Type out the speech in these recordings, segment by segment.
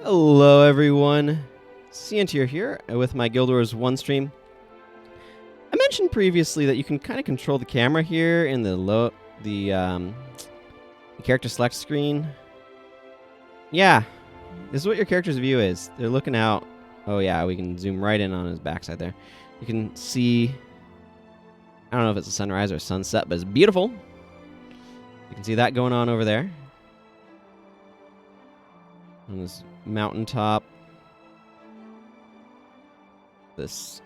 Hello everyone, Ciantier here with my Guild Wars 1 stream. I mentioned previously that you can kind of control the camera here in the character select screen. Yeah, this is what your character's view is. They're looking out. Oh yeah, we can zoom right in on his backside there. You can see, I don't know if it's a sunrise or a sunset, but it's beautiful. You can see that going on over there. On this mountaintop. This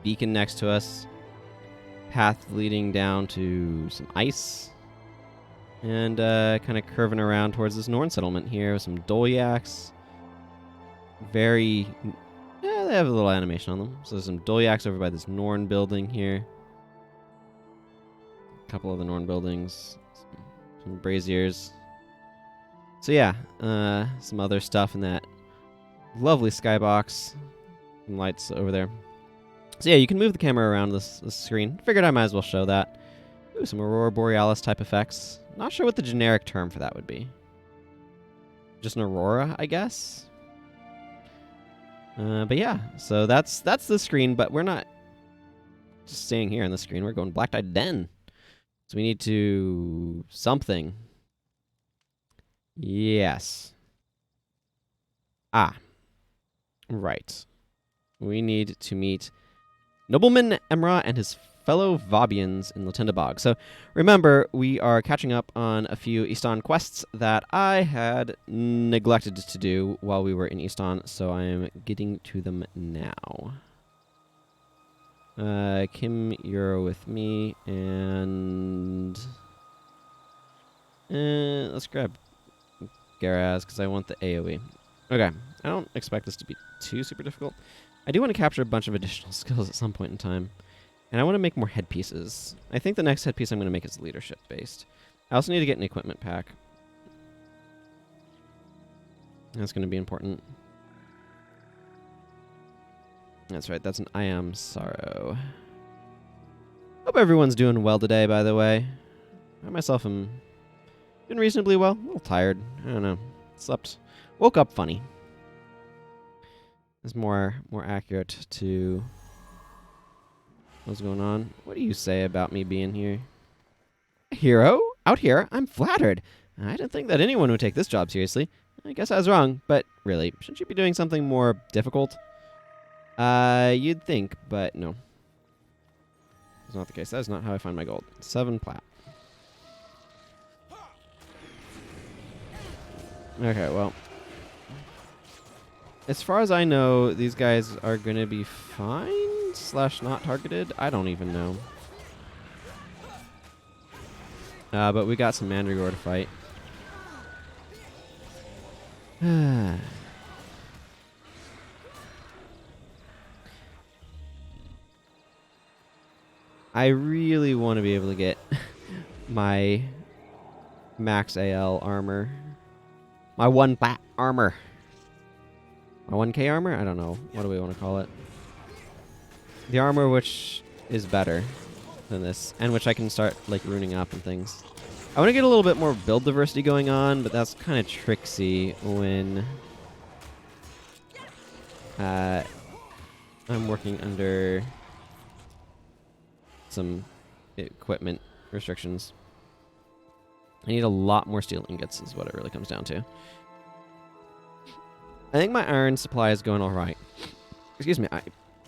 beacon next to us. Path leading down to some ice. And kind of curving around towards this Norn settlement here with some Dolyaks. Very... yeah, they have a little animation on them. So there's some Dolyaks over by this Norn building here. A couple of the Norn buildings. Some braziers. So yeah, some other stuff in that lovely skybox. Some lights over there. So yeah, you can move the camera around this screen. Figured I might as well show that. Ooh, some Aurora Borealis type effects. Not sure what the generic term for that would be. Just an aurora, I guess? But yeah, so that's the screen, but we're not just staying here on the screen. We're going Blacktide Den. So we need to... something. Yes. Right. We need to meet Nobleman Emra and his fellow Vabians in Lahtenda Bog. So remember, we are catching up on a few Istani quests that I had neglected to do while we were in Istani, so I am getting to them now. Kim, you're with me, and... let's grab Garaz, because I want the AoE. Okay, I don't expect this to be too super difficult. I do want to capture a bunch of additional skills at some point in time. And I want to make more headpieces. I think the next headpiece I'm going to make is leadership-based. I also need to get an equipment pack. That's going to be important. That's right, that's an I Am Sorrow. Hope everyone's doing well today, by the way. I myself am doing reasonably well. A little tired. I don't know. Slept. Woke up funny. It's more accurate to what's going on. What do you say about me being here? Hero? Out here? I'm flattered. I didn't think that anyone would take this job seriously. I guess I was wrong, but really, shouldn't you be doing something more difficult? You'd think, but no. That's not the case. That is not how I find my gold. 7 plat. Okay, well. As far as I know, these guys are going to be fine / not targeted. I don't even know. But we got some Mandragore to fight. I really want to be able to get my max AL armor. My 1 plat armor. My 1k armor? I don't know. What do we want to call it? The armor which is better than this, and which I can start, like, runing up and things. I want to get a little bit more build diversity going on, but that's kind of tricksy when I'm working under some equipment restrictions. I need a lot more steel ingots is what it really comes down to. I think my iron supply is going all right. Excuse me, I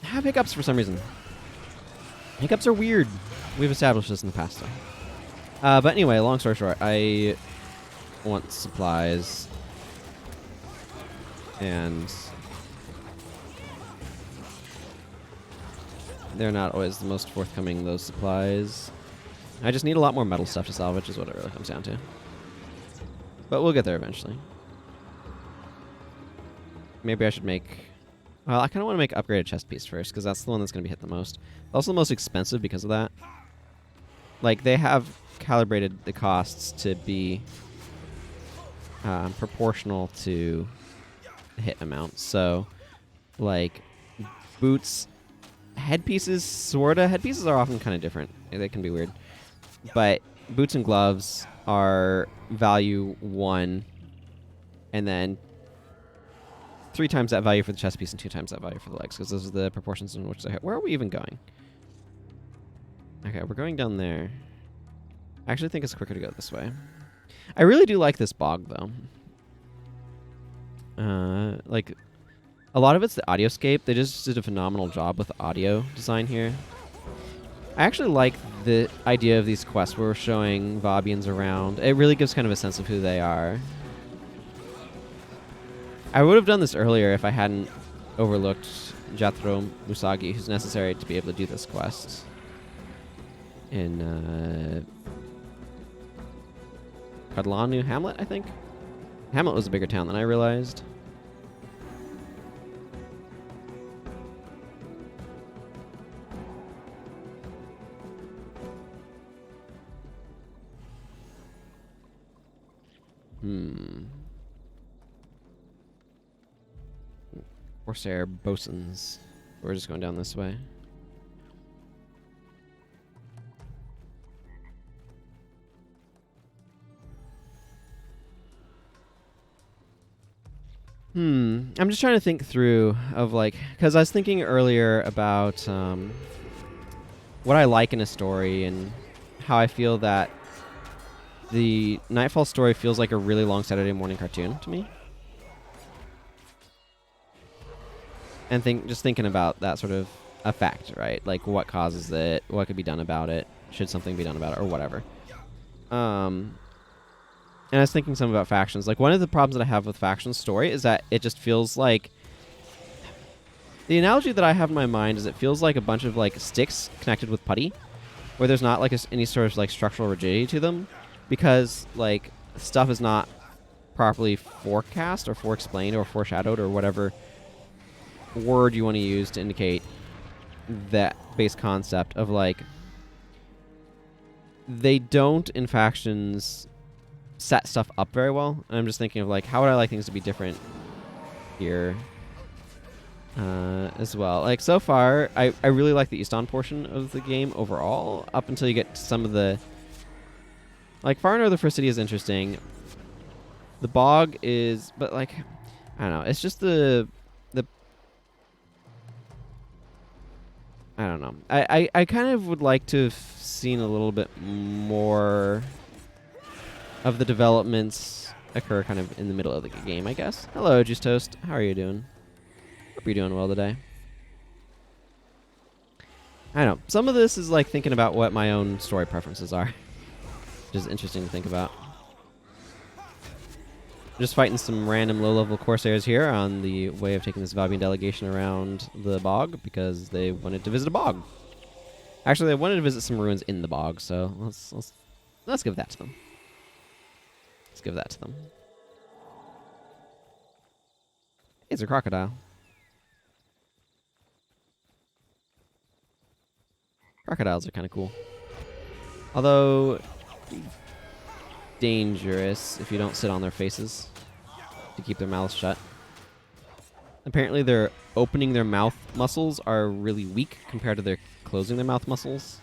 have hiccups for some reason. Hiccups are weird. We've established this in the past, though. But anyway, long story short, I want supplies. And they're not always the most forthcoming, those supplies. I just need a lot more metal stuff to salvage is what it really comes down to. But we'll get there eventually. Maybe I should make... well, I kind of want to make upgraded chest piece first, because that's the one that's going to be hit the most. Also the most expensive because of that. Like, they have calibrated the costs to be proportional to the hit amount. So, like, boots... headpieces, sorta. Headpieces are often kind of different. They can be weird. But boots and gloves are value 1, and then 3 times that value for the chest piece and 2 times that value for the legs, because those are the proportions in which they hit. Where are we even going? Okay, we're going down there. I actually think it's quicker to go this way. I really do like this bog, though. Like, a lot of it's the audioscape. They just did a phenomenal job with the audio design here. I actually like the idea of these quests where we're showing Vabians around. It really gives kind of a sense of who they are. I would have done this earlier if I hadn't overlooked Jethro Musagi, who's necessary to be able to do this quest. In Kodonur Hamlet, I think? Hamlet was a bigger town than I realized. Corsair bosuns. We're just going down this way. I'm just trying to think through of like, because I was thinking earlier about what I like in a story and how I feel that the Nightfall story feels like a really long Saturday morning cartoon to me. And just thinking about that sort of effect, right? Like what causes it, what could be done about it, should something be done about it, or whatever. And I was thinking some about factions. Like one of the problems that I have with faction story is that it just feels like, the analogy that I have in my mind is it feels like a bunch of like sticks connected with putty, where there's not like any sort of like structural rigidity to them, because like stuff is not properly forecast or forexplained or foreshadowed or whatever word you want to use to indicate that base concept of like, they don't in factions set stuff up very well. And I'm just thinking of like, how would I like things to be different here as well. Like so far, I really like the Istani portion of the game overall, up until you get to some of the, like Far Northern First City is interesting. The Bog is, but like, I don't know, it's just the I don't know. I kind of would like to have seen a little bit more of the developments occur kind of in the middle of the game, I guess. Hello, Juice Toast. How are you doing? Hope you're doing well today. I don't know. Some of this is like thinking about what my own story preferences are, which is interesting to think about. Just fighting some random low-level Corsairs here on the way of taking this Vabian delegation around the bog because they wanted to visit a bog. Actually, they wanted to visit some ruins in the bog, so let's give that to them. Let's give that to them. It's a crocodile. Crocodiles are kind of cool. Although dangerous if you don't sit on their faces to keep their mouths shut. Apparently their opening their mouth muscles are really weak compared to their closing their mouth muscles.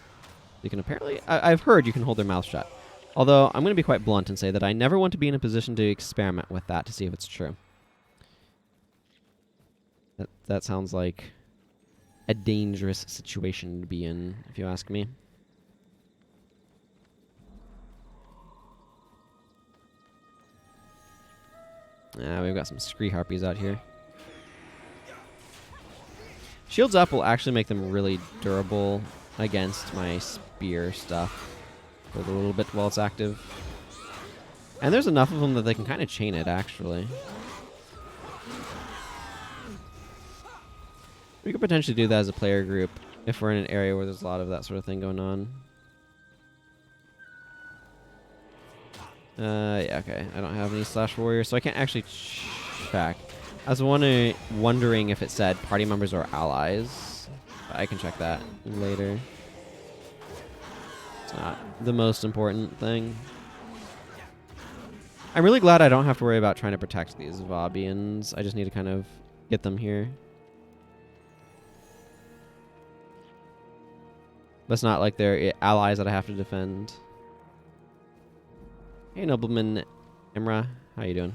You can apparently, I've heard you can hold their mouth shut. Although I'm going to be quite blunt and say that I never want to be in a position to experiment with that to see if it's true. That sounds like a dangerous situation to be in, if you ask me. We've got some scree harpies out here. Shields up will actually make them really durable against my spear stuff for a little bit while it's active. And there's enough of them that they can kind of chain it, actually. We could potentially do that as a player group if we're in an area where there's a lot of that sort of thing going on. Yeah, okay. I don't have any slash warriors, so I can't actually check. I was wondering if it said party members or allies. But I can check that later. It's not the most important thing. I'm really glad I don't have to worry about trying to protect these Vabians. I just need to kind of get them here. But it's not like they're allies that I have to defend. Hey, Nobleman Imra. How you doing?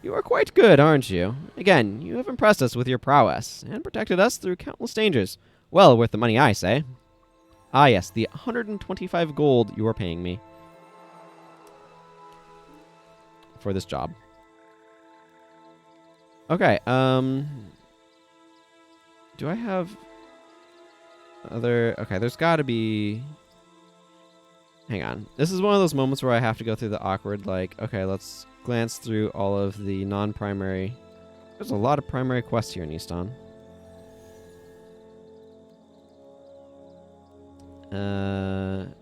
You are quite good, aren't you? Again, you have impressed us with your prowess, and protected us through countless dangers. Well worth the money, I say. Ah, yes, the 125 gold you are paying me for this job. Okay, do I have other... Okay, there's gotta be... Hang on. This is one of those moments where I have to go through the awkward, like, okay, let's glance through all of the non-primary... There's a lot of primary quests here in Istani.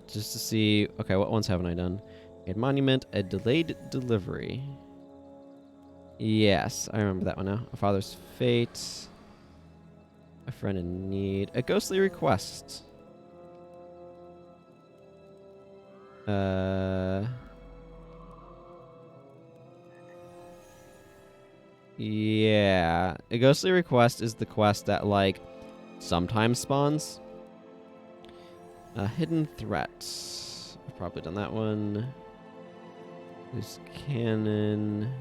Just to see... Okay, what ones haven't I done? A monument, a delayed delivery. Yes, I remember that one now. A father's fate. A friend in need. A ghostly request. Yeah. A ghostly request is the quest that, like, sometimes spawns. A hidden threat. I've probably done that one. Loose cannon.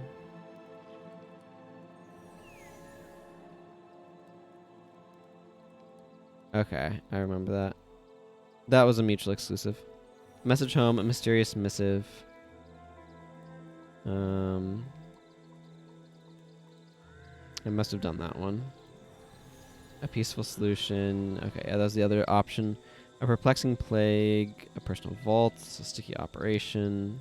Okay, I remember that. That was a mutual exclusive. Message home, a mysterious missive. I must have done that one. A peaceful solution. Okay, yeah, that was the other option. A perplexing plague, a personal vault, a sticky operation.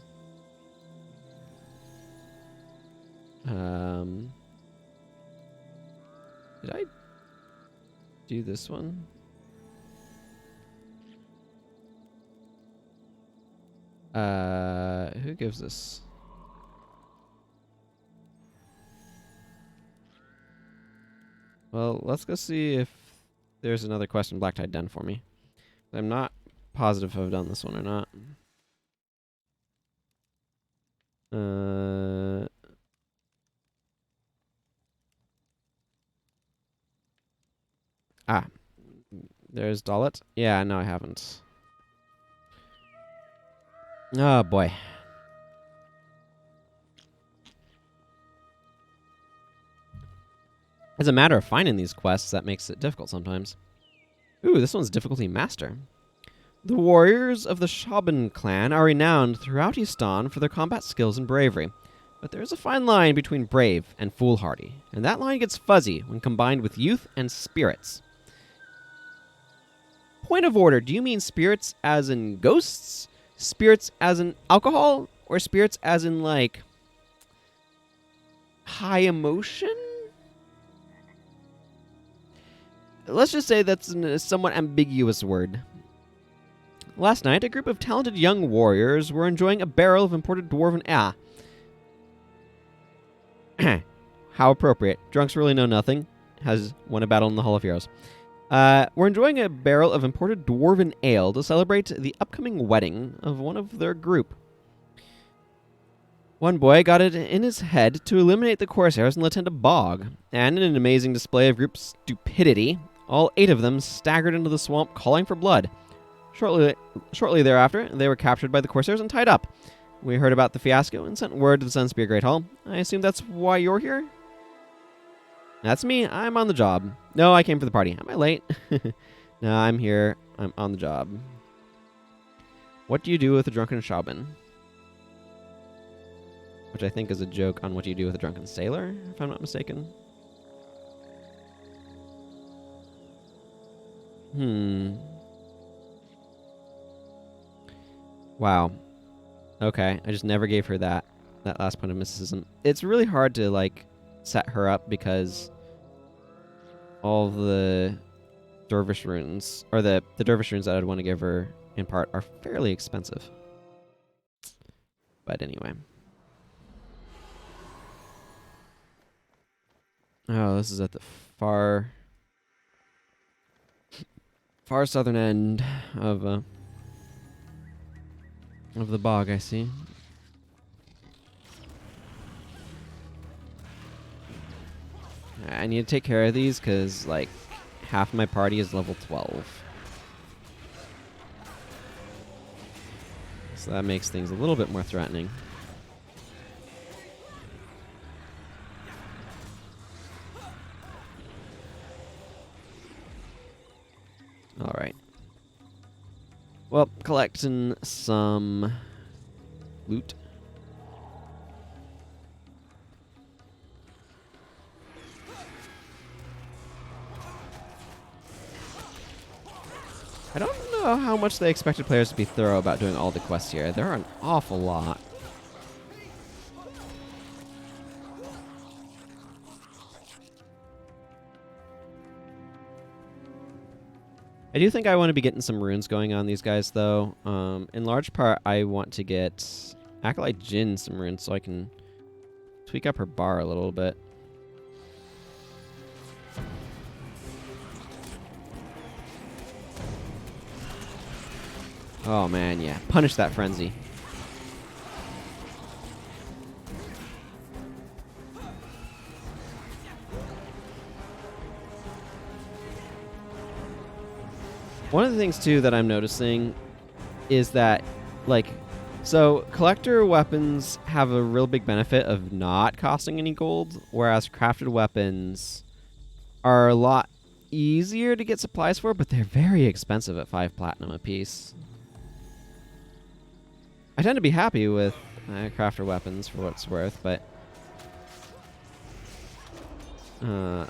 Did I do this one? Who gives this? Well, let's go see if there's another quest in Blacktide Den for me. I'm not positive if I've done this one or not. There's Dalit. Yeah, no, I haven't. Oh, boy. It's a matter of finding these quests that makes it difficult sometimes. Ooh, this one's difficulty master. The warriors of the Shaban clan are renowned throughout Istani for their combat skills and bravery. But there is a fine line between brave and foolhardy, and that line gets fuzzy when combined with youth and spirits. Point of order, do you mean spirits as in ghosts? Spirits as in alcohol? Or spirits as in, like, high emotion? Let's just say that's a somewhat ambiguous word. Last night, a group of talented young warriors were enjoying a barrel of imported dwarven ale. How appropriate. Drunks really know nothing. Has won a battle in the Hall of Heroes. We're enjoying a barrel of imported dwarven ale to celebrate the upcoming wedding of one of their group. One boy got it in his head to eliminate the Corsairs in Lahtenda Bog, and in an amazing display of group stupidity, all 8 of them staggered into the swamp calling for blood. Shortly thereafter, they were captured by the Corsairs and tied up. We heard about the fiasco and sent word to the Sunspear Great Hall. I assume that's why you're here? That's me. I'm on the job. No, I came for the party. Am I late? No, I'm here. I'm on the job. What do you do with a drunken Shaban? Which I think is a joke on what you do with a drunken sailor, if I'm not mistaken. Wow. Okay, I just never gave her that last point of mysticism. It's really hard to, like, set her up because all the dervish runes, or the dervish runes that I'd want to give her in part, are fairly expensive. But anyway. Oh, this is at the far southern end of the bog, I see. I need to take care of these because, like, half my party is level 12. So that makes things a little bit more threatening. All right. Well, collecting some loot. I don't know how much they expected players to be thorough about doing all the quests here. There are an awful lot. I do think I want to be getting some runes going on these guys, though. In large part, I want to get Acolyte Jin some runes so I can tweak up her bar a little bit. Oh man, yeah. Punish that frenzy. One of the things too that I'm noticing is that, like, so collector weapons have a real big benefit of not costing any gold, whereas crafted weapons are a lot easier to get supplies for, but they're very expensive at 5 platinum apiece. I tend to be happy with crafter weapons for what it's worth, but I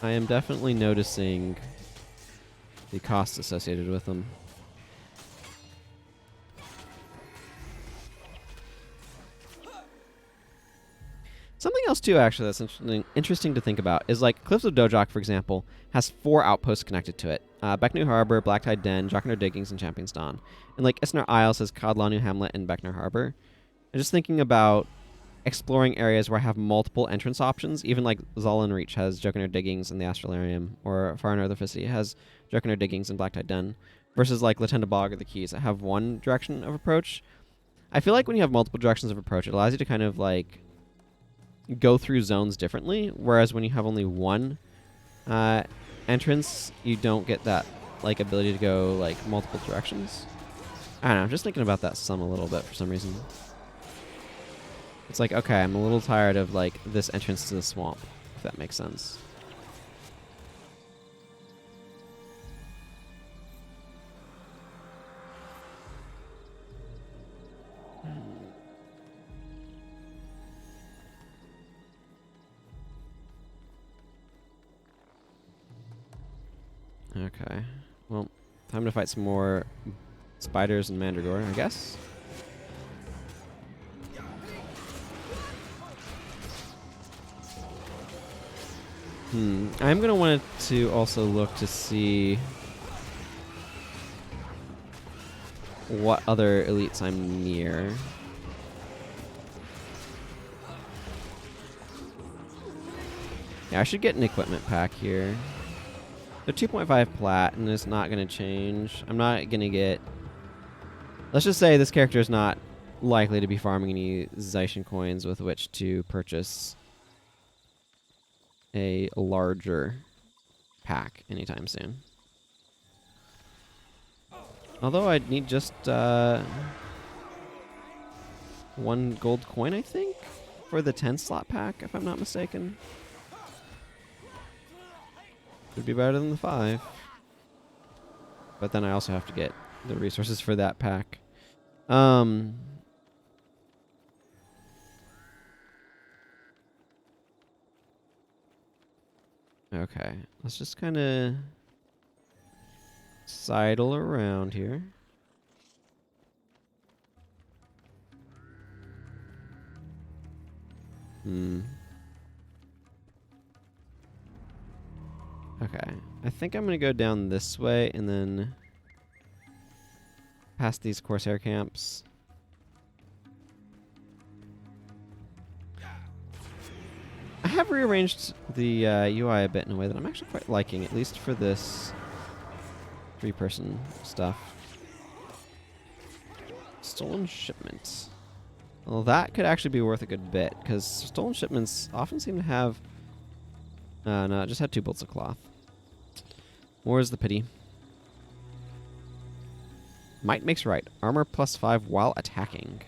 am definitely noticing the costs associated with them. Something else too, actually, that's interesting to think about is, like, Cliffs of Dojak, for example, has 4 outposts connected to it. Beckner Harbor, Blacktide Den, Jockener Diggings, and Champion's Dawn. And, like, Isnar Isles has Kodlanu Hamlet and Beckner Harbor. I'm just thinking about exploring areas where I have multiple entrance options. Even, like, Zehlon Reach has Jockener Diggings and the Astralarium, or Far Northerficity has Jockener Diggings and Blacktide Den, versus, like, Lahtenda Bog or the Keys that have one direction of approach. I feel like when you have multiple directions of approach, it allows you to kind of, like, go through zones differently, whereas when you have only one entrance, you don't get that, like, ability to go, like, multiple directions. I don't know, I'm just thinking about that some a little bit for some reason. It's like, okay, I'm a little tired of, like, this entrance to the swamp, if that makes sense. Okay, well, time to fight some more spiders and mandragora, I guess. I'm going to want to also look to see what other elites I'm near. Yeah, I should get an equipment pack here. They're 2.5 plat, and it's not going to change. I'm not going to get... Let's just say this character is not likely to be farming any Zeishan coins with which to purchase a larger pack anytime soon. Although I'd need just 1 gold coin, I think, for the 10 slot pack, if I'm not mistaken. Would be better than the 5. But then I also have to get the resources for that pack. Okay, let's just kind of sidle around here. Okay, I think I'm going to go down this way and then past these Corsair camps. I have rearranged the UI a bit in a way that I'm actually quite liking, at least for this 3-person stuff. Stolen shipments. Well, that could actually be worth a good bit, because stolen shipments often seem to have... no, it just had 2 bolts of cloth. More is the pity. Might makes right. Armor +5 while attacking.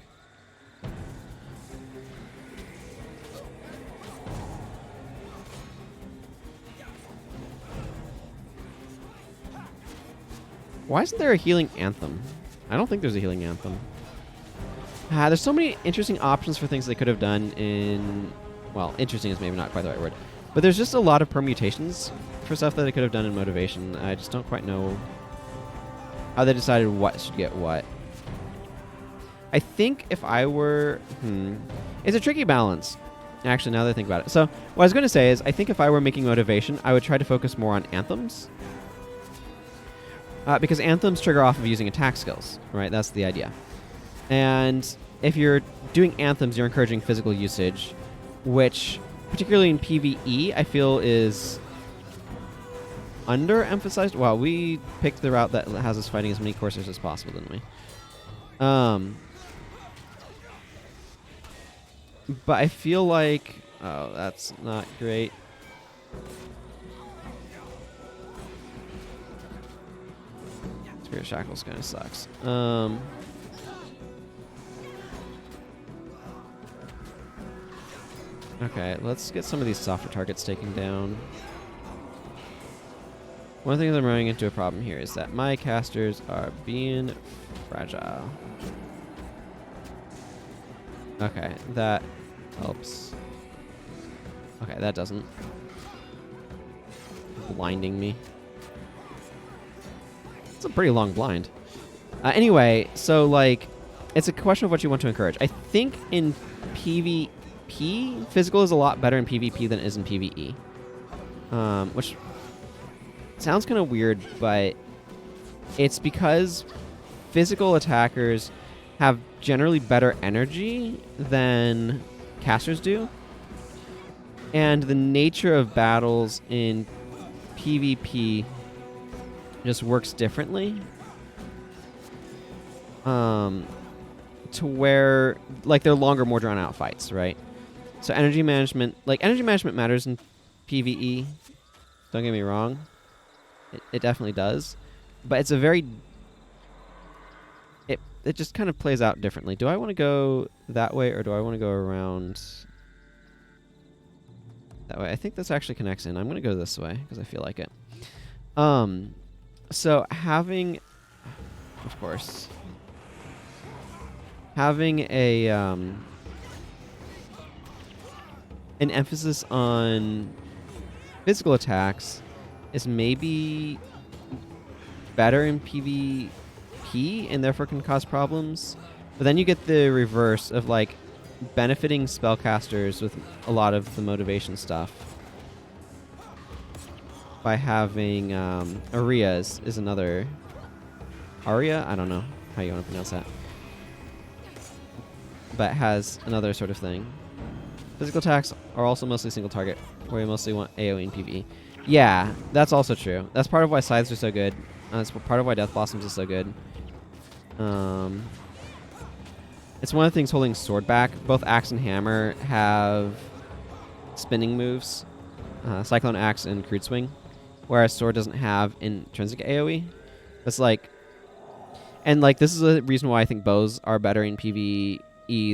Why isn't there a healing anthem? I don't think there's a healing anthem. There's so many interesting options for things they could have done in... Well, interesting is maybe not quite the right word. But there's just a lot of permutations for stuff that they could have done in Motivation. I just don't quite know how they decided what should get what. I think if I were... It's a tricky balance. Actually, now that I think about it. So, what I was going to say is, I think if I were making Motivation, I would try to focus more on anthems. Because anthems trigger off of using attack skills, right? That's the idea. And if you're doing anthems, you're encouraging physical usage, which, particularly in PvE, I feel is underemphasized. Well, we picked the route that has us fighting as many coursers as possible, didn't we? But I feel like... Oh, that's not great. Spirit Shackles kind of sucks. Okay, let's get some of these softer targets taken down. One thing that I'm running into a problem here is that my casters are being fragile. Okay, that helps. Okay, that doesn't. Blinding me. It's a pretty long blind. Anyway, so like, it's a question of what you want to encourage. I think in PvP, physical is a lot better in PvP than it is in PvE. Which sounds kind of weird, but it's because physical attackers have generally better energy than casters do. And the nature of battles in PvP just works differently. To where, like, they're longer, more drawn out fights, right? So energy management matters in PvE. Don't get me wrong. It definitely does. But it's a very... It just kind of plays out differently. Do I want to go that way, or do I want to go around that way? I think this actually connects in. I'm going to go this way, because I feel like it. So having... Of course... Having a an emphasis on physical attacks is maybe better in PvP and therefore can cause problems. But then you get the reverse of like benefiting spellcasters with a lot of the motivation stuff by having Arias is another... Aria? I don't know how you want to pronounce that. But has another sort of thing. Physical attacks are also mostly single target, where you mostly want AoE in PvE. Yeah, that's also true. That's part of why Scythes are so good. That's part of why Death Blossoms is so good. It's one of the things holding Sword back. Both Axe and Hammer have spinning moves. Cyclone Axe and Crude Swing. Whereas Sword doesn't have intrinsic AoE. It's like... And like, this is a reason why I think bows are better in PvE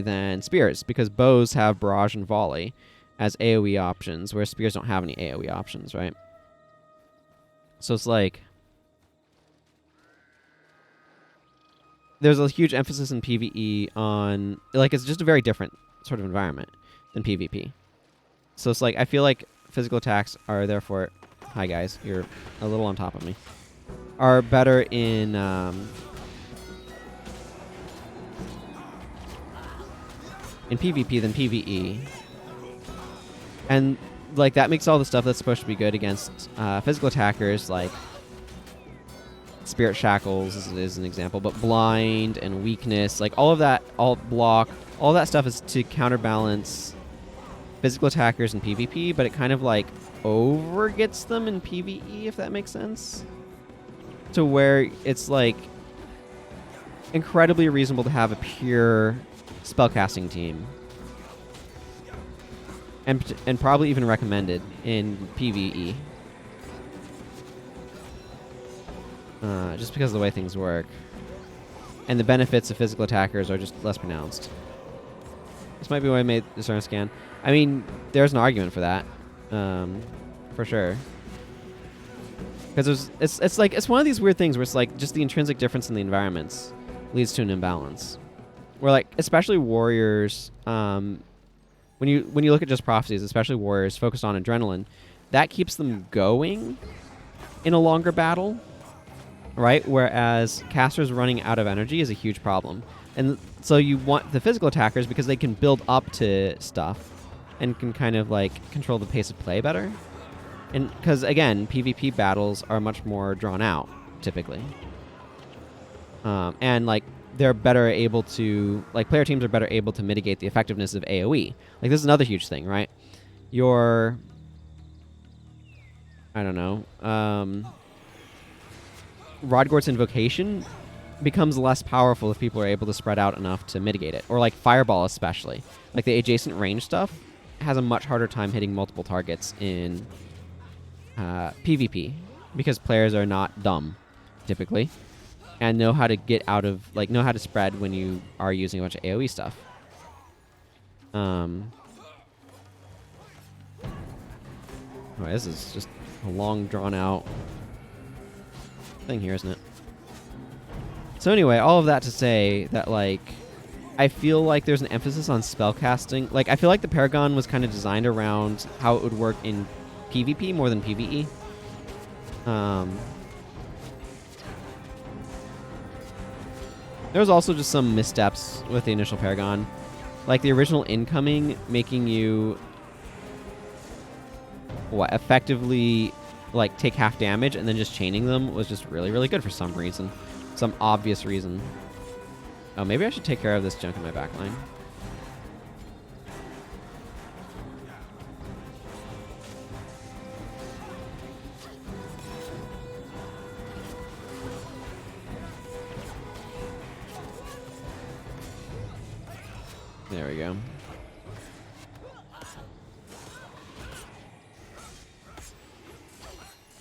than spears, because bows have barrage and volley as AoE options, whereas spears don't have any AoE options, right? So it's like there's a huge emphasis in PvE on, like, it's just a very different sort of environment than PvP. So it's like, I feel like physical attacks are therefore... Hi guys, you're a little on top of me. Are better in PvP than PvE. And like that makes all the stuff that's supposed to be good against physical attackers, like Spirit Shackles is an example, but Blind and Weakness, like all of that, Alt Block, all that stuff is to counterbalance physical attackers in PvP, but it kind of like over gets them in PvE, if that makes sense. To where it's like incredibly reasonable to have a pure spellcasting team, and probably even recommended in PvE, just because of the way things work, and the benefits of physical attackers are just less pronounced. This might be why I made the Discern Scan. I mean, there's an argument for that, for sure. Because it's one of these weird things where it's like just the intrinsic difference in the environments leads to an imbalance. Where like especially warriors, when you look at just prophecies, especially warriors focused on adrenaline, that keeps them going in a longer battle, right? Whereas casters running out of energy is a huge problem. And so you want the physical attackers because they can build up to stuff and can kind of like control the pace of play better. And because again, PvP battles are much more drawn out typically. And like they're better able to, like player teams are better able to mitigate the effectiveness of AoE. Like this is another huge thing, right? I don't know, Rodgort's Invocation becomes less powerful if people are able to spread out enough to mitigate it. Or like Fireball especially. Like the adjacent range stuff has a much harder time hitting multiple targets in PvP because players are not dumb, typically, and know how to get out of, like, know how to spread when you are using a bunch of AoE stuff. Oh, this is just a long, drawn-out thing here, isn't it? So anyway, all of that to say that, like, I feel like there's an emphasis on spellcasting. Like, I feel like the Paragon was kind of designed around how it would work in PvP more than PvE. There was also just some missteps with the initial Paragon. Like, the original incoming making you effectively like take half damage and then just chaining them was just really, really good for some reason. Some obvious reason. Oh, maybe I should take care of this junk in my backline. There we go.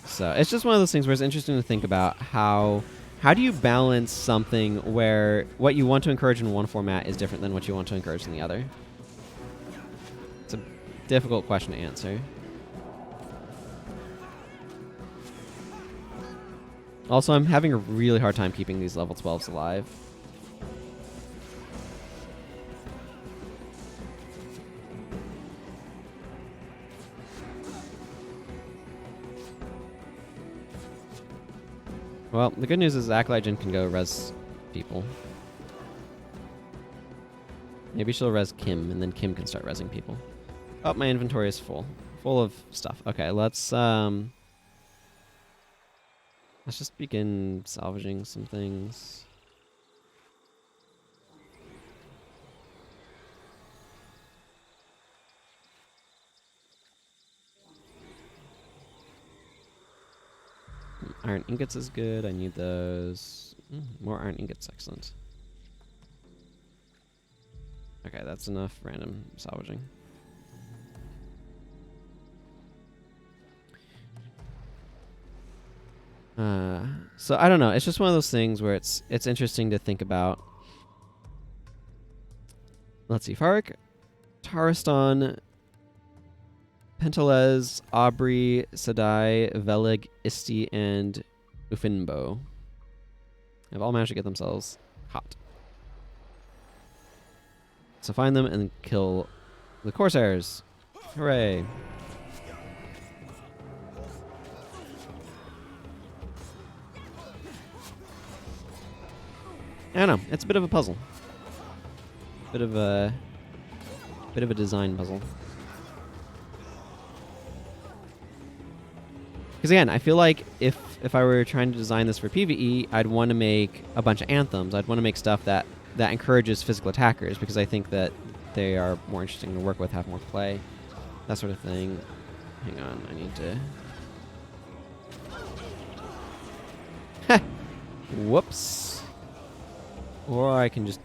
So it's just one of those things where it's interesting to think about how do you balance something where what you want to encourage in one format is different than what you want to encourage in the other? It's a difficult question to answer. Also, I'm having a really hard time keeping these level 12s alive. Well, the good news is Acolyte Jin can go res people. Maybe she'll res Kim, and then Kim can start resing people. Oh, my inventory is full. Full of stuff. Okay, let's just begin salvaging some things. Iron ingots is good. I need those. More iron ingots. Excellent. Okay, that's enough random salvaging. So I don't know. It's just one of those things where it's interesting to think about. Let's see. Farik, Taristan, Pentelez, Aubrey, Sadai, Velig, Isti, and Ufinbo have all managed to get themselves hot. So find them and kill the Corsairs. Hooray. I don't know. It's a bit of a puzzle. Bit of a design puzzle. Because again, I feel like if I were trying to design this for PvE, I'd want to make a bunch of anthems. I'd want to make stuff that encourages physical attackers because I think that they are more interesting to work with, have more play, that sort of thing. Hang on, I need to... Whoops. Or I can just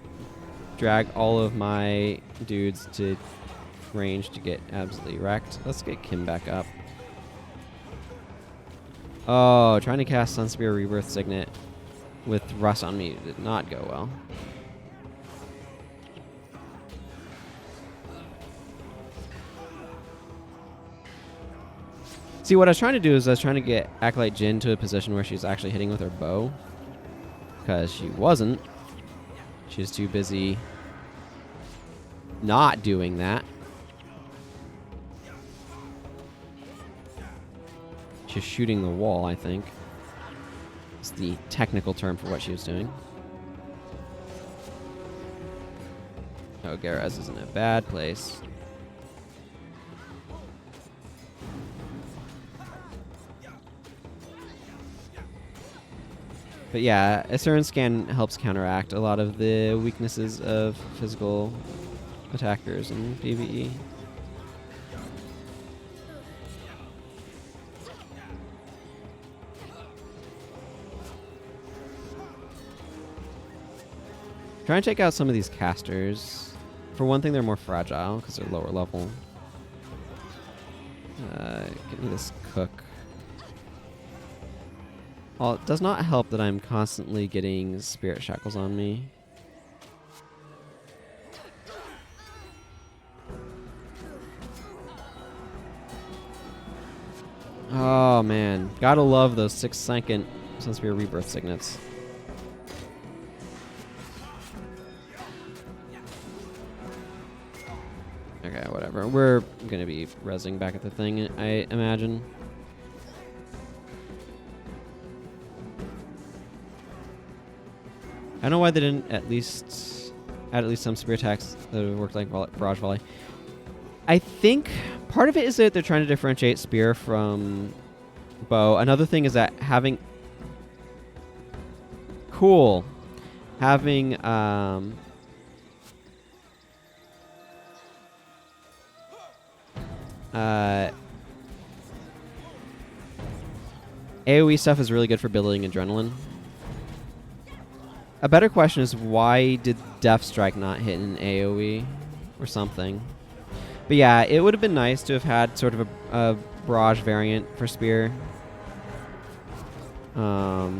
drag all of my dudes to range to get absolutely wrecked. Let's get Kim back up. Oh, trying to cast Sunspear Rebirth Signet with Rust on me did not go well. See, what I was trying to do is I was trying to get Acolyte Jin to a position where she's actually hitting with her bow. Because she wasn't. She was too busy not doing that. She's shooting the wall, I think. It's the technical term for what she was doing. Oh, Garaz is in a bad place. But yeah, a certain scan helps counteract a lot of the weaknesses of physical attackers in PvE. Try and take out some of these casters. For one thing, they're more fragile because they're lower level. Give me this cook. Well, it does not help that I'm constantly getting spirit shackles on me. Oh man, gotta love those 6-second Sunspear rebirth signets. Okay, whatever. We're gonna be rezzing back at the thing, I imagine. I don't know why they didn't add at least some spear attacks that would work like barrage volley. I think part of it is that they're trying to differentiate spear from bow. Another thing is that having AoE stuff is really good for building adrenaline. A better question is, why did Death Strike not hit an AoE or something? But yeah, it would have been nice to have had sort of a barrage variant for Spear. I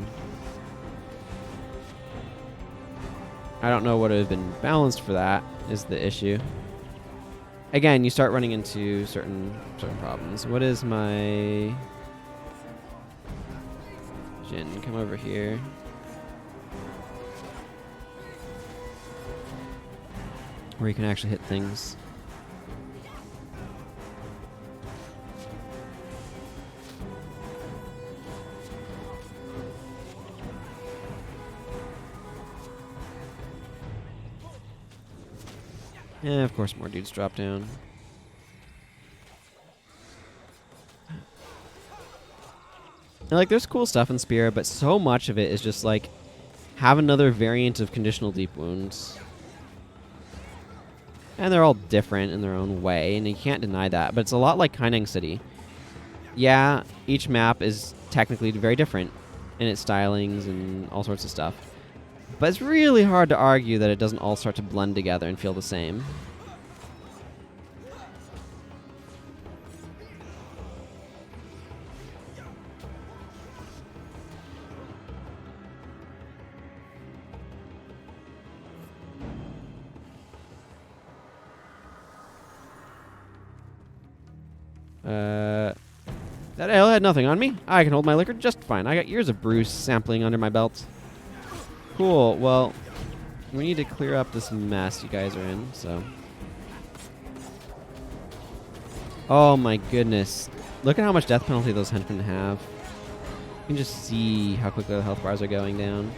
don't know what would have been balanced for that is the issue. Again, you start running into certain problems. What is my... Jin, come over here. Where you can actually hit things. Yeah, of course more dudes drop down. And like, there's cool stuff in Spear, but so much of it is just like, have another variant of conditional deep wounds. And they're all different in their own way, and you can't deny that. But it's a lot like Kaineng City. Yeah, each map is technically very different in its stylings and all sorts of stuff. But it's really hard to argue that it doesn't all start to blend together and feel the same. That ale had nothing on me. I can hold my liquor just fine. I got years of brews sampling under my belt. Cool. Well, we need to clear up this mess you guys are in, so. Oh my goodness. Look at how much death penalty those henchmen have. You can just see how quickly the health bars are going down.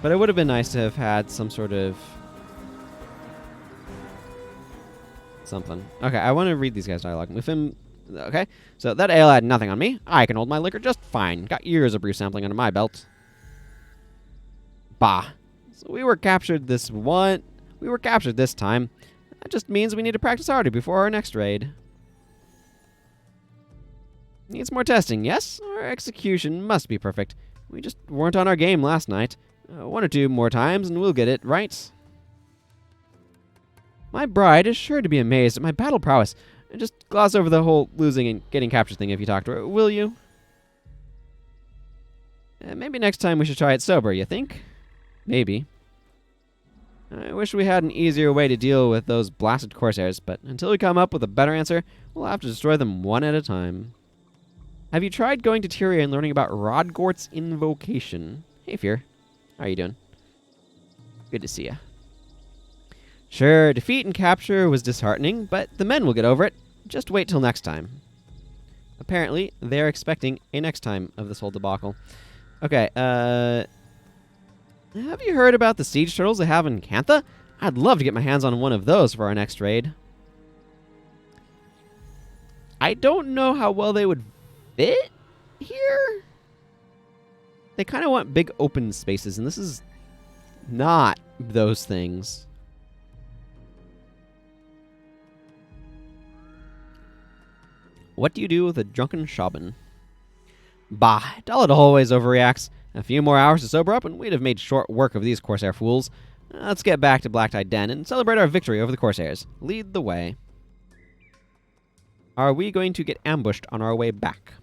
But it would have been nice to have had some sort of something. Okay, I want to read these guys' dialogue. With him, okay. So that ale had nothing on me. I can hold my liquor just fine. Got years of brew sampling under my belt. Bah. So we were captured this time. That just means we need to practice harder before our next raid. Needs more testing, yes? Our execution must be perfect. We just weren't on our game last night. 1 or 2 more times and we'll get it right. My bride is sure to be amazed at my battle prowess. Just gloss over the whole losing and getting captured thing if you talk to her, will you? Maybe next time we should try it sober, you think? Maybe. I wish we had an easier way to deal with those blasted Corsairs, but until we come up with a better answer, we'll have to destroy them one at a time. Have you tried going to Tyria and learning about Rodgort's invocation? Hey, Fear. How are you doing? Good to see you. Sure, defeat and capture was disheartening, but the men will get over it. Just wait till next time. Apparently, they're expecting a next time of this whole debacle. Okay, have you heard about the siege turtles they have in Cantha? I'd love to get my hands on one of those for our next raid. I don't know how well they would fit here. They kind of want big open spaces, and this is not those things. What do you do with a drunken shaman? Bah, Dalit always overreacts. A few more hours to sober up, and we'd have made short work of these Corsair fools. Let's get back to Blacktide Den and celebrate our victory over the Corsairs. Lead the way. Are we going to get ambushed on our way back?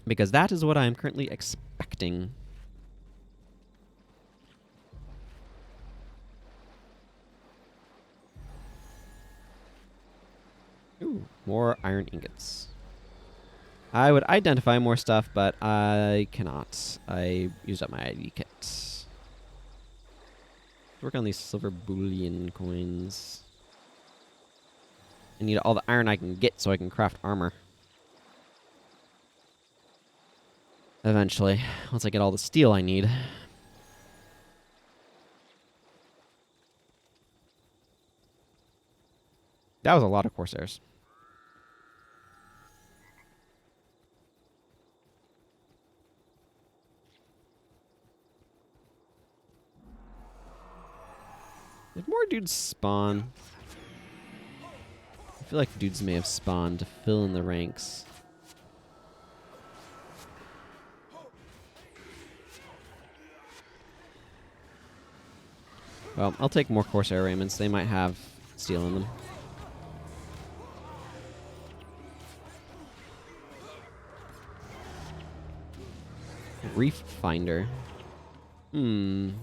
Because that is what I am currently expecting. Ooh, more iron ingots. I would identify more stuff, but I cannot. I used up my ID kit. Let's work on these silver bullion coins. I need all the iron I can get so I can craft armor. Eventually, once I get all the steel I need. That was a lot of Corsairs. Did more dudes spawn? I feel like dudes may have spawned to fill in the ranks. Well, I'll take more Corsair raiments. They might have steel in them. Reef Finder. I'm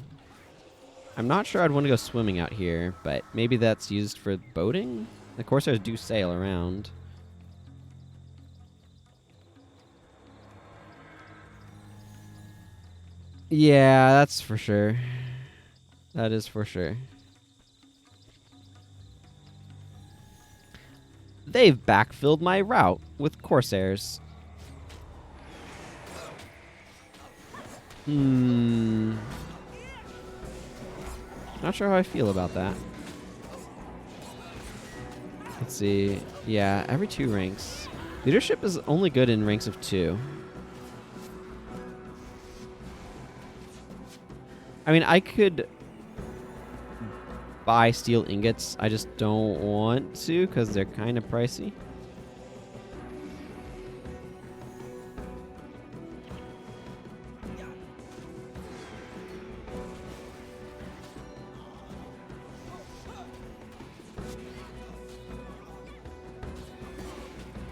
not sure I'd want to go swimming out here, but maybe that's used for boating? The Corsairs do sail around. Yeah, that's for sure. That is for sure. They've backfilled my route with Corsairs. Not sure how I feel about that. Let's see. Yeah, every 2 ranks. Leadership is only good in ranks of 2. I mean, I could buy steel ingots. I just don't want to because they're kind of pricey.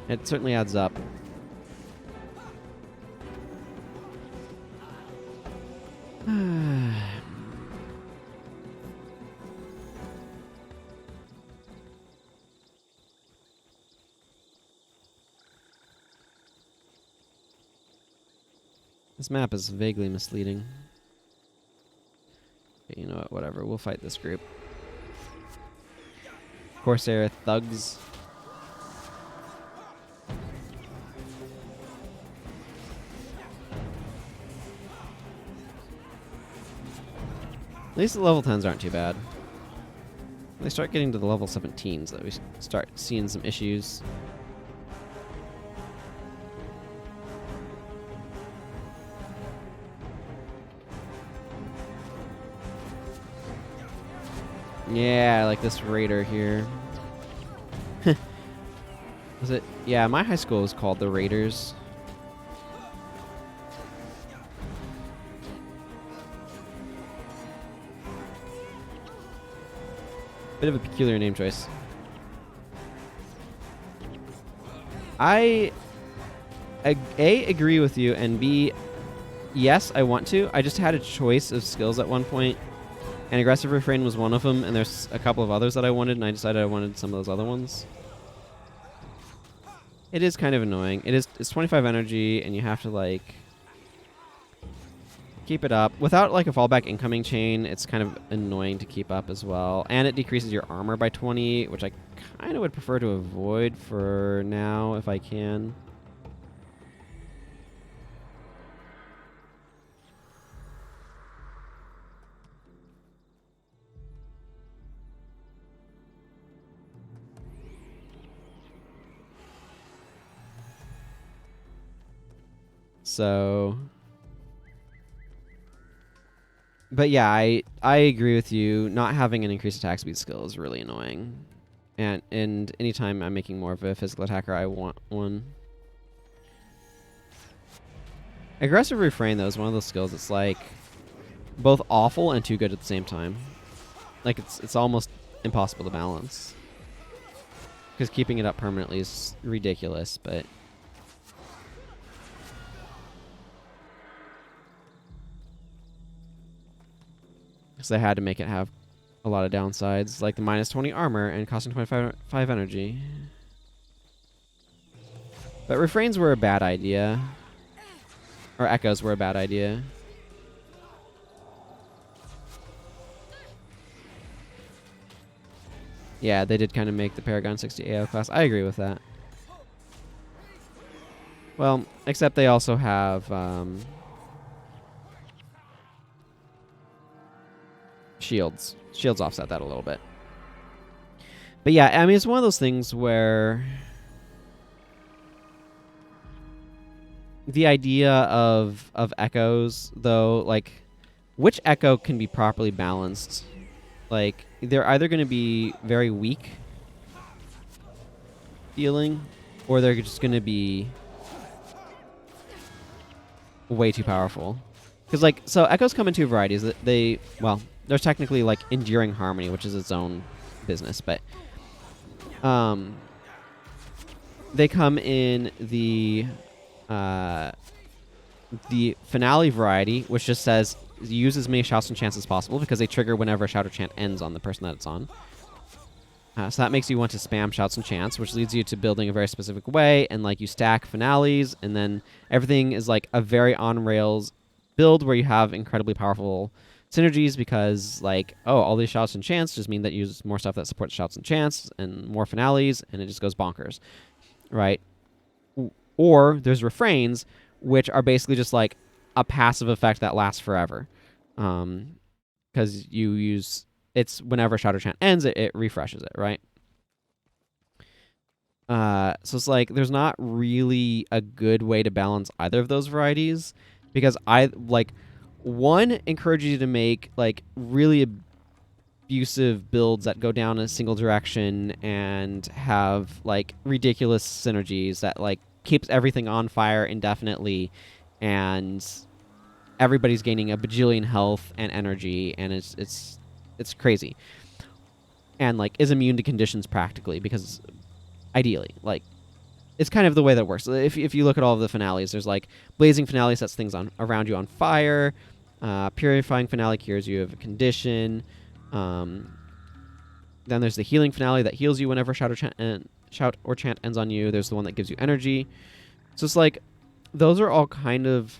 It certainly adds up. This map is vaguely misleading. Okay, you know what? Whatever. We'll fight this group. Corsair thugs. At least the level 10s aren't too bad. When they start getting to the level 17s that we start seeing some issues. Yeah, I like this raider here. Was it? Yeah, my high school was called the Raiders. Bit of a peculiar name choice. A, agree with you, and B, yes, I want to. I just had a choice of skills at one point, and aggressive refrain was one of them, and there's a couple of others that I wanted, and I decided I wanted some of those other ones. It is kind of annoying. It's 25 energy, and you have to, like, keep it up. Without, like, a fallback incoming chain, it's kind of annoying to keep up as well. And it decreases your armor by 20, which I kind of would prefer to avoid for now if I can. So, but yeah, I agree with you. Not having an increased attack speed skill is really annoying. And anytime I'm making more of a physical attacker, I want one. Aggressive refrain, though, is one of those skills that's like both awful and too good at the same time. Like it's almost impossible to balance. Because keeping it up permanently is ridiculous, but because they had to make it have a lot of downsides, like the minus 20 armor and costing 25 energy. But refrains were a bad idea. Or echoes were a bad idea. Yeah, they did kind of make the Paragon 60 AO class. I agree with that. Well, except they also have shields. Shields offset that a little bit. But yeah, I mean, it's one of those things where the idea of echoes, though, like, which echo can be properly balanced? Like, they're either going to be very weak feeling, or they're just going to be way too powerful. Because, like, so echoes come in two varieties. Well, there's technically, like, enduring harmony, which is its own business, but they come in the finale variety, which just says use as many shouts and chants as possible because they trigger whenever a shout or chant ends on the person that it's on. So that makes you want to spam shouts and chants, which leads you to building a very specific way, and like you stack finales, and then everything is like a very on rails build where you have incredibly powerful synergies because, like, oh, all these shouts and chants just mean that you use more stuff that supports shouts and chants and more finales, and it just goes bonkers, right? Or there's refrains, which are basically just like a passive effect that lasts forever, because you use it's whenever shout or chant ends, it refreshes it, right? So it's like there's not really a good way to balance either of those varieties, because one encourages you to make like really abusive builds that go down a single direction and have like ridiculous synergies that like keeps everything on fire indefinitely, and everybody's gaining a bajillion health and energy, and it's crazy, and like is immune to conditions practically, because ideally, like, it's kind of the way that works. If you look at all of the finales, there's like blazing finale sets things on around you on fire, purifying finale cures you of a condition, then there's the healing finale that heals you whenever shout or chant ends on you. There's the one that gives you energy. So it's like those are all kind of,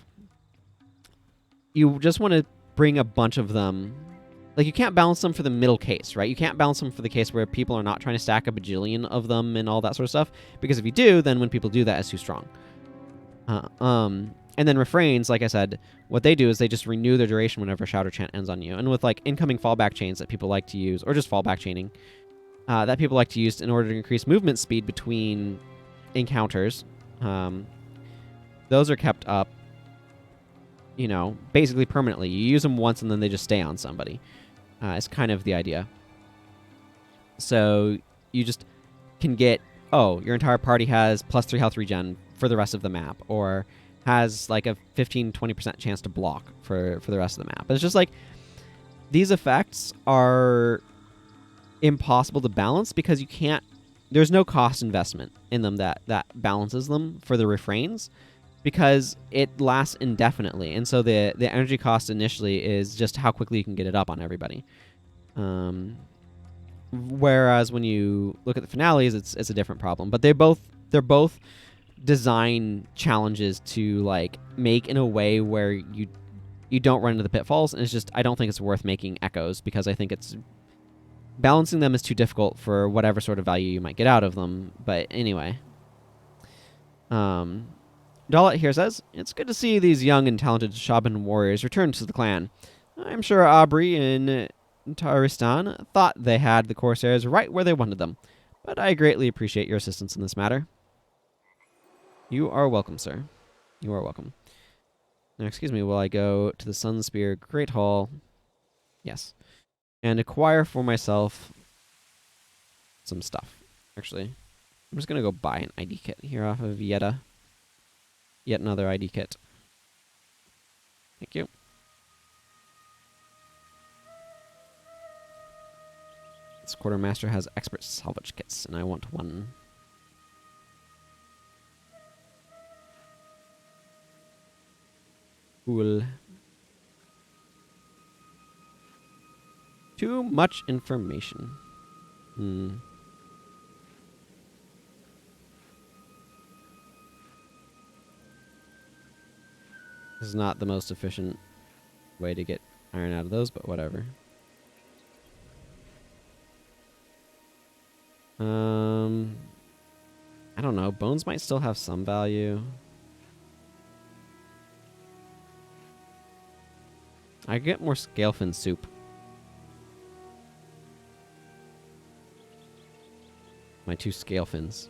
you just want to bring a bunch of them. Like, you can't balance them for the middle case, right? You can't balance them for the case where people are not trying to stack a bajillion of them and all that sort of stuff, because if you do, then when people do that, it's too strong. And then refrains, like I said, what they do is they just renew their duration whenever shout or chant ends on you. And with like incoming fallback chains that people like to use, or just fallback chaining, that people like to use in order to increase movement speed between encounters, those are kept up, you know, basically permanently. You use them once and then they just stay on somebody. It's kind of the idea. So you just can get, oh, your entire party has +3 health regen for the rest of the map, or has like a 15-20% chance to block for the rest of the map. It's just like, these effects are impossible to balance because you can't, there's no cost investment in them that balances them for the refrains. because it lasts indefinitely, and so the energy cost initially is just how quickly you can get it up on everybody. Whereas when you look at the finales, it's a different problem. But they're both design challenges to like make in a way where you don't run into the pitfalls, and it's just I don't think it's worth making echoes because I think it's balancing them is too difficult for whatever sort of value you might get out of them. But anyway, Dalit here says, "It's good to see these young and talented Shaban warriors return to the clan. I'm sure Aubrey and Taristan thought they had the Corsairs right where they wanted them, but I greatly appreciate your assistance in this matter." You are welcome, sir. You are welcome. Now, excuse me, while I go to the Sunspear Great Hall, yes, and acquire for myself some stuff. Actually, I'm just going to go buy an ID kit here off of Yeta. Yet another ID kit. Thank you. This quartermaster has expert salvage kits, and I want one. Cool. Too much information. This is not the most efficient way to get iron out of those, but whatever. I don't know. Bones might still have some value. I get more scalefin soup. My 2 scalefins.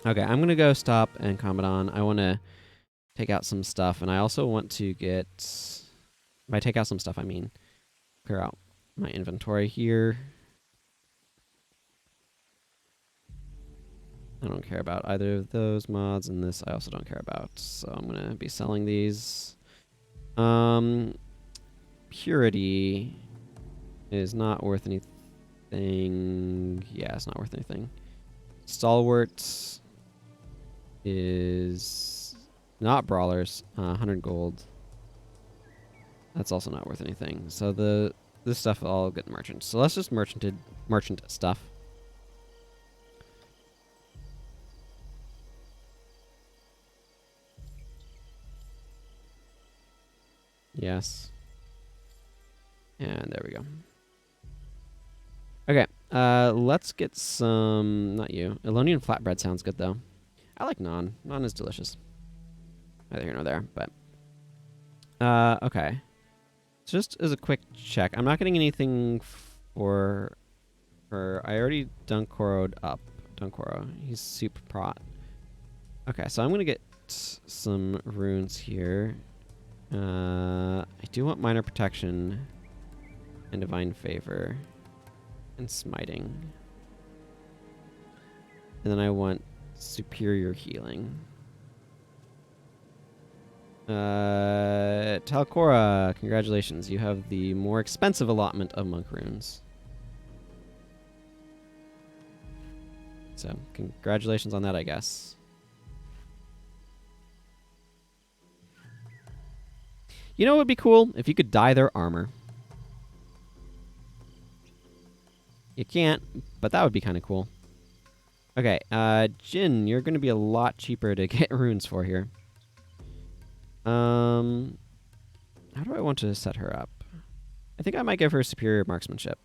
Okay, I'm gonna go stop and comment on. I want to take out some stuff, and I also want to get... By take out some stuff, I mean clear out my inventory here. I don't care about either of those mods, and this I also don't care about. So I'm going to be selling these. Purity is not worth anything. Yeah, it's not worth anything. Stalwart is not brawlers. 100 gold. That's also not worth anything. So this stuff all get merchant. So let's just merchant stuff. Yes. And there we go. Okay, let's get some... Not you. Elonian flatbread sounds good, though. I like naan. Naan is delicious. Neither here nor there, but... okay. Just as a quick check, I'm not getting anything for her. I already Dunkoro'd up. Dunkoro. He's super prot. Okay, so I'm going to get some runes here. I do want minor protection and divine favor and smiting. And then I want superior healing. Talcora, congratulations. You have the more expensive allotment of monk runes. So, congratulations on that, I guess. You know what would be cool? If you could dye their armor. You can't, but that would be kind of cool. Okay, Jin, you're going to be a lot cheaper to get runes for here. How do I want to set her up? I think I might give her superior marksmanship.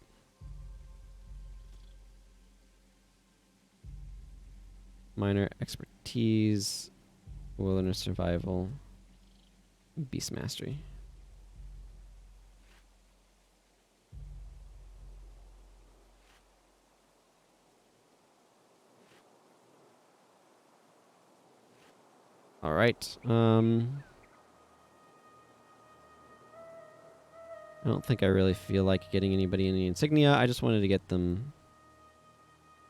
Minor expertise, wilderness survival, beast mastery. All right. I don't think I really feel like getting anybody any insignia. I just wanted to get them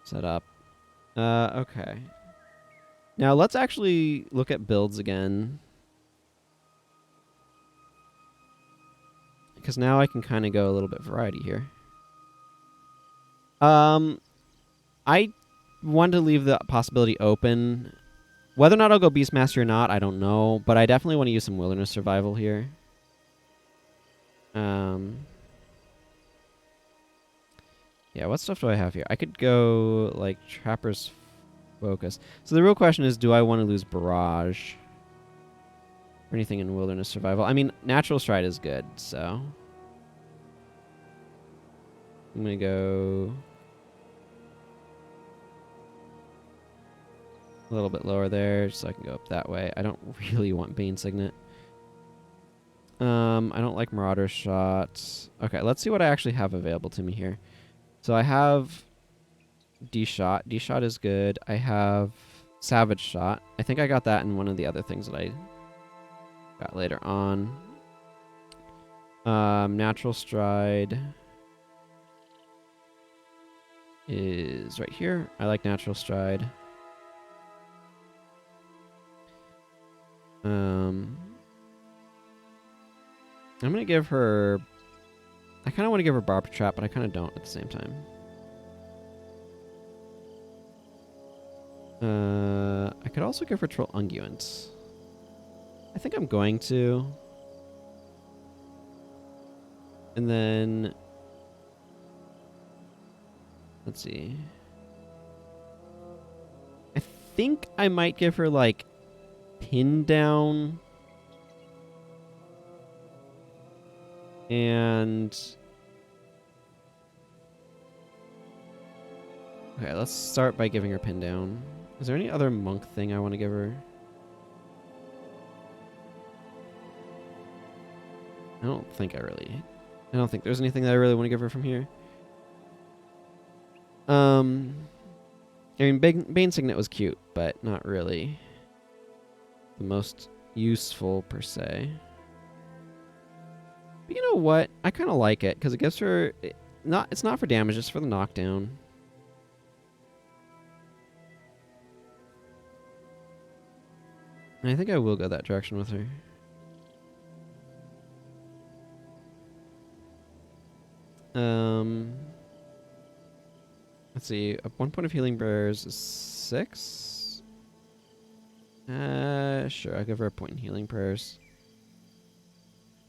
set up. Okay. Now let's actually look at builds again. Because now I can kind of go a little bit variety here. I wanted to leave the possibility open Whether or not I'll go Beastmaster or not, I don't know. But I definitely want to use some Wilderness Survival here. Yeah, what stuff do I have here? I could go, like, Trapper's Focus. So the real question is, do I want to lose Barrage? Or anything in Wilderness Survival? I mean, Natural Stride is good, so... I'm going to go... a little bit lower there, so I can go up that way. I don't really want Bane Signet. I don't like Marauder Shot. Okay, let's see what I actually have available to me here. So I have D-Shot. D-Shot is good. I have Savage Shot. I think I got that in one of the other things that I got later on. Natural Stride is right here. I like Natural Stride. I'm going to give her... I kind of want to give her Barb Trap, but I kind of don't at the same time. I could also give her Troll Unguent. I think I'm going to. And then... let's see. I think I might give her, like, Pin Down. And... okay, let's start by giving her Pin Down. Is there any other monk thing I want to give her? I don't think there's anything that I really want to give her from here. I mean, Bane Signet was cute, but not really the most useful per se. But you know what? I kind of like it because it gives her it's not for damage, it's for the knockdown. And I think I will go that direction with her. Let's see. 1 point of healing prayers is 6. Sure. I'll give her a point in healing prayers.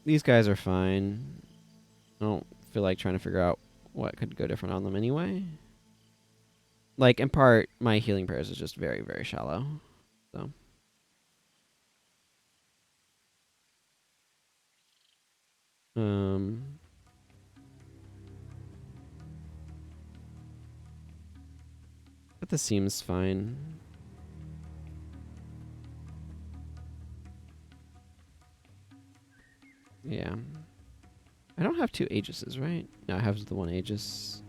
These guys are fine. I don't feel like trying to figure out what could go different on them anyway. Like, in part, my healing prayers is just very, very shallow. So. But this seems fine. Yeah. I don't have 2 Aegises, right? No, I have the 1 Aegis.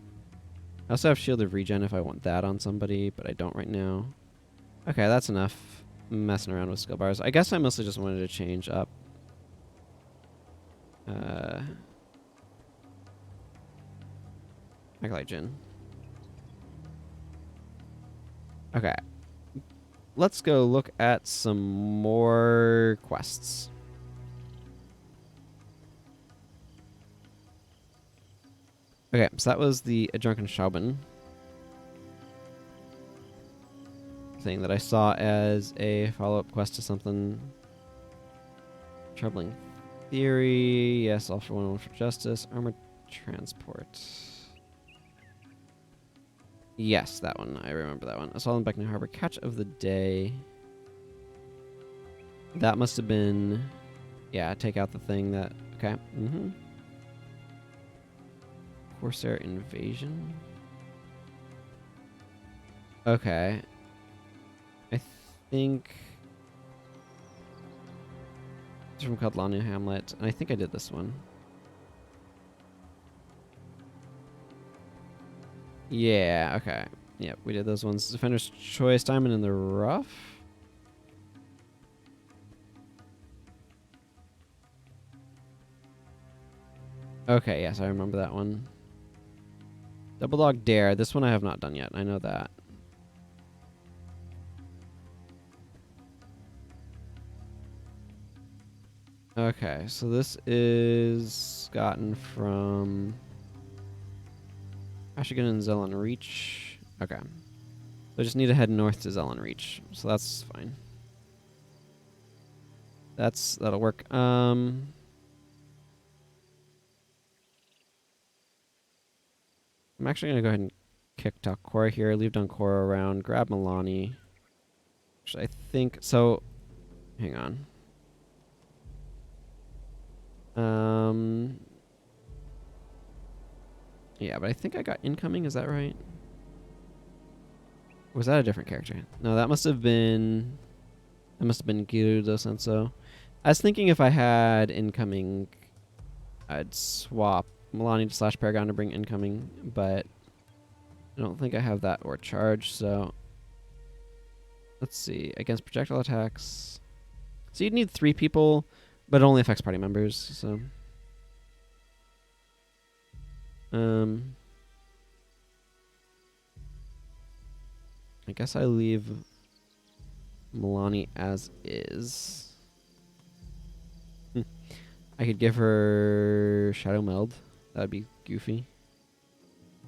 I also have Shield of Regen if I want that on somebody, but I don't right now. Okay, that's enough messing around with skill bars. I guess I mostly just wanted to change up. I like Jin. Okay. Let's go look at some more quests. Okay, so that was the Drunken Shaubin thing that I saw as a follow-up quest to something. Troubling Theory. Yes, all for one for justice. Armored Transport. Yes, that one. I remember that one. Assault on Beckner Harbor. Catch of the Day. That must have been... yeah, take out the thing that... okay. Mm-hmm. Corsair Invasion. Okay. I think... it's from Kodonur Hamlet. And I think I did this one. Yeah, okay. Yep, we did those ones. Defender's Choice, Diamond in the Rough. Okay, yes, I remember that one. Double Dog Dare. This one I have not done yet. I know that. Okay, so this is gotten from... Ashigan and Zehlon Reach. Okay. So I just need to head north to Zehlon Reach. So that's fine. That'll work. I'm actually going to go ahead and kick Talcora here, leave Duncora around, grab Milani. Which I think... So, hang on. Yeah, but I think I got incoming, is that right? Or was that a different character? No, that must have been... That must have been Gyudo Senso. I was thinking if I had incoming, I'd swap Milani to /Paragon to bring incoming, but I don't think I have that or charge, so let's see. Against projectile attacks. So you'd need 3 people, but it only affects party members, so I guess I leave Milani as is. I could give her Shadow Meld. That'd be goofy.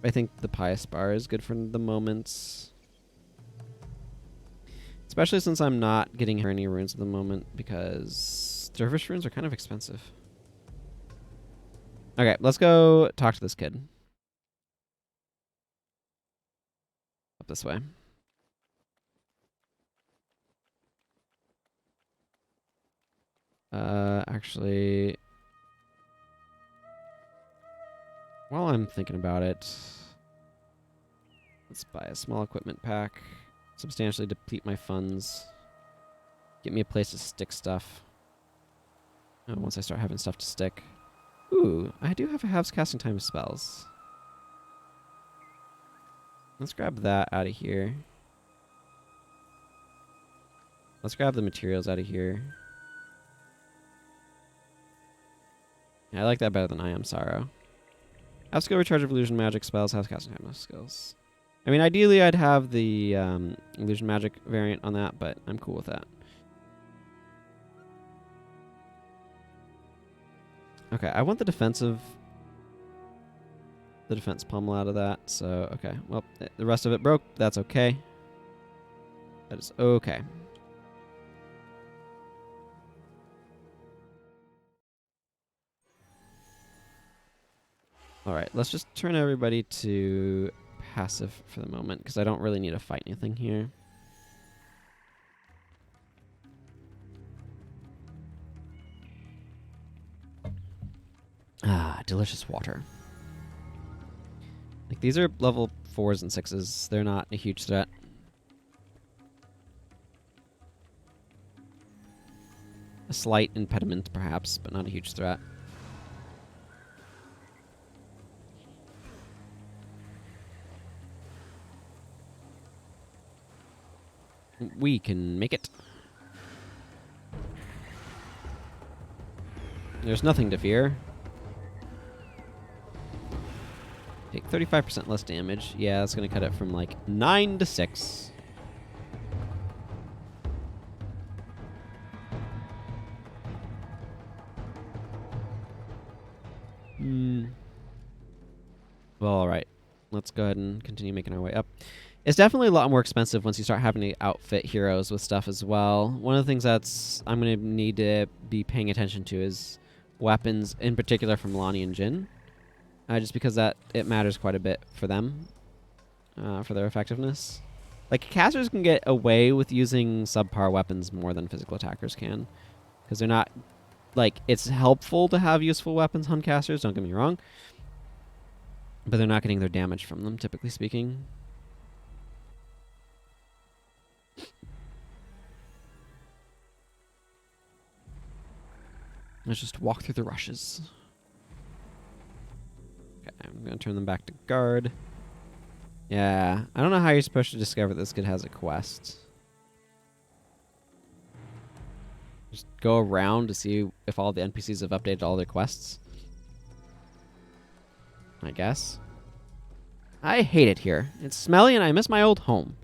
I think the Pious Bar is good for the moment. Especially since I'm not getting her any runes at the moment because Dervish runes are kind of expensive. Okay, let's go talk to this kid. Up this way. Actually, while I'm thinking about it, let's buy a small equipment pack, substantially deplete my funds, get me a place to stick stuff. Once I start having stuff to stick. Ooh, I do have a halves casting time of spells. Let's grab that out of here. Let's grab the materials out of here. Yeah, I like that better than I Am Sorrow. Have skill recharge of illusion magic spells, have casting time of skills. I mean, ideally I'd have the illusion magic variant on that, but I'm cool with that. Okay, I want the defense pommel out of that, so okay. Well, the rest of it broke. That's okay. That is okay. Alright, let's just turn everybody to passive for the moment, because I don't really need to fight anything here. Ah, delicious water. Like, these are level 4s and 6s. They're not a huge threat. A slight impediment, perhaps, but not a huge threat. We can make it. There's nothing to fear. Take 35% less damage. Yeah, that's going to cut it from like 9 to 6. Well, alright. Let's go ahead and continue making our way up. It's definitely a lot more expensive once you start having to outfit heroes with stuff as well. One of the things that's I'm going to need to be paying attention to is weapons, in particular from Milani and Jhin. Just because it matters quite a bit for them, for their effectiveness. Like, casters can get away with using subpar weapons more than physical attackers can. Because they're not... Like, it's helpful to have useful weapons on casters, don't get me wrong. But they're not getting their damage from them, typically speaking. Let's just walk through the rushes. Okay, I'm going to turn them back to guard. Yeah, I don't know how you're supposed to discover this kid has a quest. Just go around to see if all the NPCs have updated all their quests. I guess. I hate it here. It's smelly and I miss my old home.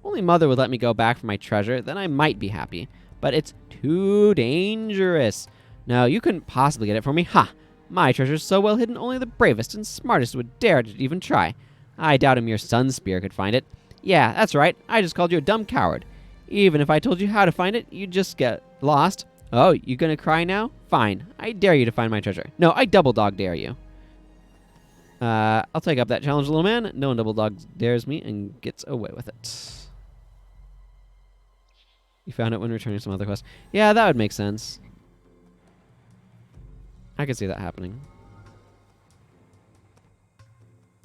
Only Mother would let me go back for my treasure, then I might be happy. But it's too dangerous. No, you couldn't possibly get it for me. Ha! My treasure's so well hidden, only the bravest and smartest would dare to even try. I doubt a mere Sunspear could find it. Yeah, that's right. I just called you a dumb coward. Even if I told you how to find it, you'd just get lost. Oh, you gonna cry now? Fine. I dare you to find my treasure. No, I double dog dare you. I'll take up that challenge, little man. No one double dog dares me and gets away with it. You found it when returning some other quest. Yeah, that would make sense. I could see that happening.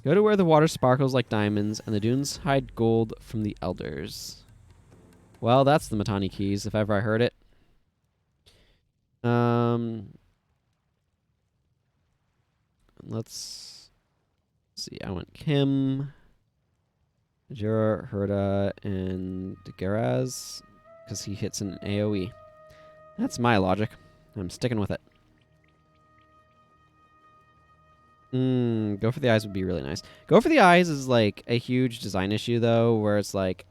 Go to where the water sparkles like diamonds and the dunes hide gold from the elders. Well, that's the Matani Keys, if ever I heard it. Let's see. I want Kim, Jura, Herda, and Degaraz, because he hits an AoE. That's my logic. I'm sticking with it. Go for the eyes would be really nice. Go for the eyes is like a huge design issue, though, where it's like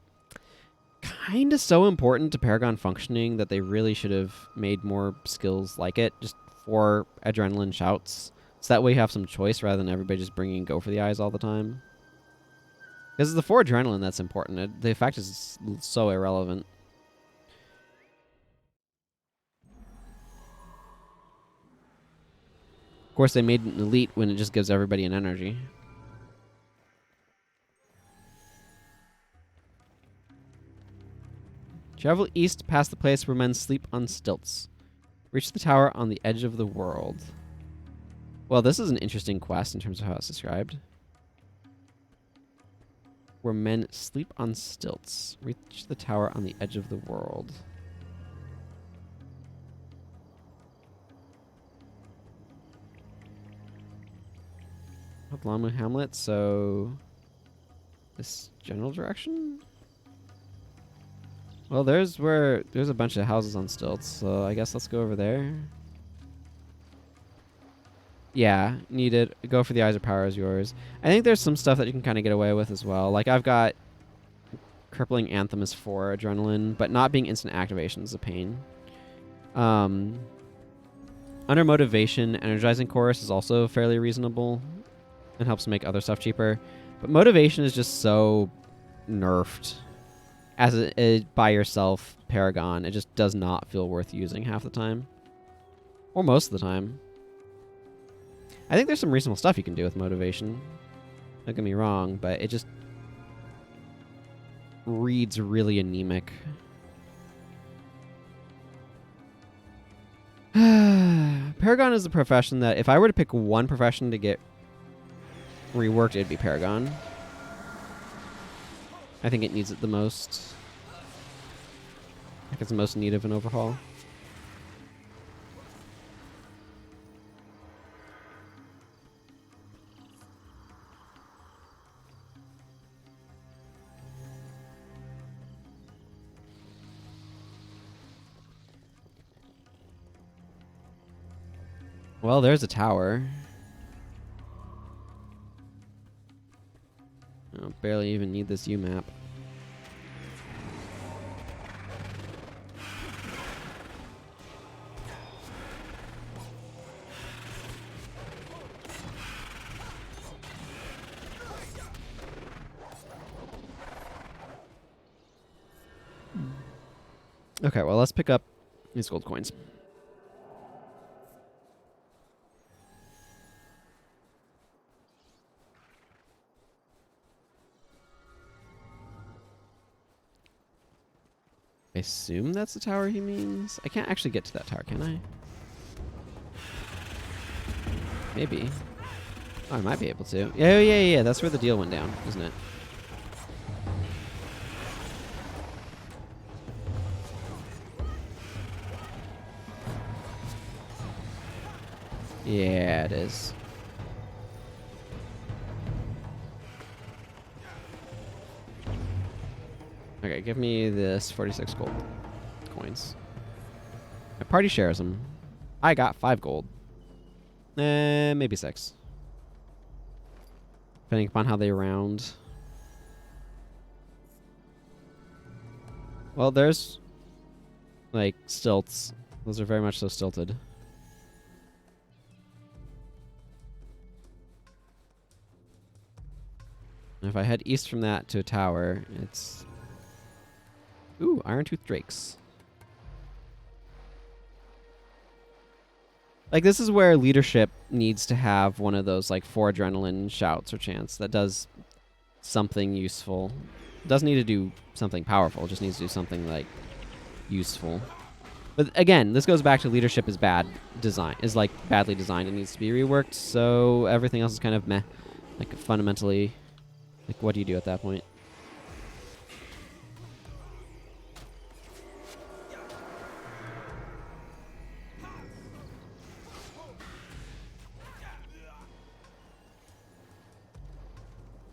kind of so important to Paragon functioning that they really should have made more skills like it, just for adrenaline shouts. So that way you have some choice rather than everybody just bringing go for the eyes all the time. Because it's the for adrenaline that's important. The effect is so irrelevant. Of course, they made an elite when it just gives everybody an energy. Travel east past the place where men sleep on stilts. Reach the tower on the edge of the world. Well, this is an interesting quest in terms of how it's described. Where men sleep on stilts. Reach the tower on the edge of the world. Lamu Hamlet, so this general direction? Well, there's a bunch of houses on stilts, so I guess let's go over there. Yeah, needed. Go for the Eyes of Power is yours. I think there's some stuff that you can kind of get away with as well. Like I've got Crippling Anthem is for adrenaline, but not being instant activation is a pain. Under Motivation, Energizing Chorus is also fairly reasonable and helps make other stuff cheaper. But Motivation is just so nerfed. As a by yourself Paragon, it just does not feel worth using half the time. Or most of the time. I think there's some reasonable stuff you can do with Motivation. Don't get me wrong, but it just reads really anemic. Paragon is the profession that if I were to pick one profession to get reworked, it'd be Paragon. I think it needs it the most. I think it's the most in need of an overhaul. Well, there's a tower. I don't barely even need this U map. Okay, well, let's pick up these gold coins. I assume that's the tower he means. I can't actually get to that tower, can I? Maybe. Oh, I might be able to. Yeah. That's where the deal went down, isn't it? Yeah, it is. Okay, give me this 46 gold coins. My party shares them. I got 5 gold. Maybe 6. Depending upon how they round. Well, there's like stilts. Those are very much so stilted. And if I head east from that to a tower, it's... Ooh, Iron Tooth Drakes. Like, this is where leadership needs to have one of those, like, 4 adrenaline shouts or chants that does something useful. It doesn't need to do something powerful. It just needs to do something, like, useful. But again, this goes back to leadership is bad design, is, like, badly designed. It needs to be reworked, so everything else is kind of meh. Like, fundamentally, like, what do you do at that point?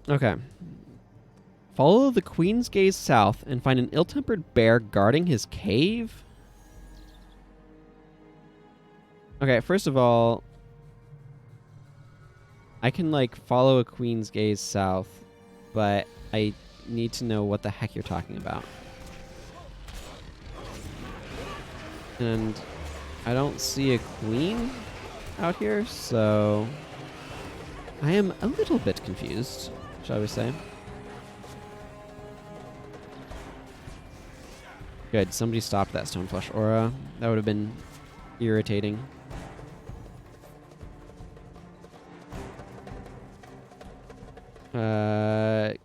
Okay. Follow the Queen's Gaze south and find an ill-tempered bear guarding his cave? Okay, first of all, I can, like, follow a Queen's Gaze south, but I need to know what the heck you're talking about. And I don't see a queen out here, so I am a little bit confused, shall we say. Good, somebody stopped that Stoneflesh aura. That would have been irritating.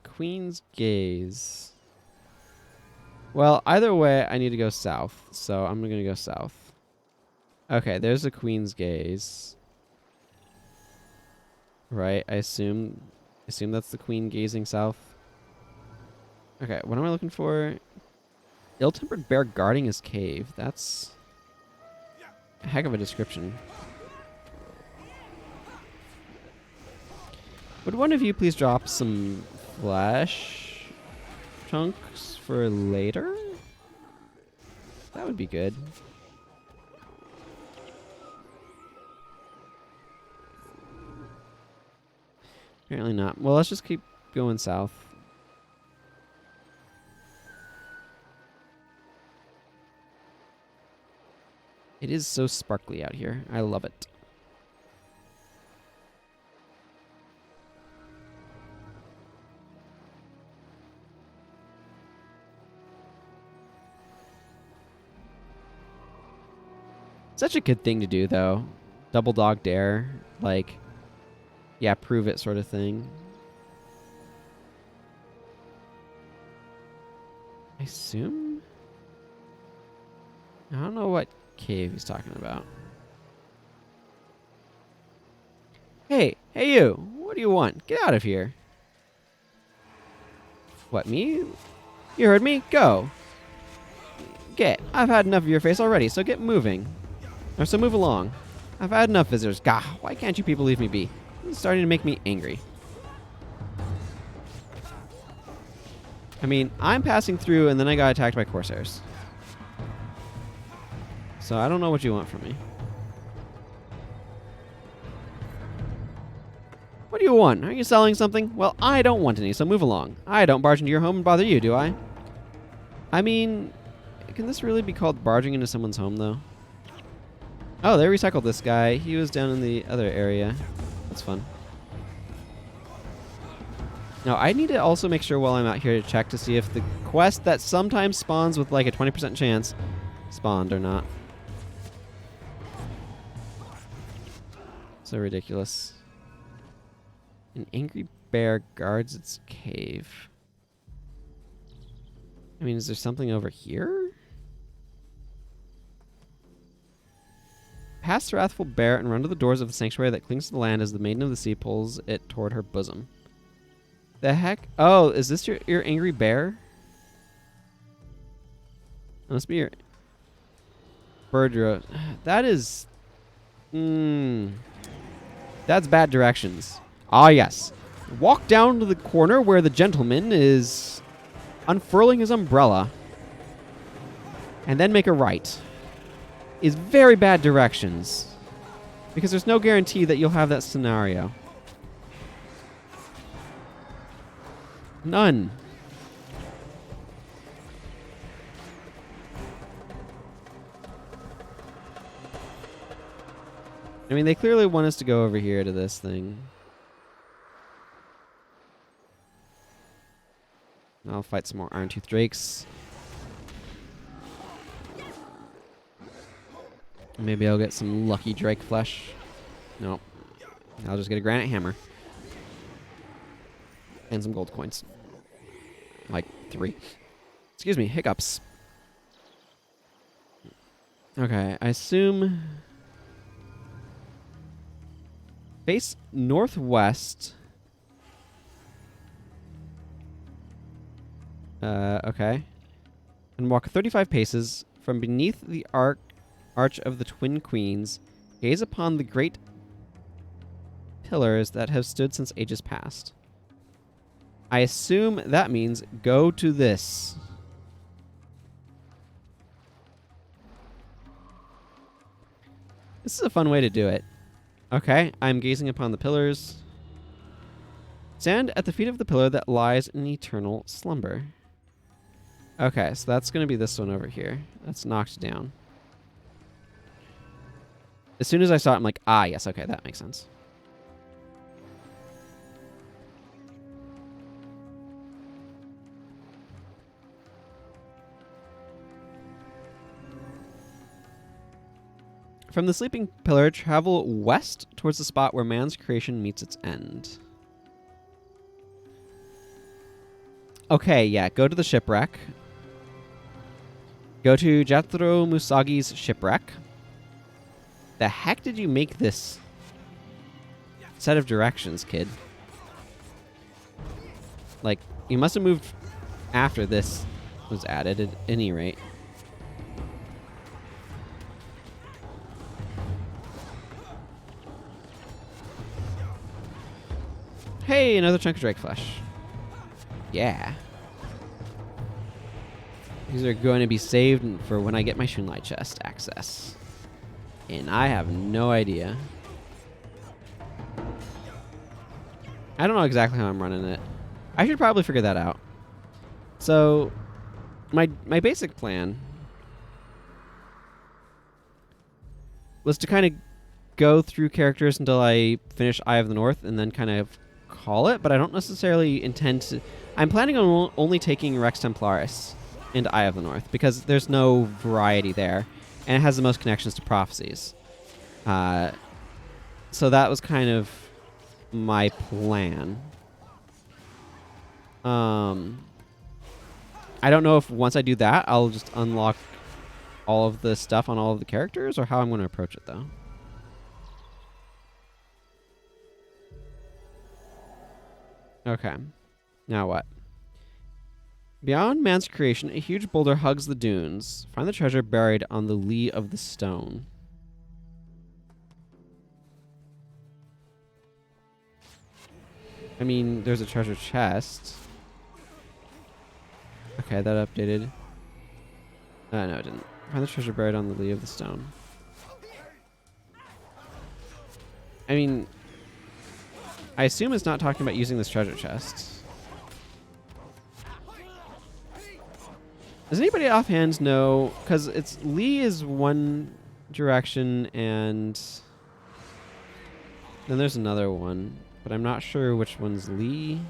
Queen's Gaze. Well, either way, I need to go south, so I'm gonna go south. Okay, there's a Queen's Gaze. Right, I assume that's the Queen gazing south. Okay, what am I looking for? Ill-tempered bear guarding his cave. That's a heck of a description. Would one of you please drop some flesh chunks for later? That would be good. Apparently not. Well, let's just keep going south. It is so sparkly out here. I love it. Such a good thing to do, though. Double dog dare. Like, yeah, prove it sort of thing. I assume? I don't know what cave he's talking about. Hey you! What do you want? Get out of here. What, me? You heard me? Go! Get. I've had enough of your face already, so get moving. Or so move along. I've had enough visitors. Gah, why can't you people leave me be? It's starting to make me angry. I mean, I'm passing through and then I got attacked by Corsairs. So I don't know what you want from me. What do you want? Are you selling something? Well, I don't want any, so move along. I don't barge into your home and bother you, do I? I mean, can this really be called barging into someone's home, though? Oh, they recycled this guy. He was down in the other area. That's fun. Now, I need to also make sure while I'm out here to check to see if the quest that sometimes spawns with like a 20% chance spawned or not. So ridiculous. An angry bear guards its cave. I mean, is there something over here? Pass the wrathful bear and run to the doors of the sanctuary that clings to the land as the Maiden of the Sea pulls it toward her bosom. The heck? Oh, is this your angry bear? That must be your... Birdro. That is... That's bad directions. Ah, yes. Walk down to the corner where the gentleman is unfurling his umbrella. And then make a right. Is very bad directions. Because there's no guarantee that you'll have that scenario. None. I mean, they clearly want us to go over here to this thing. I'll fight some more Iron-Tooth Drakes. Maybe I'll get some lucky Drake flesh. Nope. I'll just get a granite hammer. And some gold coins. Like 3. Excuse me, hiccups. Okay, I assume... face northwest. Okay. And walk 35 paces from beneath the arch of the Twin Queens. Gaze upon the great pillars that have stood since ages past. I assume that means go to this. This is a fun way to do it. Okay, I'm gazing upon the pillars. Stand at the feet of the pillar that lies in eternal slumber. Okay, so that's going to be this one over here. That's knocked down. As soon as I saw it, I'm like, ah, yes, okay, that makes sense. From the sleeping pillar, travel west towards the spot where man's creation meets its end. Okay, yeah, go to the shipwreck. Go to Jethro Musagi's shipwreck. The heck did you make this set of directions, kid? Like, you must have moved after this was added at any rate. Hey, another chunk of Drake flesh. Yeah. These are going to be saved for when I get my Shunlight chest access. And I have no idea. I don't know exactly how I'm running it. I should probably figure that out. So, my basic plan was to kind of go through characters until I finish Eye of the North and then kind of call it, but I don't necessarily intend to... I'm planning on only taking Rex Templaris and Eye of the North because there's no variety there, and it has the most connections to prophecies. So that was kind of my plan. I don't know if once I do that, I'll just unlock all of the stuff on all of the characters, or how I'm going to approach it, though. Okay. Now what? Beyond man's creation, a huge boulder hugs the dunes. Find the treasure buried on the lee of the stone. I mean, there's a treasure chest. Okay, that updated. No, it didn't. Find the treasure buried on the lee of the stone. I mean, I assume it's not talking about using this treasure chest. Does anybody offhand know? Because it's lee is one direction, and then there's another one, but I'm not sure which one's lee.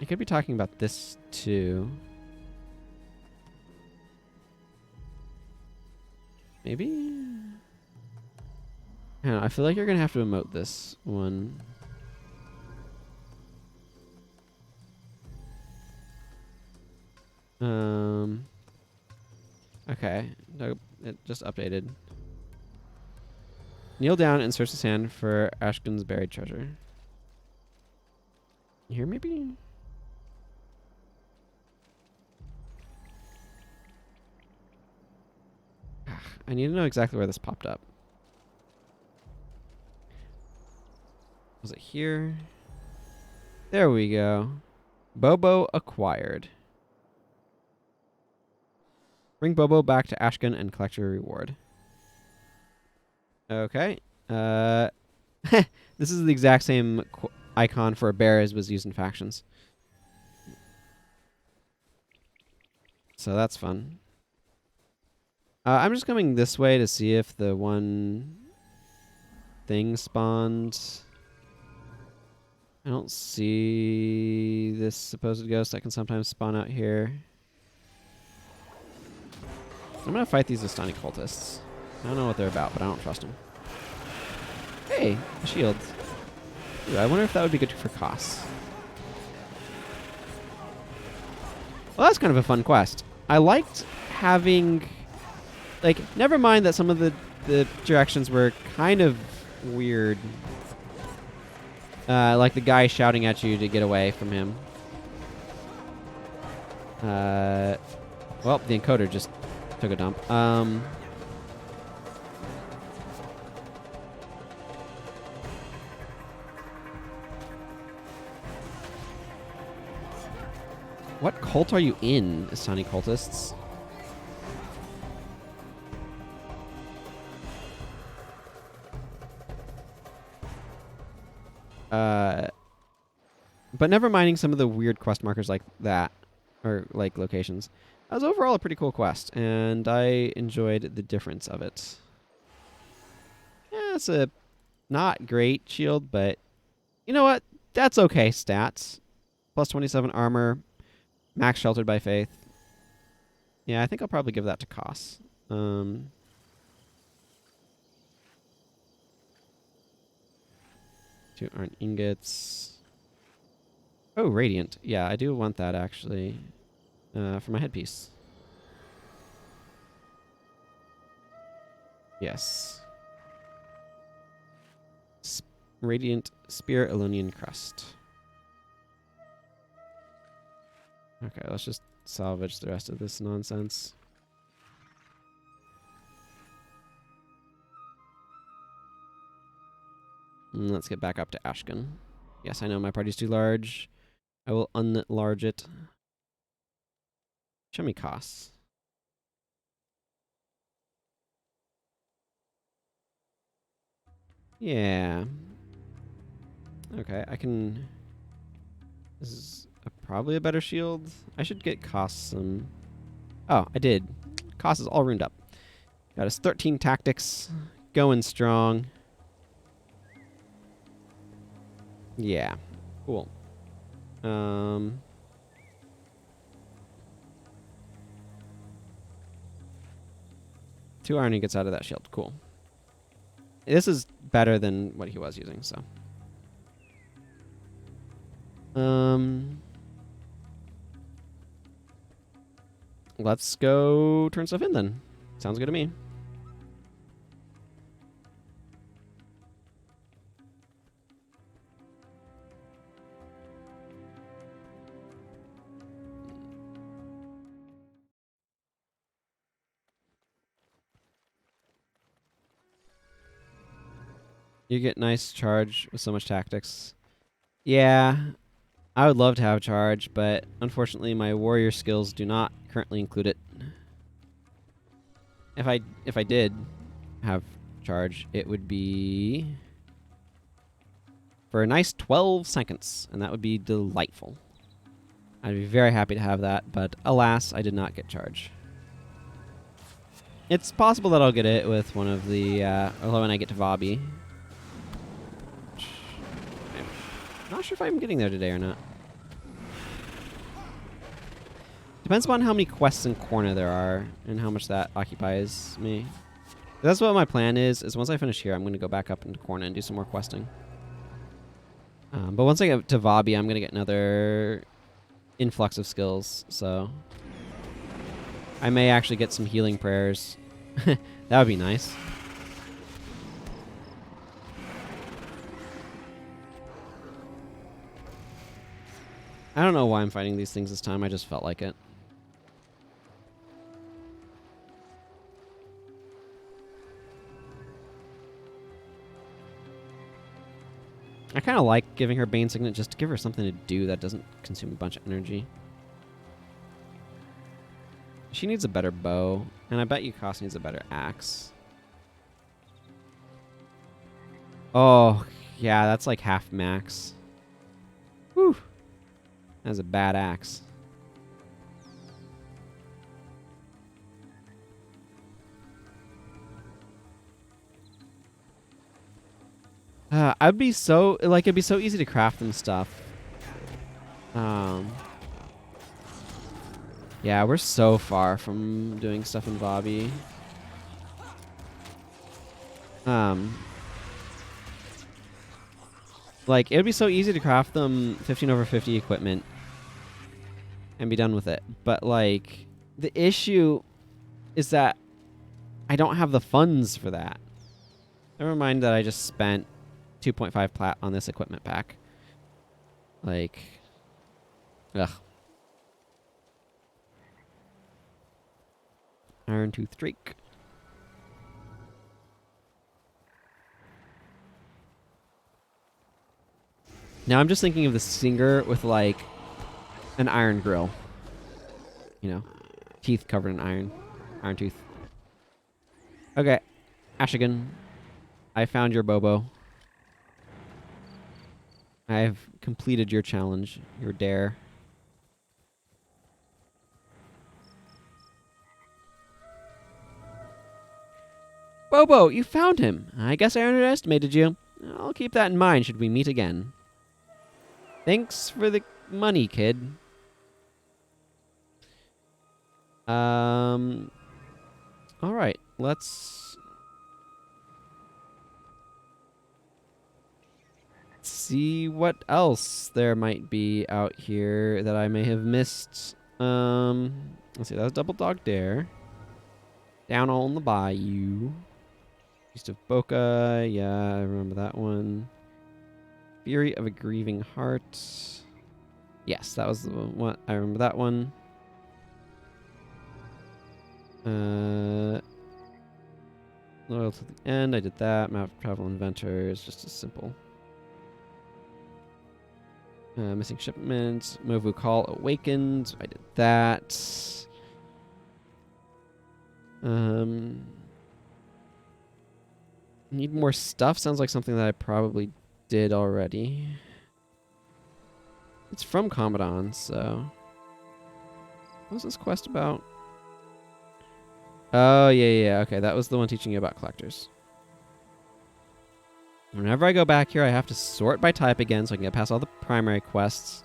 I could be talking about this too. Maybe? I don't know, I feel like you're going to have to emote this one. Okay. No, it just updated. Kneel down and search the sand for Ashkin's buried treasure. Here, maybe? I need to know exactly where this popped up. Was it here? There we go. Bobo acquired. Bring Bobo back to Ashkin and collect your reward. Okay. This is the exact same icon for a bear as was used in factions. So that's fun. I'm just coming this way to see if the one thing spawned. I don't see this supposed ghost that can sometimes spawn out here. I'm gonna fight these Istani cultists. I don't know what they're about, but I don't trust them. Hey, a shield. Ooh, I wonder if that would be good for costs. Well, that's kind of a fun quest. I liked having... Like, never mind that some of the directions were kind of weird. Like the guy shouting at you to get away from him. Well, the encoder just took a dump. What cult are you in, Istani cultists? But never minding some of the weird quest markers like that, or like locations. That was overall a pretty cool quest, and I enjoyed the difference of it. Yeah, it's a not great shield, but you know what? That's okay stats. Plus 27 armor, max sheltered by faith. Yeah, I think I'll probably give that to Koss. 2 iron ingots. Oh, radiant. Yeah, I do want that actually for my headpiece. Yes. Radiant Spear Elonian Crust. Okay, let's just salvage the rest of this nonsense. And let's get back up to Ashken. Yes, I know my party's too large. I will unlarge it. Show me costs. Yeah. Okay, I can... This is probably a better shield. I should get costs some... Oh, I did. Cost is all ruined up. Got us 13 tactics. Going strong. Yeah. Cool. 2 iron gets out of that shield. Cool. This is better than what he was using, so. Let's go turn stuff in then. Sounds good to me. You get nice charge with so much tactics. Yeah, I would love to have charge, but unfortunately my warrior skills do not currently include it. If I did have charge, it would be for a nice 12 seconds, and that would be delightful. I'd be very happy to have that, but alas, I did not get charge. It's possible that I'll get it with one of the, or when I get to Vabi. I'm not sure if I'm getting there today or not. Depends upon how many quests in Kourna there are and how much that occupies me. That's what my plan is once I finish here, I'm going to go back up into Kourna and do some more questing. But once I get to Vabi, I'm going to get another influx of skills, so I may actually get some healing prayers. That would be nice. I don't know why I'm fighting these things this time, I just felt like it. I kind of like giving her Bane Signet just to give her something to do that doesn't consume a bunch of energy. She needs a better bow, and I bet you Koss needs a better axe. Oh, yeah, that's like half max. Whew. That's a bad axe. I'd be so, like, it'd be so easy to craft them stuff. Yeah, we're so far from doing stuff in Bobby. Like, it would be so easy to craft them 15/50 equipment and be done with it. But, like, the issue is that I don't have the funds for that. Never mind that I just spent 2.5 plat on this equipment pack. Like, ugh. Iron Tooth Drake. Now I'm just thinking of the Singer with, like, an iron grill. You know, teeth covered in iron. Iron tooth. Okay, Ashigan, I found your Bobo. I have completed your challenge, your dare. Bobo, you found him. I guess I underestimated you. I'll keep that in mind should we meet again. Thanks for the money, kid. All right, let's see what else there might be out here that I may have missed. Let's see, that was Double Dog Dare. Down on the Bayou. East of Boca, yeah, I remember that one. Fury of a Grieving Heart. Yes, that was the one. I remember that one. Loyal to the End, I did that. Map of Travel Inventor is just as simple. Missing Shipment. Movu Call Awakened, I did that. Need more stuff? Sounds like something that I probably did already. It's from Commodon, so... What was this quest about? Oh, yeah. Okay, that was the one teaching you about collectors. Whenever I go back here, I have to sort by type again so I can get past all the primary quests.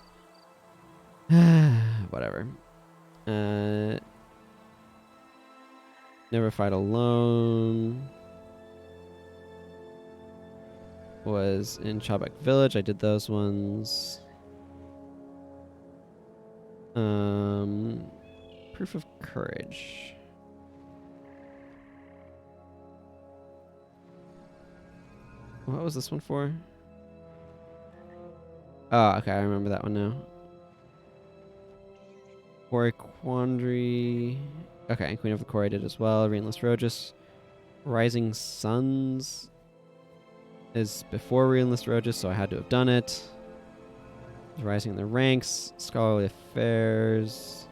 Whatever. Never Fight Alone. Was in Chawbek Village. I did those ones. Proof of Courage. What was this one for? Oh, okay, I remember that one now. Quarry Quandary. Okay, and Queen of the Quarry I did as well. Rainless Rogus. Rising Suns is before Rainless Rogus, so I had to have done it. Rising in the Ranks. Scholarly Affairs.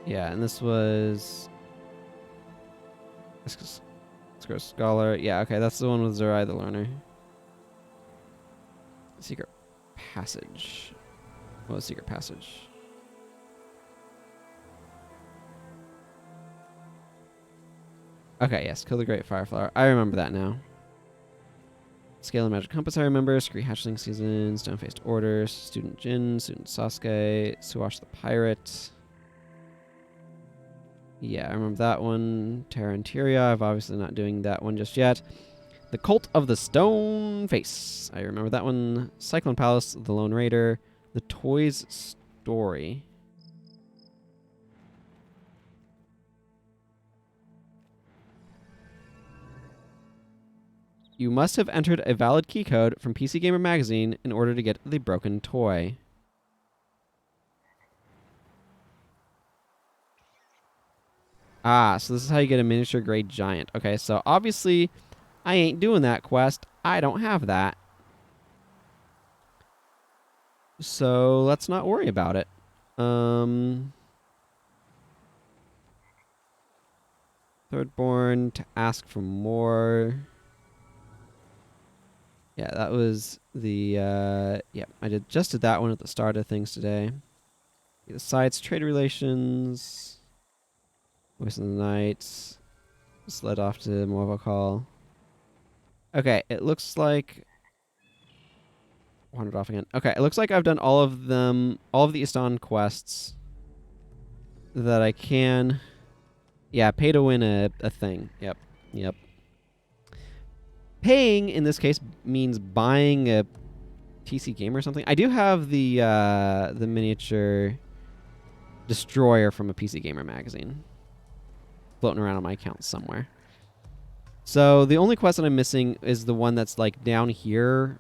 Yeah, and this was... Scholar. Yeah, okay, that's the one with Zerai the Learner. Secret Passage. What was Secret Passage? Okay, yes, Kill the Great Fireflower. I remember that now. Scale and Magic Compass I remember. Scree Hatchling Season. Stone-Faced Order. Student Jin. Student Sasuke. Suwash the Pirate. Yeah, I remember that one. Terra Interior. I'm obviously not doing that one just yet. The Cult of the Stone Face. I remember that one. Cyclone Palace. The Lone Raider. The Toys Story. You must have entered a valid key code from PC Gamer Magazine in order to get the broken toy. Ah, so this is how you get a miniature grade giant. Okay, so obviously I ain't doing that quest. I don't have that. So let's not worry about it. Thirdborn to ask for more. Yeah, that was the, yeah, I just did that one at the start of things today. The sites, trade relations, Voice of the Night, just led off to Morval Call. Okay, it looks like, wandered off again. Okay, it looks like I've done all of them, all of the Istani quests. that I can... Yeah, pay to win a thing. Yep. Yep. Paying, in this case, means buying a PC game or something. I do have the miniature destroyer from a PC Gamer magazine floating around on my account somewhere. So the only quest that I'm missing is the one that's like down here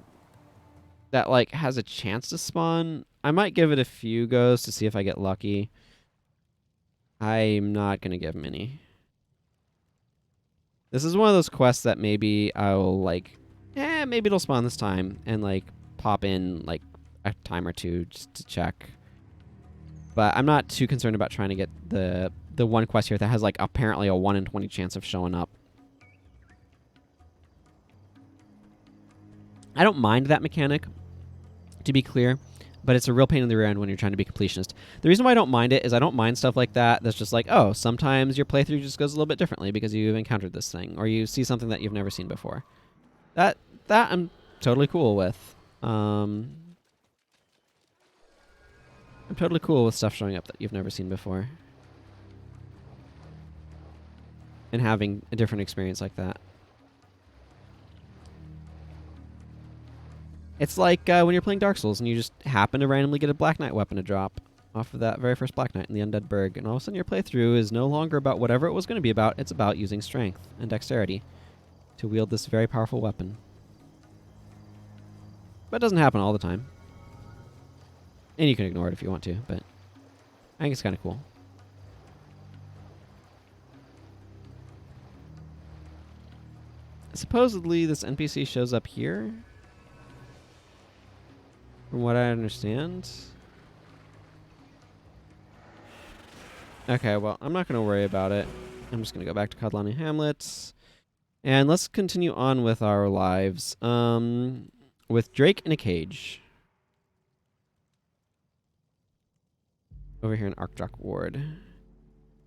that like has a chance to spawn. I might give it a few goes to see if I get lucky. I'm not going to give many. This is one of those quests that maybe I'll like, maybe it'll spawn this time and like pop in like a time or two just to check. But I'm not too concerned about trying to get the one quest here that has like apparently a 1 in 20 chance of showing up. I don't mind that mechanic, to be clear, but it's a real pain in the rear end when you're trying to be completionist. The reason why I don't mind it is I don't mind stuff like that that's just like, oh, sometimes your playthrough just goes a little bit differently because you've encountered this thing, or you see something that you've never seen before. That I'm totally cool with. I'm totally cool with stuff showing up that you've never seen before. And having a different experience like that. It's like when you're playing Dark Souls and you just happen to randomly get a Black Knight weapon to drop off of that very first Black Knight in the Undead Burg, and all of a sudden your playthrough is no longer about whatever it was going to be about, it's about using strength and dexterity to wield this very powerful weapon. But it doesn't happen all the time. And you can ignore it if you want to, but I think it's kind of cool. Supposedly this NPC shows up here, from what I understand. Okay, well, I'm not going to worry about it. I'm just going to go back to Kodlani Hamlet. And let's continue on with our lives. With Drake in a cage. Over here in Arkdrach Ward.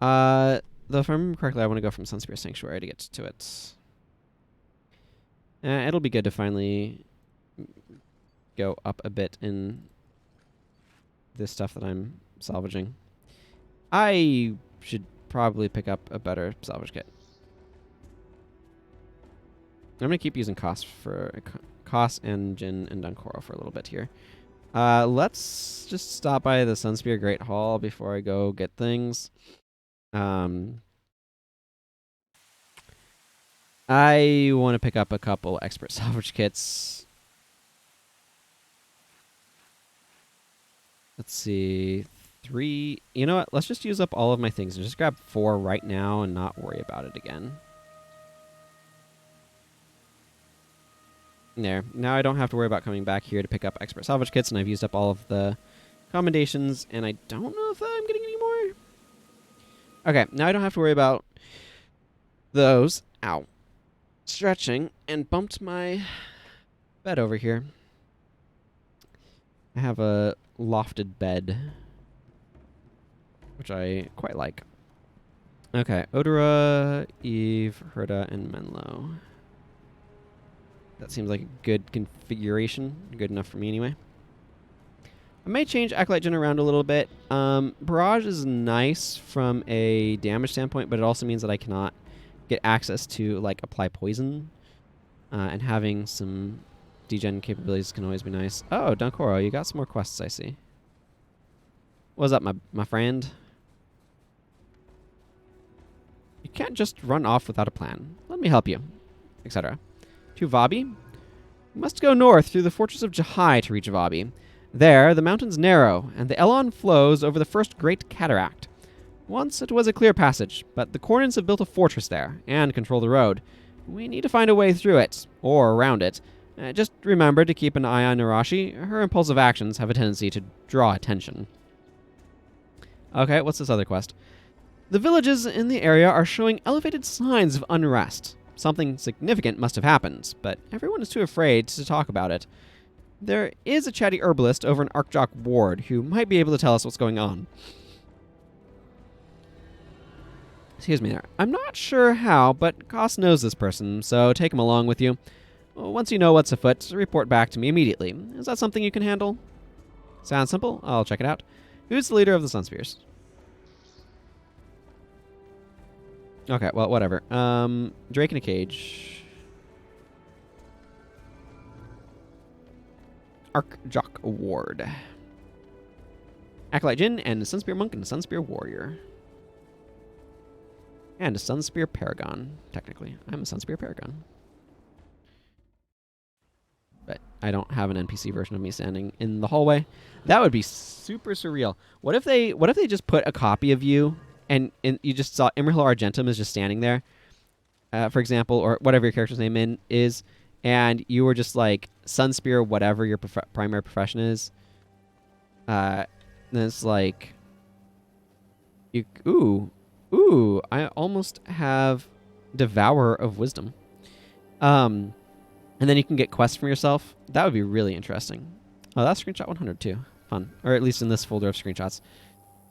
Though if I remember correctly, I want to go from Sunspear Sanctuary to get to it. It'll be good to finally go up a bit in this stuff that I'm salvaging. I should probably pick up a better salvage kit. I'm going to keep using Koss and Jin and Dunkoro for a little bit here. Let's just stop by the Sunspear Great Hall before I go get things. I want to pick up a couple expert salvage kits. Let's see. 3. You know what? Let's just use up all of my things and just grab 4 right now and not worry about it again. There. Now I don't have to worry about coming back here to pick up expert salvage kits, and I've used up all of the commendations, and I don't know if I'm getting any more. Okay, now I don't have to worry about those. Ow. Stretching, and bumped my bed over here. I have a lofted bed, which I quite like. Okay, Odora, Eve, Herda, and Menlo. That seems like a good configuration. Good enough for me anyway. I may change Acolyte Jin around a little bit. Barrage is nice from a damage standpoint, but it also means that I cannot get access to like apply poison. And having some degen capabilities can always be nice. Oh, Dunkoro, you got some more quests, I see. What's up, my friend? You can't just run off without a plan. Let me help you, etc. To Vabi? You must go north through the fortress of Jahai to reach Vabi. There, the mountains narrow, and the Elon flows over the first great cataract. Once it was a clear passage, but the Kournans have built a fortress there, and control the road. We need to find a way through it, or around it. Just remember to keep an eye on Narashi. Her impulsive actions have a tendency to draw attention. Okay, what's this other quest? The villages in the area are showing elevated signs of unrest. Something significant must have happened, but everyone is too afraid to talk about it. There is a chatty herbalist over in Arkdrach Ward who might be able to tell us what's going on. Excuse me there. I'm not sure how, but Koss knows this person, so take him along with you. Once you know what's afoot, report back to me immediately. Is that something you can handle? Sounds simple. I'll check it out. Who's the leader of the Sunspears? Okay, well, whatever. Drake in a cage. Archjock Ward. Acolyte Jinn and a Sunspear Monk and a Sunspear Warrior. And a Sunspear Paragon, technically. I'm a Sunspear Paragon. But I don't have an NPC version of me standing in the hallway. That would be super surreal. What if they just put a copy of you and you just saw Imrahil Argentum is just standing there, for example, or whatever your character's name is, and you were just like Sunspear, whatever your primary profession is. Then it's like, ooh, I almost have Devourer of Wisdom. And then you can get quests from yourself. That would be really interesting. Oh, that's screenshot 100 too. Fun. Or at least in this folder of screenshots.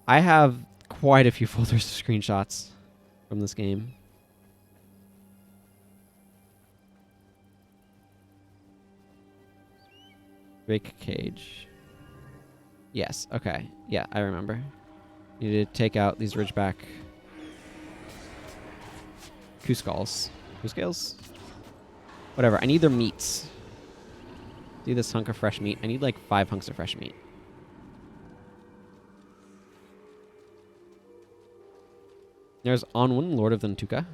I have quite a few folders of screenshots from this game. Drake Cage. Yes, okay. Yeah, I remember. You need to take out these Ridgeback Kuskulls. Kuscales? Whatever. I need their meats. Do this hunk of fresh meat. I need like 5 hunks of fresh meat. There's Onwin, Lord of the Ntuka.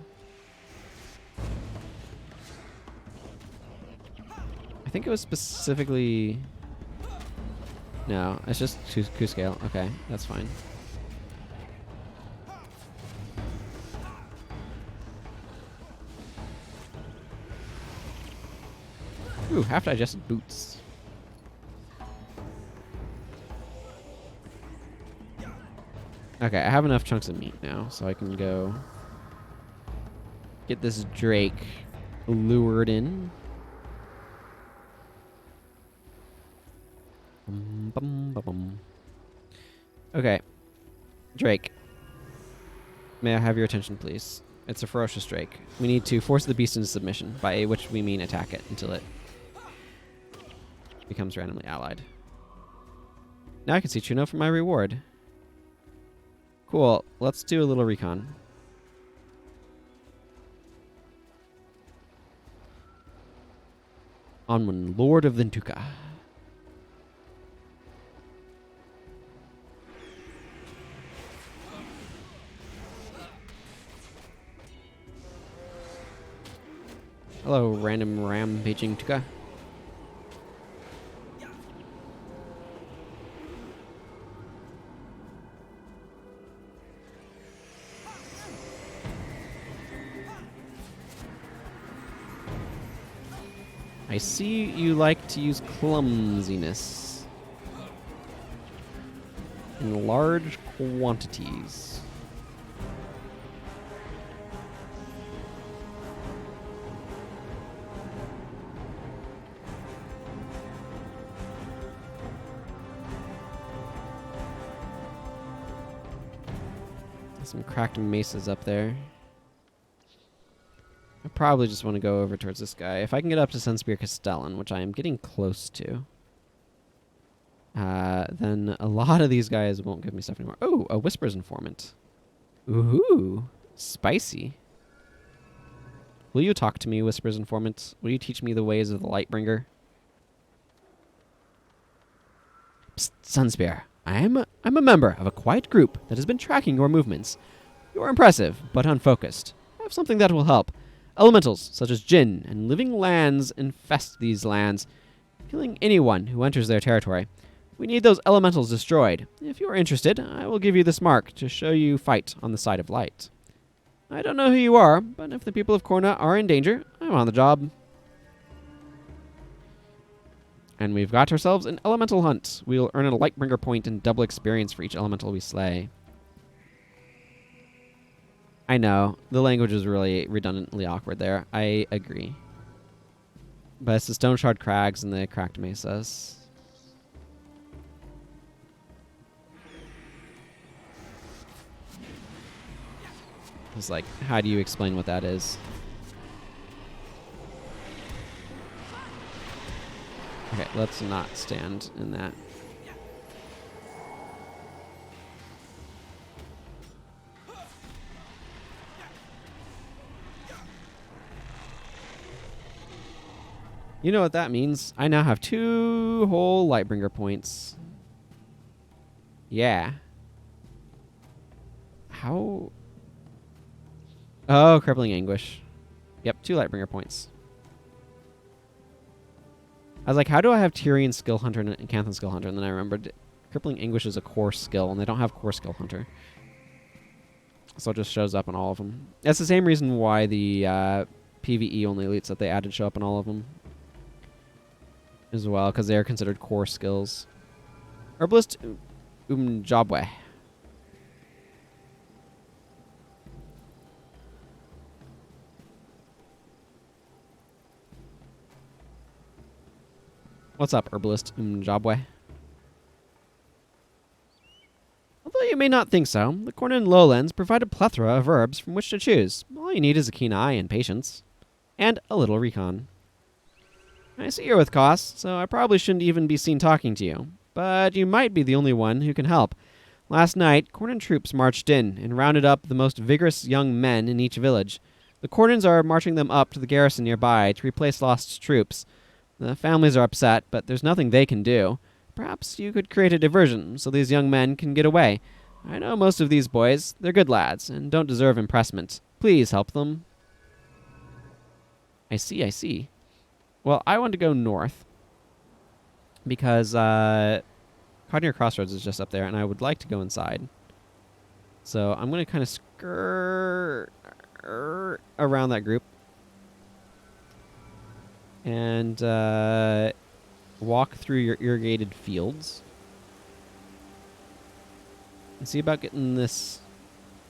I think it was specifically... No, it's just Kuscale. Okay, that's fine. Ooh, half-digested boots. Okay, I have enough chunks of meat now, so I can go get this Drake lured in. Okay. Drake. May I have your attention, please? It's a ferocious Drake. We need to force the beast into submission, by which we mean attack it until it becomes randomly allied. Now I can see true note for my reward. Cool. Let's do a little recon. Onwin, Lord of the Ntuka. Hello, random rampaging Tuka. I see you like to use clumsiness in large quantities. Some cracked mesas up there. I probably just want to go over towards this guy. If I can get up to Sunspear Castellan, which I am getting close to, then a lot of these guys won't give me stuff anymore. Oh, a Whisper's Informant. Ooh, spicy. Will you talk to me, Whisper's Informant? Will you teach me the ways of the Lightbringer? Psst, Sunspear. I'm a member of a quiet group that has been tracking your movements. You're impressive, but unfocused. I have something that will help. Elementals, such as Jinn and living lands, infest these lands, killing anyone who enters their territory. We need those elementals destroyed. If you are interested, I will give you this mark to show you fight on the side of light. I don't know who you are, but if the people of Kourna are in danger, I'm on the job. And we've got ourselves an elemental hunt. We'll earn a Lightbringer point and double experience for each elemental we slay. I know. The language is really redundantly awkward there. I agree. But it's the Stone Shard Crags and the Cracked Mesas. It's like, how do you explain what that is? Okay, let's not stand in that. You know what that means? I now have 2 whole Lightbringer points. Yeah. How? Oh, Crippling Anguish. Yep, 2 Lightbringer points. I was like, how do I have Tyrion Skill Hunter and Canthan Skill Hunter? And then I remembered Crippling Anguish is a core skill, and they don't have core Skill Hunter. So it just shows up in all of them. That's the same reason why the PvE only elites that they added show up in all of them. As well, because they are considered core skills. Herbalist Jobwe. What's up, Herbalist Jobwe? Although you may not think so, the Kourna lowlands provide a plethora of herbs from which to choose. All you need is a keen eye and patience. And a little recon. I see you're with Koss, so I probably shouldn't even be seen talking to you. But you might be the only one who can help. Last night, Kournan troops marched in and rounded up the most vigorous young men in each village. The Kournans are marching them up to the garrison nearby to replace lost troops. The families are upset, but there's nothing they can do. Perhaps you could create a diversion so these young men can get away. I know most of these boys. They're good lads and don't deserve impressment. Please help them. I see, I see. Well, I want to go north because Kodonur Crossroads is just up there, and I would like to go inside. So I'm going to kind of skirt around that group and walk through your irrigated fields and see about getting this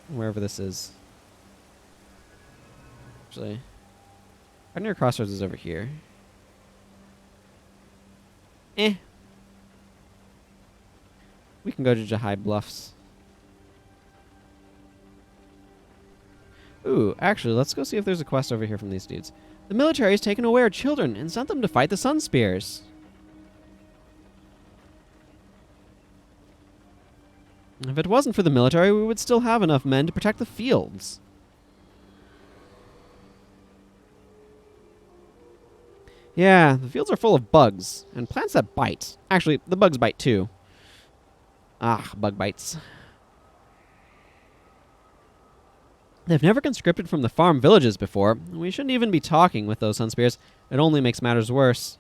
wherever this is. Actually, Kodonur Crossroads is over here. We can go to Jahai Bluffs. Ooh, actually, let's go see if there's a quest over here from these dudes. The military has taken away our children and sent them to fight the Sunspears. If it wasn't for the military, we would still have enough men to protect the fields. Yeah, the fields are full of bugs, and plants that bite. Actually, the bugs bite too. Ah, bug bites. They've never conscripted from the farm villages before. We shouldn't even be talking with those Sunspears. It only makes matters worse.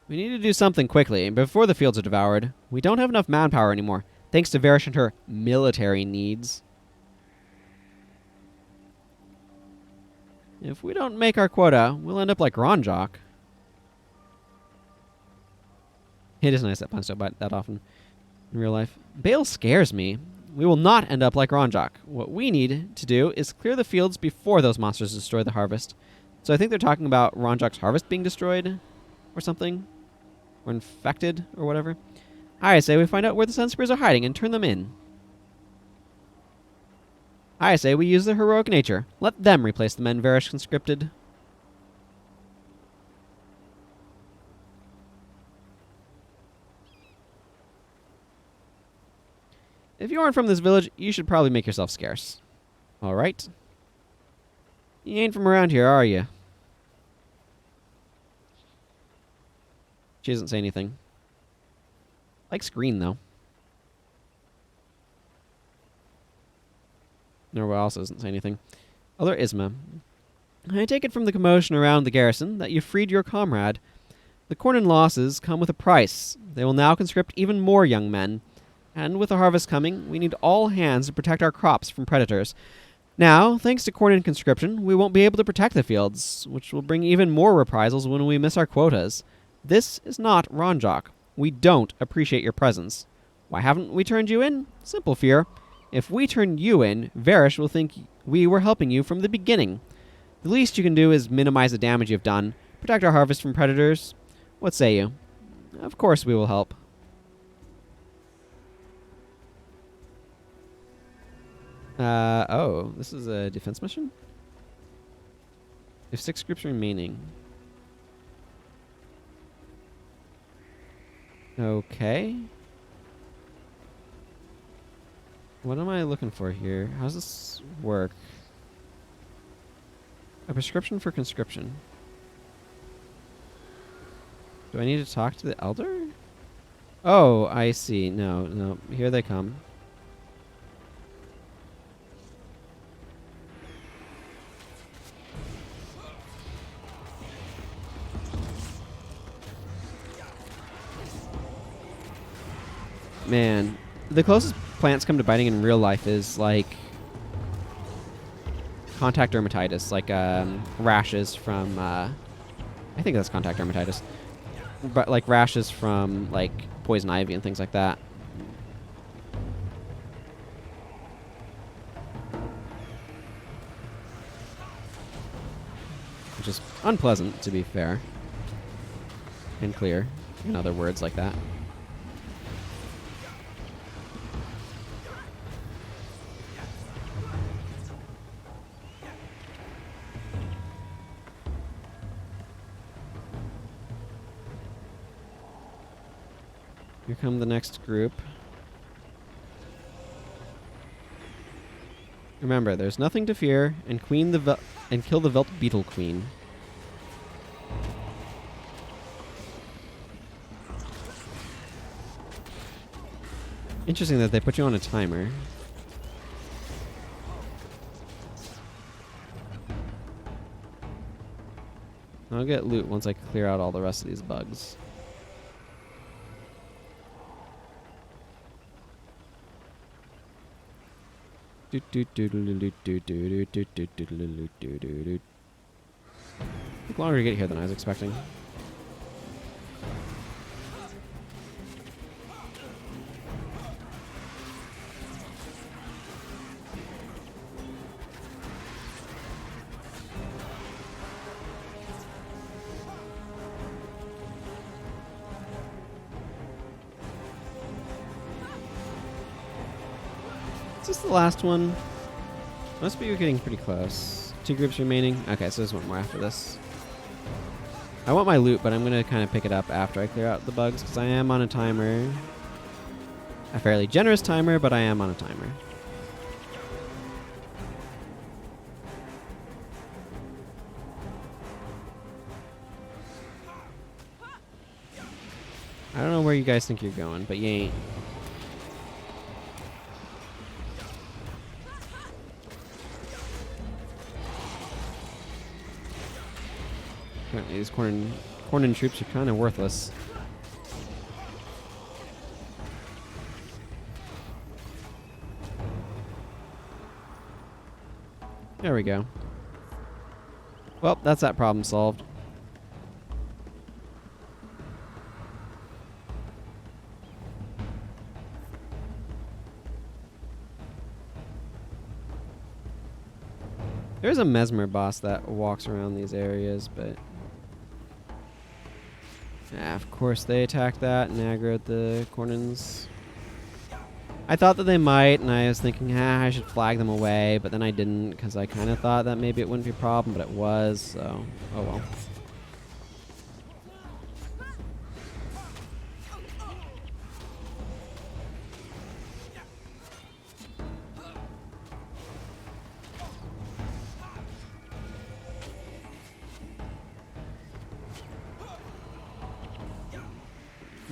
We need to do something quickly, before the fields are devoured. We don't have enough manpower anymore, thanks to Varish and her military needs. If we don't make our quota, we'll end up like Ronjok. It is nice that punch don't bite that often in real life. Bale scares me. We will not end up like Ronjok. What we need to do is clear the fields before those monsters destroy the harvest. So I think they're talking about Ronjok's harvest being destroyed or something. Or infected or whatever. I say we find out where the Sunspears are hiding and turn them in. I say we use their heroic nature. Let them replace the men Varish conscripted. If you aren't from this village, you should probably make yourself scarce. Alright. You ain't from around here, are you? She doesn't say anything. Likes green, though. Nor also doesn't say anything. Other Isma. I take it from the commotion around the garrison that you freed your comrade. The Kournan losses come with a price. They will now conscript even more young men. And with the harvest coming, we need all hands to protect our crops from predators. Now, thanks to Kournan conscription, we won't be able to protect the fields, which will bring even more reprisals when we miss our quotas. This is not Ronjok. We don't appreciate your presence. Why haven't we turned you in? Simple fear. If we turn you in, Varish will think we were helping you from the beginning. The least you can do is minimize the damage you've done, protect our harvest from predators. What say you? Of course we will help. Oh, this is a defense mission? If 6 groups remaining. Okay. What am I looking for here? How does this work? A prescription for conscription. Do I need to talk to the elder? Oh, I see. No, no. Here they come. Man, the closest plants come to biting in real life is like contact dermatitis, like rashes from I think that's contact dermatitis. But like rashes from like poison ivy and things like that. Which is unpleasant, to be fair. And clear, in other words like that. Here come the next group. Remember, there's nothing to fear, and kill the Velt Beetle Queen. Interesting that they put you on a timer. I'll get loot once I clear out all the rest of these bugs. Took longer to get here than I was expecting. Is this the last one? Must be getting pretty close. 2 groups remaining. Okay, so there's one more after this. I want my loot, but I'm going to kind of pick it up after I clear out the bugs, because I am on a timer. A fairly generous timer, but I am on a timer. I don't know where you guys think you're going, but you ain't. Apparently these Kourna troops are kind of worthless. There we go. Well, that's that problem solved. There's a Mesmer boss that walks around these areas, but of course they attacked that and aggroed the Kournans. I thought that they might, and I was thinking, I should flag them away, but then I didn't, because I kind of thought that maybe it wouldn't be a problem, but it was, so oh well.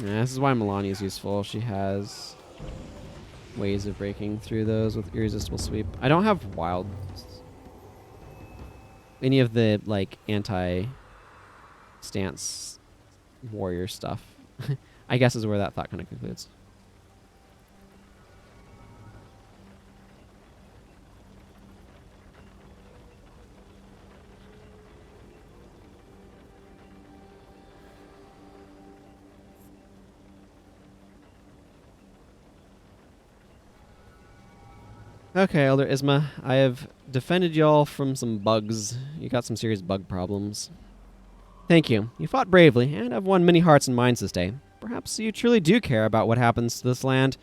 Yeah, this is why Milani is useful. She has ways of breaking through those with irresistible sweep. I don't have wild. Any of the like anti-stance warrior stuff. I guess is where that thought kind of concludes. Okay, Elder Isma, I have defended y'all from some bugs. You got some serious bug problems. Thank you. You fought bravely, and have won many hearts and minds this day. Perhaps you truly do care about what happens to this land.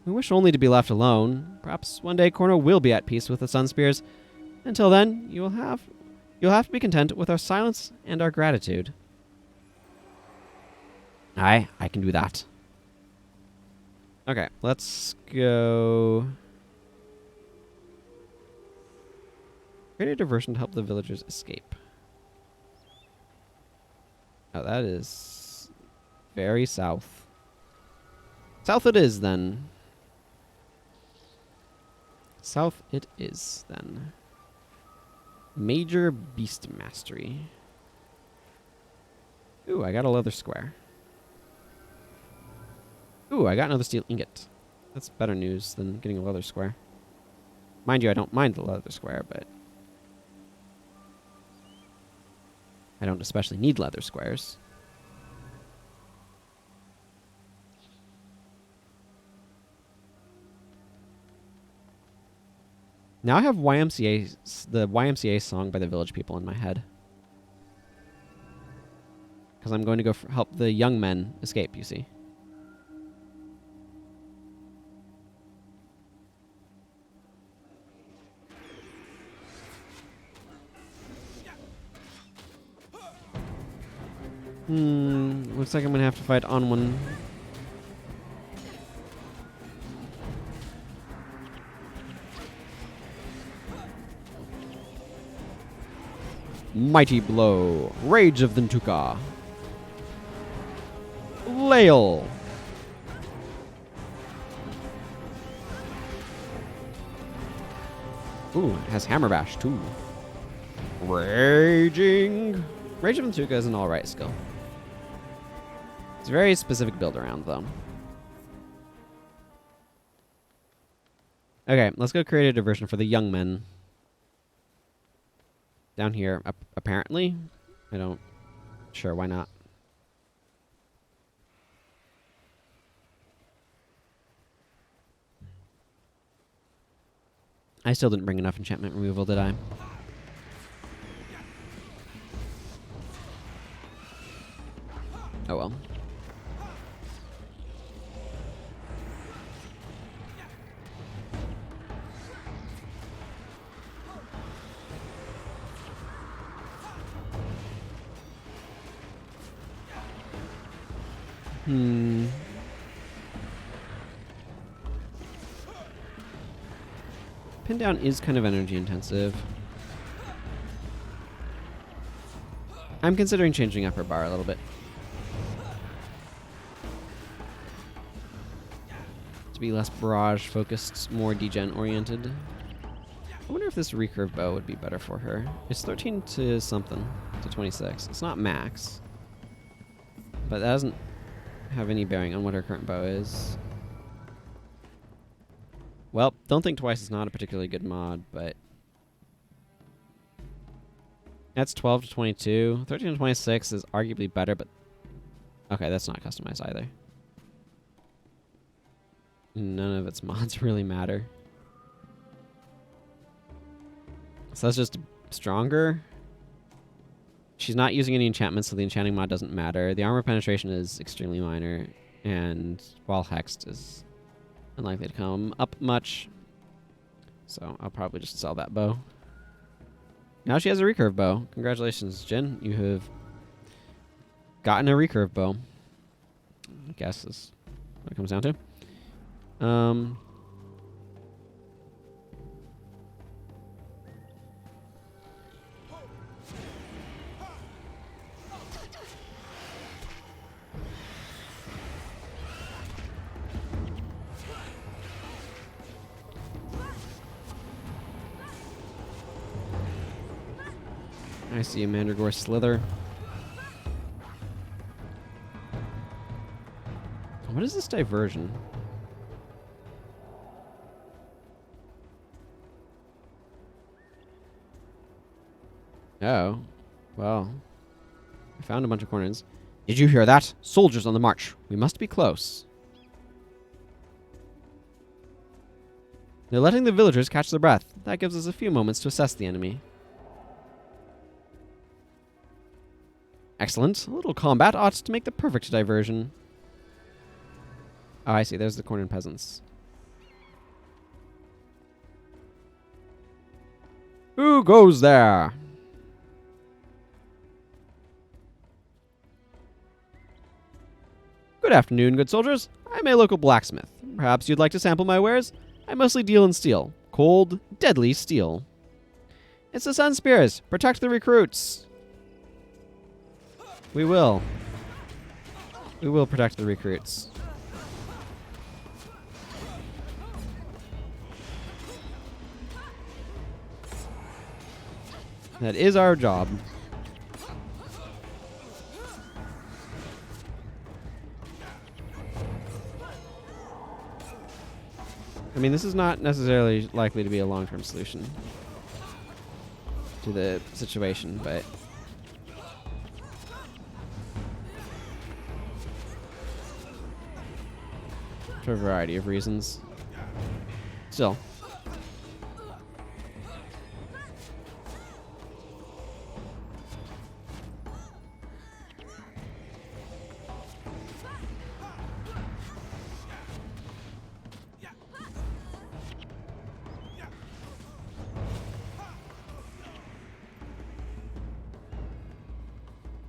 We wish only to be left alone. Perhaps one day Kourna will be at peace with the Sunspears. Until then, you'll have to be content with our silence and our gratitude. Aye, I can do that. Okay, let's go. Create a diversion to help the villagers escape. Oh, that is very south. South it is, then. South it is, then. Major Beast Mastery. Ooh, I got a leather square. Ooh, I got another steel ingot. That's better news than getting a leather square. Mind you, I don't mind the leather square, but I don't especially need leather squares. Now I have the YMCA song by the village people in my head. Because I'm going to go help the young men escape, you see. Looks like I'm gonna have to fight on one. Mighty Blow. Rage of the Ntuka. Lael. Ooh, it has Hammer Bash too. Raging. Rage of the Ntuka is an alright skill. It's a very specific build around, though. Okay, let's go create a diversion for the young men. Down here, apparently. I don't... Sure, why not? I still didn't bring enough enchantment removal, did I? Oh well. Pin down is kind of energy intensive. I'm considering changing up her bar a little bit. To be less barrage focused, more degen oriented. I wonder if this recurve bow would be better for her. It's 13 to something, to 26. It's not max. But that doesn't have any bearing on what her current bow is. Well, don't think twice is not a particularly good mod, but that's 12 to 22. 13 to 26 is arguably better, but okay, that's not customized either. None of its mods really matter. So that's just stronger. She's not using any enchantments, so the enchanting mod doesn't matter. The armor penetration is extremely minor, and while hexed is unlikely to come up much. So I'll probably just sell that bow. Now she has a recurve bow. Congratulations, Jin. You have gotten a recurve bow. I guess is what it comes down to. I see a Mandragore Slither. What is this diversion? Oh. Well. I found a bunch of corners. Did you hear that? Soldiers on the march. We must be close. They're letting the villagers catch their breath. That gives us a few moments to assess the enemy. Excellent. A little combat ought to make the perfect diversion. Oh, I see. There's the Kourna peasants. Who goes there? Good afternoon, good soldiers. I'm a local blacksmith. Perhaps you'd like to sample my wares? I mostly deal in steel. Cold, deadly steel. It's the Sunspears! Protect the recruits! We will. We will protect the recruits. That is our job. I mean, this is not necessarily likely to be a long-term solution to the situation, but for a variety of reasons. Still.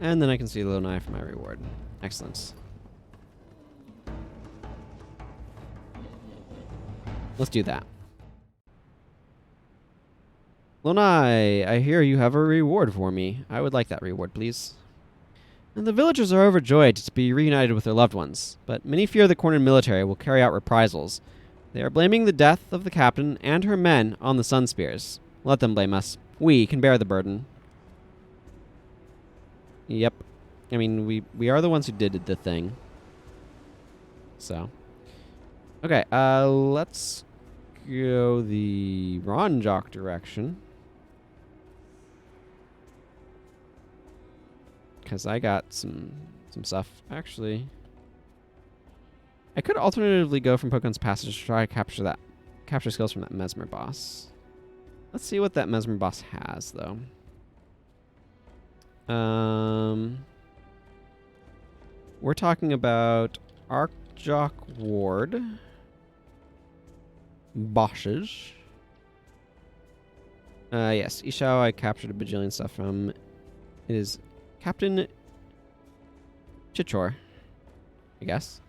And then I can see the little knife for my reward. Excellent. Let's do that. Lonai, I hear you have a reward for me. I would like that reward, please. And the villagers are overjoyed to be reunited with their loved ones, but many fear the Kourna military will carry out reprisals. They are blaming the death of the captain and her men on the Sunspears. Let them blame us. We can bear the burden. Yep. I mean, we are the ones who did the thing. So. Okay, let's go the Ronjok direction. Because I got some stuff. Actually, I could alternatively go from Pokemon's Passage to try to capture skills from that Mesmer boss. Let's see what that Mesmer boss has, though. We're talking about Arcjock Ward. Bosses. Yes, Ishao I captured a bajillion stuff from. It is Captain Chichor, I guess.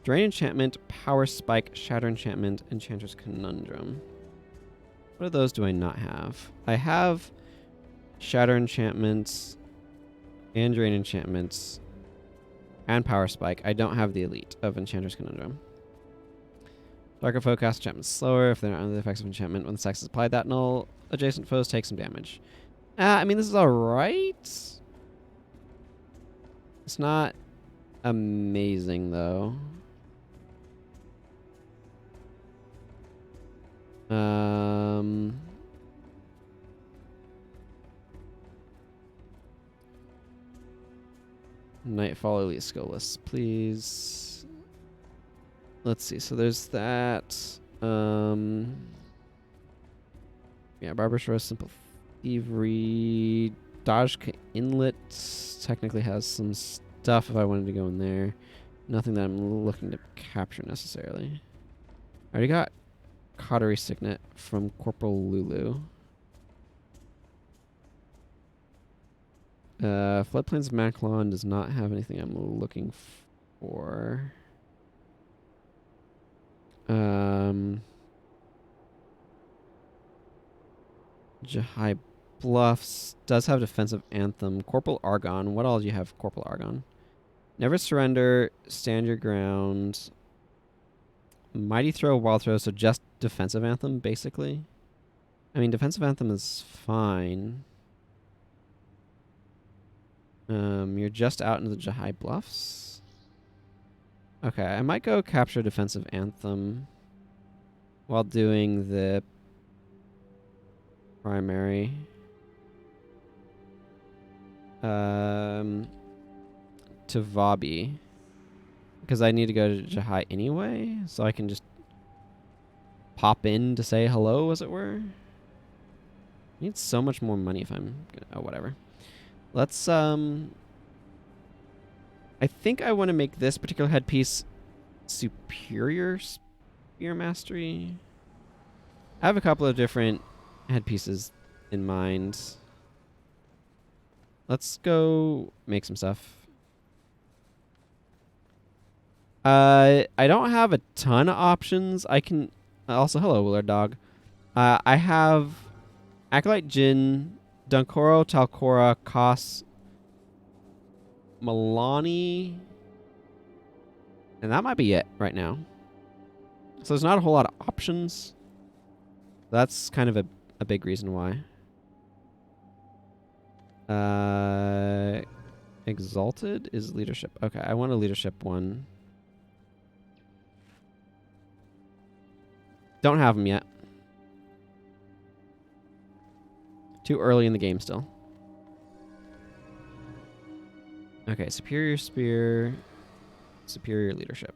Drain Enchantment, Power Spike, Shatter Enchantment, Enchanter's Conundrum. What of those do I not have? I have Shatter Enchantments and Drain Enchantments and Power Spike. I don't have the Elite of Enchanter's Conundrum. Darker foe cast enchantments slower if they're not under the effects of enchantment. When the sex is applied, that null adjacent foes take some damage. I mean, this is alright. It's not amazing, though. Nightfall elite skill list, please. Let's see. So there's that. Yeah, Barbarous Roast, Simple Thievery, Dajka Inlet technically has some stuff if I wanted to go in there. Nothing that I'm looking to capture necessarily. I already got Cautery Signet from Corporal Lulu. Floodplains Maclon does not have anything I'm looking for. Jahai Bluffs does have Defensive Anthem. Corporal Argon. What all do you have, Corporal Argon? Never Surrender, Stand Your Ground, Mighty Throw, Wild Throw, so just Defensive Anthem, basically. I mean, Defensive Anthem is fine. You're just out into the Jahai Bluffs. Okay, I might go capture Defensive Anthem while doing the primary. To Vabi. Because I need to go to Jahai anyway, so I can just pop in to say hello, as it were. I need so much more money if I'm gonna, oh, whatever. Let's, I think I want to make this particular headpiece Superior Spear Mastery. I have a couple of different headpieces in mind. Let's go make some stuff. I don't have a ton of options. I can... Also, hello, Willard Dog. I have Acolyte Jin, Dunkoro, Talcora, Kos, Milani. And that might be it right now. So there's not a whole lot of options. That's kind of a big reason why. Exalted is leadership. Okay, I want a leadership one. Don't have them yet. Too early in the game still. Okay, superior spear, superior leadership.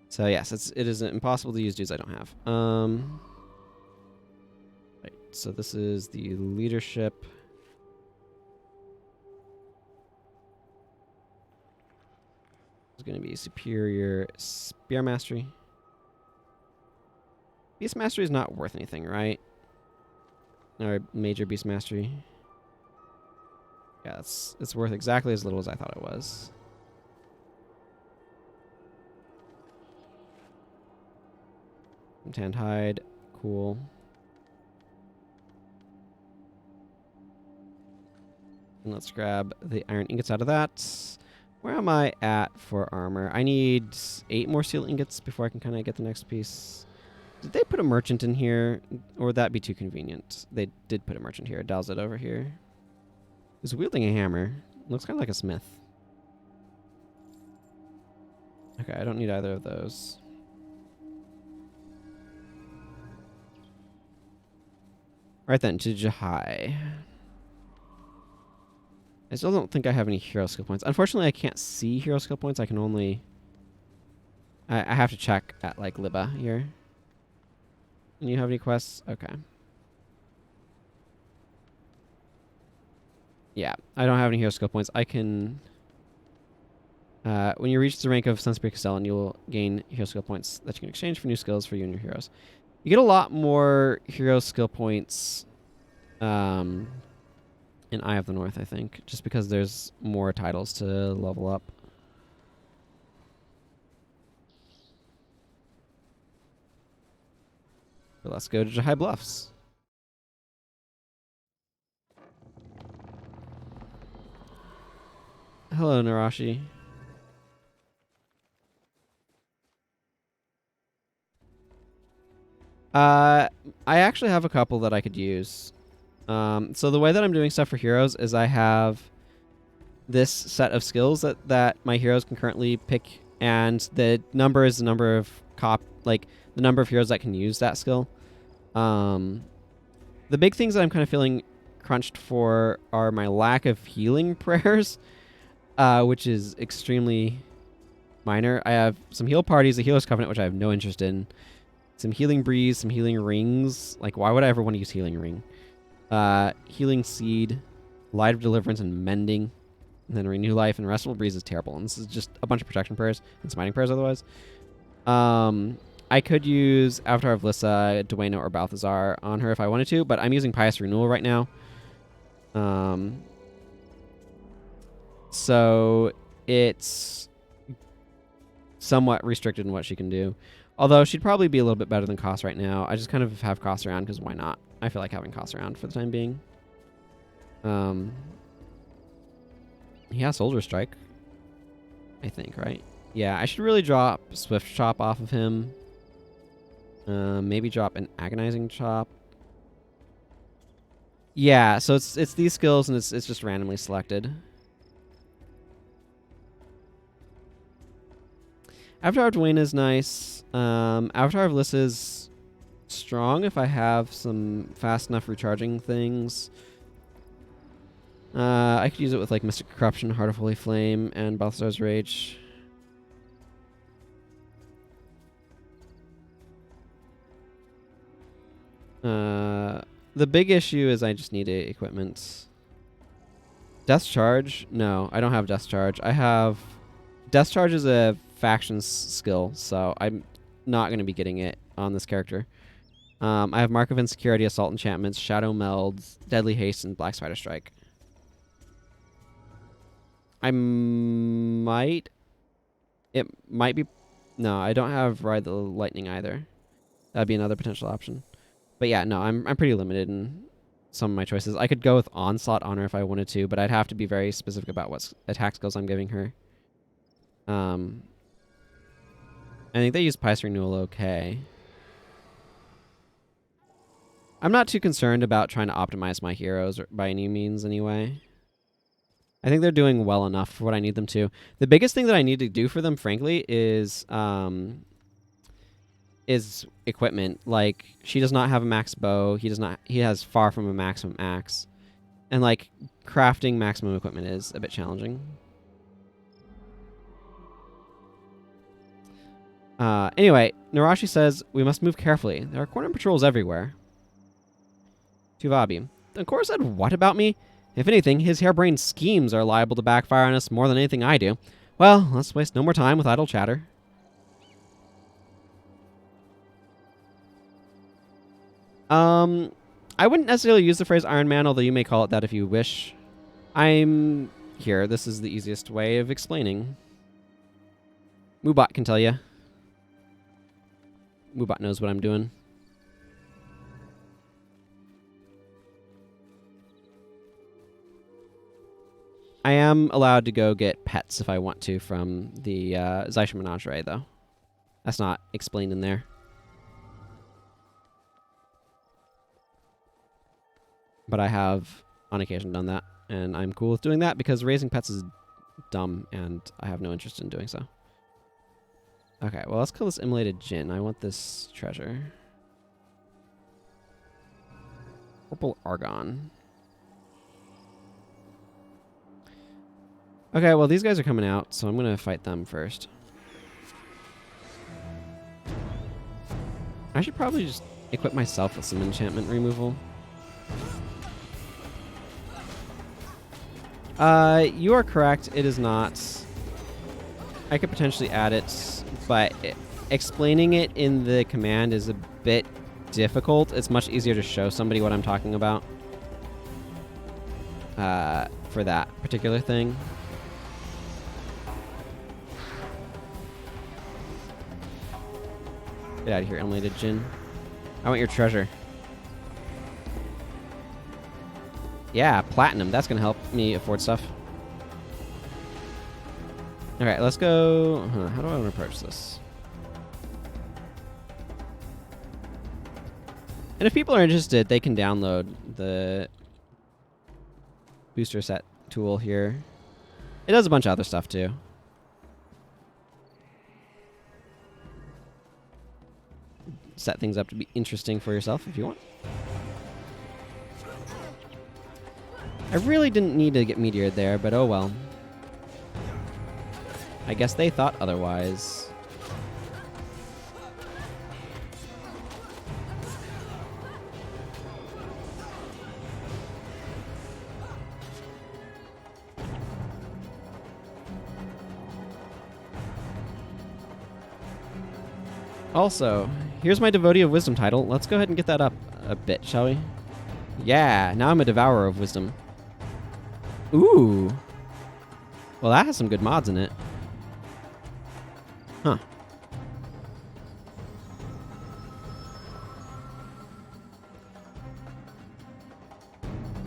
So yes, it is impossible to use dudes I don't have. Right, so this is the leadership. It's going to be superior spear mastery. Beast mastery is not worth anything, right? Or major beast mastery. Yeah, it's worth exactly as little as I thought it was. Tanned hide, cool. And let's grab the iron ingots out of that. Where am I at for armor? I need 8 more steel ingots before I can kind of get the next piece. Did they put a merchant in here? Or would that be too convenient? They did put a merchant here. Dalzed over here. He's wielding a hammer. Looks kind of like a smith. Okay, I don't need either of those. Right then, to Jahai. I still don't think I have any hero skill points. Unfortunately, I can't see hero skill points. I can only... I have to check at, like, Liba here. And you have any quests? Okay. Yeah, I don't have any hero skill points. I can... when you reach the rank of Sunspear Castellan, you'll gain hero skill points that you can exchange for new skills for you and your heroes. You get a lot more hero skill points in Eye of the North, I think, just because there's more titles to level up. But let's go to Jahai Bluffs. Hello, Narashi. I actually have a couple that I could use. So the way that I'm doing stuff for heroes is I have this set of skills that my heroes can currently pick, and the number is the number of the number of heroes that can use that skill. The big things that I'm kind of feeling crunched for are my lack of healing prayers, which is extremely minor. I have some heal parties, a healer's covenant, which I have no interest in. Some healing breeze, some healing rings. Like, why would I ever want to use healing ring? Healing seed, light of deliverance, and mending, and then renew life and restful breeze is terrible. And this is just a bunch of protection prayers and smiting prayers otherwise. I could use Avatar of Lissa, Duena, or Balthazar on her if I wanted to, but I'm using Pious Renewal right now. So it's somewhat restricted in what she can do. Although she'd probably be a little bit better than Koss right now. I just kind of have Koss around because why not? I feel like having Koss around for the time being. He has Soldier Strike, I think, right? Yeah, I should really drop Swift Chop off of him. Maybe drop an Agonizing Chop. Yeah, so it's these skills and it's just randomly selected. Avatar of Dwayne is nice. Avatar of Lissa is strong if I have some fast enough recharging things. I could use it with like Mystic Corruption, Heart of Holy Flame, and Balthazar's Rage. The big issue is I just need equipment. Death Charge? No, I don't have Death Charge. I have... Death Charge is a factions skill, so I'm not going to be getting it on this character. I have Mark of Insecurity, Assault Enchantments, Shadow Meld, Deadly Haste, and Black Spider Strike. I might... It might be... No, I don't have Ride the Lightning either. That'd be another potential option. But yeah, no, I'm pretty limited in some of my choices. I could go with Onslaught on her if I wanted to, but I'd have to be very specific about what attack skills I'm giving her. I think they use Pice Renewal okay. I'm not too concerned about trying to optimize my heroes by any means anyway. I think they're doing well enough for what I need them to. The biggest thing that I need to do for them, frankly, is equipment. Like, she does not have a max bow. He has far from a maximum axe. And like, crafting maximum equipment is a bit challenging. Anyway, Narashi says, we must move carefully. There are Kourna patrols everywhere. Tuvabi. The Kor said, what about me? If anything, his harebrained schemes are liable to backfire on us more than anything I do. Well, let's waste no more time with idle chatter. I wouldn't necessarily use the phrase Iron Man, although you may call it that if you wish. I'm here. This is the easiest way of explaining. Moobot can tell you. Moobot knows what I'm doing. I am allowed to go get pets if I want to from the Zeisha Menagerie, though. That's not explained in there. But I have, on occasion, done that, and I'm cool with doing that because raising pets is dumb, and I have no interest in doing so. Okay, well, let's kill this immolated Jinn. I want this treasure. Purple Argon. Okay, well, these guys are coming out, so I'm going to fight them first. I should probably just equip myself with some enchantment removal. You are correct. It is not. I could potentially add it, but explaining it in the command is a bit difficult. It's much easier to show somebody what I'm talking about for that particular thing. Get out of here, immolated Jinn. I want your treasure. Yeah, platinum. That's going to help me afford stuff. Okay, let's go. How do I want to approach this? And if people are interested, they can download the booster set tool here. It does a bunch of other stuff too. Set things up to be interesting for yourself if you want. I really didn't need to get meteored there, but oh well. I guess they thought otherwise. Also, here's my Devotee of Wisdom title. Let's go ahead and get that up a bit, shall we? Yeah, now I'm a Devourer of Wisdom. Ooh. Well, that has some good mods in it. Huh.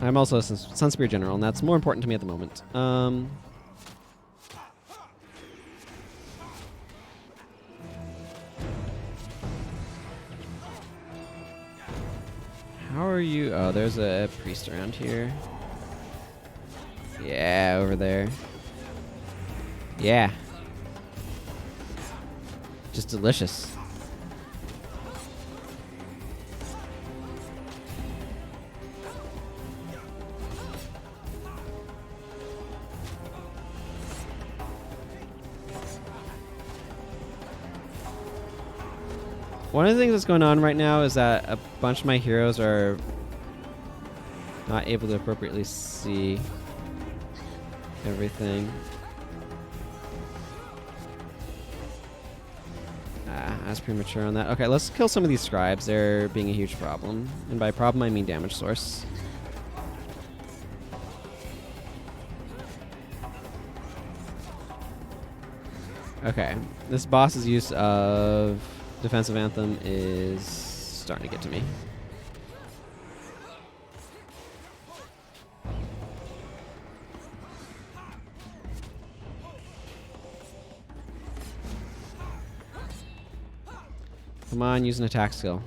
I'm also a Sunspear General, and that's more important to me at the moment. How are you? Oh, there's a priest around here. Yeah, over there. Yeah. Just delicious. One of the things that's going on right now is that a bunch of my heroes are not able to appropriately see everything. I was premature on that. Okay, let's kill some of these scribes. They're being a huge problem. And by problem, I mean damage source. Okay, this boss's use of Defensive Anthem is starting to get to me. Come on, use an attack skill.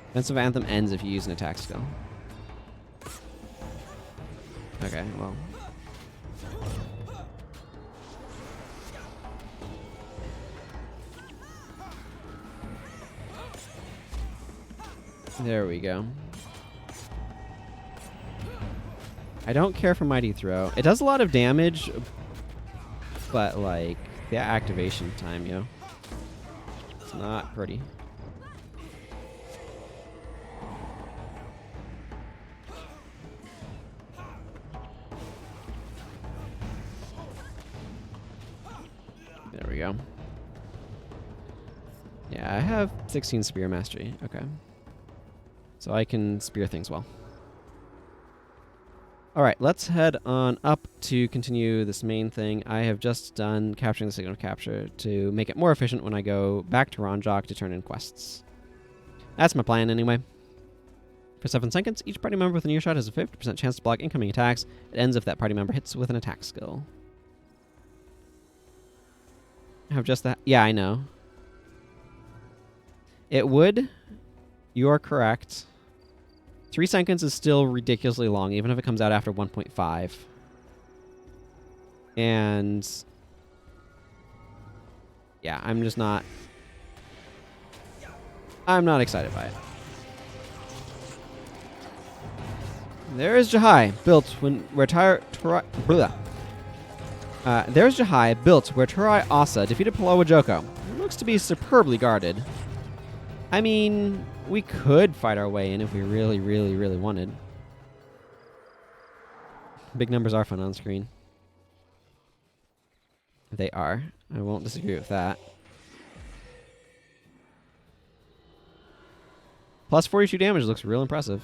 Defensive Anthem ends if you use an attack skill. Okay, well. There we go. I don't care for Mighty Throw. It does a lot of damage, but like the activation time, yo. It's not pretty. There we go. Yeah, I have 16 Spear Mastery. Okay. So I can spear things well. Alright, let's head on up to continue this main thing. I have just done capturing the Signal of Capture to make it more efficient when I go back to Ronjok to turn in quests. That's my plan anyway. For 7 seconds, each party member with an earshot has a 50% chance to block incoming attacks. It ends if that party member hits with an attack skill. I have just that. Yeah, I know. It would. You are correct. 3 seconds is still ridiculously long, even if it comes out after 1.5. And yeah, I'm just not. I'm not excited by it. There is Jahai, built where there's Jahai, built where Turai Asa defeated Palawa Joko. It looks to be superbly guarded. I mean, we could fight our way in if we really, really, really wanted. Big numbers are fun on screen. They are. I won't disagree with that. Plus 42 damage looks real impressive.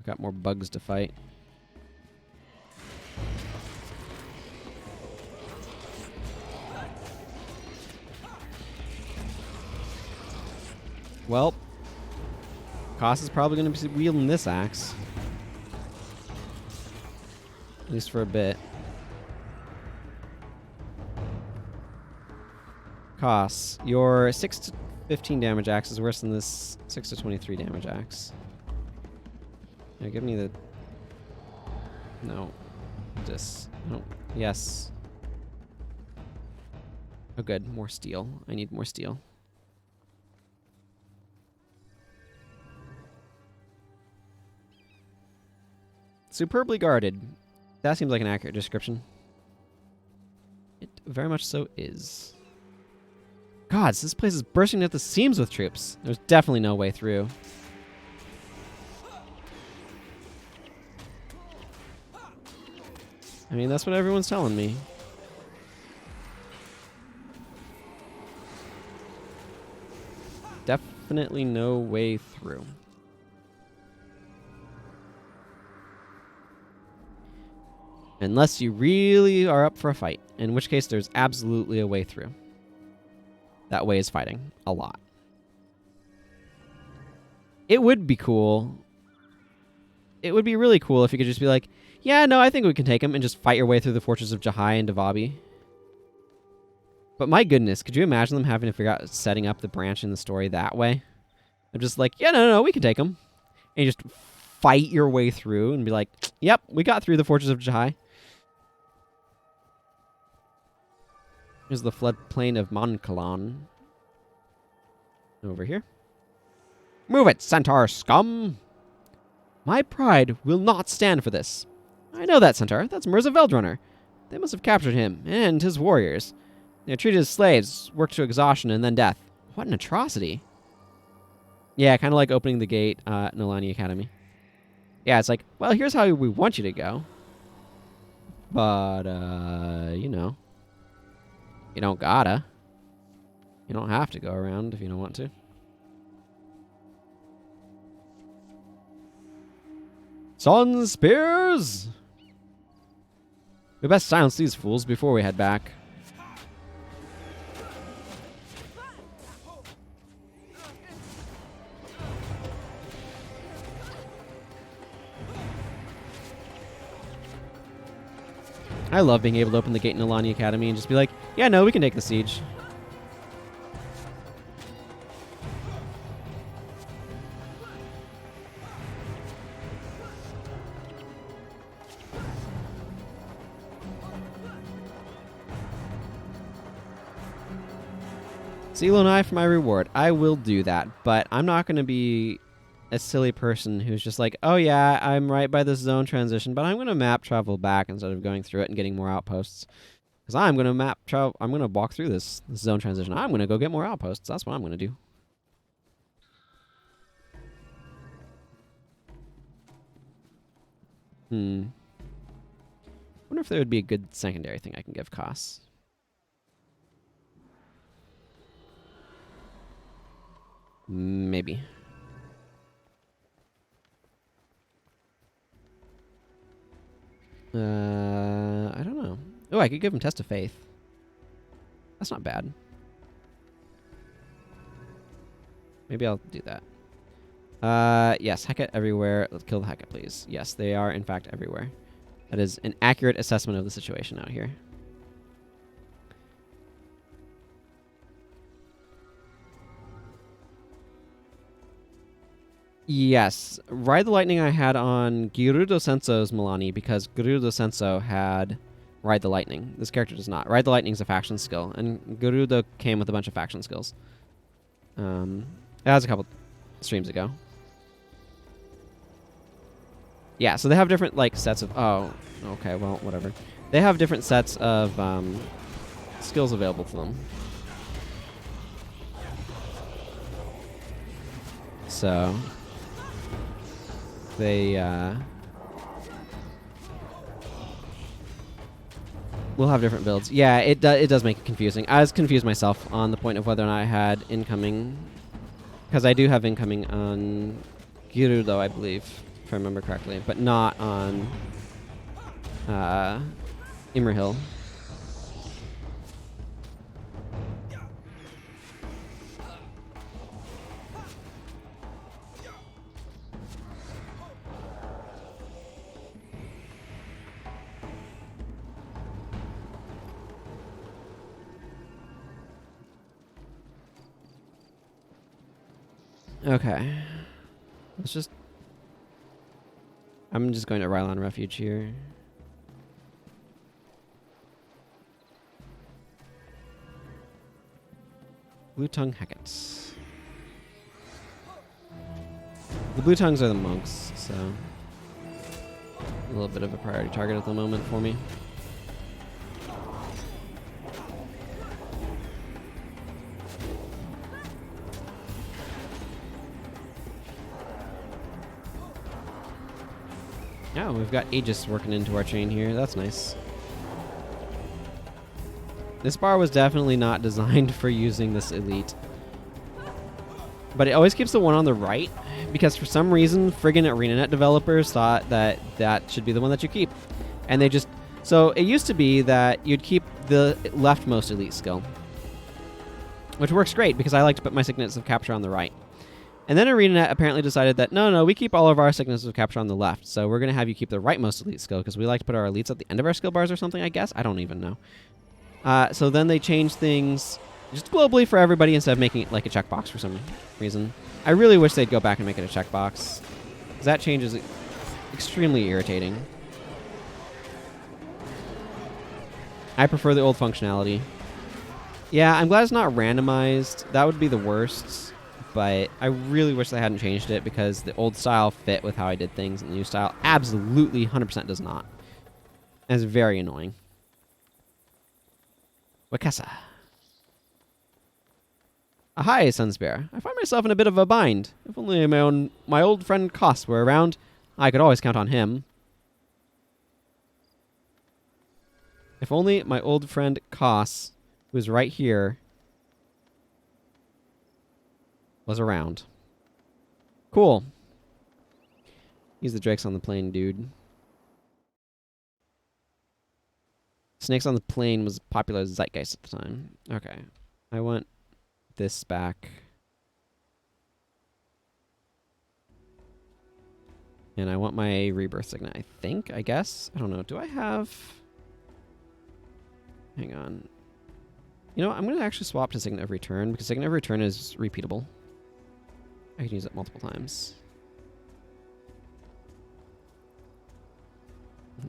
Got more bugs to fight. Well, Koss is probably going to be wielding this axe. At least for a bit. Koss, your 6 to 15 damage axe is worse than this 6 to 23 damage axe. Yeah, give me the... No. Just... No. Yes. Oh, good. More steel. I need more steel. Superbly guarded. That seems like an accurate description. It very much so is. Gods, this place is bursting at the seams with troops. There's definitely no way through. I mean, that's what everyone's telling me. Definitely no way through. Unless you really are up for a fight, in which case there's absolutely a way through. That way is fighting a lot. It would be cool. It would be really cool if you could just be like, yeah, no, I think we can take him, and just fight your way through the fortress of Jahai and Devabi. But my goodness, could you imagine them having to figure out setting up the branch in the story that way? I'm just like, yeah, no, we can take him. And you just fight your way through and be like, yep, we got through the fortress of Jahai. Here's the floodplain of Monkalan. Over here. Move it, centaur scum! My pride will not stand for this. I know that centaur. That's Mirza Veldrunner. They must have captured him and his warriors. They are treated as slaves, worked to exhaustion and then death. What an atrocity. Yeah, kind of like opening the gate at Nolani Academy. Yeah, it's like, well, here's how we want you to go. But, you know, you don't gotta. You don't have to go around if you don't want to. Sunspears! We best silence these fools before we head back. I love being able to open the gate in Alani Academy and just be like, yeah, no, we can take the siege. Zehlon eye for my reward. I will do that, but I'm not going to be a silly person who's just like, oh yeah, I'm right by this zone transition, but I'm going to map travel back instead of going through it and getting more outposts. Because I'm going to map travel, I'm going to walk through this zone transition. I'm going to go get more outposts. That's what I'm going to do. Wonder if there would be a good secondary thing I can give costs. Maybe. I don't know. Oh, I could give him Test of Faith. That's not bad. Maybe I'll do that. Yes, Hecate everywhere. Let's kill the Hecate, please. Yes, they are, in fact, everywhere. That is an accurate assessment of the situation out here. Yes, Ride the Lightning I had on Gerudo Senso's Milani because Gerudo Senso had Ride the Lightning. This character does not. Ride the Lightning is a faction skill, and Gerudo came with a bunch of faction skills. That was a couple streams ago. Yeah, so they have different like sets of... Oh, okay, well, whatever. They have different sets of skills available to them. So... They will have different builds. Yeah, it does make it confusing. I was confused myself on the point of whether or not I had incoming, because I do have incoming on Gerudo, I believe, if I remember correctly, but not on Imrahil. Okay. Let's just... I'm just going to Rylon Refuge here. Blue Tongue Hecates. The Blue Tongues are the monks, so... a little bit of a priority target at the moment for me. Oh, we've got Aegis working into our chain here. That's nice. This bar was definitely not designed for using this elite. But it always keeps the one on the right, because for some reason, friggin' ArenaNet developers thought that that should be the one that you keep. And they just... So it used to be that you'd keep the leftmost elite skill, which works great, because I like to put my Signets of Capture on the right. And then ArenaNet apparently decided that, no, we keep all of our Signets of Capture on the left, so we're going to have you keep the rightmost elite skill, because we like to put our elites at the end of our skill bars or something, I guess? I don't even know. So then they changed things just globally for everybody instead of making it like a checkbox for some reason. I really wish they'd go back and make it a checkbox, because that change is extremely irritating. I prefer the old functionality. Yeah, I'm glad it's not randomized. That would be the worst. But I really wish they hadn't changed it, because the old style fit with how I did things, and the new style absolutely 100% does not. And it's very annoying. Wakasa. Hi, Sunspear. I find myself in a bit of a bind. If only my old friend Koss were around, I could always count on him. If only my old friend Koss, who's right here, was around. Cool. Use the Drakes on the plane, dude. Snakes on the plane was popular zeitgeist at the time. Okay. I want this back. And I want my rebirth signet, I think, I guess. I don't know. Do I have... Hang on. You know, I'm going to actually swap to Signet of Return, because Signet of Return is repeatable. I can use it multiple times.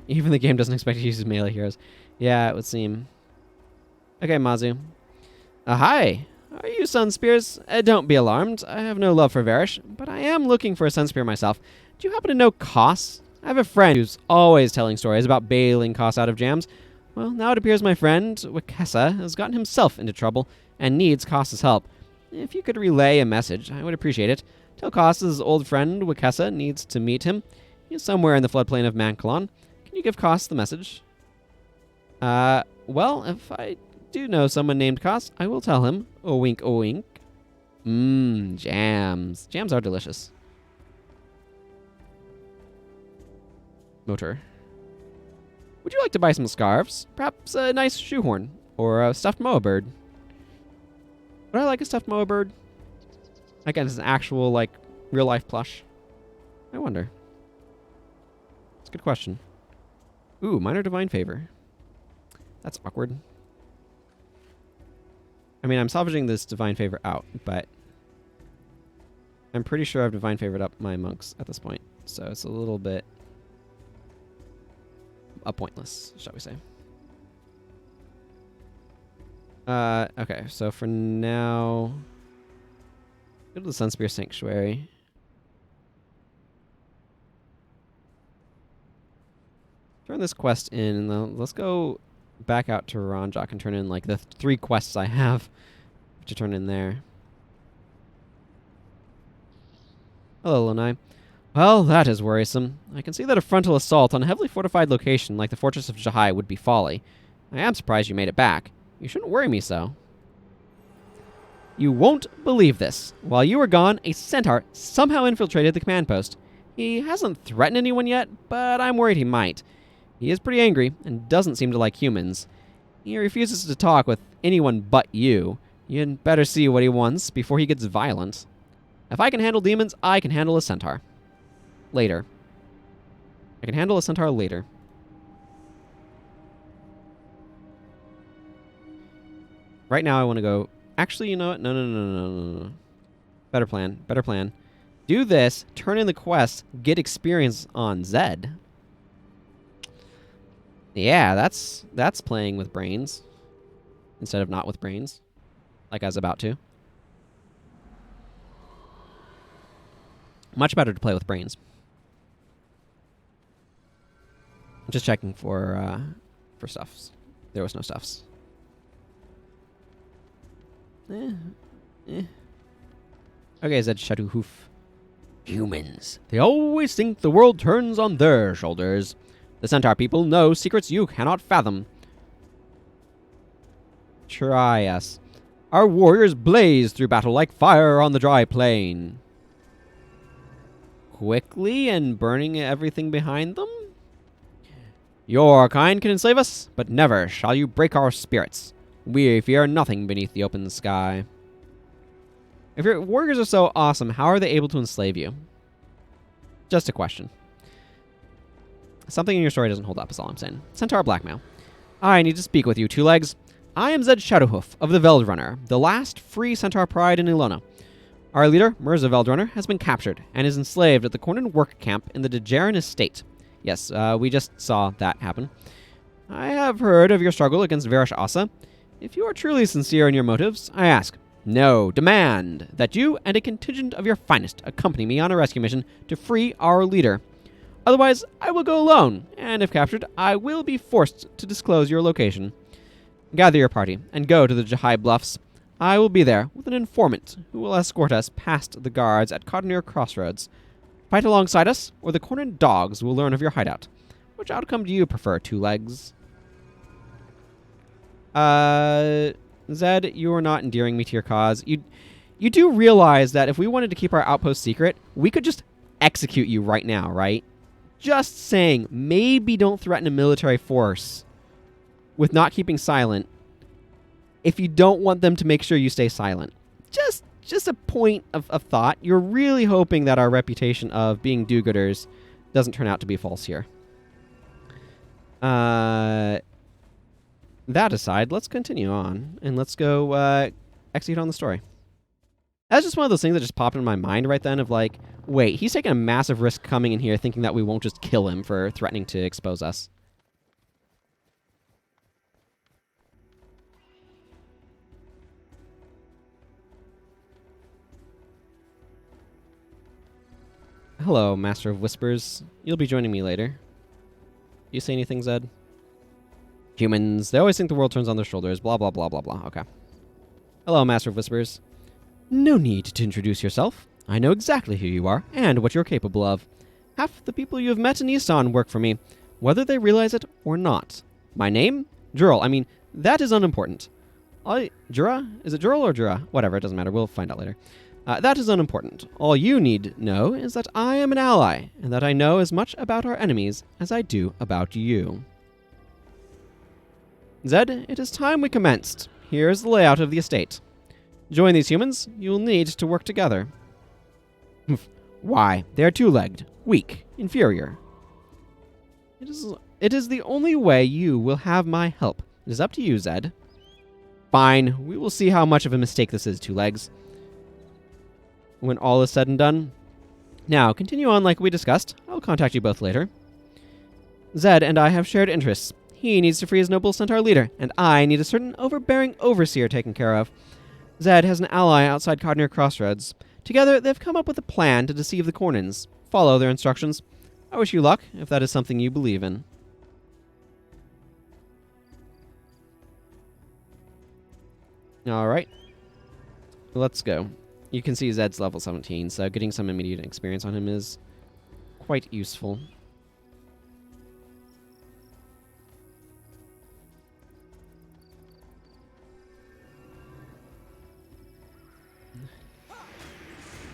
Even the game doesn't expect you to use melee heroes. Yeah, it would seem. Okay, Mazu. Hi! Are you Sunspears? Don't be alarmed. I have no love for Varish, but I am looking for a Sunspear myself. Do you happen to know Koss? I have a friend who's always telling stories about bailing Koss out of jams. Well, now it appears my friend, Wikessa, has gotten himself into trouble and needs Koss's help. If you could relay a message, I would appreciate it. Tell Koss's old friend, Wikessa, needs to meet him. He's somewhere in the floodplain of Mankalon. Can you give Koss the message? Well, if I do know someone named Koss, I will tell him. A wink, a wink. Jams. Jams are delicious. Motor. Would you like to buy some scarves? Perhaps a nice shoehorn? Or a stuffed moa bird? Would I like a stuffed moa bird? Again, it's an actual, like, real-life plush. I wonder. It's a good question. Ooh, minor divine favor. That's awkward. I mean, I'm salvaging this divine favor out, but I'm pretty sure I've divine favored up my monks at this point, so it's a little bit pointless, shall we say. Okay, so for now, go to the Sunspear Sanctuary. Turn this quest in, and let's go back out to Ranjak and turn in like the 3 quests I have to turn in there. Hello, Lanai. Well, that is worrisome. I can see that a frontal assault on a heavily fortified location like the Fortress of Jahai would be folly. I am surprised you made it back. You shouldn't worry me so. You won't believe this. While you were gone, a centaur somehow infiltrated the command post. He hasn't threatened anyone yet, but I'm worried he might. He is pretty angry and doesn't seem to like humans. He refuses to talk with anyone but you. You'd better see what he wants before he gets violent. If I can handle demons, I can handle a centaur. Later. I can handle a centaur later. Right now I want to go... Actually, you know what? No. Better plan. Better plan. Do this, turn in the quest, get experience on Zhed. Yeah, that's playing with brains. Instead of not with brains. Like I was about to. Much better to play with brains. I'm just checking for stuffs. There was no stuffs. Okay, Zhed Shadowhoof. Humans. They always think the world turns on their shoulders. The centaur people know secrets you cannot fathom. Try us. Our warriors blaze through battle like fire on the dry plain. Quickly and burning everything behind them? Your kind can enslave us, but never shall you break our spirits. We fear nothing beneath the open sky. If your warriors are so awesome, how are they able to enslave you? Just a question. Something in your story doesn't hold up, is all I'm saying. Centaur blackmail. I need to speak with you, Two Legs. I am Zhed Shadowhoof of the Veldrunner, the last free centaur pride in Ilona. Our leader, Mirza Veldrunner, has been captured and is enslaved at the Kourna work camp in the Dejarin Estate. Yes, we just saw that happen. I have heard of your struggle against Varish Asa. If you are truly sincere in your motives, I ask, no, demand that you and a contingent of your finest accompany me on a rescue mission to free our leader. Otherwise, I will go alone, and if captured, I will be forced to disclose your location. Gather your party and go to the Jahai Bluffs. I will be there with an informant who will escort us past the guards at Kodonur Crossroads. Fight alongside us, or the cornered dogs will learn of your hideout. Which outcome do you prefer, Two Legs? Zed, you are not endearing me to your cause. You You do realize that if we wanted to keep our outpost secret, we could just execute you right now, right? Just saying, maybe don't threaten a military force with not keeping silent if you don't want them to make sure you stay silent. Just a point of thought. You're really hoping that our reputation of being do-gooders doesn't turn out to be false here. That aside, let's continue on, and let's go execute on the story. That's just one of those things that just popped in my mind right then of like, wait, he's taking a massive risk coming in here thinking that we won't just kill him for threatening to expose us. Hello, Master of Whispers. You'll be joining me later. You say anything, Zed? Humans, they always think the world turns on their shoulders, blah, blah, blah, blah, blah. Okay. Hello, Master of Whispers. No need to introduce yourself. I know exactly who you are and what you're capable of. Half the people you have met in Istani work for me, whether they realize it or not. My name? Jurl. I mean, that is unimportant. Jura? Is it Jurl or Jura? Whatever, it doesn't matter. We'll find out later. That is unimportant. All you need to know is that I am an ally, and that I know as much about our enemies as I do about you. Zed, it is time we commenced. Here is the layout of the estate. Join these humans, you will need to work together. Why? They are two-legged, weak, inferior. It is the only way you will have my help. It is up to you, Zed. Fine, we will see how much of a mistake this is, two legs. When all is said and done. Now, continue on like we discussed. I'll contact you both later. Zed and I have shared interests. He needs to free his noble centaur leader, and I need a certain overbearing overseer taken care of. Zed has an ally outside Kodonur Crossroads. Together, they've come up with a plan to deceive the Kournans. Follow their instructions. I wish you luck, if that is something you believe in. Alright. Let's go. You can see Zed's level 17, so getting some immediate experience on him is quite useful.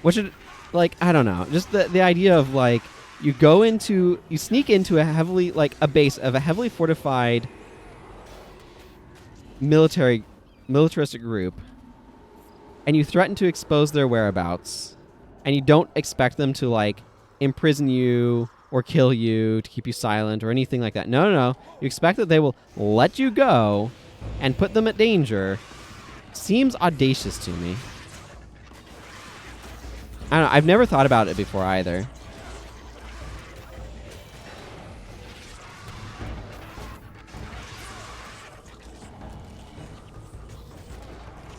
What should, like, I don't know. Just the idea of, like, you sneak into a base of a heavily fortified militaristic group, and you threaten to expose their whereabouts, and you don't expect them to, like, imprison you or kill you to keep you silent or anything like that. No. You expect that they will let you go and put them at danger. Seems audacious to me. I don't know. I've never thought about it before either.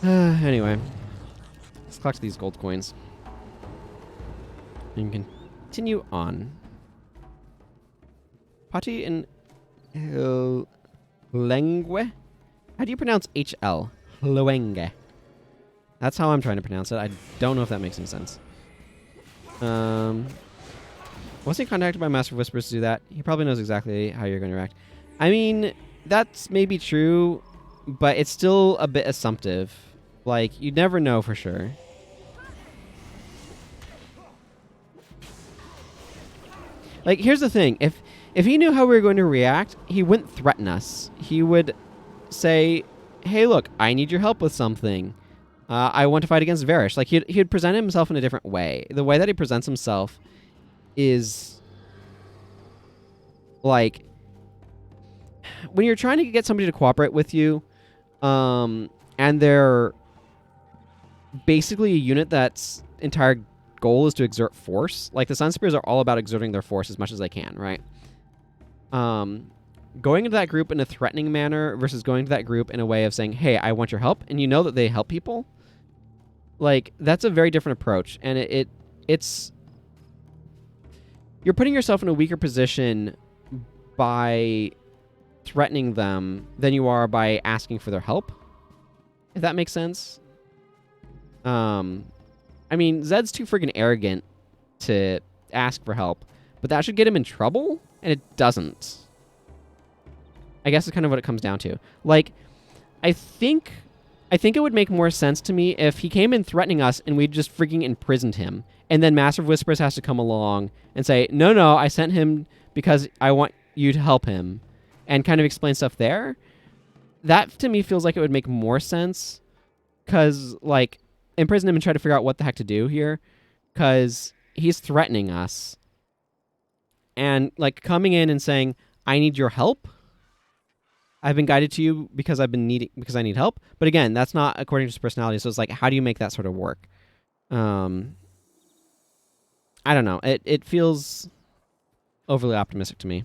Anyway. Let's collect these gold coins. And continue on. Pati and Lengue? How do you pronounce HL? Luenge. That's how I'm trying to pronounce it. I don't know if that makes any sense. Was he contacted by Master of Whispers to do that? He probably knows exactly how you're going to react. I mean, that's maybe true, but it's still a bit assumptive. Like, you never know for sure. Like, here's the thing. If he knew how we were going to react, he wouldn't threaten us. He would say, hey, look, I need your help with something. I want to fight against Varish. Like, he'd present himself in a different way. The way that he presents himself is, like, when you're trying to get somebody to cooperate with you, and they're basically a unit that's entire goal is to exert force. Like, the Sunspears are all about exerting their force as much as they can, right? Going into that group in a threatening manner versus going to that group in a way of saying, hey, I want your help, and you know that they help people, like, that's a very different approach. And it's... You're putting yourself in a weaker position by threatening them than you are by asking for their help, if that makes sense. I mean, Zed's too friggin' arrogant to ask for help, but that should get him in trouble, and it doesn't. I guess it's kind of what it comes down to. Like, I think I think it would make more sense to me if he came in threatening us and we just freaking imprisoned him. And then Master of Whispers has to come along and say, no, I sent him because I want you to help him. And kind of explain stuff there. That, to me, feels like it would make more sense. Because, like, imprison him and try to figure out what the heck to do here. Because he's threatening us. And, like, coming in and saying, I need your help. I've been guided to you because I need help. But again, that's not according to his personality. So it's like, how do you make that sort of work? I don't know. It feels overly optimistic to me.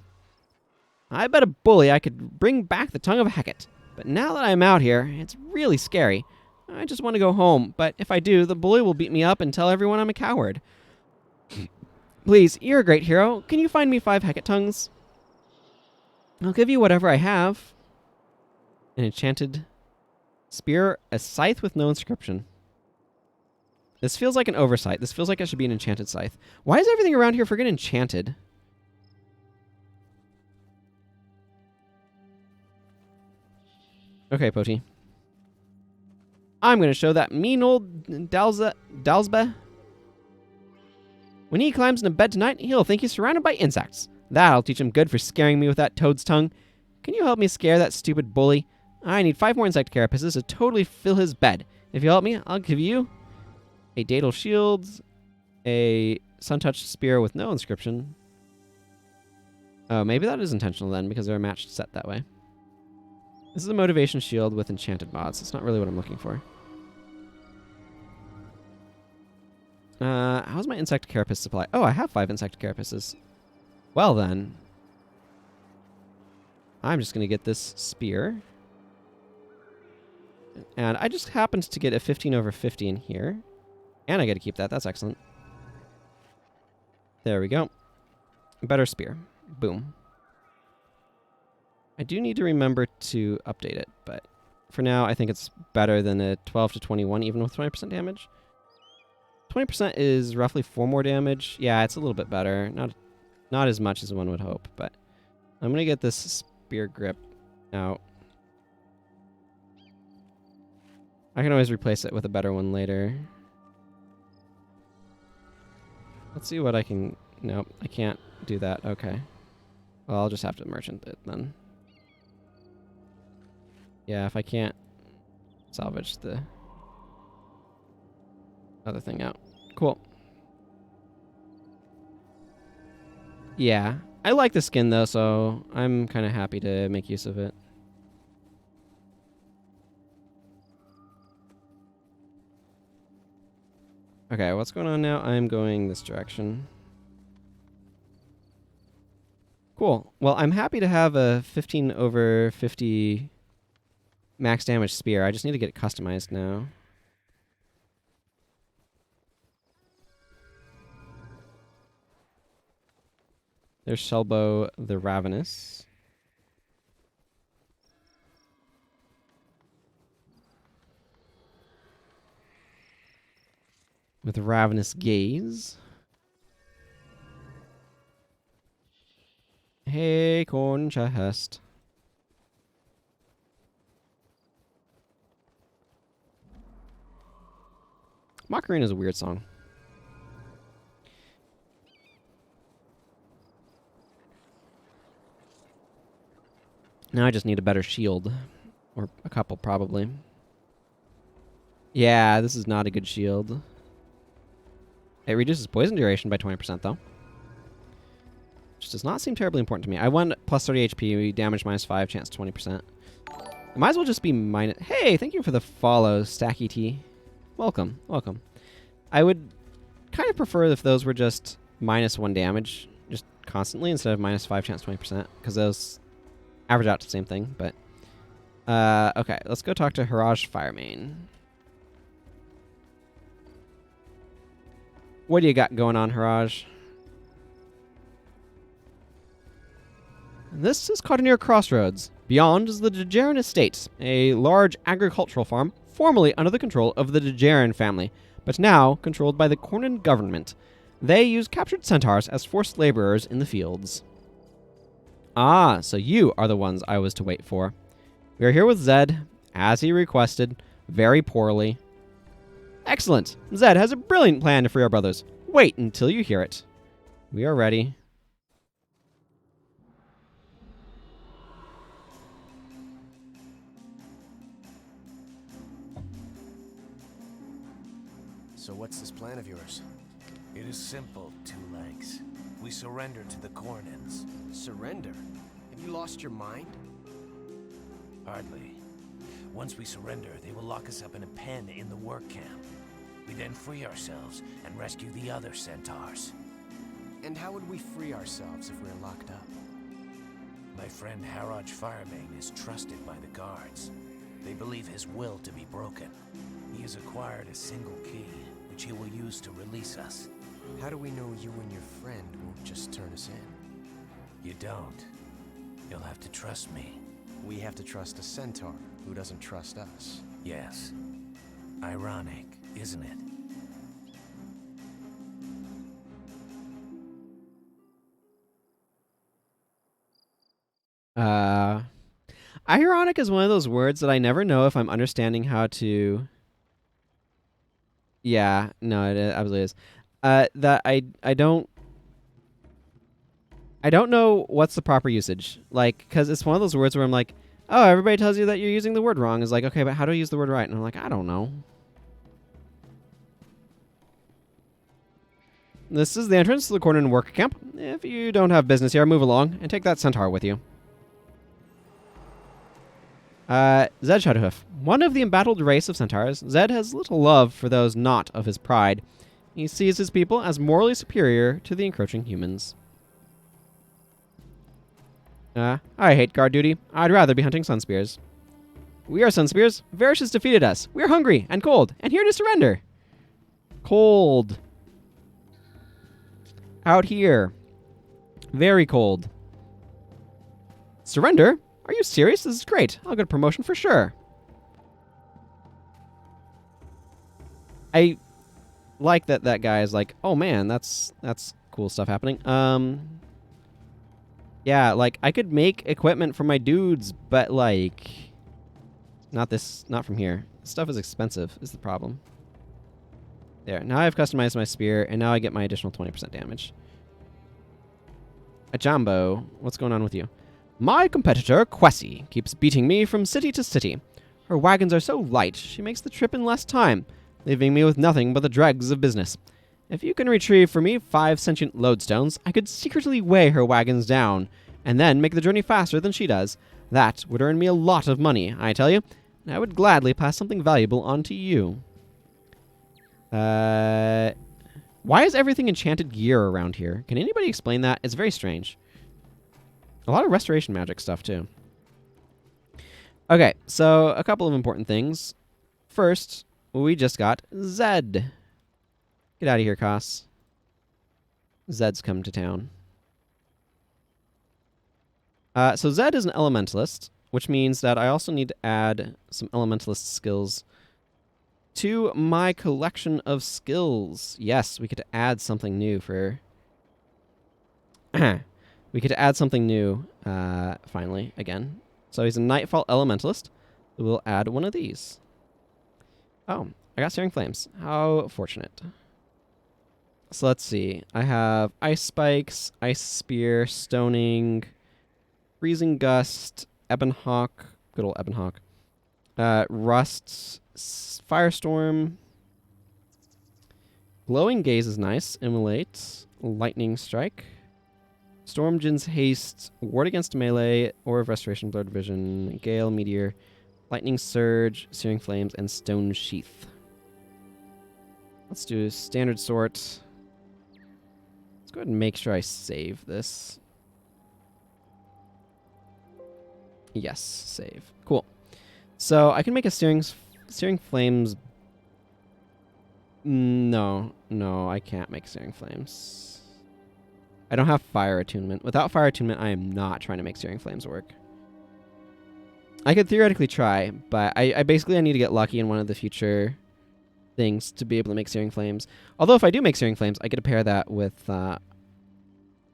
I bet a bully I could bring back the tongue of Hecate. But now that I'm out here, it's really scary. I just want to go home. But if I do, the bully will beat me up and tell everyone I'm a coward. Please, you're a great hero. Can you find me 5 Hecate tongues? I'll give you whatever I have. An enchanted spear, a scythe with no inscription. This feels like an oversight. This feels like it should be an enchanted scythe. Why is everything around here friggin' enchanted? Okay, Poti. I'm going to show that mean old Dalsbe. When he climbs into bed tonight, he'll think he's surrounded by insects. That'll teach him good for scaring me with that toad's tongue. Can you help me scare that stupid bully? I need 5 more insect carapaces to totally fill his bed. If you help me, I'll give you a Daedal shield, a sun-touched spear with no inscription. Oh, maybe that is intentional then, because they're a matched set that way. This is a motivation shield with enchanted mods. It's not really what I'm looking for. How's my insect carapace supply? Oh, I have 5 insect carapaces. Well then, I'm just going to get this spear. And I just happened to get a 15/50 in here. And I get to keep that. That's excellent. There we go. Better spear. Boom. I do need to remember to update it, but for now, I think it's better than a 12 to 21, even with 20% damage. 20% is roughly 4 more damage. Yeah, it's a little bit better. Not as much as one would hope, but I'm going to get this spear grip out. I can always replace it with a better one later. Let's see what I can... Nope, I can't do that. Okay. Well, I'll just have to merchant it then. Yeah, if I can't salvage the other thing out. Cool. Yeah, I like the skin though, so I'm kind of happy to make use of it. Okay, what's going on now? I'm going this direction. Cool. Well, I'm happy to have a 15/50 max damage spear. I just need to get it customized now. There's Shelbo the Ravenous. With Ravenous Gaze. Hey, corn chest. Macarena is a weird song. Now I just need a better shield. Or a couple, probably. Yeah, this is not a good shield. It reduces poison duration by 20%, though. Which does not seem terribly important to me. I won plus 30 HP, damage minus 5, chance 20%. It might as well just be minus... Hey, thank you for the follow, Stacky T. Welcome, welcome. I would kind of prefer if those were just minus 1 damage, just constantly, instead of minus 5, chance 20%, because those average out to the same thing, but... okay, let's go talk to Haraj Firemane. What do you got going on, Haraj? This is Kodonur Crossroads. Beyond is the Dejarin Estate, a large agricultural farm formerly under the control of the Dejarin family, but now controlled by the Kourna government. They use captured centaurs as forced laborers in the fields. Ah, so you are the ones I was to wait for. We are here with Zhed, as he requested. Very poorly. Excellent. Zed has a brilliant plan to free our brothers. Wait until you hear it. We are ready. So what's this plan of yours? It is simple, Two Legs. We surrender to the Kournans. Surrender? Have you lost your mind? Hardly. Once we surrender, they will lock us up in a pen in the work camp. We then free ourselves and rescue the other centaurs. And how would we free ourselves if we're locked up? My friend Haraj Firebane is trusted by the guards. They believe his will to be broken. He has acquired a single key, which he will use to release us. How do we know you and your friend won't just turn us in? You don't. You'll have to trust me. We have to trust a centaur who doesn't trust us. Yes. Ironic, isn't it? Ironic is one of those words that I never know if I'm understanding how to... Yeah, no, it absolutely is. That I don't know what's the proper usage. Like, because it's one of those words where I'm like, oh, everybody tells you that you're using the word wrong. It's like, okay, but how do I use the word right? And I'm like, I don't know. This is the entrance to the Kourna work camp. If you don't have business here, move along and take that centaur with you. Zhed Shadowhoof. One of the embattled race of centaurs, Zed has little love for those not of his pride. He sees his people as morally superior to the encroaching humans. I hate guard duty. I'd rather be hunting Sunspears. We are Sunspears. Varish has defeated us. We're hungry and cold and here to surrender. Cold. Out here. Very cold. Surrender? Are you serious? This is great. I'll get a promotion for sure. I like that guy is like, oh man, that's cool stuff happening. Yeah, like I could make equipment for my dudes, but like not from here. This stuff is expensive, is the problem. There, now I've customized my spear, and now I get my additional 20% damage. Ajambo, what's going on with you? My competitor, Kwesi, keeps beating me from city to city. Her wagons are so light, she makes the trip in less time, leaving me with nothing but the dregs of business. If you can retrieve for me 5 sentient lodestones, I could secretly weigh her wagons down, and then make the journey faster than she does. That would earn me a lot of money, I tell you, and I would gladly pass something valuable on to you. Why is everything enchanted gear around here? Can anybody explain that? It's very strange. A lot of restoration magic stuff, too. Okay, so a couple of important things. First, we just got Zed. Get out of here, Koss. Zed's come to town. So Zed is an elementalist, which means that I also need to add some elementalist skills to my collection of skills. Yes, we could add something new for... we could add something new, finally, again. So he's a Nightfall elementalist. We'll add one of these. Oh, I got Searing Flames. How fortunate. So let's see. I have Ice Spikes, Ice Spear, Stoning, Freezing Gust, Ebonhawk, good old Ebonhawk, Rust, Firestorm, Glowing Gaze is nice, Immolate, Lightning Strike, Stormjin's Haste, Ward against Melee, Aura of Restoration, Blurred Vision, Gale, Meteor, Lightning Surge, Searing Flames, and Stone Sheath. Let's do Standard Sort. Let's go ahead and make sure I save this. Yes, save. Cool. So I can make a Searing Flames. No, I can't make Searing Flames. I don't have Fire Attunement. Without Fire Attunement, I am not trying to make Searing Flames work. I could theoretically try, but I basically need to get lucky in one of the future things to be able to make Searing Flames. Although if I do make Searing Flames, I get to pair that with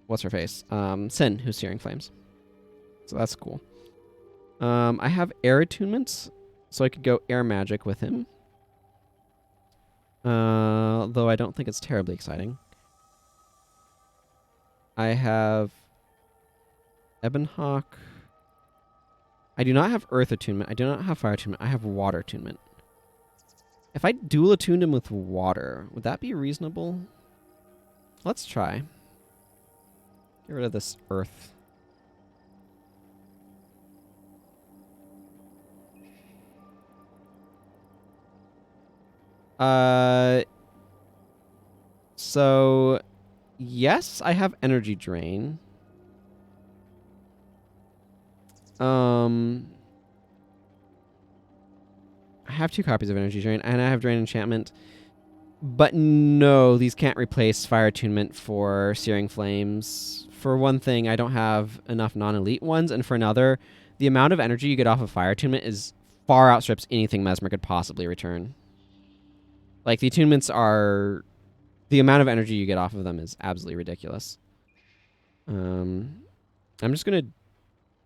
what's her face? Sin, who's Searing Flames. So that's cool. I have Air Attunement. So I could go air magic with him. Though I don't think it's terribly exciting. I have Ebonhawk. I do not have Earth attunement. I do not have Fire attunement. I have Water attunement. If I dual attuned him with Water, would that be reasonable? Let's try. Get rid of this Earth. So, yes, I have energy drain. I have 2 copies of energy drain, and I have drain enchantment. But no, these can't replace fire attunement for searing flames. For one thing, I don't have enough non-elite ones, and for another, the amount of energy you get off of fire attunement is far outstrips anything Mesmer could possibly return. Like, the attunements are... The amount of energy you get off of them is absolutely ridiculous. I'm just going to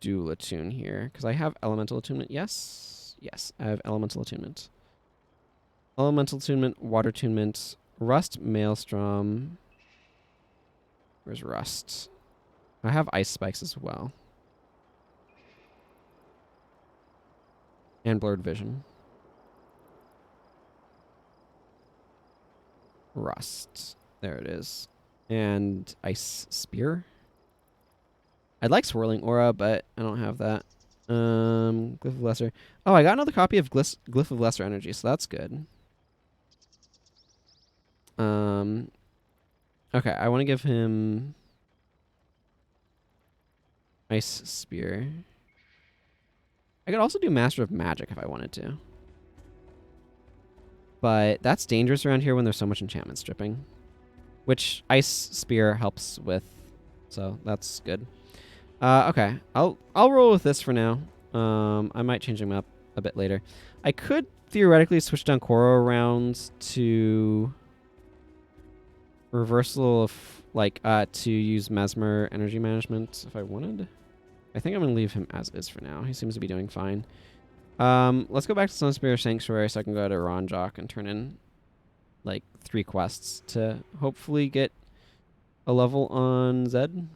dual attune here, because I have elemental attunement. Yes? Yes, I have elemental attunement. Elemental attunement, water attunement, rust, maelstrom. Where's rust? I have ice spikes as well. And blurred vision. Rust. There it is. And ice spear. I'd like swirling aura, but I don't have that. Glyph of lesser. Oh, I got another copy of Glyph of lesser energy, so that's good. Okay, I want to give him ice spear. I could also do master of magic if I wanted to. But that's dangerous around here when there's so much enchantment stripping, which ice spear helps with, so that's good. Okay, I'll roll with this for now. I might change him up a bit later. I could theoretically switch down Kourna around to reversal of to use Mesmer energy management if I wanted. I think I'm gonna leave him as is for now. He seems to be doing fine. Let's go back to Sunspear Sanctuary so I can go to Ronjok and turn in like 3 quests to hopefully get a level on Zhed.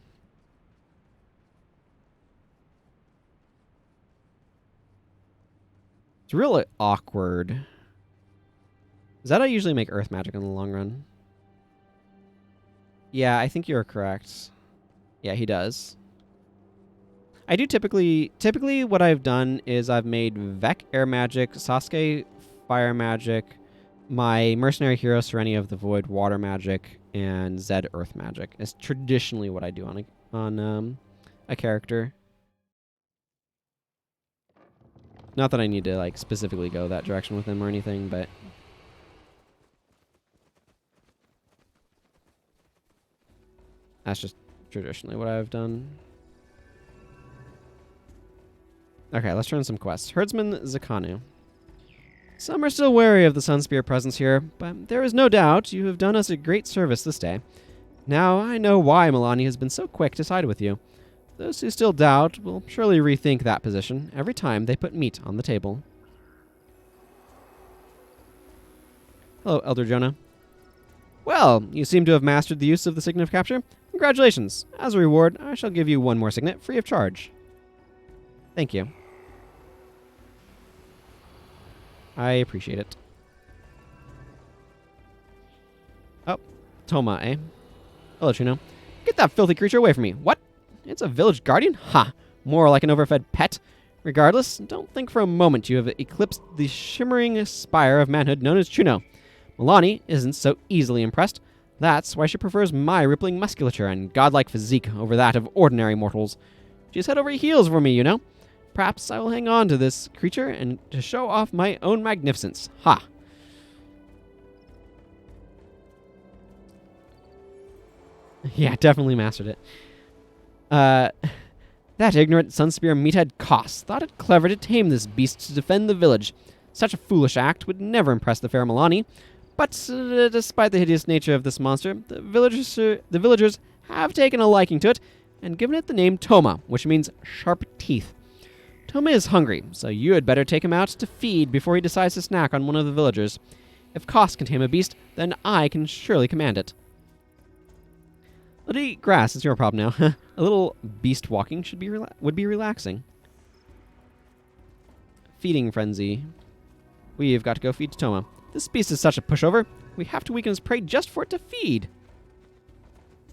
It's really awkward. Is that I usually make earth magic in the long run? Yeah, I think you're correct. Yeah, he does. I do typically what I've done is I've made Vec air magic, Sasuke fire magic, my mercenary hero Serenity of the Void water magic, and Zed earth magic. It's traditionally what I do on a character. Not that I need to like specifically go that direction with him or anything, but that's just traditionally what I've done. Okay, let's turn some quests. Herdsman Zakanu. Some are still wary of the Sunspear presence here, but there is no doubt you have done us a great service this day. Now I know why Milani has been so quick to side with you. Those who still doubt will surely rethink that position every time they put meat on the table. Hello, Elder Jonah. Well, you seem to have mastered the use of the Signet of Capture. Congratulations. As a reward, I shall give you 1 more signet free of charge. Thank you. I appreciate it. Oh, Toma, eh? Hello, Chuno. Get that filthy creature away from me. What? It's a village guardian? Ha! More like an overfed pet. Regardless, don't think for a moment you have eclipsed the shimmering spire of manhood known as Chuno. Milani isn't so easily impressed. That's why she prefers my rippling musculature and godlike physique over that of ordinary mortals. She's head over heels for me, you know. Perhaps I will hang on to this creature and to show off my own magnificence. Ha! Yeah, definitely mastered it. That ignorant Sunspear meathead Koss thought it clever to tame this beast to defend the village. Such a foolish act would never impress the fair Milani. But despite the hideous nature of this monster, the villagers have taken a liking to it and given it the name Toma, which means sharp teeth. Toma is hungry, so you had better take him out to feed before he decides to snack on one of the villagers. If cost can tame a beast, then I can surely command it. Let it eat grass. It's your problem now. A little beast walking would be relaxing. Feeding frenzy. We've got to go feed Toma. This beast is such a pushover. We have to weaken his prey just for it to feed.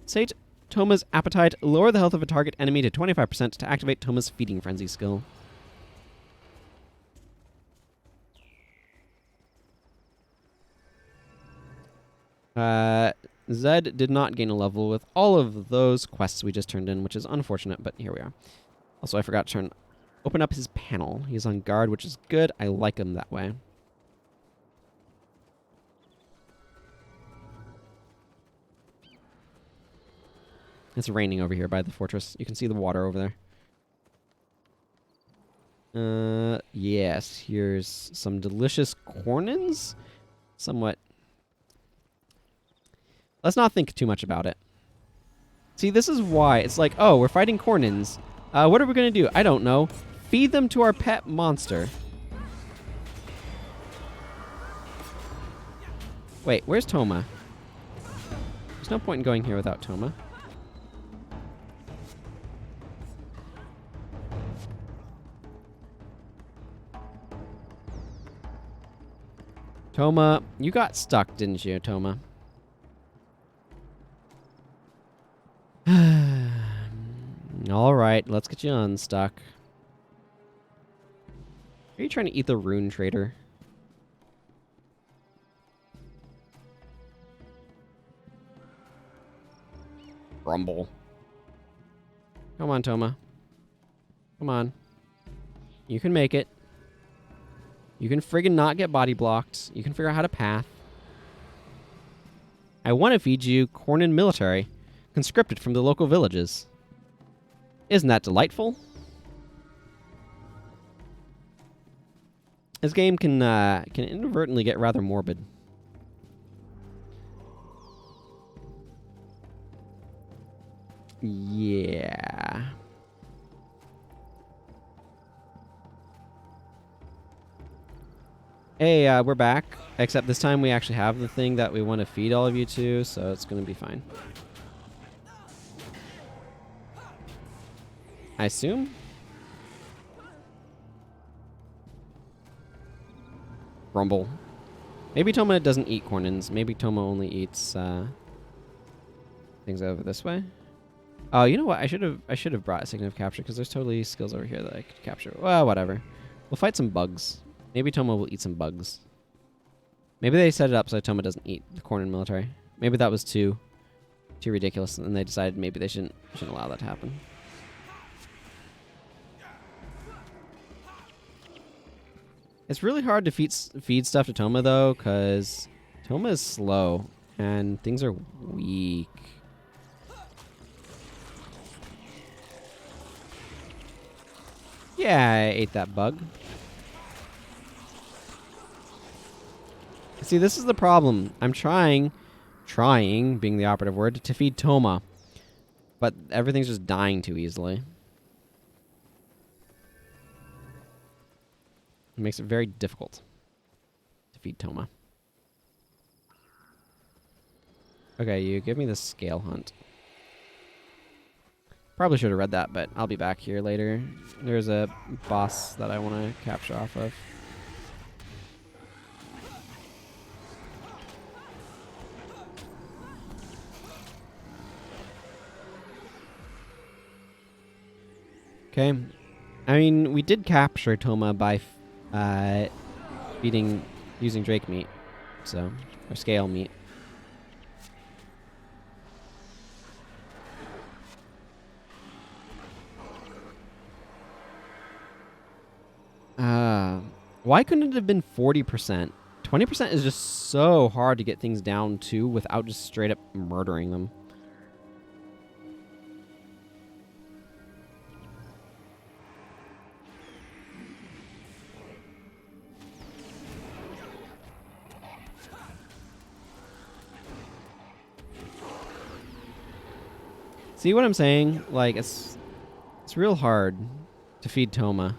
Sate Toma's appetite. Lower the health of a target enemy to 25% to activate Toma's feeding frenzy skill. Zhed did not gain a level with all of those quests we just turned in, which is unfortunate, but here we are. Also, I forgot to open up his panel. He's on guard, which is good. I like him that way. It's raining over here by the fortress. You can see the water over there. Yes, here's some delicious cornins. Somewhat. Let's not think too much about it. See, this is why. It's like, oh, we're fighting cornins. What are we going to do? I don't know. Feed them to our pet monster. Wait, where's Toma? There's no point in going here without Toma. Toma, you got stuck, didn't you, Toma? All right, let's get you unstuck. Are you trying to eat the rune trader? Rumble. Come on, Toma. Come on. You can make it. You can friggin' not get body blocked. You can figure out how to path. I want to feed you Cornin military, conscripted from the local villages. Isn't that delightful? This game can inadvertently get rather morbid. Yeah. Hey, we're back. Except this time we actually have the thing that we want to feed all of you to, so it's going to be fine. I assume? Rumble. Maybe Toma doesn't eat cornins. Maybe Toma only eats things over this way. Oh, you know what? I should have brought a Signet of Capture because there's totally skills over here that I could capture. Well, whatever. We'll fight some bugs. Maybe Toma will eat some bugs. Maybe they set it up so Toma doesn't eat the Cornin military. Maybe that was too ridiculous, and they decided maybe they shouldn't allow that to happen. It's really hard to feed stuff to Toma, though, because Toma is slow, and things are weak. Yeah, I ate that bug. See, this is the problem. I'm trying, being the operative word, to feed Toma, but everything's just dying too easily. It makes it very difficult to feed Toma. Okay, you give me the scale hunt. Probably should have read that, but I'll be back here later. There's a boss that I want to capture off of. Okay. I mean, we did capture Toma by using Drake meat, so, or scale meat. Why couldn't it have been 40%? 20% is just so hard to get things down to without just straight up murdering them. See what I'm saying? Like, it's real hard to feed Toma.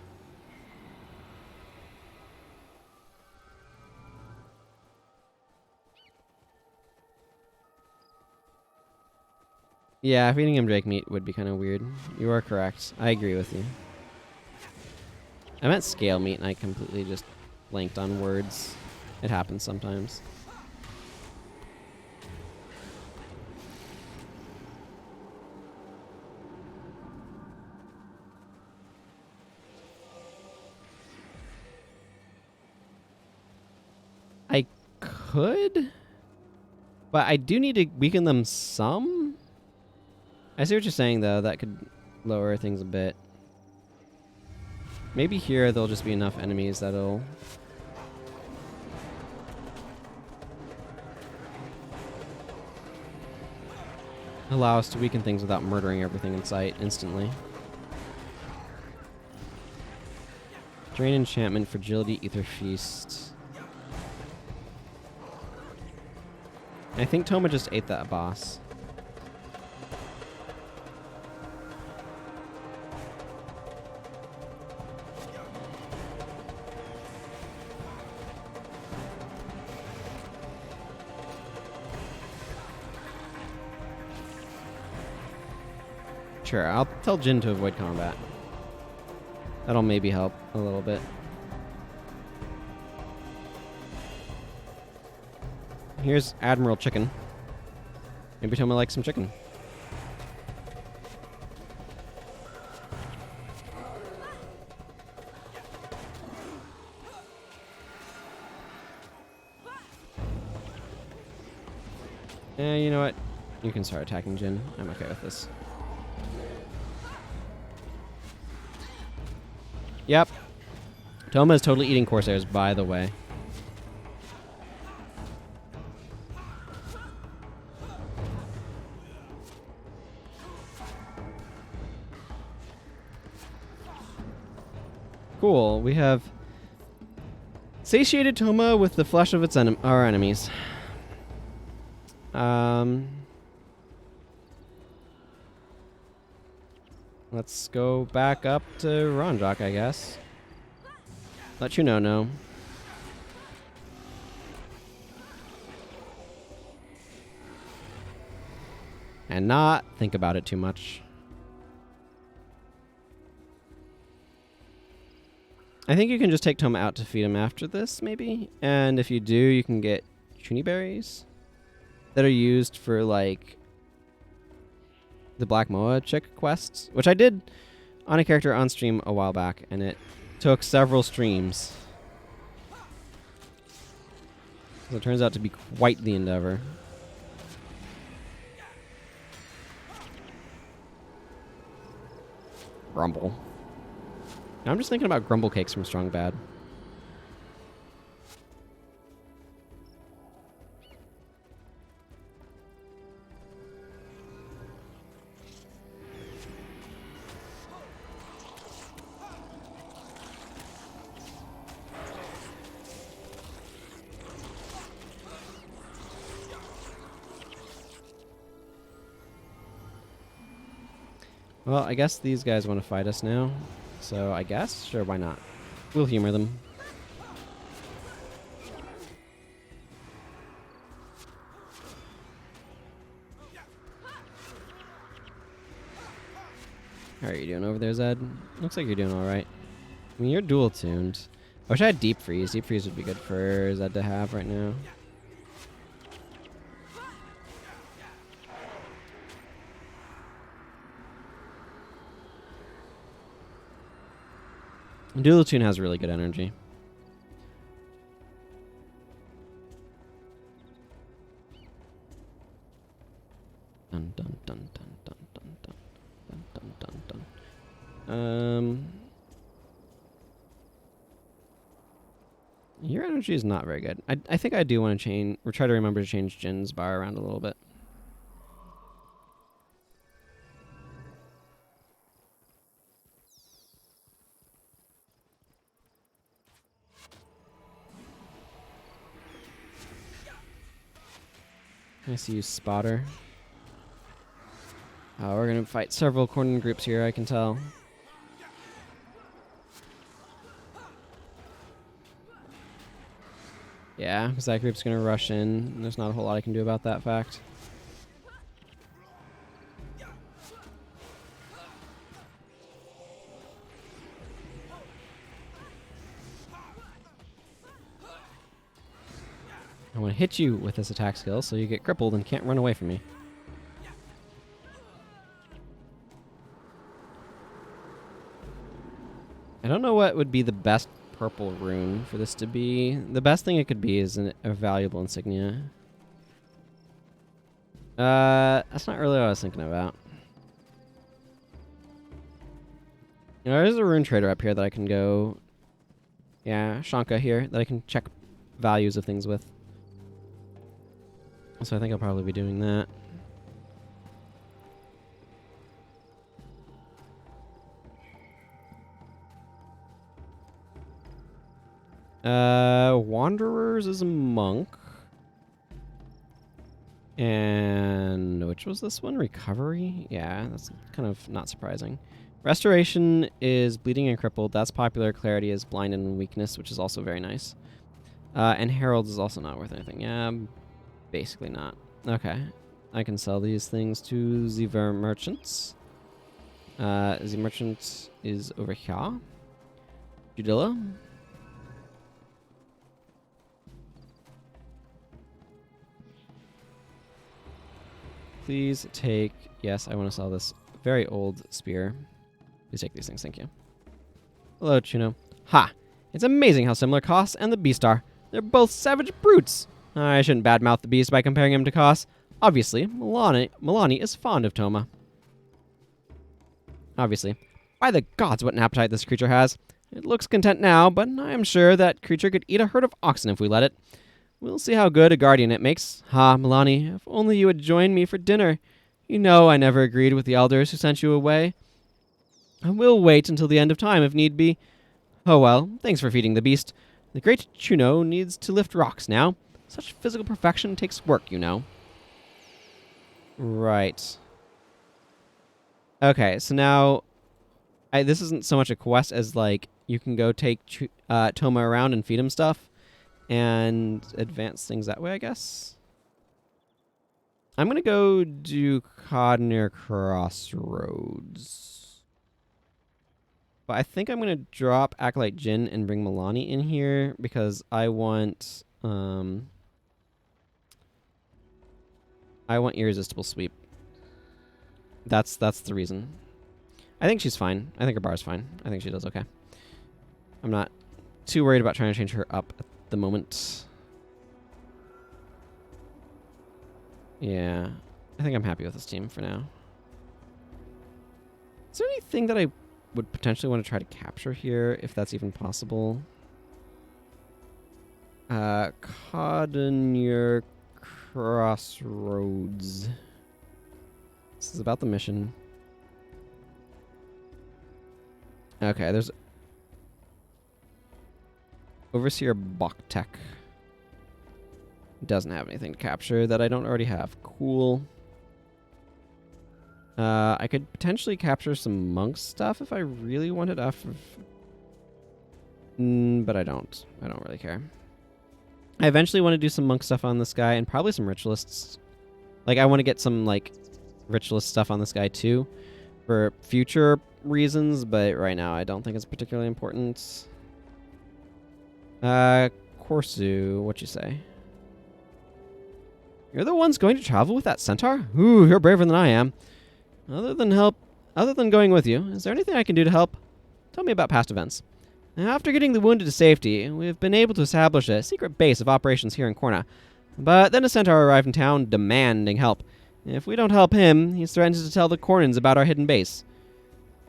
Yeah, feeding him drake meat would be kind of weird. You are correct. I agree with you. I meant scale meat, and I completely just blanked on words. It happens sometimes. I could, but I do need to weaken them some. I see what you're saying, though. That could lower things a bit. Maybe here there'll just be enough enemies that'll... allow us to weaken things without murdering everything in sight instantly. Drain enchantment, fragility, ether feast. I think Toma just ate that boss. Sure, I'll tell Jin to avoid combat. That'll maybe help a little bit. Here's Admiral Chicken. Maybe Toma likes some chicken. You know what? You can start attacking Jin. I'm okay with this. Yep. Toma is totally eating Corsairs, by the way. Cool. We have satiated Toma with the flesh of its our enemies. Let's go back up to Ronjok, I guess. Let you know. And not think about it too much. I think you can just take Toma out to feed him after this, maybe? And if you do, you can get Chuni berries that are used for, like, the Black Moa chick quests, which I did on a character on stream a while back, and it took several streams. So it turns out to be quite the endeavor. Grumble. Now I'm just thinking about grumble cakes from Strong Bad. Well, I guess these guys want to fight us now. So I guess? Sure, why not? We'll humor them. How are you doing over there, Zed? Looks like you're doing alright. I mean, you're dual tuned. I wish I had Deep Freeze. Deep Freeze would be good for Zed to have right now. Dual Tune has really good energy. Dun dun dun dun dun dun dun dun dun dun dun. Your energy is not very good. I think I do want to change, or try to remember to change Jin's bar around a little bit. I see you, Spotter. We're going to fight several Kourna groups here, I can tell. Yeah, because that group's going to rush in. There's not a whole lot I can do about that fact. I want to hit you with this attack skill so you get crippled and can't run away from me. I don't know what would be the best purple rune for this to be. The best thing it could be is a valuable insignia. That's not really what I was thinking about. You know, there's a rune trader up here that I can go... Yeah, Shanka here, that I can check values of things with. So I think I'll probably be doing that. Wanderers is a monk. And which was this one? Recovery? Yeah, that's kind of not surprising. Restoration is bleeding and crippled. That's popular. Clarity is blind and weakness, which is also very nice. And Herald is also not worth anything. Yeah, basically not. Okay. I can sell these things to the merchants. The merchant is over here. Judilla. Please take... Yes, I want to sell this very old spear. Please take these things, thank you. Hello, Chuno. Ha! It's amazing how similar Koss and the beast are. They're both savage brutes. I shouldn't badmouth the beast by comparing him to Koss. Obviously, Milani is fond of Toma. Obviously. By the gods, what an appetite this creature has. It looks content now, but I am sure that creature could eat a herd of oxen if we let it. We'll see how good a guardian it makes. Ha, Milani, if only you would join me for dinner. You know I never agreed with the elders who sent you away. I will wait until the end of time if need be. Oh well, thanks for feeding the beast. The great Chuno needs to lift rocks now. Such physical perfection takes work, you know. Right. Okay, so now... this isn't so much a quest as, like, you can go take Toma around and feed him stuff. And advance things that way, I guess. I'm going to go do Kodonur Crossroads. But I think I'm going to drop Acolyte Jin and bring Milani in here because I want Irresistible Sweep. That's the reason. I think she's fine. I think her bar's fine. I think she does okay. I'm not too worried about trying to change her up at the moment. Yeah. I think I'm happy with this team for now. Is there anything that I would potentially want to try to capture here, if that's even possible? Kodonur Crossroads. This is about the mission. Okay, there's Overseer Boktek. Doesn't have anything to capture that I don't already have. Cool. I could potentially capture some monk stuff if I really wanted off of... but I don't. I don't really care. I eventually want to do some monk stuff on this guy and probably some ritualists. Like, I want to get some, like, ritualist stuff on this guy too for future reasons, but right now I don't think it's particularly important. Corsu, what you say? You're the ones going to travel with that centaur? Ooh, you're braver than I am. Other than going with you, is there anything I can do to help? Tell me about past events. After getting the wounded to safety, we've been able to establish a secret base of operations here in Kourna. But then a centaur arrived in town demanding help. If we don't help him, he's threatened to tell the Kournans about our hidden base.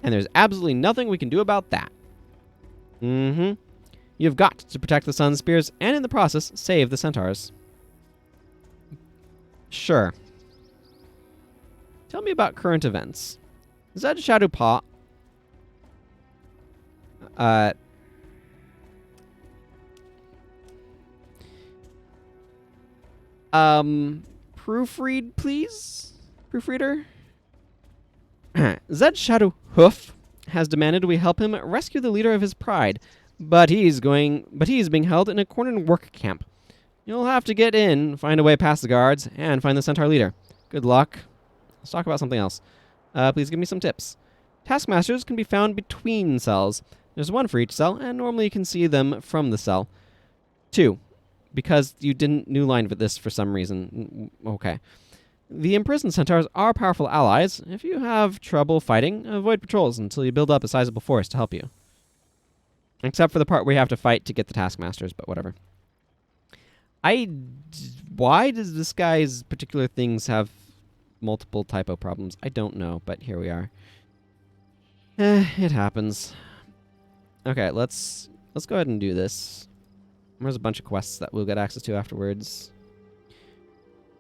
And there's absolutely nothing we can do about that. Mm-hmm. You've got to protect the Sunspears, and in the process, save the centaurs. Sure. Tell me about current events. Zhed Shadowpaw... proofread, please? Proofreader? Zhed Shadowhoof has demanded we help him rescue the leader of his pride, but he's being held in a cornered work camp. You'll have to get in, find a way past the guards, and find the centaur leader. Good luck. Let's talk about something else. Please give me some tips. Taskmasters can be found between cells. There's one for each cell, and normally you can see them from the cell. 2. because you didn't new line with this for some reason. Okay. The imprisoned centaurs are powerful allies. If you have trouble fighting, avoid patrols until you build up a sizable force to help you. Except for the part where you have to fight to get the taskmasters, but whatever. Why does this guy's particular things have multiple typo problems? I don't know, but here we are. It happens. Okay, let's go ahead and do this. There's a bunch of quests that we'll get access to afterwards.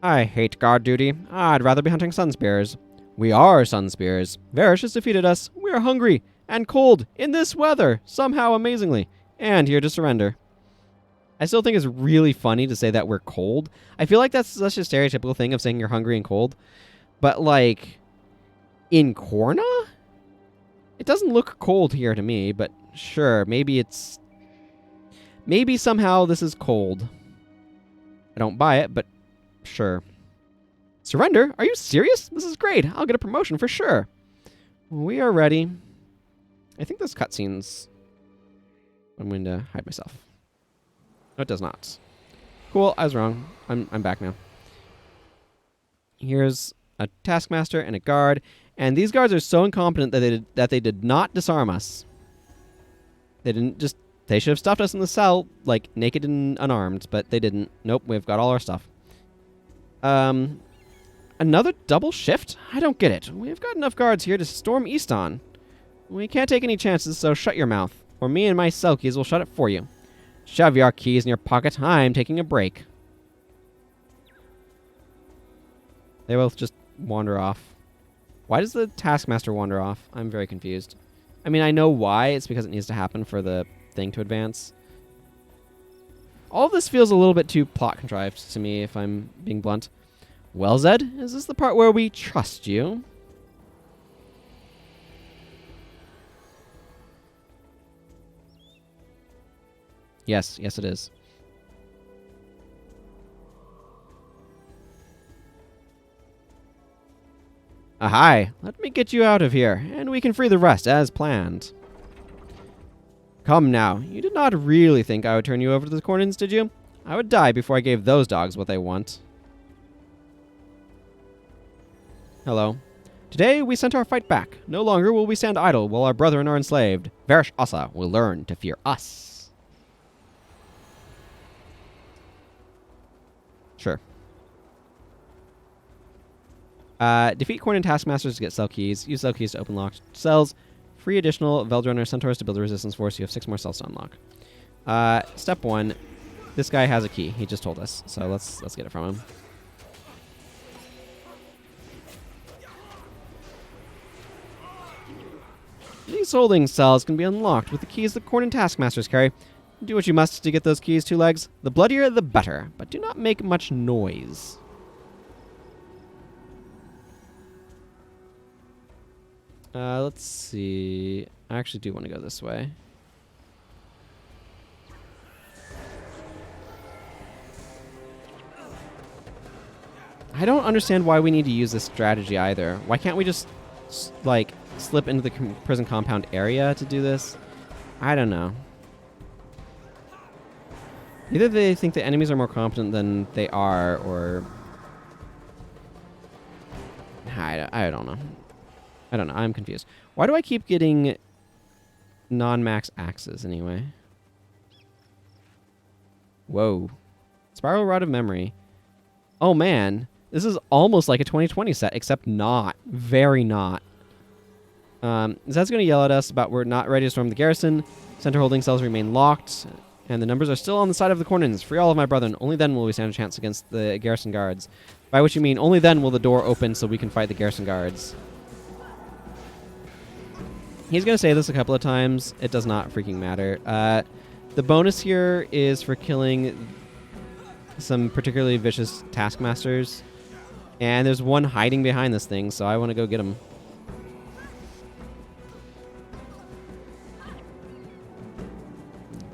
I hate guard duty. I'd rather be hunting Sunspears. We are Sunspears. Varish has defeated us. We are hungry and cold in this weather, somehow amazingly, and here to surrender. I still think it's really funny to say that we're cold. I feel like that's such a stereotypical thing of saying you're hungry and cold. But, like, in Kourna? It doesn't look cold here to me, but sure, maybe it's... Maybe somehow this is cold. I don't buy it, but sure. Surrender? Are you serious? This is great. I'll get a promotion for sure. We are ready. I think this cutscene's... I'm going to hide myself. No, it does not. Cool, I was wrong. I'm back now. Here's a taskmaster and a guard, and these guards are so incompetent that they did not disarm us. They didn't just... They should have stuffed us in the cell, like, naked and unarmed, but they didn't. Nope, we've got all our stuff. Another double shift? I don't get it. We've got enough guards here to storm Istani. We can't take any chances, so shut your mouth, or me and my cell keys will shut it for you. Shove your keys in your pocket. I'm taking a break. They both just wander off. Why does the taskmaster wander off? I'm very confused. I mean, I know why. It's because it needs to happen for the thing to advance. All of this feels a little bit too plot contrived to me, if I'm being blunt. Well, Zhed, is this the part where we trust you? Yes, it is. Ahai, let me get you out of here, and we can free the rest as planned. Come now, you did not really think I would turn you over to the Kournans, did you? I would die before I gave those dogs what they want. Hello. Today we sent our fight back. No longer will we stand idle while our brethren are enslaved. Varish Asa will learn to fear us. Sure. Defeat Kournan taskmasters to get cell keys. Use cell keys to open locked cells. Free additional Veldrunner centaurs to build a resistance force. You have 6 more cells to unlock. Step 1. This guy has a key. He just told us. So let's get it from him. These holding cells can be unlocked with the keys the Kournan taskmasters carry. Do what you must to get those keys, 2 legs. The bloodier, the better. But do not make much noise. Let's see. I actually do want to go this way. I don't understand why we need to use this strategy either. Why can't we just, like, slip into the prison compound area to do this? I don't know. Either they think the enemies are more competent than they are, or... I don't know. I don't know. I'm confused. Why do I keep getting non-max axes anyway? Whoa. Spiral Rod of Memory. Oh, man. This is almost like a 2020 set, except not. Very not. Zed's going to yell at us about we're not ready to storm the garrison. Center holding cells remain locked. And the numbers are still on the side of the Kournans. Free all of my brethren. Only then will we stand a chance against the garrison guards. By which you mean only then will the door open so we can fight the garrison guards. He's going to say this a couple of times. It does not freaking matter. The bonus here is for killing some particularly vicious taskmasters. And there's one hiding behind this thing, so I want to go get him.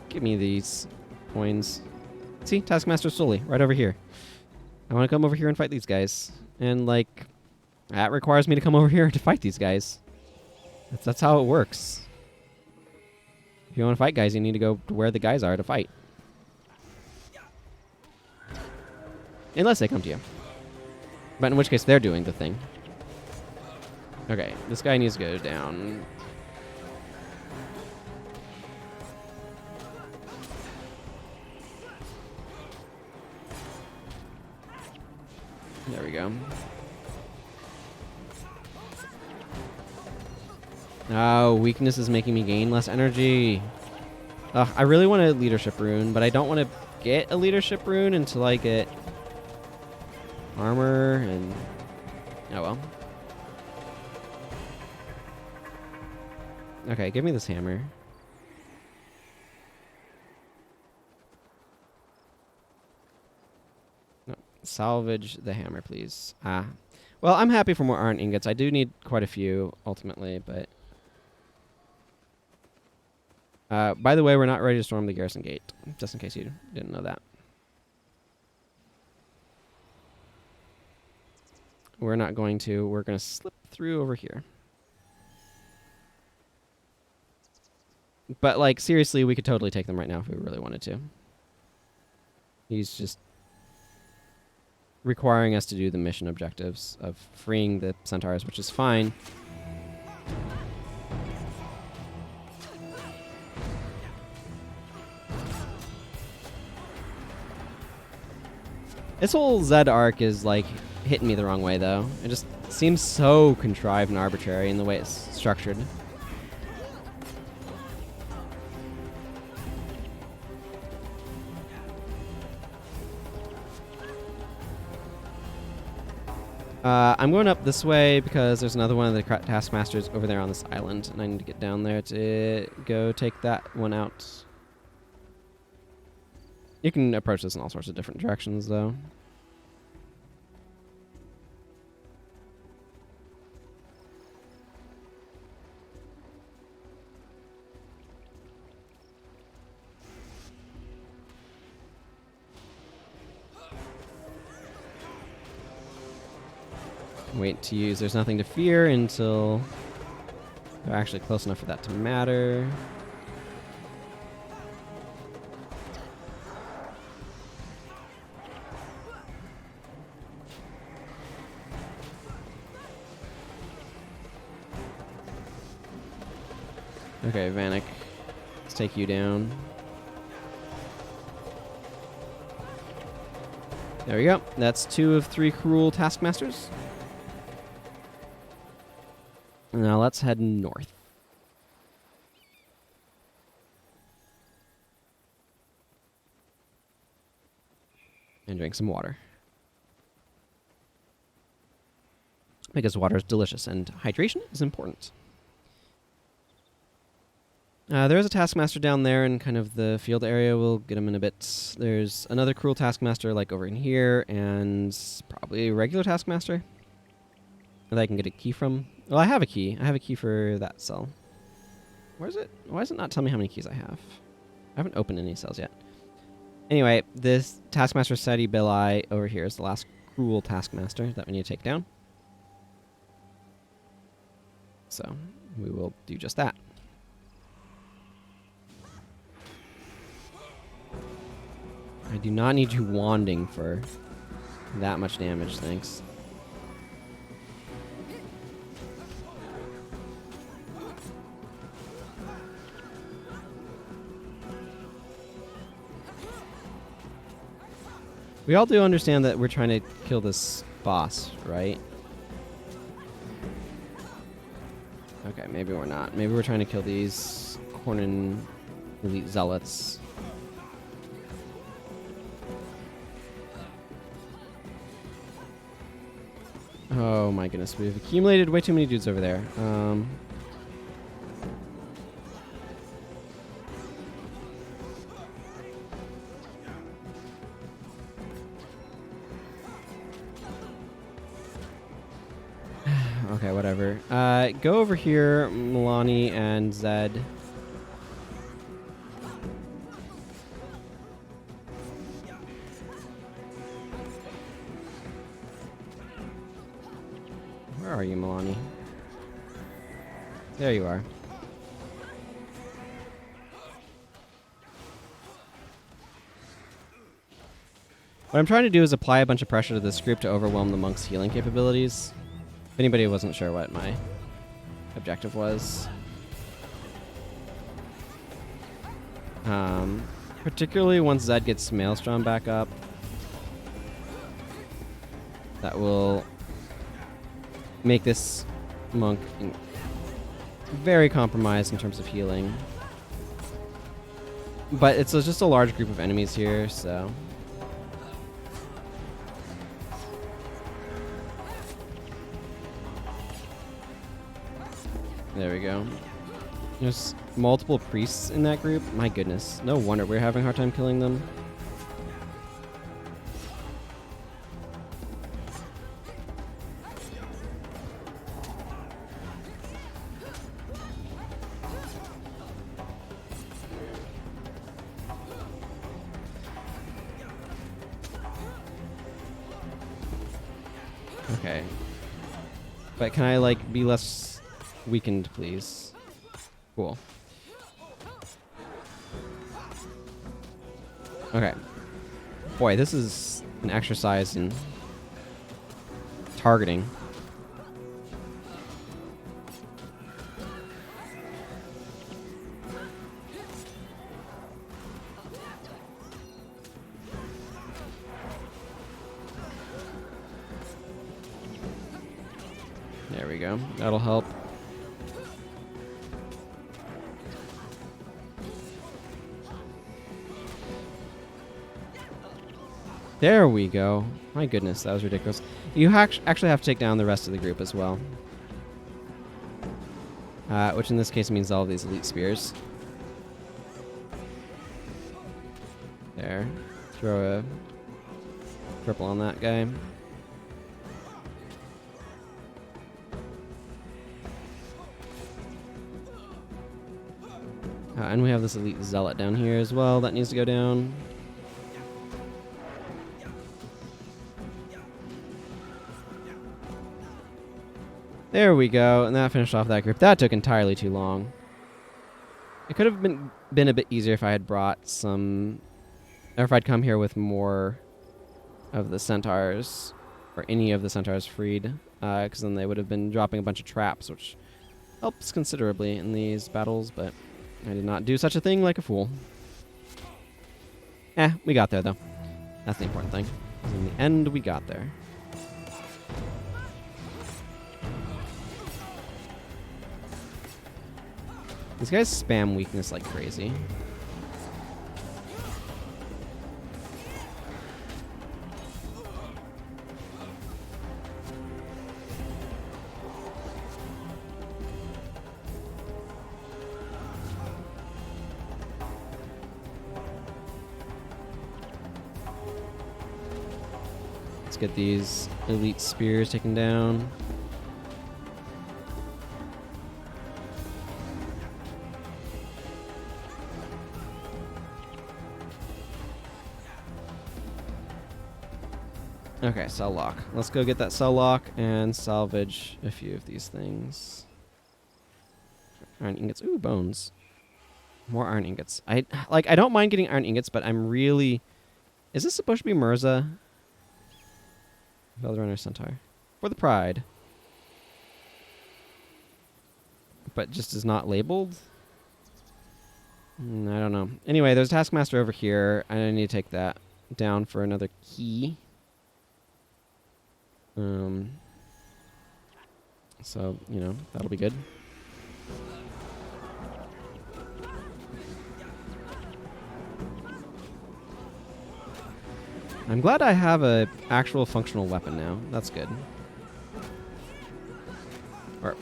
Give me these coins. See? Taskmaster Sully, right over here. I want to come over here and fight these guys. And, like, that requires me to come over here to fight these guys. That's how it works. If you want to fight guys, you need to go to where the guys are to fight. Unless they come to you. But in which case, they're doing the thing. Okay, this guy needs to go down. There we go. Oh, weakness is making me gain less energy. Ugh, I really want a leadership rune, but I don't want to get a leadership rune until I get armor and... Oh well. Okay, give me this hammer. No, salvage the hammer, please. Ah. Well, I'm happy for more iron ingots. I do need quite a few, ultimately, but... by the way, we're not ready to storm the garrison gate, just in case you didn't know that. We're not going to. We're going to slip through over here. But, like, seriously, we could totally take them right now if we really wanted to. He's just requiring us to do the mission objectives of freeing the centaurs, which is fine. This whole Zed arc is, like, hitting me the wrong way, though. It just seems so contrived and arbitrary in the way it's structured. I'm going up this way because there's another one of the taskmasters over there on this island, and I need to get down there to go take that one out. You can approach this in all sorts of different directions, though. Wait to use There's Nothing to Fear until they're actually close enough for that to matter. Okay, Vanek, let's take you down. There we go. That's 2 of 3 cruel taskmasters. Now let's head north. And drink some water. Because water is delicious and hydration is important. There is a taskmaster down there in kind of the field area. We'll get him in a bit. There's another cruel taskmaster like over in here, and probably a regular taskmaster that I can get a key from. Well, I have a key. I have a key for that cell. Where is it? Why does it not tell me how many keys I have? I haven't opened any cells yet. Anyway, this taskmaster Seti Bilai over here is the last cruel taskmaster that we need to take down. So we will do just that. I do not need you wanding for that much damage, thanks. We all do understand that we're trying to kill this boss, right? Okay, maybe we're not. Maybe we're trying to kill these Kourna elite zealots. Oh my goodness, we've accumulated way too many dudes over there. Okay, whatever. Go over here, Milani and Zed. Where are you, Milani? There you are. What I'm trying to do is apply a bunch of pressure to this group to overwhelm the monk's healing capabilities. If anybody wasn't sure what my objective was. Particularly once Zed gets Maelstrom back up. That will make this monk very compromised in terms of healing. But it's just a large group of enemies here, so... There we go. There's multiple priests in that group. My goodness. No wonder we're having a hard time killing them. Okay. But can I, like, be less weakened, please? Cool. Okay. Boy, this is an exercise in targeting. There we go. That'll help. There we go. My goodness, that was ridiculous. You actually have to take down the rest of the group as well. Which in this case means all of these elite spears. There. Throw a purple on that guy. And we have this elite zealot down here as well. That needs to go down. There we go, and that finished off that group. That took entirely too long. It could have been a bit easier if I had brought some... Or if I'd come here with more of the centaurs, or any of the centaurs freed, because then they would have been dropping a bunch of traps, which helps considerably in these battles, but I did not do such a thing like a fool. We got there, though. That's the important thing. In the end, we got there. These guys spam weakness like crazy. Let's get these elite spears taken down. Okay, cell lock. Let's go get that cell lock and salvage a few of these things. Iron ingots. Ooh, bones. More iron ingots. I don't mind getting iron ingots, but I'm really... Is this supposed to be Mirza? Veiled Runner Centaur. For the Pride. But just is not labeled? I don't know. Anyway, there's a Taskmaster over here. I need to take that down for another key. So, you know, that'll be good. I'm glad I have a actual functional weapon now. That's good. Or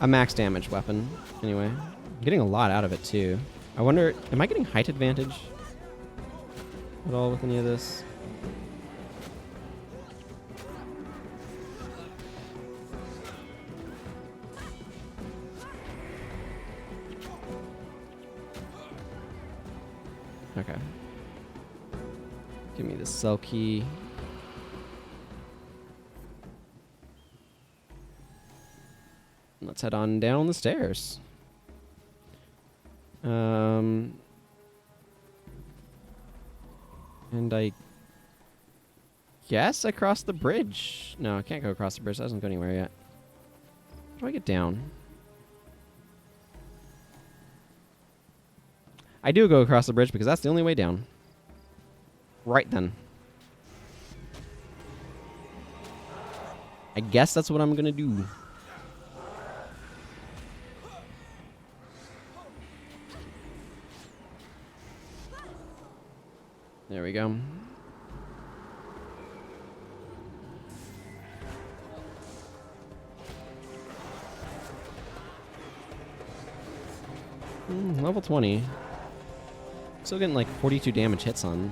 a max damage weapon. Anyway, I'm getting a lot out of it too. I wonder, am I getting height advantage at all with any of this? Okay. Give me the cell key. Let's head on down the stairs. And I guess I crossed the bridge. No, I can't go across the bridge. That doesn't go anywhere yet. How do I get down? I do go across the bridge because that's the only way down. Right then. I guess that's what I'm gonna do. There we go. Level 20. Still getting like 42 damage hits on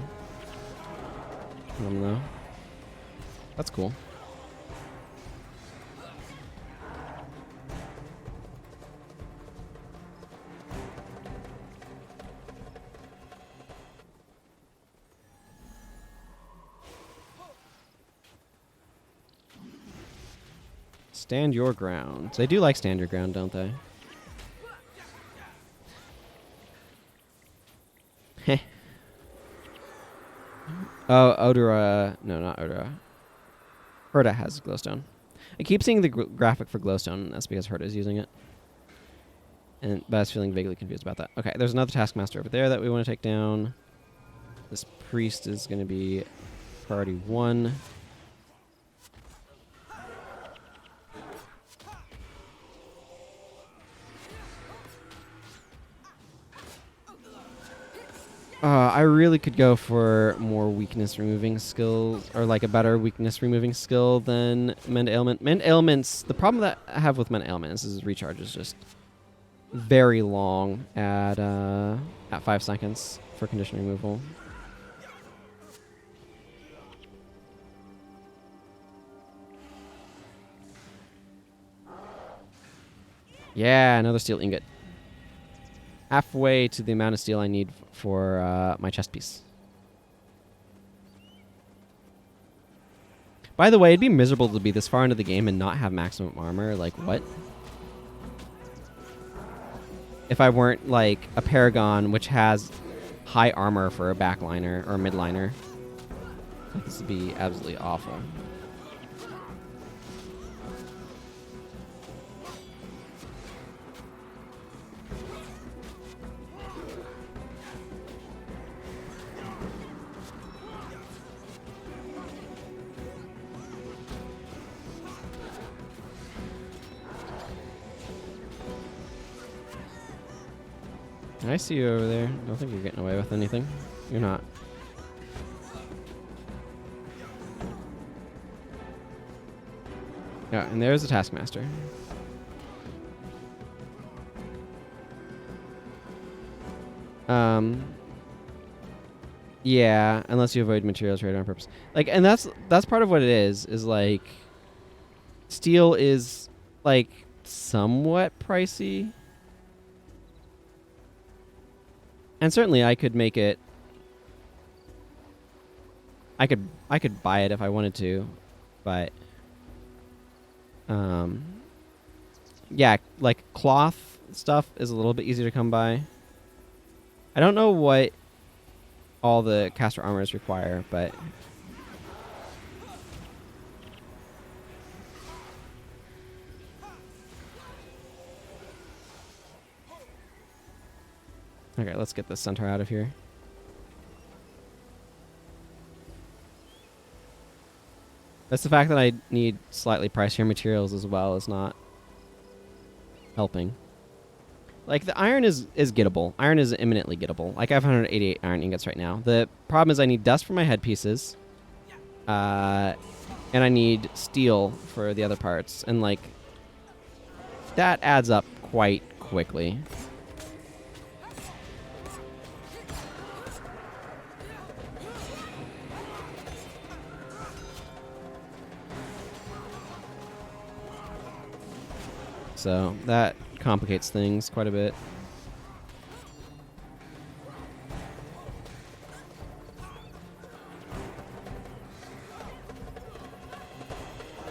them though. That's cool. Stand your ground. They do like stand your ground, don't they? Heh. Oh, Odura. No, not Odura. Herda has glowstone. I keep seeing the graphic for glowstone. That's because Herda is using it. But I was feeling vaguely confused about that. Okay, there's another taskmaster over there that we want to take down. This priest is going to be priority 1. I really could go for more weakness removing skills, or like a better weakness removing skill than Mend Ailment. Mend Ailments, the problem that I have with Mend Ailments is recharge is just very long at 5 seconds for condition removal. Yeah, another steel ingot. Halfway to the amount of steel I need for my chest piece. By the way, it'd be miserable to be this far into the game and not have maximum armor. Like, what? If I weren't, like, a Paragon, which has high armor for a backliner or a midliner. This would be absolutely awful. I see you over there. Don't think you're getting away with anything. You're not. Yeah, and there's the Taskmaster. Yeah, unless you avoid materials trade on purpose. Like, and that's part of what it is like steel is like somewhat pricey. And certainly I could make it I could buy it if I wanted to, but yeah, like cloth stuff is a little bit easier to come by. I don't know what all the caster armors require, but okay, let's get this centaur out of here. That's the fact that I need slightly pricier materials as well is not helping. Like, the iron is gettable. Iron is imminently gettable. Like, I have 188 iron ingots right now. The problem is I need dust for my headpieces. And I need steel for the other parts. And, like, that adds up quite quickly. So that complicates things quite a bit.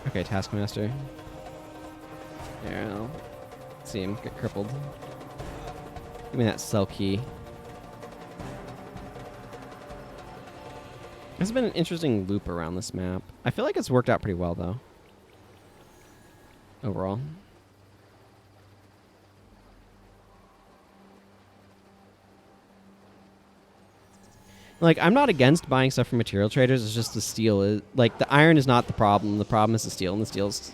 Okay, Taskmaster. Here, I'll see him get crippled. Give me that cell key. It's been an interesting loop around this map. I feel like it's worked out pretty well, though. Overall. Like, I'm not against buying stuff from material traders. It's just the steel is... Like, the iron is not the problem. The problem is the steel, and the steel's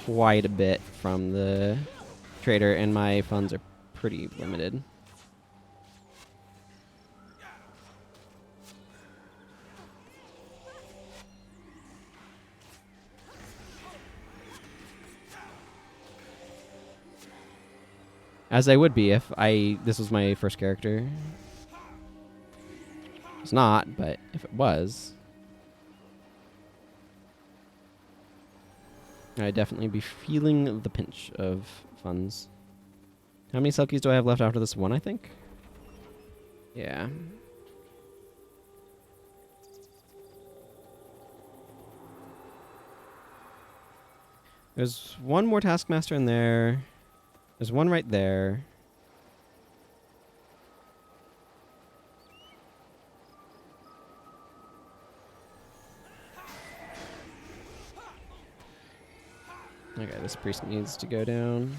quite a bit from the trader, and my funds are pretty limited. As I would be if this was my first character. It's not, but if it was, I'd definitely be feeling the pinch of funds. How many selkies do I have left after this one, I think? Yeah. There's one more Taskmaster in there. There's one right there. Okay, this priest needs to go down.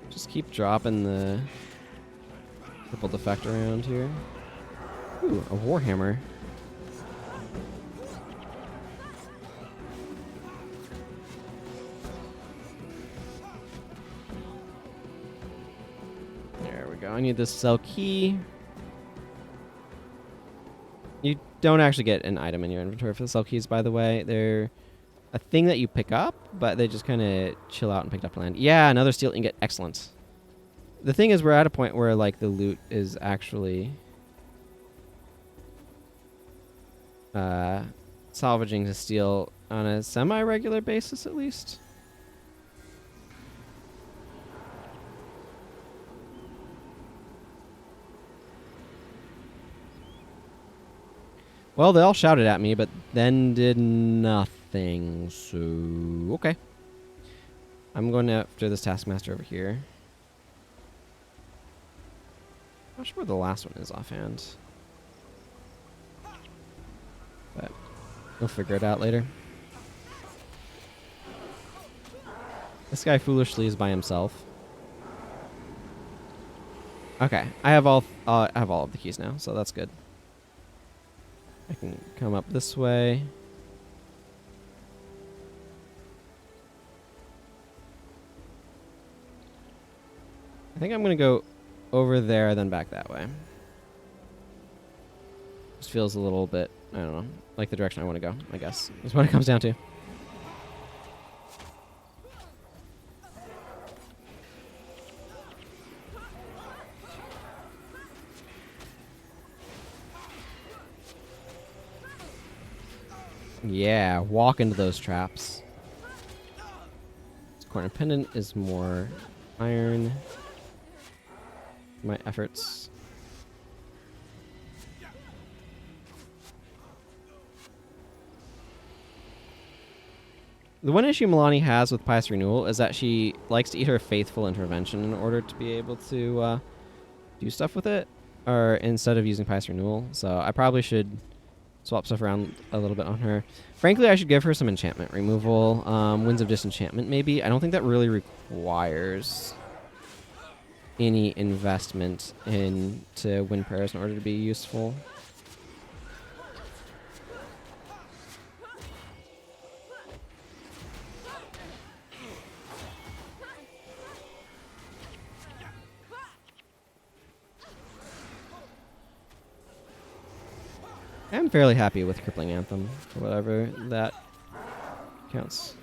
Just keep dropping the purple defect around here. Ooh, a warhammer. I need this sell key. You don't actually get an item in your inventory for the sell keys, by the way. They're a thing that you pick up, but they just kind of chill out and pick up land. Yeah, another steel ingot. Excellent. The thing is, we're at a point where like the loot is actually salvaging the steel on a semi-regular basis, at least. Well, they all shouted at me, but then did nothing. So, okay. I'm going after this Taskmaster over here. Not sure where the last one is offhand. But we'll figure it out later. This guy foolishly is by himself. Okay, I have all of the keys now, so that's good. I can come up this way. I think I'm going to go over there, then back that way. Just feels a little bit, I don't know, like the direction I want to go, I guess. That's what it comes down to. Yeah, walk into those traps. This Kourna pendant is more iron. My efforts. The one issue Milani has with Pious Renewal is that she likes to eat her faithful intervention in order to be able to do stuff with it, or instead of using Pious Renewal. So I probably should swap stuff around a little bit on her. Frankly, I should give her some enchantment removal. Winds of Disenchantment, maybe. I don't think that really requires any investment into wind prayers in order to be useful. I'm fairly happy with Crippling Anthem, for whatever that counts.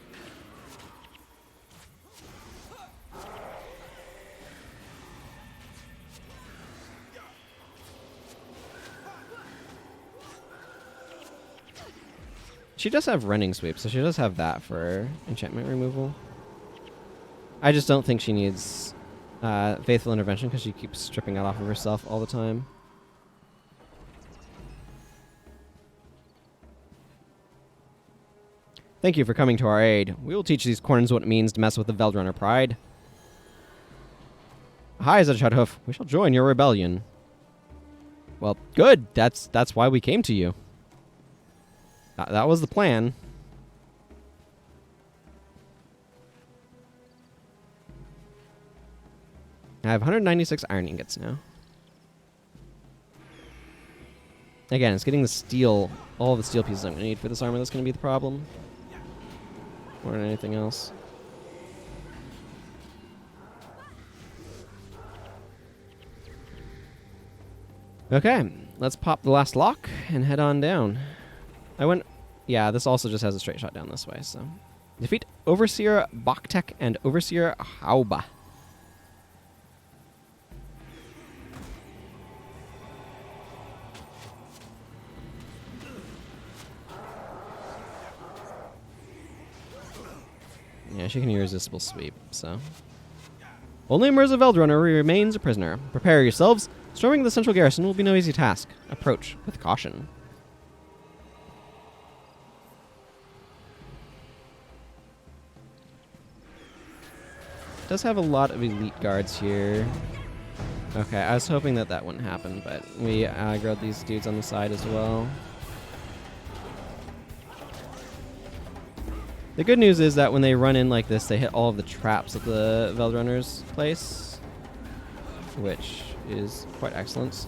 She does have Running Sweep, so she does have that for enchantment removal. I just don't think she needs Faithful Intervention because she keeps stripping that off of herself all the time. Thank you for coming to our aid. We will teach these Kournans what it means to mess with the Veldrunner pride. Hi, Shadowhoof. We shall join your rebellion. Well, good. That's why we came to you. That was the plan. I have 196 iron ingots now. Again, it's getting the steel, all the steel pieces I'm going to need for this armor that's going to be the problem. More than anything else. Okay, let's pop the last lock and head on down. Yeah, this also just has a straight shot down this way, so. Defeat Overseer Baktek and Overseer Hauba. Yeah, she can irresistible sweep, so. Only Mirza Veldrunner remains a prisoner. Prepare yourselves. Storming the central garrison will be no easy task. Approach with caution. Does have a lot of elite guards here. Okay, I was hoping that wouldn't happen, but we aggroed these dudes on the side as well. The good news is that when they run in like this, they hit all of the traps that the Veldrunners place, which is quite excellent.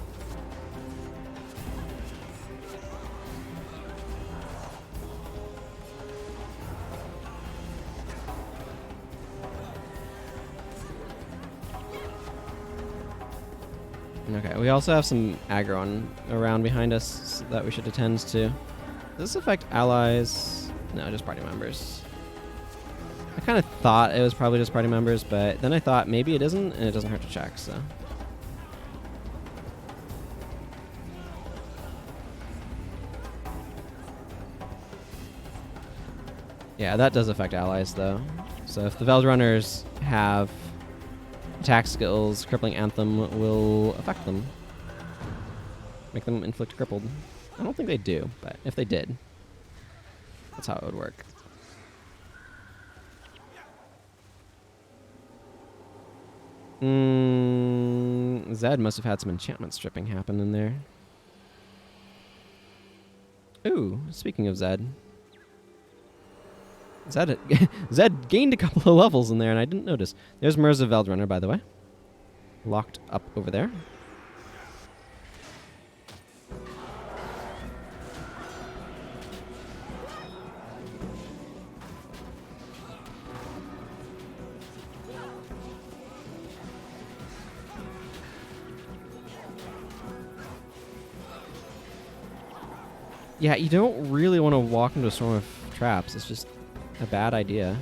Okay, we also have some aggro around behind us that we should attend to. Does this affect allies? No, just party members. I kind of thought it was probably just party members, but then I thought maybe it isn't, and it doesn't hurt to check, so. Yeah, that does affect allies, though. So if the Veldrunners have attack skills, Crippling Anthem will affect them. Make them inflict crippled. I don't think they do, but if they did, that's how it would work. Zhed must have had some enchantment stripping happen in there. Ooh, speaking of Zhed. Zhed gained a couple of levels in there, and I didn't notice. There's Mirza Veldrunner, by the way. Locked up over there. Yeah, you don't really want to walk into a storm of traps. It's just a bad idea.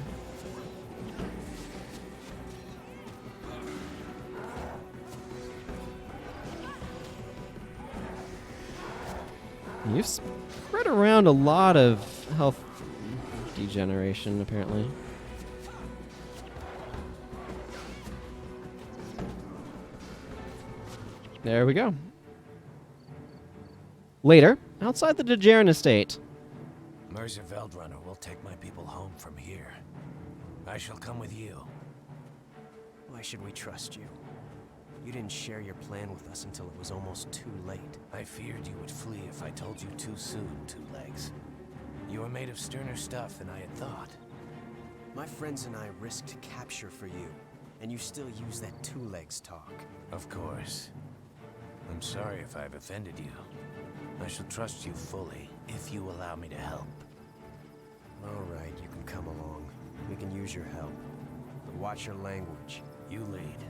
You've spread around a lot of health degeneration, apparently. There we go. Later, outside the Dejarin Estate. Mirza Veldrunner will take my people home from here. I shall come with you. Why should we trust you? You didn't share your plan with us until it was almost too late. I feared you would flee if I told you too soon, Two Legs. You are made of sterner stuff than I had thought. My friends and I risked capture for you, and you still use that Two Legs talk. Of course. I'm sorry if I've offended you. I shall trust you fully, if you allow me to help. All right, you can come along. We can use your help. But watch your language. You lead.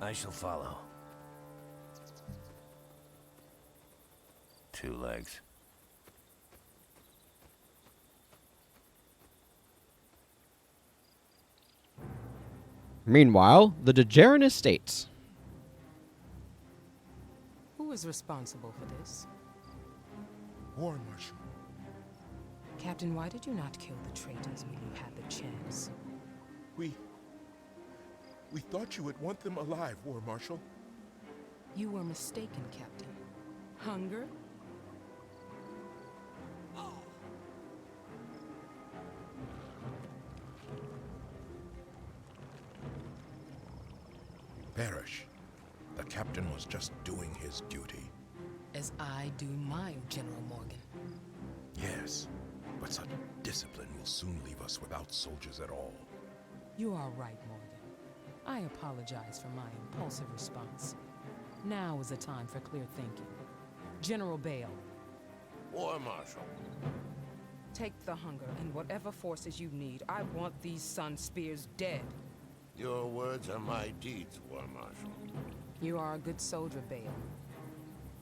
I shall follow. Two Legs. Meanwhile, the Dejarin Estate. Who is responsible for this? War Marshal. Captain, why did you not kill the traitors when you had the chance? We thought you would want them alive, War Marshal. You were mistaken, Captain. Hunger? perish. The captain was just doing his duty. As I do mine, General Morgan. Yes, but such discipline will soon leave us without soldiers at all. You are right, Morgan. I apologize for my impulsive response. Now is the time for clear thinking. General Bale, War Marshal. take the hunger and whatever forces you need. I want these Sunspears dead. Your words are my deeds, War Marshal. You are a good soldier, Bale.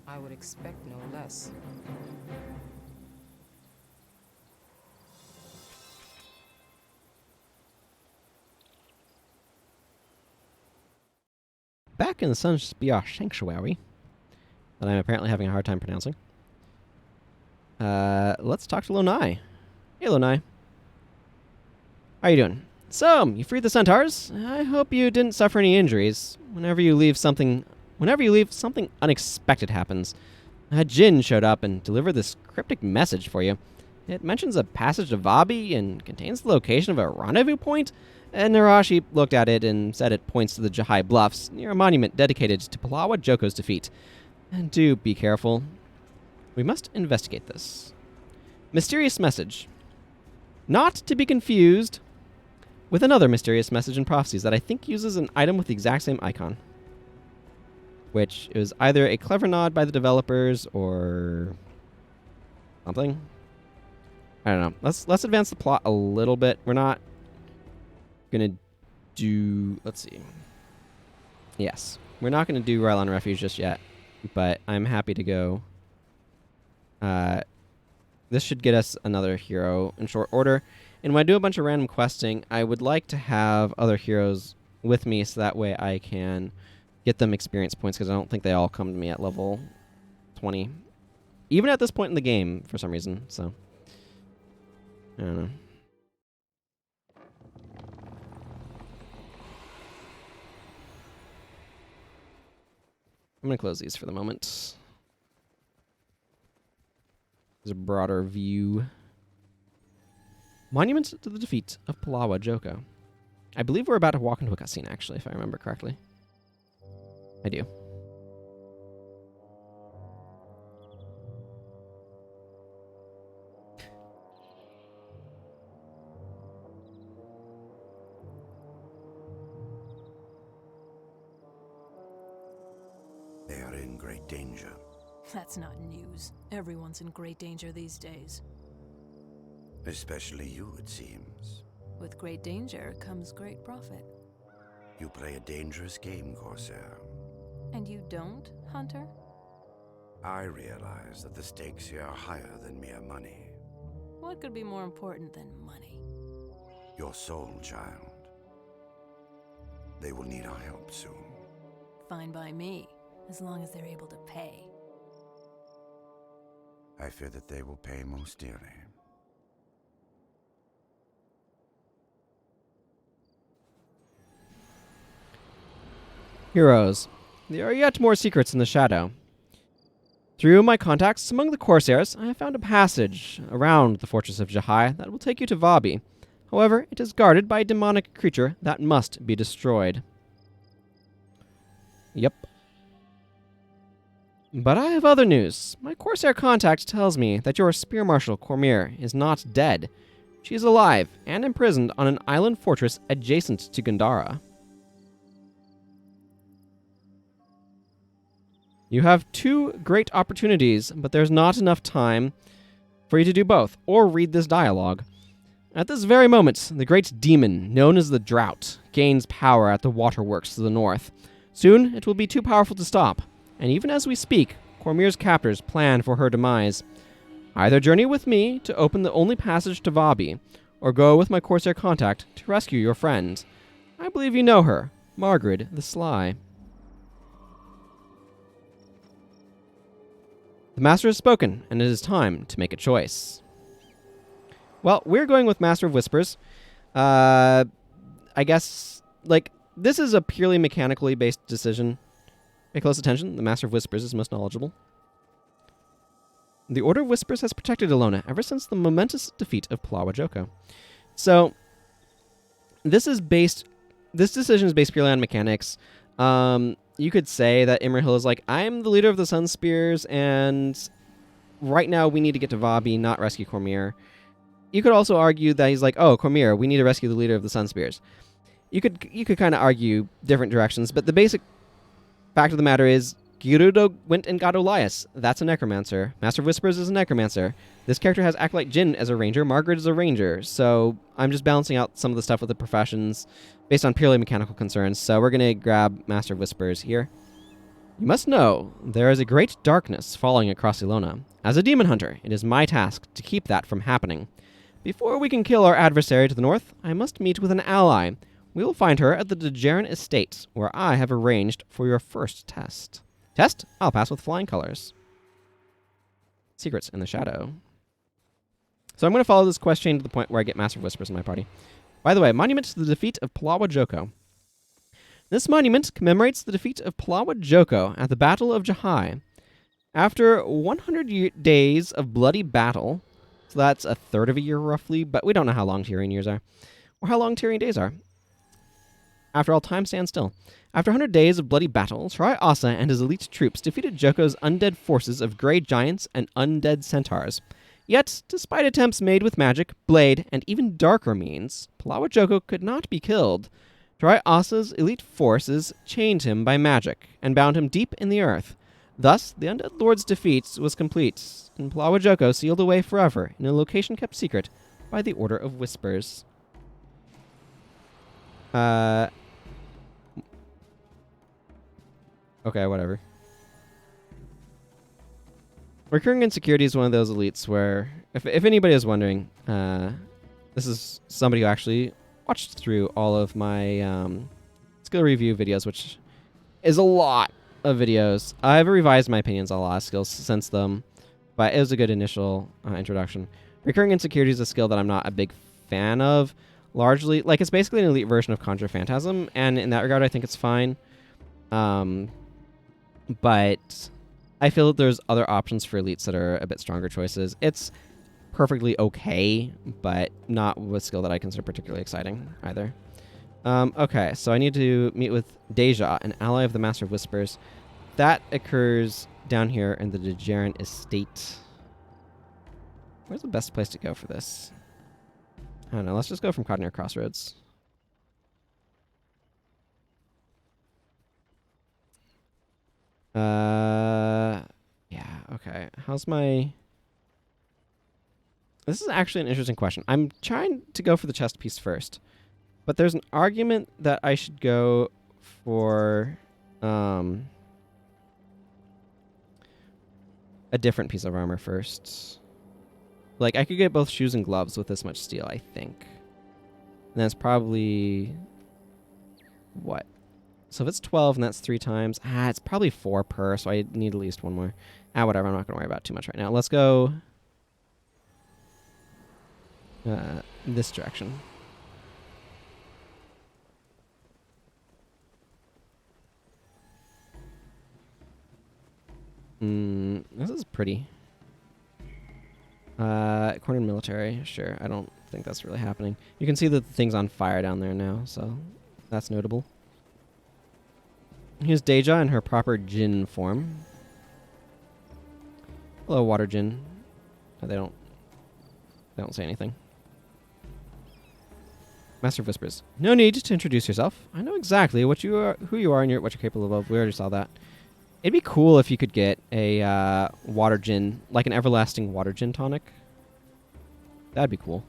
I would expect no less. Back in the Sunspear Sanctuary, that I'm apparently having a hard time pronouncing, let's talk to Lonai. Hey, Lonai. How you doing? So, you freed the centaurs? I hope you didn't suffer any injuries. Whenever you leave, something unexpected happens. A djinn showed up and delivered this cryptic message for you. It mentions a passage to Vabi and contains the location of a rendezvous point. And Narashi looked at it and said it points to the Jahai Bluffs, near a monument dedicated to Palawa Joko's defeat. And do be careful. We must investigate this. Mysterious message. Not to be confused with another mysterious message in Prophecies that I think uses an item with the exact same icon. Which is either a clever nod by the developers or something. I don't know. Let's advance the plot a little bit. We're not gonna do, let's see. Yes. We're not gonna do Rylon Refuge just yet, but I'm happy to go. This should get us another hero in short order. And when I do a bunch of random questing, I would like to have other heroes with me so that way I can get them experience points, because I don't think they all come to me at level 20. Even at this point in the game, for some reason, so. I don't know. I'm going to close these for the moment. There's a broader view. Monument to the defeat of Palawa Joko. I believe we're about to walk into a cutscene, actually, if I remember correctly. I do. They are in great danger. That's not news. Everyone's in great danger these days. Especially you, it seems. With great danger comes great profit. You play a dangerous game, Corsair. And you don't, Hunter? I realize that the stakes here are higher than mere money. What could be more important than money? Your soul, child. They will need our help soon. Fine by me, as long as they're able to pay. I fear that they will pay most dearly. Heroes. There are yet more secrets in the shadow. Through my contacts among the Corsairs, I have found a passage around the fortress of Jahai that will take you to Vabi. However, it is guarded by a demonic creature that must be destroyed. Yep. But I have other news. My Corsair contact tells me that your Spear Marshal, Cormyr, is not dead. She is alive and imprisoned on an island fortress adjacent to Gandhara. You have two great opportunities, but there's not enough time for you to do both, or read this dialogue. At this very moment, the great demon, known as the Drought, gains power at the waterworks to the north. Soon, it will be too powerful to stop, and even as we speak, Cormyr's captors plan for her demise. Either journey with me to open the only passage to Vabi, or go with my Corsair contact to rescue your friend. I believe you know her, Margaret the Sly. The Master has spoken, and it is time to make a choice. Well, we're going with Master of Whispers. I guess, this is a purely mechanically based decision. Pay close attention. The Master of Whispers is most knowledgeable. The Order of Whispers has protected Ilona ever since the momentous defeat of Palawa Joko. So, this decision is based purely on mechanics. You could say that Imrahil is like, I'm the leader of the Sunspears, and right now we need to get to Vabi, not rescue Cormyr. You could also argue that he's like, oh, Cormyr, we need to rescue the leader of the Sunspears. You could kind of argue different directions, but the basic fact of the matter is Gerudo went and got Olias. That's a necromancer. Master of Whispers is a necromancer. This character has Acolyte Jin as a ranger. Margaret is a ranger. So I'm just balancing out some of the stuff with the professions based on purely mechanical concerns. So we're going to grab Master of Whispers here. You must know, there is a great darkness falling across Ilona. As a demon hunter, it is my task to keep that from happening. Before we can kill our adversary to the north, I must meet with an ally. We will find her at the Dejarin Estate, where I have arranged for your first test. Test? I'll pass with flying colors. Secrets in the shadow. So I'm going to follow this quest chain to the point where I get Master of Whispers in my party. By the way, monument to the defeat of Palawa Joko. This monument commemorates the defeat of Palawa Joko at the Battle of Jahai. After 100 days of bloody battle, so that's a third of a year roughly, but we don't know how long Tyrian years are, or how long Tyrian days are. After all, time stands still. After 100 days of bloody battle, Try Asa and his elite troops defeated Joko's undead forces of grey giants and undead centaurs. Yet, despite attempts made with magic, blade, and even darker means, Palawa Joko could not be killed. Try Asa's elite forces chained him by magic and bound him deep in the earth. Thus, the undead lord's defeat was complete, and Palawa Joko sealed away forever in a location kept secret by the Order of Whispers. Okay, whatever. Recurring Insecurity is one of those elites where, if anybody is wondering, this is somebody who actually watched through all of my skill review videos, which is a lot of videos. I've revised my opinions on a lot of skills since them, but it was a good initial introduction. Recurring Insecurity is a skill that I'm not a big fan of, largely. Like, it's basically an elite version of Conjure Phantasm, and in that regard, I think it's fine. But I feel that there's other options for elites that are a bit stronger choices. It's perfectly okay, but not a skill that I consider particularly exciting either. Okay, so I need to meet with Deja, an ally of the Master of Whispers. That occurs down here in the Dejarin Estate. Where's the best place to go for this? I don't know. Let's just go from Kodonur Crossroads. Yeah, okay. How's my... This is actually an interesting question. I'm trying to go for the chest piece first, but there's an argument that I should go for a different piece of armor first. Like, I could get both shoes and gloves with this much steel, I think. And that's probably... What? So if it's 12 and that's 3 times... it's probably 4 per, so I need at least one more. Whatever, I'm not going to worry about it too much right now. Let's go... this direction. This is pretty. Cornered military, sure. I don't think that's really happening. You can see that the thing's on fire down there now, so that's notable. Here's Deja in her proper Jinn form. Hello, Water Jinn. They don't say anything. Master of Whispers. No need to introduce yourself. I know exactly what you are, who you are, and what you're capable of. We already saw that. It'd be cool if you could get a Water Jinn, like an everlasting Water Jinn tonic. That'd be cool.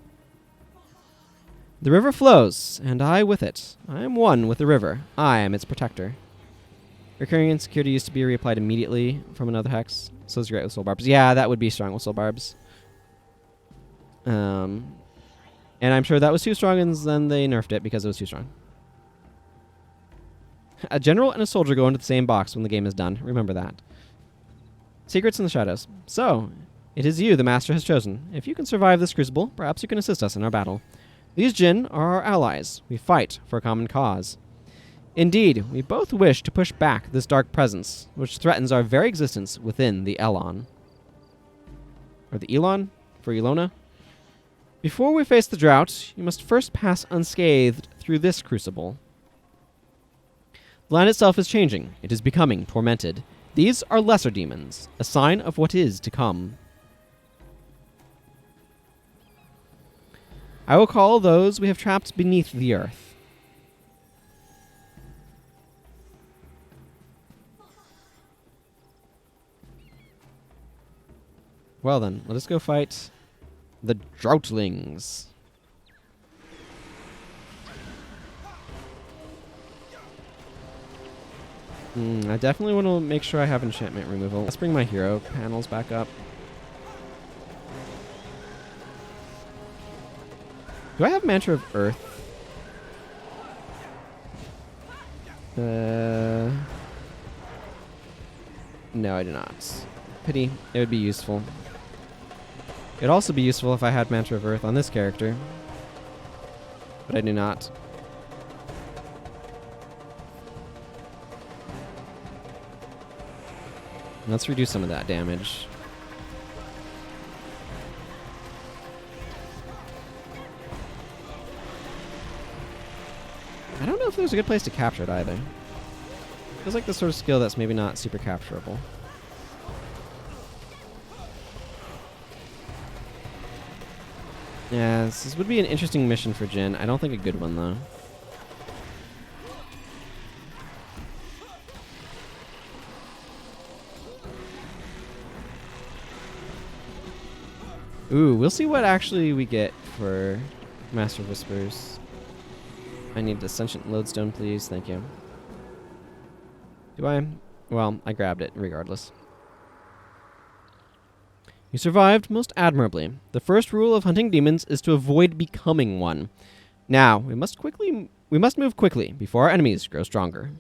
The river flows, and I with it. I am one with the river. I am its protector. Recurring Insecurity used to be reapplied immediately from another hex. So it's great with Soul Barbs. Yeah, that would be strong with Soul Barbs. And I'm sure that was too strong, and then they nerfed it because it was too strong. A general and a soldier go into the same box when the game is done. Remember that. Secrets in the shadows. So, it is you the Master has chosen. If you can survive this crucible, perhaps you can assist us in our battle. These Jinn are our allies. We fight for a common cause. Indeed, we both wish to push back this dark presence, which threatens our very existence within the Elon. Or the Elon? For Ilona? Before we face the drought, you must first pass unscathed through this crucible. The land itself is changing. It is becoming tormented. These are lesser demons, a sign of what is to come. I will call those we have trapped beneath the earth. Well then, let us go fight the Droughtlings. I definitely want to make sure I have enchantment removal. Let's bring my hero panels back up. Do I have Mantra of Earth? No, I do not. Pity. It would be useful. It'd also be useful if I had Mantra of Earth on this character. But I do not. Let's reduce some of that damage. I don't know if there's a good place to capture it either. Feels like the sort of skill that's maybe not super capturable. Yeah, this would be an interesting mission for Jin. I don't think a good one, though. Ooh, we'll see what actually we get for Master of Whispers. I need the Sentient Lodestone, please. Thank you. Do I? Well, I grabbed it regardless. You survived most admirably. The first rule of hunting demons is to avoid becoming one. Now, we must move quickly before our enemies grow stronger.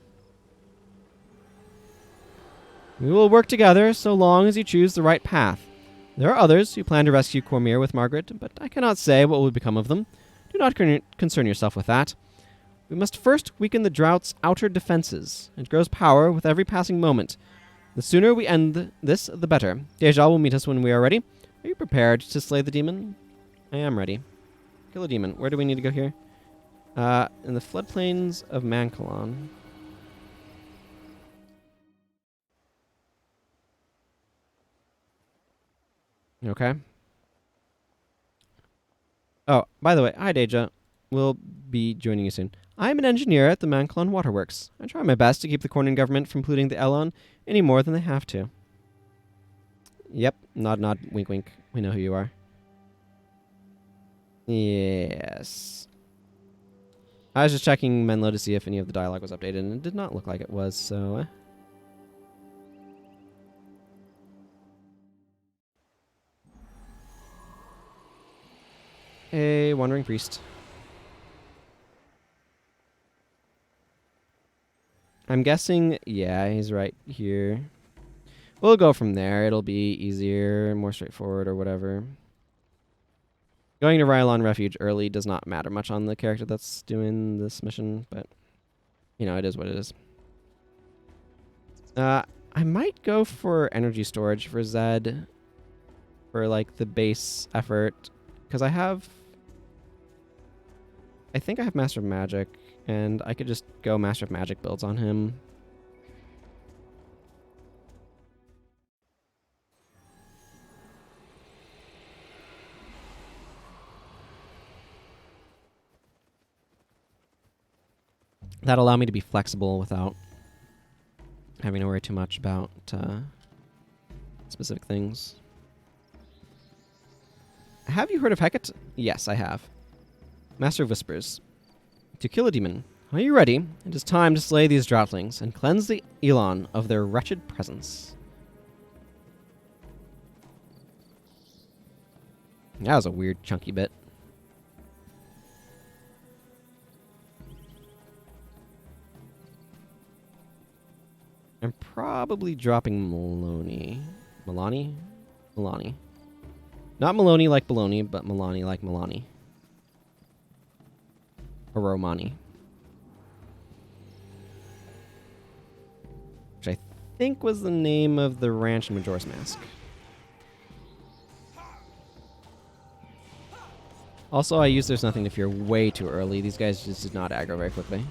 We will work together so long as you choose the right path. There are others who plan to rescue Cormyr with Margaret, but I cannot say what will become of them. Do not concern yourself with that. We must first weaken the Drought's outer defenses. It grows power with every passing moment. The sooner we end this, the better. Deja will meet us when we are ready. Are you prepared to slay the demon? I am ready. Kill a demon. Where do we need to go here? In the floodplains of Mankalon. Okay. Oh, by the way, hi Deja. We'll be joining you soon. I'm an engineer at the Mankalon Waterworks. I try my best to keep the Kournan government from polluting the Elon any more than they have to. Yep, nod nod, wink wink. We know who you are. Yes. I was just checking Menlo to see if any of the dialogue was updated, and it did not look like it was, so... A wandering priest. I'm guessing, yeah, he's right here. We'll go from there. It'll be easier, more straightforward, or whatever. Going to Rylon Refuge early does not matter much on the character that's doing this mission, but, you know, it is what it is. I might go for energy storage for Zhed for, like, the base effort, because I think I have Master of Magic, and I could just go Master of Magic builds on him. That'll allow me to be flexible without having to worry too much about specific things. Have you heard of Hecate? Yes, I have. Master of Whispers. To kill a demon. Are you ready? It is time to slay these Droughtlings and cleanse the Elon of their wretched presence. That was a weird chunky bit. I'm probably dropping Maloney. Milani? Milani. Not Maloney like Baloney, but Milani like Milani. Or Romani. Which I think was the name of the ranch in Majora's Mask. Also, I used There's Nothing to Fear way too early. These guys just did not aggro very quickly.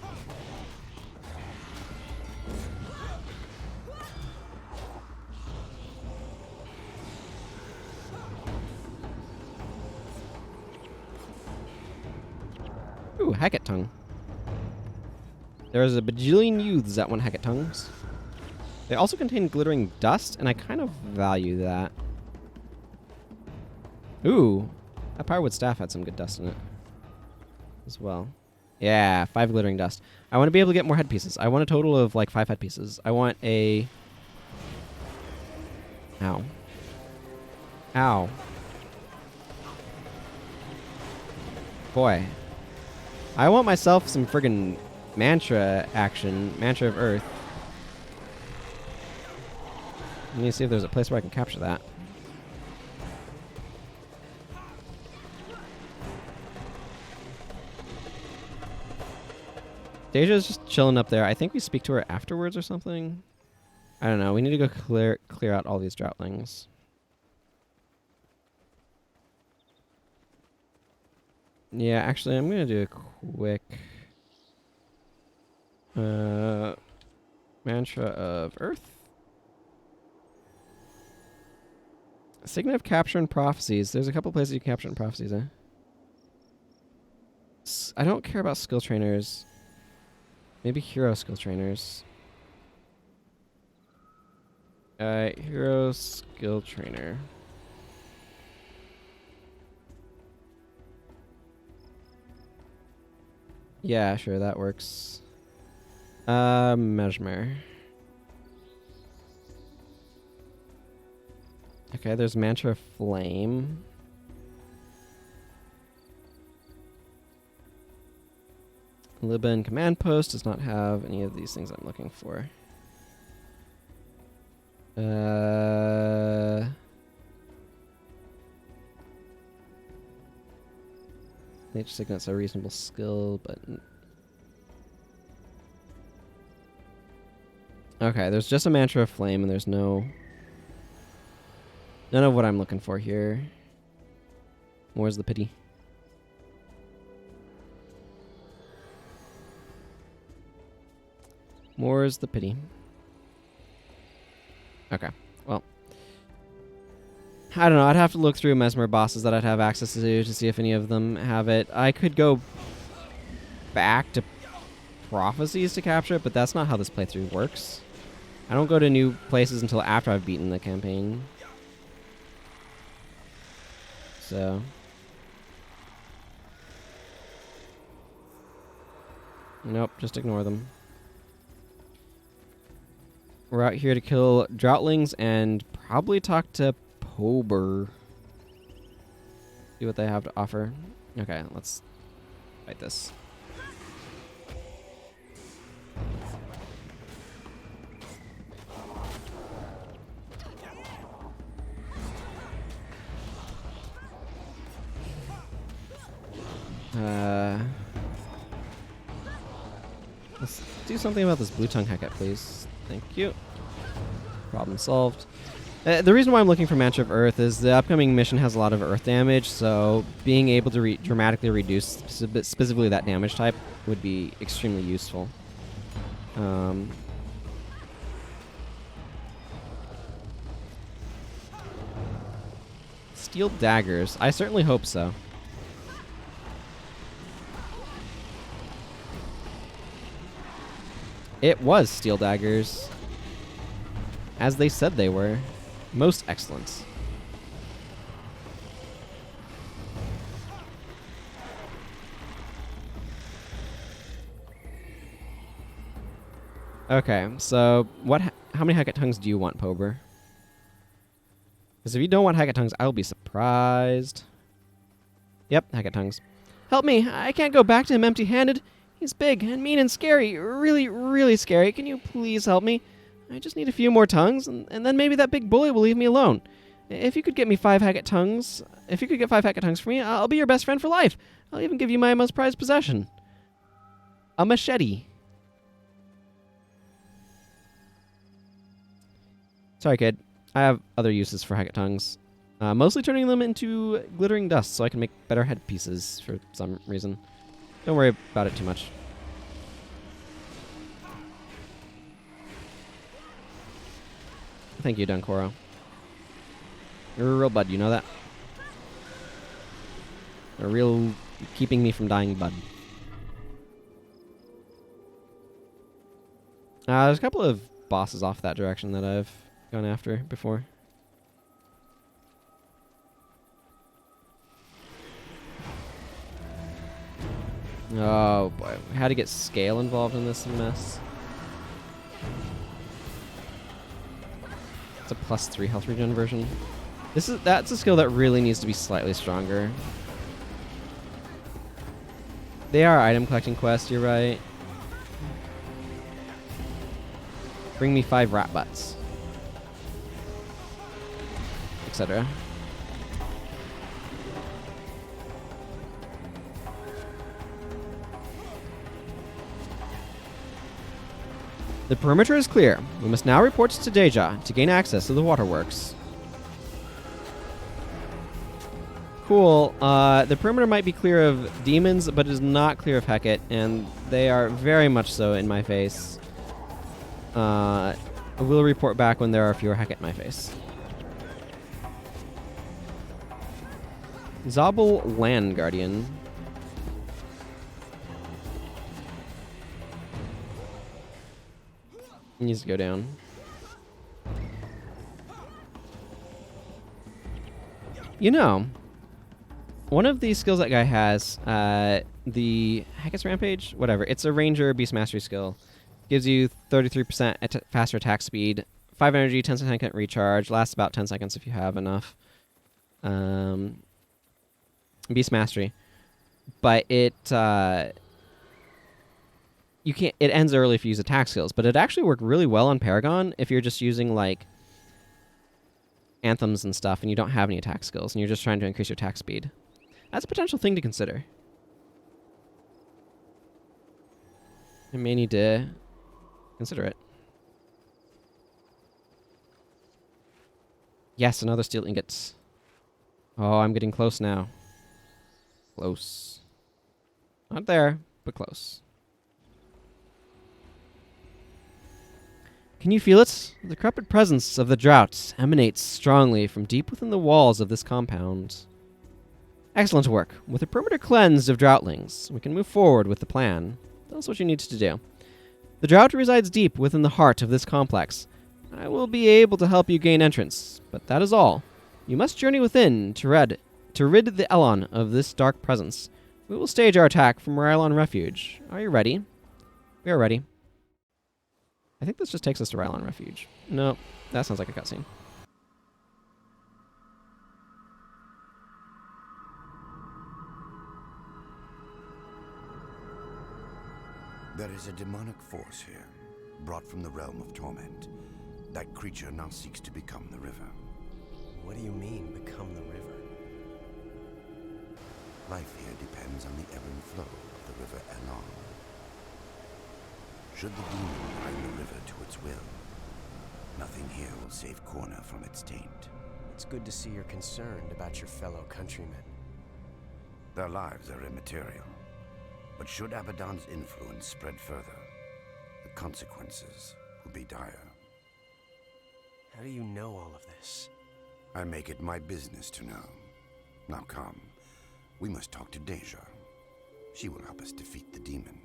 Ooh, Hackett Tongue. There's a bajillion youths that want Hackett Tongues. They also contain glittering dust, and I kind of value that. Ooh, that Powerwood Staff had some good dust in it as well. Yeah, 5 glittering dust. I want to be able to get more headpieces. I want a total of like 5 headpieces. I want a... Ow. Ow. Boy. I want myself some friggin' mantra action. Mantra of Earth. Let me see if there's a place where I can capture that. Deja's just chilling up there. I think we speak to her afterwards or something. I don't know. We need to go clear out all these droughtlings. Yeah, actually, I'm going to do a quick mantra of Earth. Signet of Capture and Prophecies. There's a couple places you can capture and prophecies, eh? I don't care about skill trainers. Maybe hero skill trainers. Hero skill trainer. Yeah, sure, that works. Mesmer. Okay, there's Mantra Flame. Liban Command Post does not have any of these things I'm looking for. Nature Signet's a reasonable skill, but... Okay, there's just a Mantra of Flame, and there's none of what I'm looking for here. More's the pity. More's the pity. Okay, well. I don't know, I'd have to look through Mesmer bosses that I'd have access to see if any of them have it. I could go back to Prophecies to capture it, but that's not how this playthrough works. I don't go to new places until after I've beaten the campaign. So... Nope, just ignore them. We're out here to kill droughtlings and probably talk to Pober. See what they have to offer. Okay, let's fight this. Let's do something about this blue tongue Hackett, please. Thank you. Problem solved. The reason why I'm looking for Mantra of Earth is the upcoming mission has a lot of earth damage, so being able to dramatically reduce specifically that damage type would be extremely useful. Steel daggers. I certainly hope so. It was steel daggers. As they said they were. Most excellent. Okay, so how many Hackett tongues do you want, Pober? Because if you don't want Hackett tongues, I'll be surprised. Yep, Hackett tongues. Help me! I can't go back to him empty-handed. He's big and mean and scary. Really, really scary. Can you please help me? I just need a few more tongues, and then maybe that big bully will leave me alone. If you could get me 5 Hackett tongues, if you could get 5 Hackett tongues for me, I'll be your best friend for life. I'll even give you my most prized possession. A machete. Sorry, kid. I have other uses for Hackett tongues. Mostly turning them into glittering dust so I can make better headpieces for some reason. Don't worry about it too much. Thank you, Dunkoro. You're a real bud, you know that? A real keeping me from dying bud. There's a couple of bosses off that direction that I've gone after before. Oh boy, we had to get scale involved in this mess. It's a +3 health regen version. That's a skill that really needs to be slightly stronger. They are item collecting quests, you're right. Bring me 5 rat butts. Etc. The perimeter is clear. We must now report to Deja to gain access to the waterworks. Cool. The perimeter might be clear of demons, but it is not clear of Hecate, and they are very much so in my face. I will report back when there are fewer Hecate in my face. Zabel Land Guardian. He needs to go down. You know, one of the skills that guy has, the Hecate's Rampage, whatever, it's a Ranger Beast Mastery skill. Gives you 33% faster attack speed, 5 energy, 10-second recharge, lasts about 10 seconds if you have enough. Beast Mastery. But it you can't. It ends early if you use attack skills, but it actually worked really well on Paragon if you're just using like anthems and stuff, and you don't have any attack skills, and you're just trying to increase your attack speed. That's a potential thing to consider. You may need to consider it. Yes, another steel ingot. Oh, I'm getting close now. Close. Not there, but close. Can you feel it? The decrepit presence of the drought emanates strongly from deep within the walls of this compound. Excellent work. With the perimeter cleansed of droughtlings, we can move forward with the plan. Tell us what you need to do. The drought resides deep within the heart of this complex. I will be able to help you gain entrance, but that is all. You must journey within to rid the Elon of this dark presence. We will stage our attack from Rylon Refuge. Are you ready? We are ready. I think this just takes us to Rylon Refuge. No, that sounds like a cutscene. There is a demonic force here, brought from the realm of torment. That creature now seeks to become the river. What do you mean, become the river? Life here depends on the ebb and flow of the river Elon. Should the demon bind the river to its will, nothing here will save Kourna from its taint. It's good to see you're concerned about your fellow countrymen. Their lives are immaterial, but should Abaddon's influence spread further, the consequences will be dire. How do you know all of this? I make it my business to know. Now come, we must talk to Deja. She will help us defeat the demon.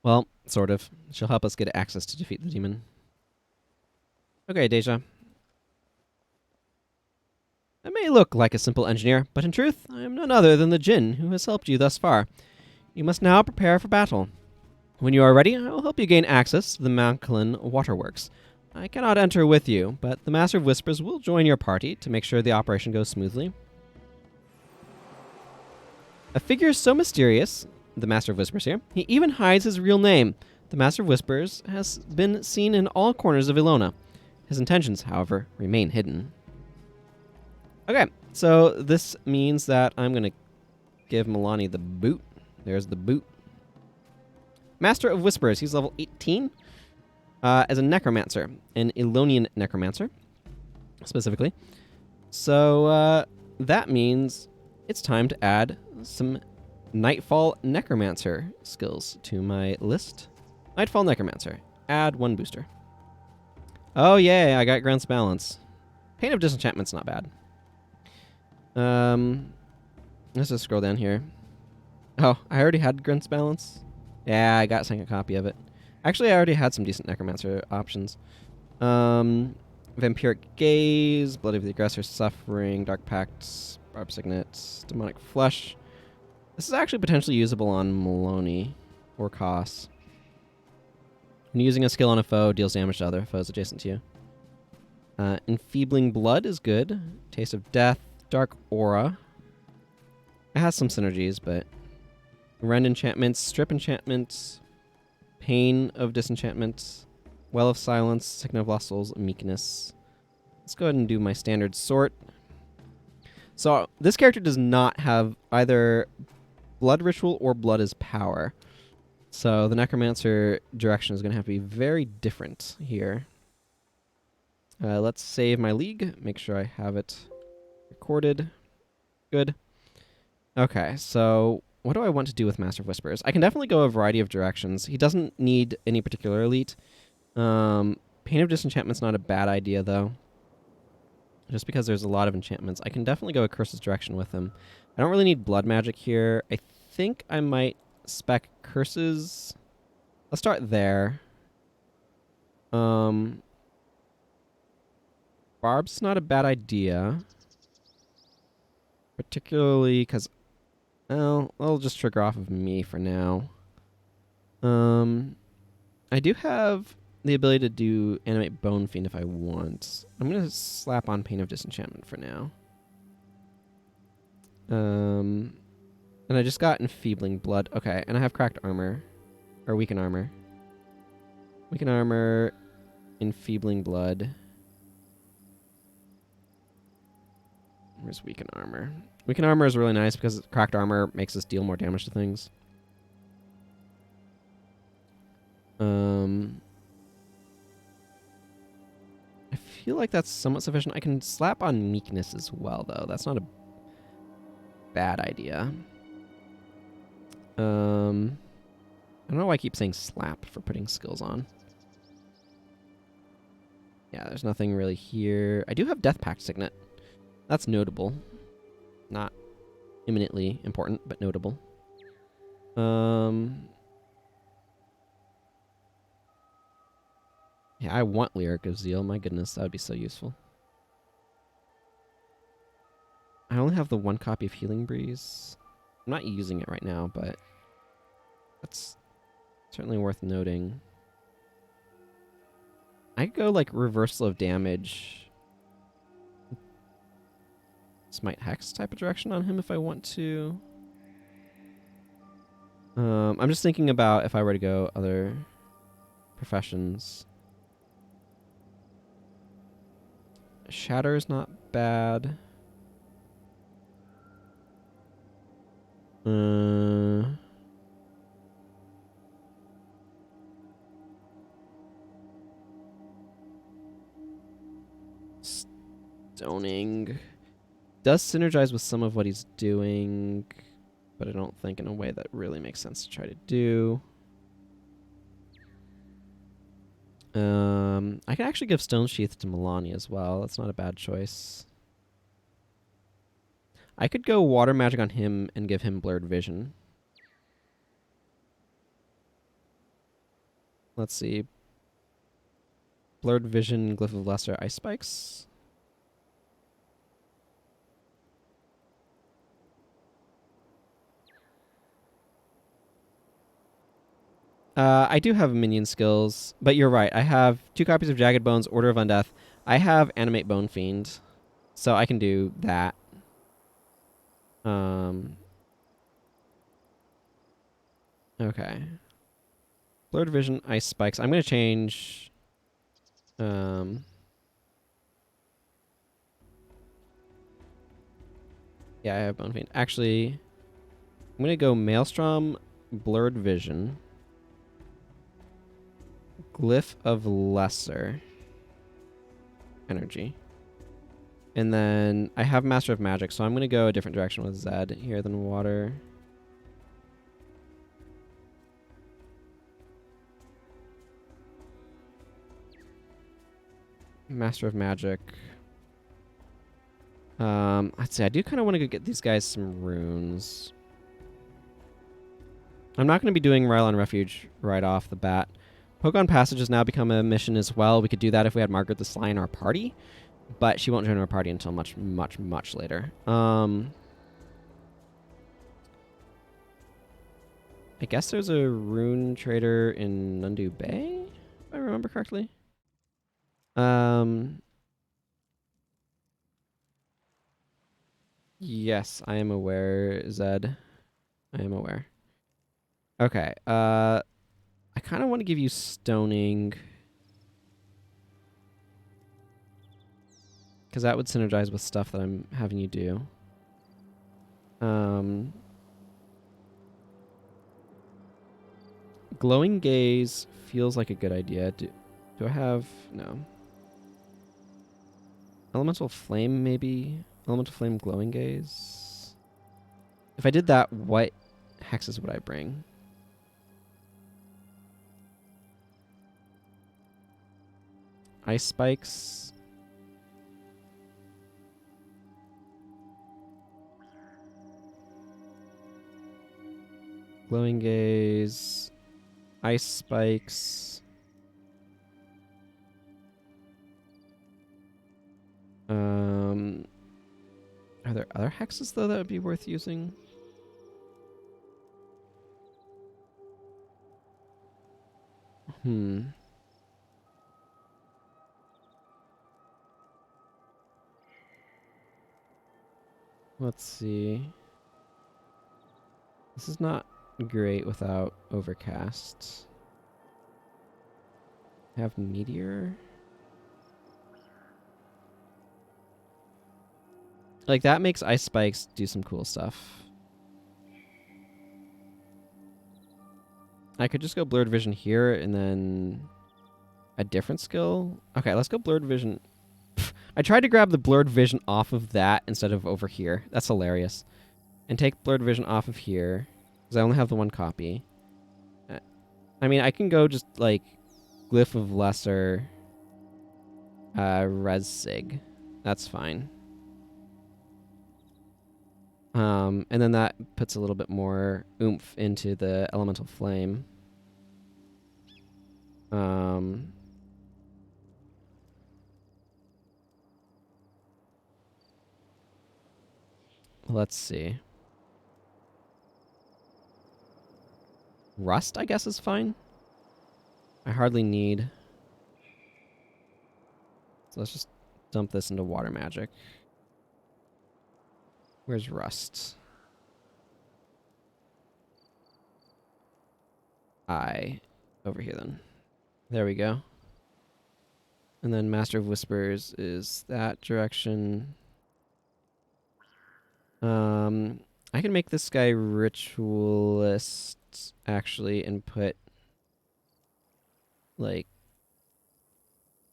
Well, sort of. She'll help us get access to defeat the demon. Okay, Deja. I may look like a simple engineer, but in truth, I am none other than the Jinn who has helped you thus far. You must now prepare for battle. When you are ready, I will help you gain access to the Manklin Waterworks. I cannot enter with you, but the Master of Whispers will join your party to make sure the operation goes smoothly. A figure so mysterious, the Master of Whispers here, he even hides his real name. The Master of Whispers has been seen in all corners of Ilona. His intentions, however, remain hidden. Okay, so this means that I'm going to give Milani the boot. There's the boot. Master of Whispers, he's level 18 as a necromancer, an Ilonian necromancer, specifically. So that means it's time to add some Nightfall Necromancer skills to my list. Nightfall Necromancer. Add 1 booster. Oh, yay, I got Grant's Balance. Pain of Disenchantment's not bad. Let's just scroll down here. Oh, I already had Grunt's Balance. Yeah, I got a second copy of it. Actually, I already had some decent Necromancer options. Vampiric Gaze, Blood of the Aggressor, Suffering, Dark Pact, Barb Signet, Demonic Flesh. This is actually potentially usable on Maloney or Koss. When using a skill on a foe, deals damage to other foes adjacent to you. Enfeebling Blood is good. Taste of Death, Dark Aura. It has some synergies, but Rend Enchantments, Strip Enchantments, Pain of Disenchantment, Well of Silence, Signet of Lost Souls, Meekness. Let's go ahead and do my standard sort. So this character does not have either Blood Ritual or Blood as Power. So the Necromancer direction is going to have to be very different here. Let's save my league. Make sure I have it recorded. Good. Okay, so what do I want to do with Master of Whispers? I can definitely go a variety of directions. He doesn't need any particular elite. Pain of Disenchantment's not a bad idea, though. Just because there's a lot of enchantments. I can definitely go a Curses direction with him. I don't really need Blood Magic here. I think I might spec Curses. Let's start there. Barb's not a bad idea. Particularly because... well, I'll just trigger off of me for now. I do have the ability to do Animate Bone Fiend if I want. I'm going to slap on Pain of Disenchantment for now. And I just got Enfeebling Blood. Okay, and I have Cracked Armor. Or Weaken Armor. Weaken Armor, Enfeebling Blood. Where's Weaken Armor? Weaken Armor is really nice because Cracked Armor makes us deal more damage to things. I feel like that's somewhat sufficient. I can slap on Meekness as well, though. That's not a bad idea. I don't know why I keep saying slap for putting skills on. Yeah, there's nothing really here. I do have Death Pact Signet. That's notable. Not eminently important, but notable. Yeah, I want Lyric of Zeal. My goodness, that would be so useful. I only have the one copy of Healing Breeze. I'm not using it right now, but that's certainly worth noting. I could go like Reversal of Damage. Smite Hex type of direction on him if I want to. I'm just thinking about if I were to go other professions. Shatter is not bad. Stoning does synergize with some of what he's doing, but I don't think in a way that really makes sense to try to do. I can actually give Stone Sheath to Milani as well. That's not a bad choice. I could go Water Magic on him and give him Blurred Vision. Let's see. Blurred Vision, Glyph of Lesser, Ice Spikes. I do have minion skills, but you're right. I have 2 copies of Jagged Bones, Order of Undeath. I have Animate Bone Fiend, so I can do that. Okay. Blurred Vision, Ice Spikes. I'm going to change... yeah, I have Bone Fiend. Actually, I'm going to go Maelstrom, Blurred Vision... Glyph of Lesser Energy. And then I have Master of Magic, so I'm going to go a different direction with Zhed here than water. Master of Magic. Let's see. I do kind of want to go get these guys some runes. I'm not going to be doing Rylon Refuge right off the bat. Pogon Passage has now become a mission as well. We could do that if we had Margaret the Sly in our party, but she won't join our party until much, much, much later. I guess there's a rune trader in Nundu Bay, if I remember correctly. Yes, I am aware, Zed. I am aware. Okay, I kind of want to give you stoning, because that would synergize with stuff that I'm having you do. Glowing Gaze feels like a good idea. Do I have... No. Elemental Flame, maybe? Elemental Flame, Glowing Gaze? If I did that, what hexes would I bring? Ice Spikes. Glowing Gaze. Ice Spikes. Are there other hexes, though, that would be worth using? Let's see. This is not great without Overcast. Have Meteor. Like, that makes Ice Spikes do some cool stuff. I could just go Blurred Vision here and then a different skill. Okay, let's go Blurred Vision. I tried to grab the Blurred Vision off of that instead of over here. That's hilarious. And take Blurred Vision off of here, because I only have the one copy. I mean, I can go just, like, Glyph of Lesser, Res Sig. That's fine. And then that puts a little bit more oomph into the Elemental Flame. Let's see. Rust, I guess, is fine. I hardly need... So let's just dump this into Water Magic. Where's Rust? Over here then. There we go. And then Master of Whispers is that direction. I can make this guy Ritualist, actually, and put, like,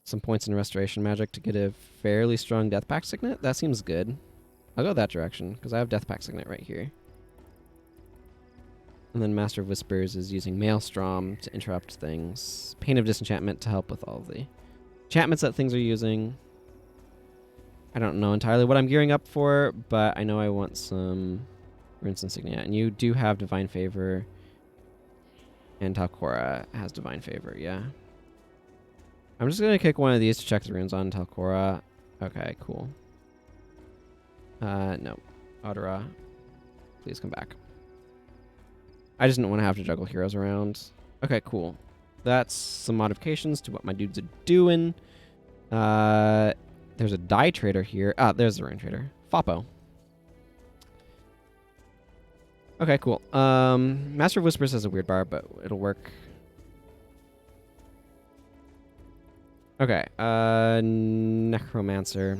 some points in Restoration Magic to get a fairly strong Death Pact Signet. That seems good. I'll go that direction, because I have Death Pact Signet right here. And then Master of Whispers is using Maelstrom to interrupt things. Pain of Disenchantment to help with all of the enchantments that things are using. I don't know entirely what I'm gearing up for, but I know I want some Runes Insignia. And you do have Divine Favor. And Talcora has Divine Favor, yeah. I'm just going to kick one of these to check the runes on Talcora. Okay, cool. No. Audera, please come back. I just didn't want to have to juggle heroes around. Okay, cool. That's some modifications to what my dudes are doing. There's a die trader here. Ah, there's the rune trader. Foppo. Okay, cool. Master of Whispers has a weird bar, but it'll work. Okay, Necromancer.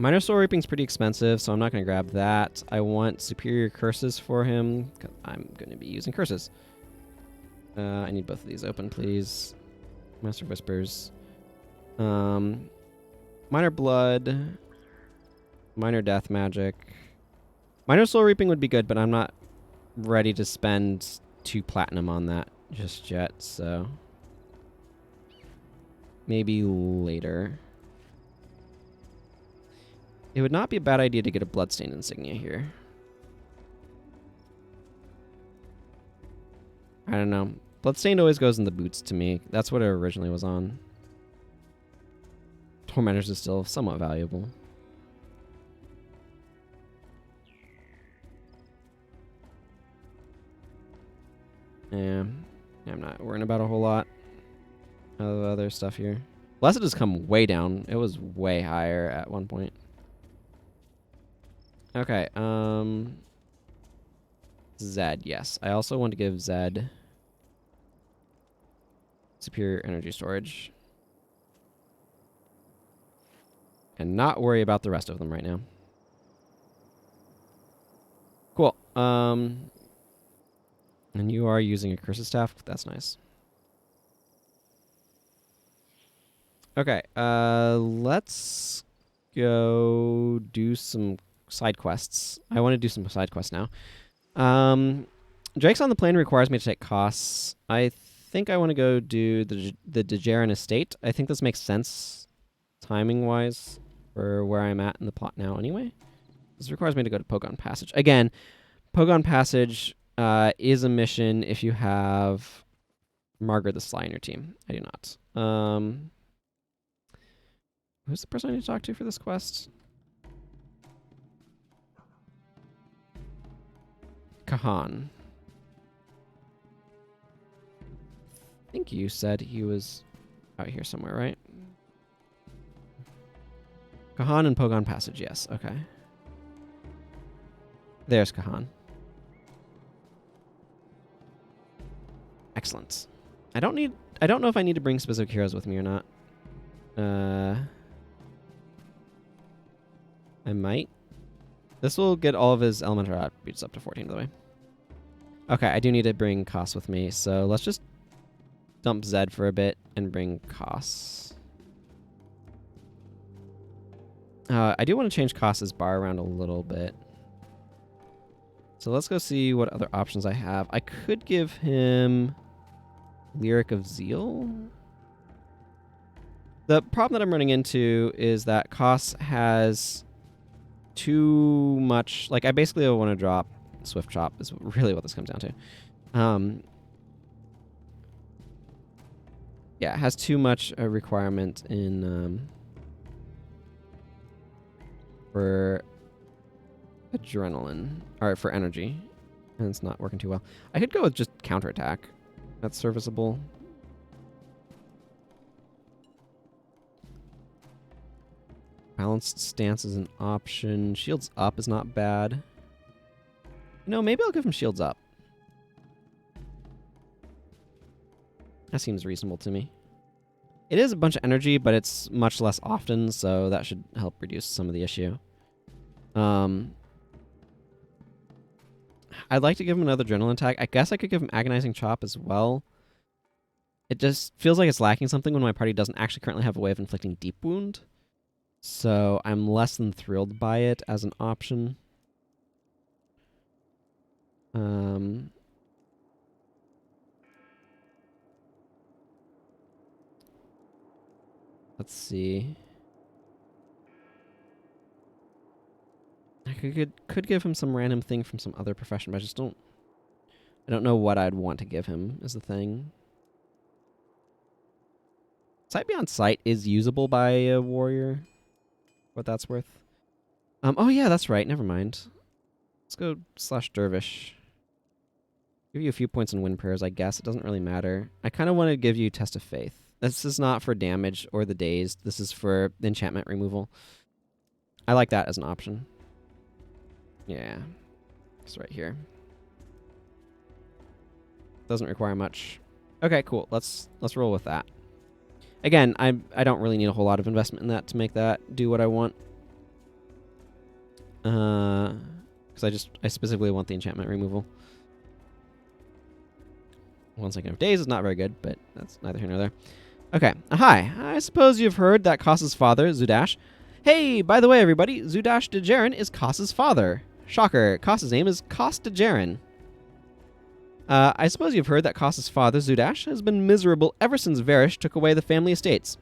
Minor Soul Reaping's pretty expensive, so I'm not going to grab that. I want Superior Curses for him, because I'm going to be using Curses. I need both of these open, please. Master of Whispers. Minor Blood. Minor Death Magic. Minor Soul Reaping would be good, but I'm not ready to spend 2 platinum on that just yet, so... maybe later. it would not be a bad idea to get a bloodstained insignia here. I don't know. Bloodstained always goes in the boots to me. That's what it originally was on. Tormentors is still somewhat valuable. Yeah, I'm not worrying about a whole lot of other stuff here. Blessed has come way down. It was way higher at one point. Okay, Zhed, yes. I also want to give Zhed superior energy storage. And not worry about the rest of them right now. Cool. And you are using a curse staff. That's nice. Okay, let's go do some side quests. I want to do some side quests now. Drake's on the plane requires me to take costs. I think I want to go do the Dejarin Estate. I think this makes sense timing-wise for where I'm at in the plot now anyway. This requires me to go to Pogon Passage. Again, Pogon Passage is a mission if you have Margaret the Sly in your team. I do not. Who's the person I need to talk to for this quest? Kahan. I think you said he was out here somewhere, right? Kahan and Pogon Passage, yes. Okay. There's Kahan. Excellent. I don't know if I need to bring specific heroes with me or not. I might. This will get all of his elemental attributes up to 14, by the way. Okay, I do need to bring Koss with me, so let's just dump Zhed for a bit and bring Koss. I do want to change Koss's bar around a little bit. So let's go see what other options I have. I could give him Lyric of Zeal. The problem that I'm running into is that Koss has too much. Like, I basically want to drop Swift Chop is really what this comes down to. Yeah, it has too much requirement in for adrenaline, or for energy, and it's not working too well. I could go with just counterattack. That's serviceable. Balanced stance is an option. Shields up is not bad. No, maybe I'll give him shields up. That seems reasonable to me. It is a bunch of energy, but it's much less often, so that should help reduce some of the issue. I'd like to give him another adrenaline attack. I guess I could give him Agonizing Chop as well. It just feels like it's lacking something when my party doesn't actually currently have a way of inflicting deep wound. So I'm less than thrilled by it as an option. Let's see. I could give him some random thing from some other profession, but I don't know what I'd want to give him is the thing. Sight Beyond Sight is usable by a warrior. What that's worth. Oh yeah, that's right. Never mind. Let's go / Dervish. Give you a few points in Wind Prayers, I guess. It doesn't really matter. I kind of want to give you Test of Faith. This is not for damage or the dazed. This is for enchantment removal. I like that as an option. Yeah. It's right here. Doesn't require much. Okay, cool. Let's roll with that. Again, I don't really need a whole lot of investment in that to make that do what I want. Because I specifically want the enchantment removal. 1 second of days is not very good, but that's neither here nor there. Okay. Hi. I suppose you've heard that Koss's father, Zudash. Hey, by the way, everybody, Zudash Dejarin is Koss's father. Shocker. Koss's name is Koss Dejarin. I suppose you've heard that Koss's father, Zudash, has been miserable ever since Varish took away the family estates.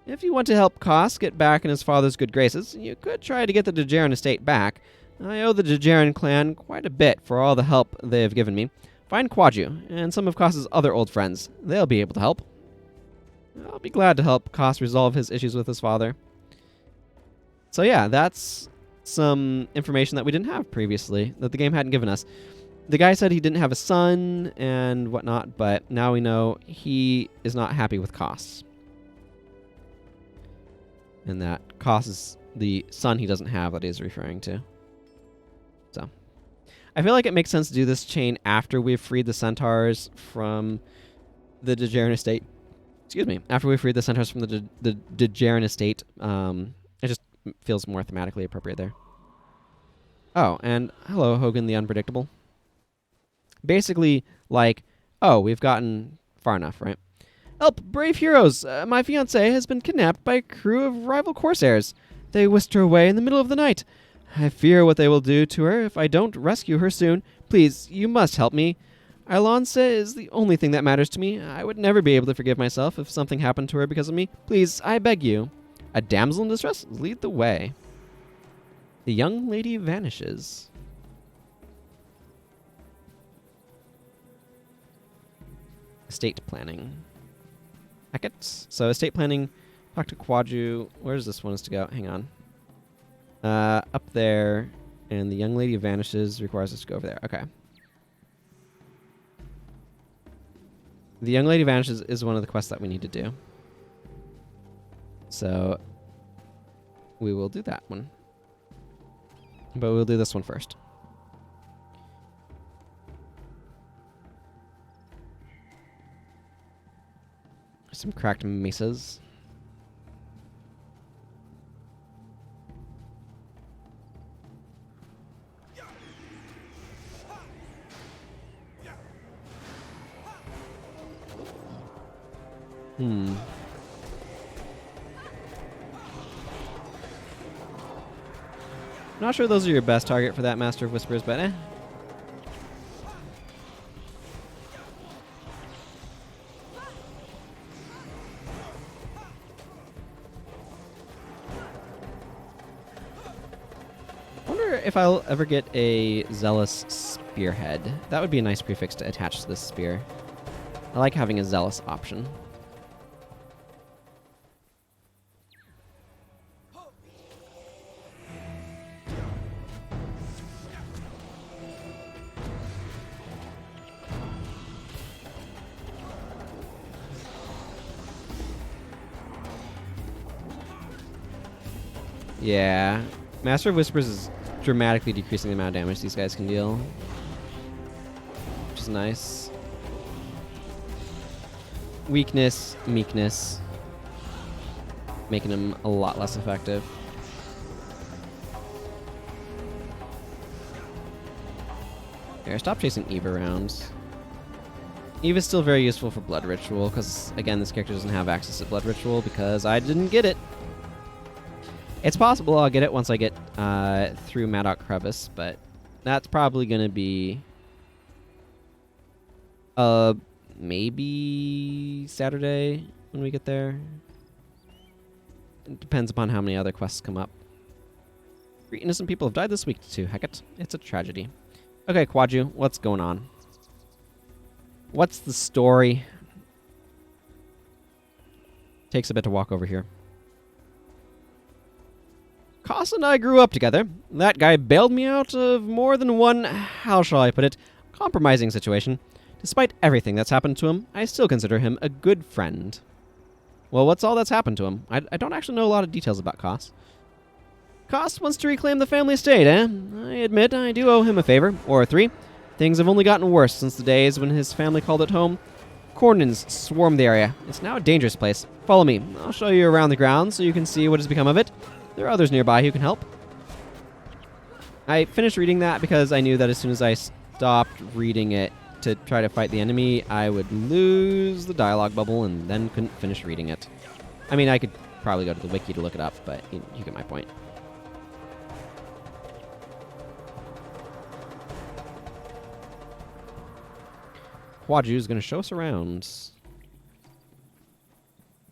If you want to help Koss get back in his father's good graces, you could try to get the Dejarin Estate back. I owe the Dejarin clan quite a bit for all the help they have given me. Find Kwaju and some of Koss's other old friends. They'll be able to help. I'll be glad to help Koss resolve his issues with his father. So yeah, that's some information that we didn't have previously, that the game hadn't given us. The guy said he didn't have a son and whatnot, but now we know he is not happy with Koss. And that Koss is the son he doesn't have that he's referring to. So, I feel like it makes sense to do this chain after we've freed the centaurs from the Dejarin Estate. Excuse me. After we've freed the centaurs from the Dejarin Estate. It just feels more thematically appropriate there. Oh, and hello, Hogan the Unpredictable. Basically, like, oh, we've gotten far enough, right? Help, brave heroes! My fiancée has been kidnapped by a crew of rival corsairs. They whisked her away in the middle of the night. I fear what they will do to her if I don't rescue her soon. Please, you must help me. Alonce is the only thing that matters to me. I would never be able to forgive myself if something happened to her because of me. Please, I beg you. A damsel in distress? Lead the way. The young lady vanishes. Estate planning. Hackett. So estate planning. Talk to Kwaju. Where does this want us to go? Hang on. Up there. And the young lady vanishes. Requires us to go over there. Okay. The young lady vanishes is one of the quests that we need to do. So we will do that one. But we'll do this one first. Some cracked mesas. Not sure those are your best target for that Master of Whispers, but eh. If I'll ever get a Zealous Spearhead. That would be a nice prefix to attach to this spear. I like having a Zealous option. Yeah. Master of Whispers is dramatically decreasing the amount of damage these guys can deal, which is nice. Weakness, meekness, making them a lot less effective. Here, stop chasing Eve around. Eve is still very useful for Blood Ritual, because, again, this character doesn't have access to Blood Ritual because I didn't get it. It's possible I'll get it once I get through Maddock Crevice, but that's probably going to be maybe Saturday when we get there. It depends upon how many other quests come up. 3 innocent people have died this week too, Heckett. It's a tragedy. Okay, Kwaju, what's going on? What's the story? Takes a bit to walk over here. Koss and I grew up together. That guy bailed me out of more than one, how shall I put it, compromising situation. Despite everything that's happened to him, I still consider him a good friend. Well, what's all that's happened to him? I don't actually know a lot of details about Koss. Koss wants to reclaim the family estate, eh? I admit I do owe him a favor, or 3. Things have only gotten worse since the days when his family called it home. Kournans swarm the area. It's now a dangerous place. Follow me. I'll show you around the grounds so you can see what has become of it. There are others nearby who can help. I finished reading that because I knew that as soon as I stopped reading it to try to fight the enemy, I would lose the dialogue bubble and then couldn't finish reading it. I mean, I could probably go to the wiki to look it up, but you get my point. Kwaju is going to show us around.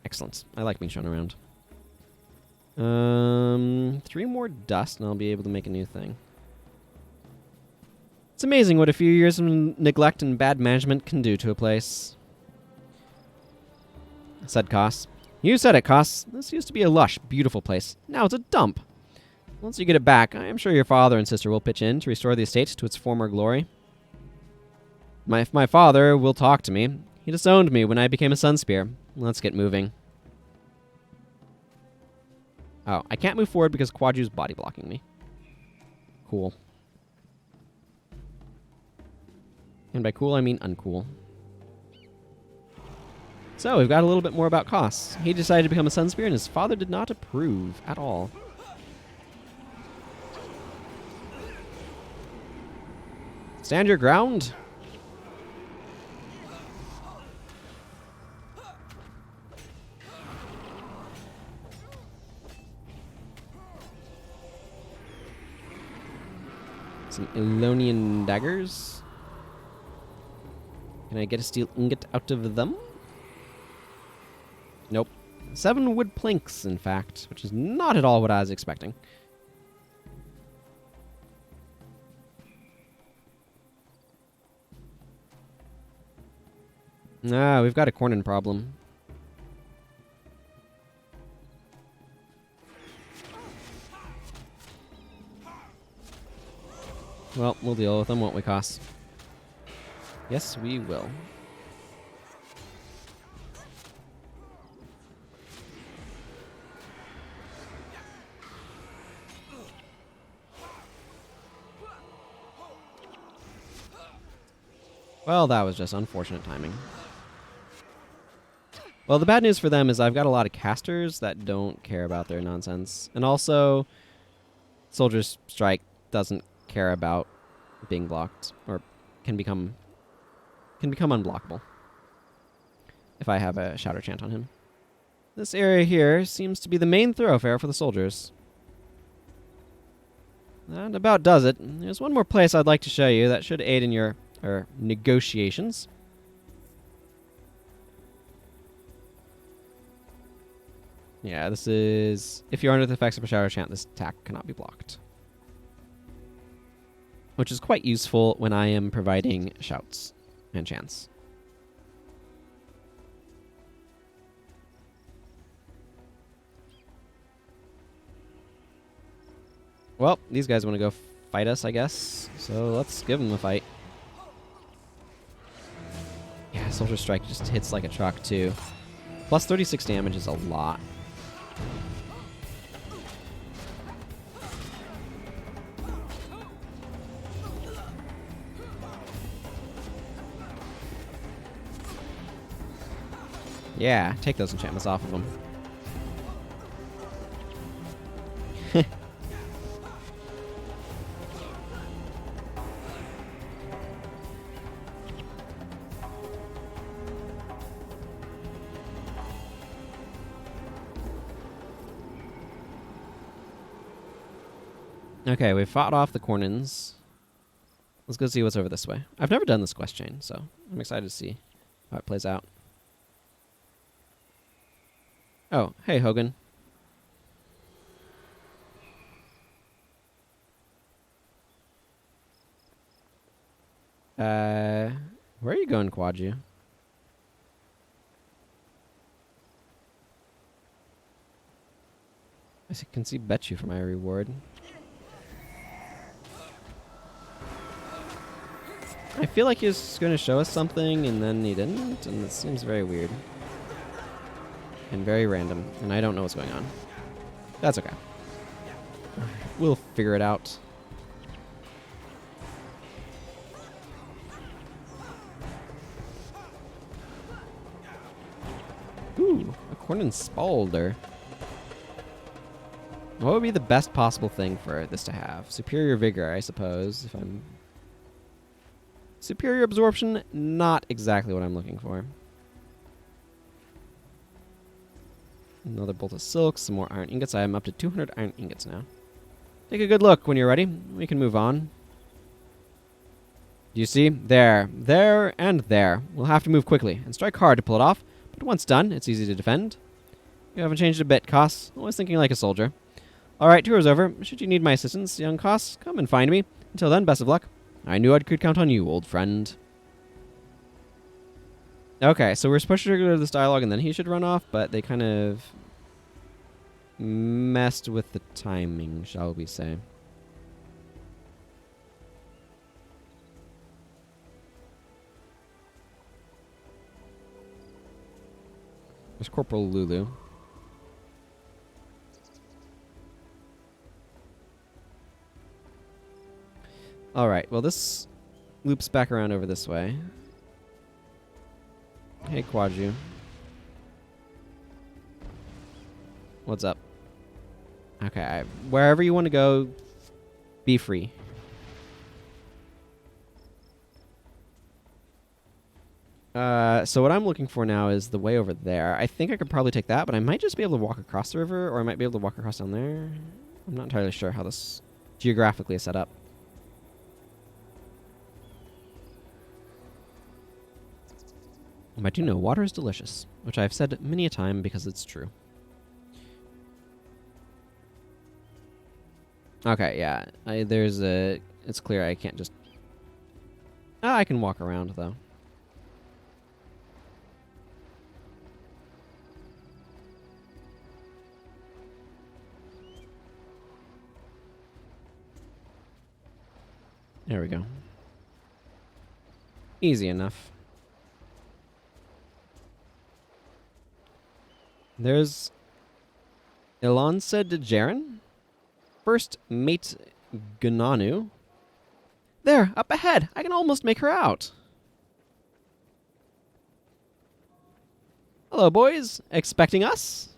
Excellent. I like being shown around. 3 more dust and I'll be able to make a new thing. It's amazing what a few years of neglect and bad management can do to a place. Said Koss. You said it, Koss. This used to be a lush, beautiful place. Now it's a dump. Once you get it back, I am sure your father and sister will pitch in to restore the estate to its former glory. If my father will talk to me. He disowned me when I became a Sunspear. Let's get moving. Oh, I can't move forward because Quadju's body blocking me. Cool. And by cool, I mean uncool. So, we've got a little bit more about Koss. He decided to become a Sunspear, and his father did not approve at all. Stand your ground. Some Elonian daggers. Can I get a steel ingot out of them? Nope. 7 wood planks, in fact, which is not at all what I was expecting. Ah, we've got a Kourna problem. Well, we'll deal with them, won't we, Koss? Yes, we will. Well, that was just unfortunate timing. Well, the bad news for them is I've got a lot of casters that don't care about their nonsense. And also, Soldier's Strike doesn't care about being blocked, or can become unblockable if I have a Shadow Chant on him. This area here seems to be the main thoroughfare for the soldiers. That about does it. There's one more place I'd like to show you that should aid in your negotiations. Yeah, this is... If you're under the effects of a Shadow Chant, this attack cannot be blocked. Which is quite useful when I am providing shouts and chants. Well, these guys want to go fight us, I guess. So let's give them a fight. Yeah, Soldier Strike just hits like a truck, too. Plus 36 damage is a lot. Yeah, take those enchantments off of them. Okay, we've fought off the Kournans. Let's go see what's over this way. I've never done this quest chain, so I'm excited to see how it plays out. Oh, hey, Hogan. Where are you going, Quadju? I can see bet you for my reward. I feel like he was going to show us something, and then he didn't, and it seems very weird. And very random, and I don't know what's going on. That's okay. We'll figure it out. Ooh, a Kourna Spalder. What would be the best possible thing for this to have? Superior Vigor, I suppose, if I'm... Superior Absorption, not exactly what I'm looking for. Another bolt of silk, some more iron ingots. I am up to 200 iron ingots now. Take a good look when you're ready. We can move on. Do you see? There, there, and there. We'll have to move quickly and strike hard to pull it off, but once done, it's easy to defend. You haven't changed a bit, Koss. Always thinking like a soldier. Alright, tour's over. Should you need my assistance, young Koss, come and find me. Until then, best of luck. I knew I could count on you, old friend. Okay, so we're supposed to go to this dialogue and then he should run off, but they kind of messed with the timing, shall we say. There's Corporal Lulu. Alright, well this loops back around over this way. Hey, Quadju. What's up? Okay, wherever you want to go, be free. So what I'm looking for now is the way over there. I think I could probably take that, but I might just be able to walk across the river, or I might be able to walk across down there. I'm not entirely sure how this geographically is set up. I do know water is delicious, which I've said many a time because it's true. Okay, yeah. It's clear I can't just... I can walk around, though. There we go. Easy enough. There's Lahtenda Dejarin, First Mate Gunanu. There, up ahead. I can almost make her out. Hello, boys. Expecting us?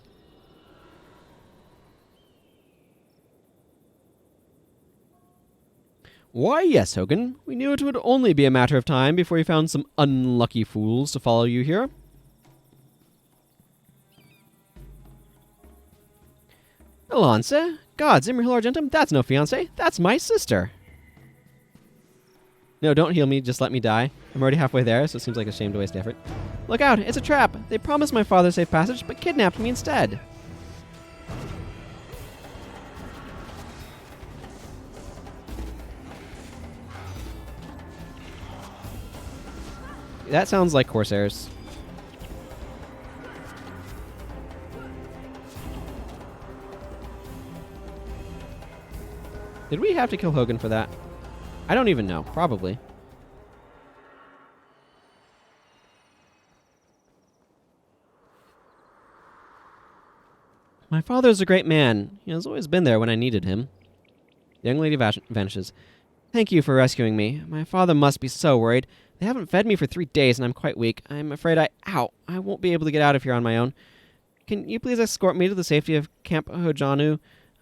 Why, yes, Hogan. We knew it would only be a matter of time before you found some unlucky fools to follow you here. Lahtenda? God, Zimmerhill Argentum, that's no fiancé. That's my sister. No, don't heal me. Just let me die. I'm already halfway there, so it seems like a shame to waste effort. Look out! It's a trap! They promised my father safe passage, but kidnapped me instead. That sounds like Corsairs. Did we have to kill Hogan for that? I don't even know. Probably. My father's a great man. He has always been there when I needed him. The young lady vanishes. Thank you for rescuing me. My father must be so worried. They haven't fed me for 3 days and I'm quite weak. I'm afraid I won't be able to get out of here on my own. Can you please escort me to the safety of Camp Hojanu?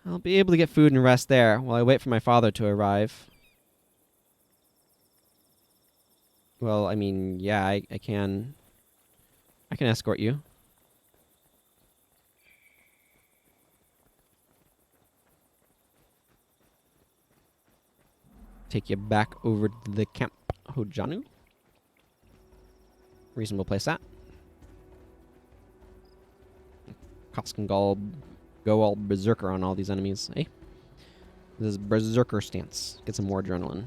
I'll be able to get food and rest there while I wait for my father to arrive. Well, I mean, yeah, I can escort you. Take you back over to the Camp Hojanu. Reasonable place that. Koss can go all berserker on all these enemies, eh? This is berserker stance. Get some more adrenaline.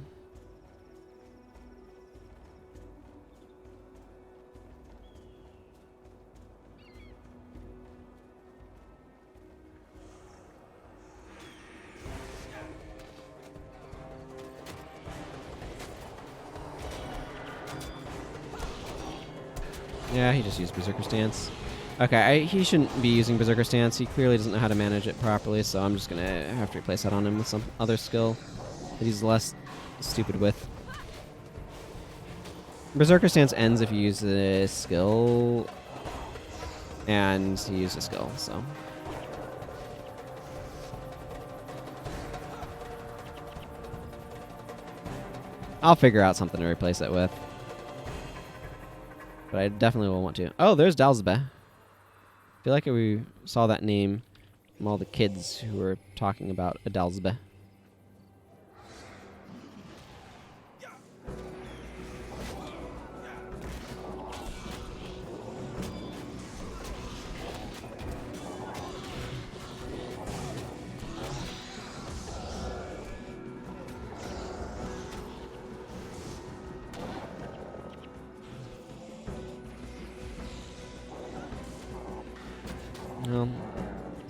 Yeah, he just used berserker stance. Okay, he shouldn't be using berserker stance. He clearly doesn't know how to manage it properly, so I'm just gonna have to replace that on him with some other skill that he's less stupid with. Berserker stance ends if you use the skill, and he used a skill, so. I'll figure out something to replace it with. But I definitely will want to. Oh, there's Dalzbeh. I feel like we saw that name from all the kids who were talking about Adalzbeh.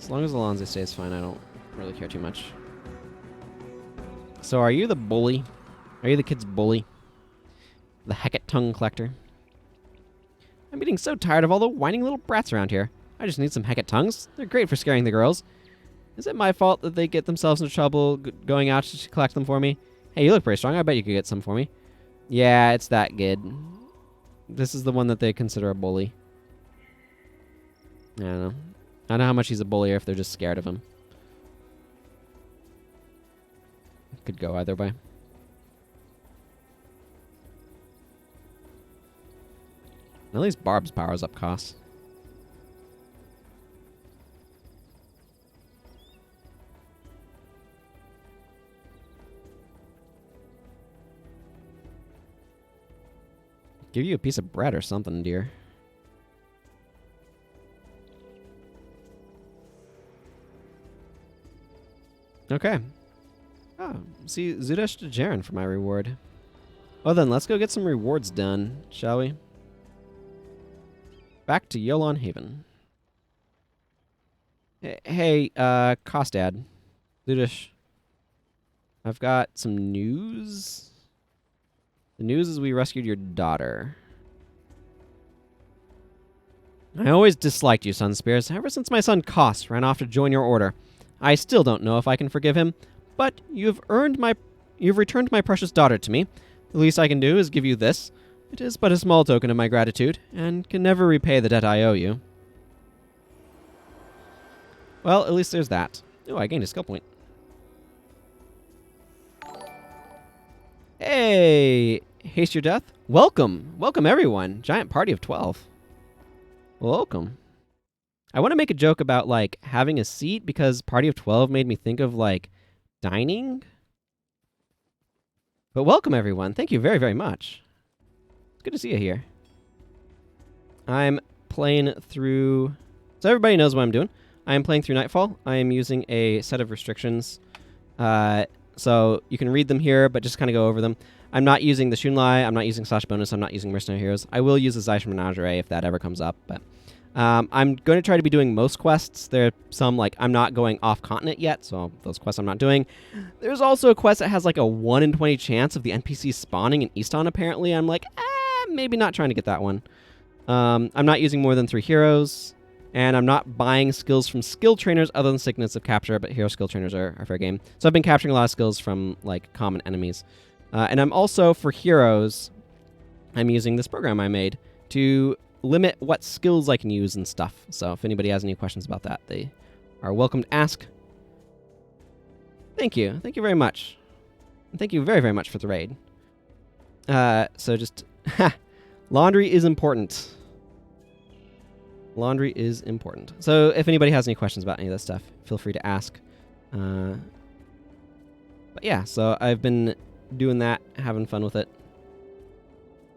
As long as Alonzo stays fine, I don't really care too much. So are you the bully? Are you the kid's bully? The Hecate tongue collector? I'm getting so tired of all the whining little brats around here. I just need some Hecate tongues. They're great for scaring the girls. Is it my fault that they get themselves into trouble going out to collect them for me? Hey, you look pretty strong. I bet you could get some for me. Yeah, it's that good. This is the one that they consider a bully. I don't know. I don't know how much he's a bully or if they're just scared of him. Could go either way. At least Barb's powers up costs. Give you a piece of bread or something, dear. Okay. Oh, see Zudash Dejarin for my reward. Well then, let's go get some rewards done, shall we? Back to Zehlon Haven. Hey, Kostad. Zudash. I've got some news. The news is we rescued your daughter. I always disliked you, Sunspears, ever since my son Koss ran off to join your order. I still don't know if I can forgive him, but you've returned my precious daughter to me. The least I can do is give you this. It is but a small token of my gratitude, and can never repay the debt I owe you. Well, at least there's that. Oh, I gained a skill point. Hey! Haste your death? Welcome! Welcome, everyone! Giant party of 12. Welcome. I want to make a joke about, like, having a seat, because party of 12 made me think of, like, dining. But welcome, everyone. Thank you very, very much. It's good to see you here. I'm playing through... So everybody knows what I'm doing. I am playing through Nightfall. I am using a set of restrictions. So you can read them here, but just kind of go over them. I'm not using the Shunlai. I'm not using Slash Bonus. I'm not using Mercenary Heroes. I will use the Zysh Menagerie if that ever comes up. But I'm going to try to be doing most quests. There are some, like, I'm not going off-continent yet, so those quests I'm not doing. There's also a quest that has, like, a 1 in 20 chance of the NPC spawning in Istani, apparently. I'm like, maybe not trying to get that one. I'm not using more than 3 heroes. And I'm not buying skills from skill trainers other than Sickness of Capture, but hero skill trainers are fair game. So I've been capturing a lot of skills from, like, common enemies. And I'm also, for heroes, I'm using this program I made to limit what skills I can use and stuff. So if anybody has any questions about that, they are welcome to ask. Thank you. Thank you very much. And thank you very, very much for the raid. So just... Laundry is important. Laundry is important. So if anybody has any questions about any of this stuff, feel free to ask. But yeah, so I've been doing that, having fun with it.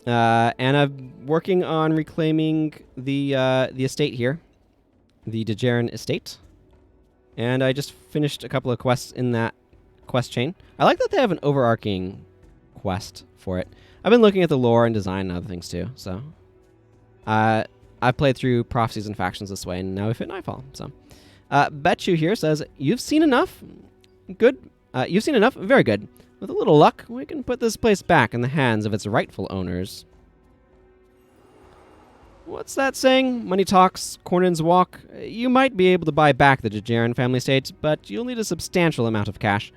And I'm working on reclaiming the estate here, the Dejarin Estate. And I just finished a couple of quests in that quest chain. I like that they have an overarching quest for it. I've been looking at the lore and design and other things too, so... I've played through Prophecies and Factions this way, and now we've hit Nightfall, so... Betchu here says, you've seen enough? Good. You've seen enough? Very good. With a little luck, we can put this place back in the hands of its rightful owners. What's that saying? Money talks, corners walk. You might be able to buy back the Dejarin family estate, but you'll need a substantial amount of cash.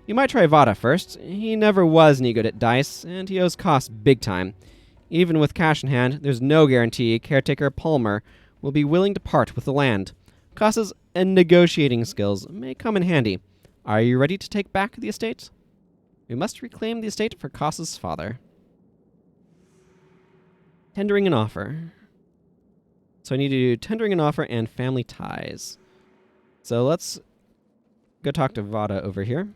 You might try Vada first. He never was any good at dice, and he owes costs big time. Even with cash in hand, there's no guarantee caretaker Palmer will be willing to part with the land. Koss's negotiating skills may come in handy. Are you ready to take back the estate? We must reclaim the estate for Koss's father. Tendering an offer. So I need to do tendering an offer and family ties. So let's go talk to Vada over here.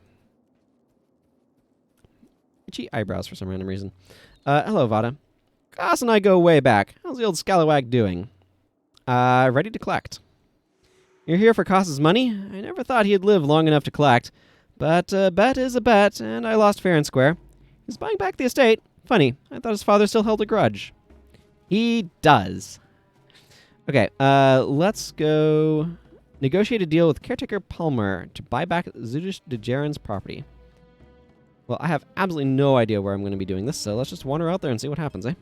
Itchy eyebrows for some random reason. Hello, Vada. Koss and I go way back. How's the old scalawag doing? Ready to collect. You're here for Koss's money? I never thought he'd live long enough to collect. But a bet is a bet, and I lost fair and square. He's buying back the estate. Funny, I thought his father still held a grudge. He does. Okay, let's go Negotiate a deal with caretaker Palmer to buy back Zudash Dejarin's property. Well, I have absolutely no idea where I'm going to be doing this, so let's just wander out there and see what happens, eh?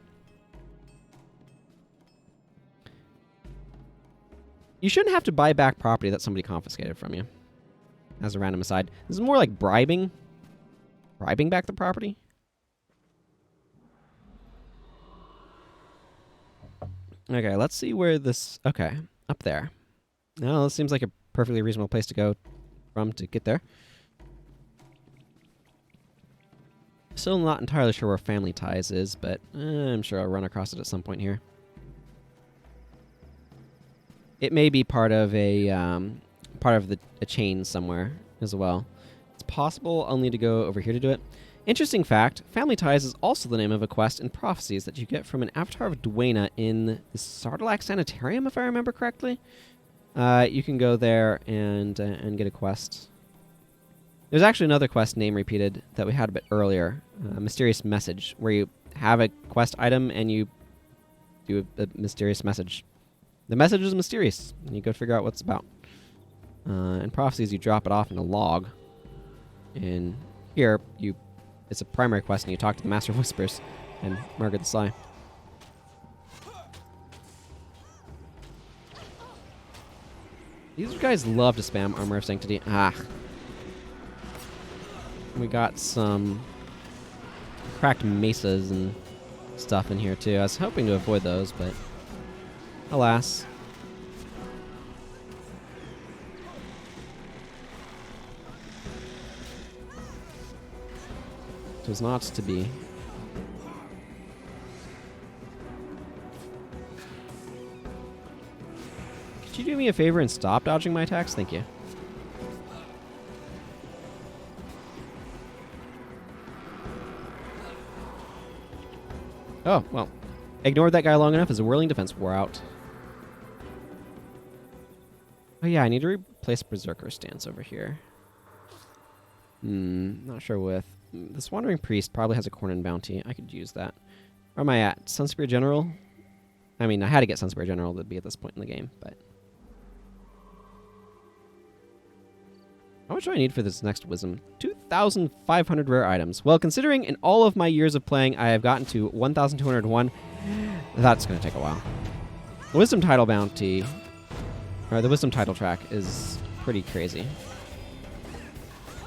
You shouldn't have to buy back property that somebody confiscated from you. As a random aside. This is more like bribing. Bribing back the property. Okay, let's see where this... Okay, up there. No, this seems like a perfectly reasonable place to go from to get there. Still not entirely sure where Family Ties is, but I'm sure I'll run across it at some point here. It may be part of a chain somewhere as well. It's possible I'll need to go over here to do it. Interesting fact, Family Ties is also the name of a quest in Prophecies that you get from an avatar of Dwayna in the Sarlacc Sanitarium, if I remember correctly. You can go there and get a quest. There's actually another quest name repeated that we had a bit earlier, a mysterious message, where you have a quest item and you do a mysterious message. The message is mysterious, and you go figure out what it's about. In Prophecies, you drop it off in a log. And here, it's a primary quest, and you talk to the Master of Whispers and Margaret the Sly. These guys love to spam Armor of Sanctity. Ah. We got some cracked mesas and stuff in here, too. I was hoping to avoid those, but alas. It was not to be. Could you do me a favor and stop dodging my attacks? Thank you. Oh, well. Ignored that guy long enough as a whirling defense wore out. Oh yeah, I need to replace Berserker stance over here. Not sure with. This Wandering Priest probably has a Kourna bounty. I could use that. Where am I at? Sunspear General? I mean, I had to get Sunspear General to be at this point in the game, but... How much do I need for this next Wisdom? 2,500 rare items. Well, considering in all of my years of playing, I have gotten to 1,201, that's going to take a while. The Wisdom Title bounty, or the Wisdom Title track, is pretty crazy.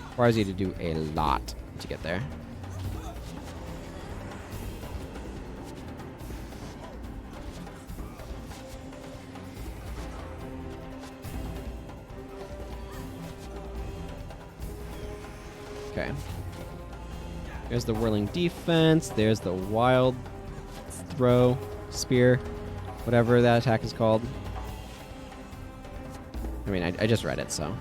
Requires you to do a lot to get there. Okay. There's the whirling defense. There's the wild throw, spear, whatever that attack is called. I mean, I just read it, so.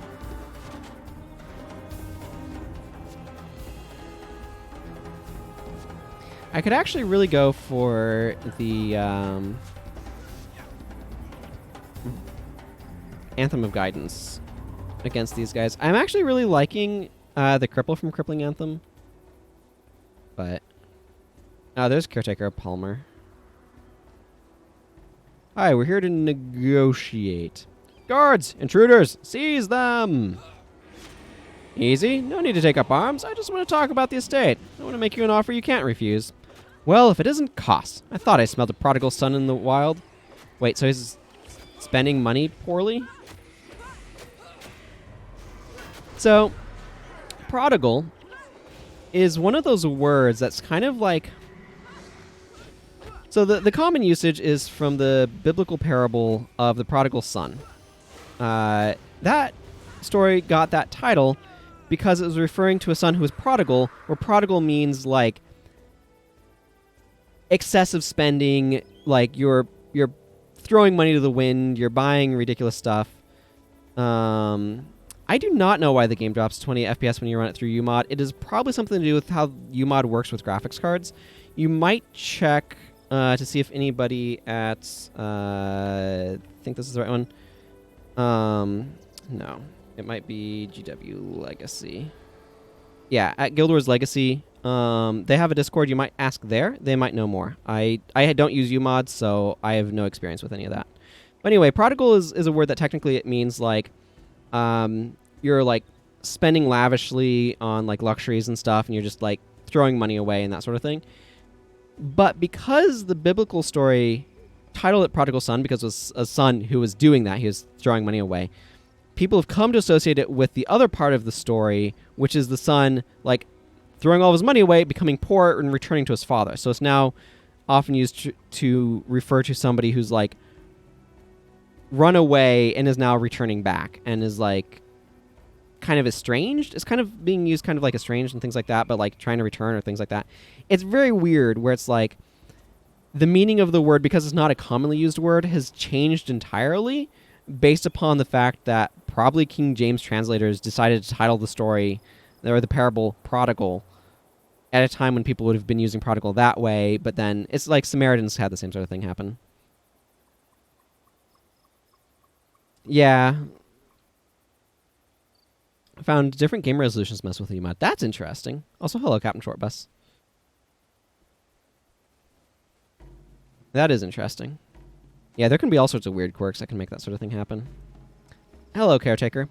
I could actually really go for the Anthem of Guidance against these guys. I'm actually really liking the Cripple from Crippling Anthem. But... Oh, there's Caretaker Palmer. Hi, we're here to negotiate. Guards! Intruders! Seize them! Easy. No need to take up arms. I just want to talk about the estate. I want to make you an offer you can't refuse. Well, if it isn't cost. I thought I smelled a prodigal son in the wild. Wait, so he's spending money poorly? So, prodigal is one of those words that's kind of like... So the common usage is from the biblical parable of the prodigal son. That story got that title because it was referring to a son who was prodigal, where prodigal means like excessive spending, like you're throwing money to the wind, you're buying ridiculous stuff. I do not know why the game drops 20 FPS when you run it through UMod. It is probably something to do with how UMod works with graphics cards. You might check to see if anybody at... I think this is the right one. No. It might be GW Legacy. Yeah, at Guild Wars Legacy, they have a Discord. You might ask there. They might know more. I don't use UMod, so I have no experience with any of that. But anyway, prodigal is a word that technically it means like you're like spending lavishly on like luxuries and stuff, and you're just like throwing money away and that sort of thing. But because the biblical story titled it Prodigal Son because it was a son who was doing that, he was throwing money away, people have come to associate it with the other part of the story, which is the son like throwing all of his money away, becoming poor, and returning to his father. So it's now often used to refer to somebody who's like run away and is now returning back and is like kind of estranged. It's kind of being used kind of like estranged and things like that, but like trying to return or things like that. It's very weird where it's like the meaning of the word, because it's not a commonly used word, has changed entirely based upon the fact that probably King James translators decided to title the story or the parable Prodigal at a time when people would have been using prodigal that way, but then it's like Samaritans had the same sort of thing happen. Yeah. I found different game resolutions mess with the emote. That's interesting. Also, hello, Captain Shortbus. That is interesting. Yeah, there can be all sorts of weird quirks that can make that sort of thing happen. Hello, Caretaker.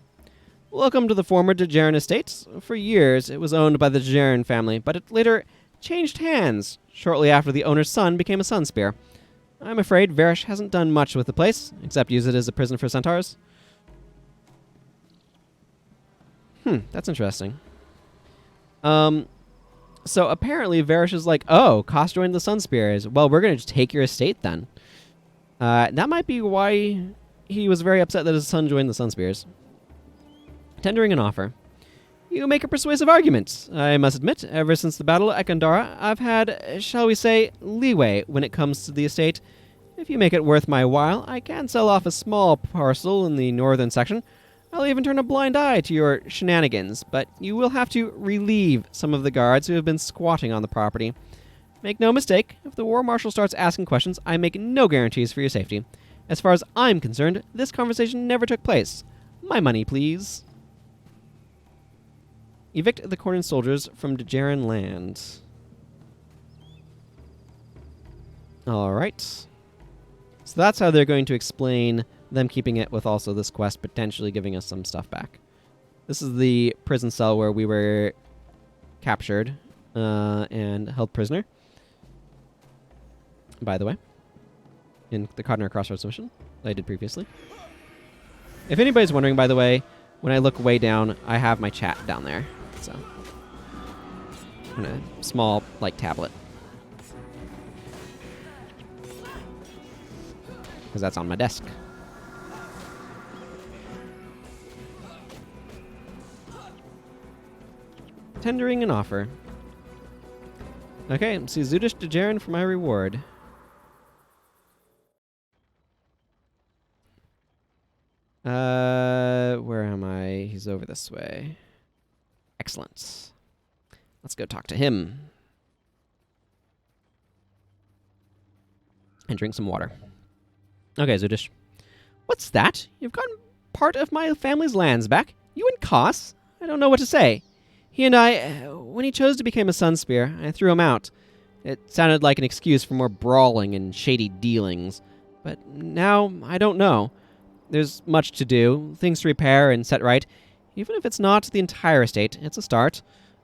Welcome to the former Dejarin Estate. For years, it was owned by the Dejarin family, but it later changed hands shortly after the owner's son became a Sunspear. I'm afraid Varish hasn't done much with the place, except use it as a prison for centaurs. That's interesting. So apparently Varish is like, oh, Koss joined the Sunspears. Well, we're going to just take your estate then. That might be why he was very upset that his son joined the Sunspears. Tendering an offer. You make a persuasive argument. I must admit, ever since the battle at Gandara, I've had, shall we say, leeway when it comes to the estate. If you make it worth my while, I can sell off a small parcel in the northern section. I'll even turn a blind eye to your shenanigans, but you will have to relieve some of the guards who have been squatting on the property. Make no mistake, if the War Marshal starts asking questions, I make no guarantees for your safety. As far as I'm concerned, this conversation never took place. My money, please. Evict the Kourna soldiers from Dejarin land. Alright. So that's how they're going to explain them keeping it, with also this quest potentially giving us some stuff back. This is the prison cell where we were captured and held prisoner, by the way, in the Kodonur Crossroads mission that I did previously. If anybody's wondering, by the way, when I look way down, I have my chat down there. So, on a small, like, tablet. Because that's on my desk. Tendering an offer. Okay, see Zudash Dejarin for my reward. Where am I? He's over this way. Excellent. Let's go talk to him. And drink some water. Okay, Zudash. What's that? You've gotten part of my family's lands back? You and Koss? I don't know what to say. He and I, when he chose to become a Sunspear, I threw him out. It sounded like an excuse for more brawling and shady dealings. But now, I don't know. There's much to do, things to repair and set right. Even if it's not the entire estate, it's a start.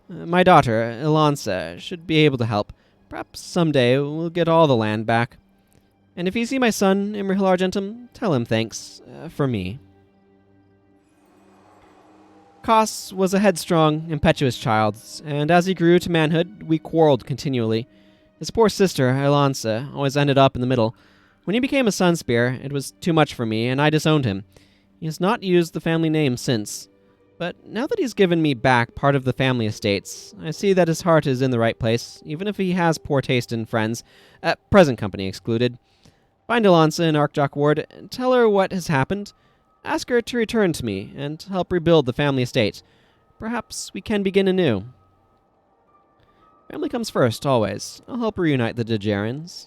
My daughter, Elansa, should be able to help. Perhaps someday we'll get all the land back. And if you see my son, Imrahil Argentum, tell him thanks, for me. Koss was a headstrong, impetuous child, and as he grew to manhood, we quarreled continually. His poor sister, Elansa, always ended up in the middle. When he became a Sunspear, it was too much for me, and I disowned him. He has not used the family name since. But now that he's given me back part of the family estates, I see that his heart is in the right place, even if he has poor taste in friends, present company excluded. Find Elansa in Arkjok Ward, tell her what has happened. Ask her to return to me, and help rebuild the family estate. Perhaps we can begin anew. Family comes first, always. I'll help reunite the Dejarins.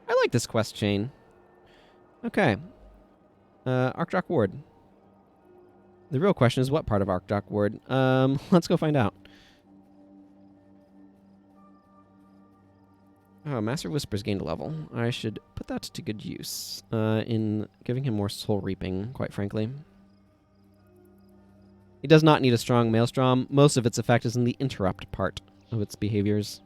I like this quest chain. Okay. Arkjok Ward. The real question is what part of Arkjok Ward? Let's go find out. Oh, Master Whispers gained a level. I should put that to good use in giving him more soul reaping, quite frankly. It does not need a strong maelstrom. Most of its effect is in the interrupt part of its behaviors.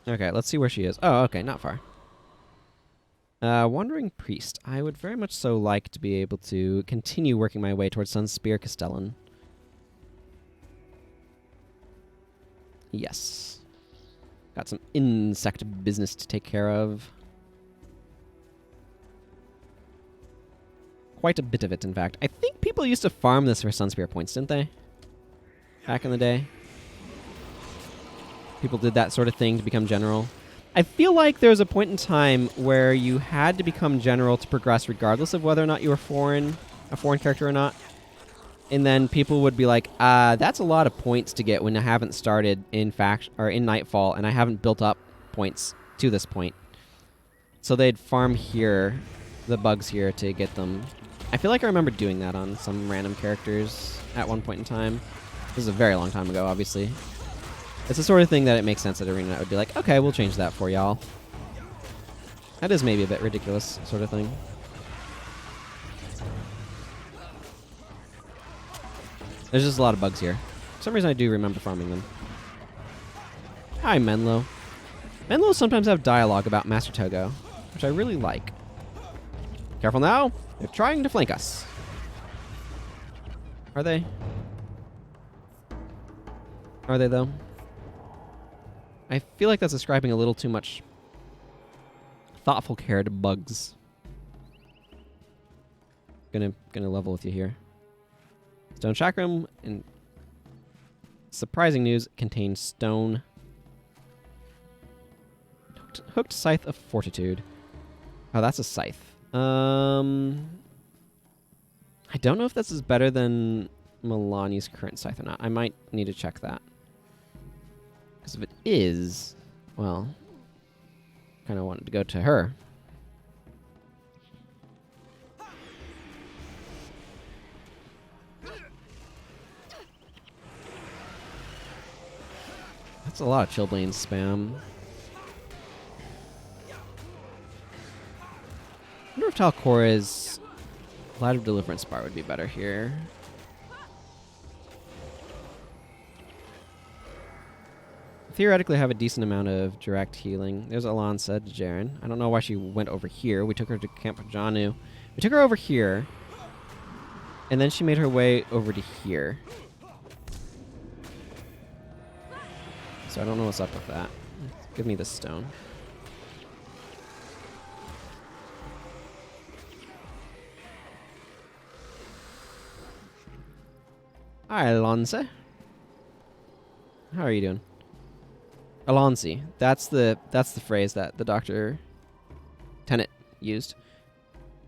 Okay, let's see where she is. Oh, okay, not far. Wandering Priest. I would very much so like to be able to continue working my way towards Sunspear Castellan. Yes. Got some insect business to take care of. Quite a bit of it, in fact. I think people used to farm this for Sunspear points, didn't they? Back in the day. People did that sort of thing to become general. I feel like there was a point in time where you had to become general to progress regardless of whether or not you were a foreign character or not. And then people would be like, that's a lot of points to get when I haven't started in Nightfall and I haven't built up points to this point. So they'd farm here, the bugs here, to get them. I feel like I remember doing that on some random characters at one point in time. This is a very long time ago, obviously. It's the sort of thing that it makes sense that Arena would be like, okay, we'll change that for y'all. That is maybe a bit ridiculous sort of thing. There's just a lot of bugs here. For some reason I do remember farming them. Hi, Menlo. Menlo sometimes have dialogue about Master Togo, which I really like. Careful now! They're trying to flank us. Are they? Are they, though? I feel like that's ascribing a little too much thoughtful care to bugs. Gonna level with you here. Stone Chakram, and surprising news, contains stone. Hooked Scythe of Fortitude. Oh, that's a scythe. I don't know if this is better than Milani's current scythe or not. I might need to check that. Because if it is, well, kind of wanted to go to her. That's a lot of Chillblains spam. I wonder if Talcora's Light of Deliverance bar would be better here. Theoretically, I have a decent amount of direct healing. There's Lahtenda Dejarin. I don't know why she went over here. We took her to Camp Janu. We took her over here, and then she made her way over to here. So I don't know what's up with that. Give me this stone. Hi, Alonso. How are you doing? Alonsi. That's the phrase that the Dr. Tennant used.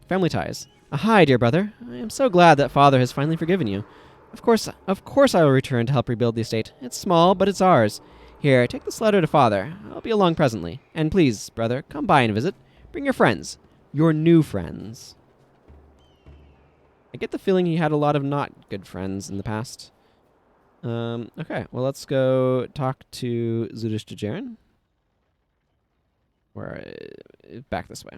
Family ties. Hi, dear brother. I am so glad that Father has finally forgiven you. Of course I will return to help rebuild the estate. It's small, but it's ours. Here, take this letter to Father. I'll be along presently. And please, brother, come by and visit. Bring your friends. Your new friends. I get the feeling he had a lot of not good friends in the past. Okay, well, let's go talk to Zudash Dejarin. Or back this way.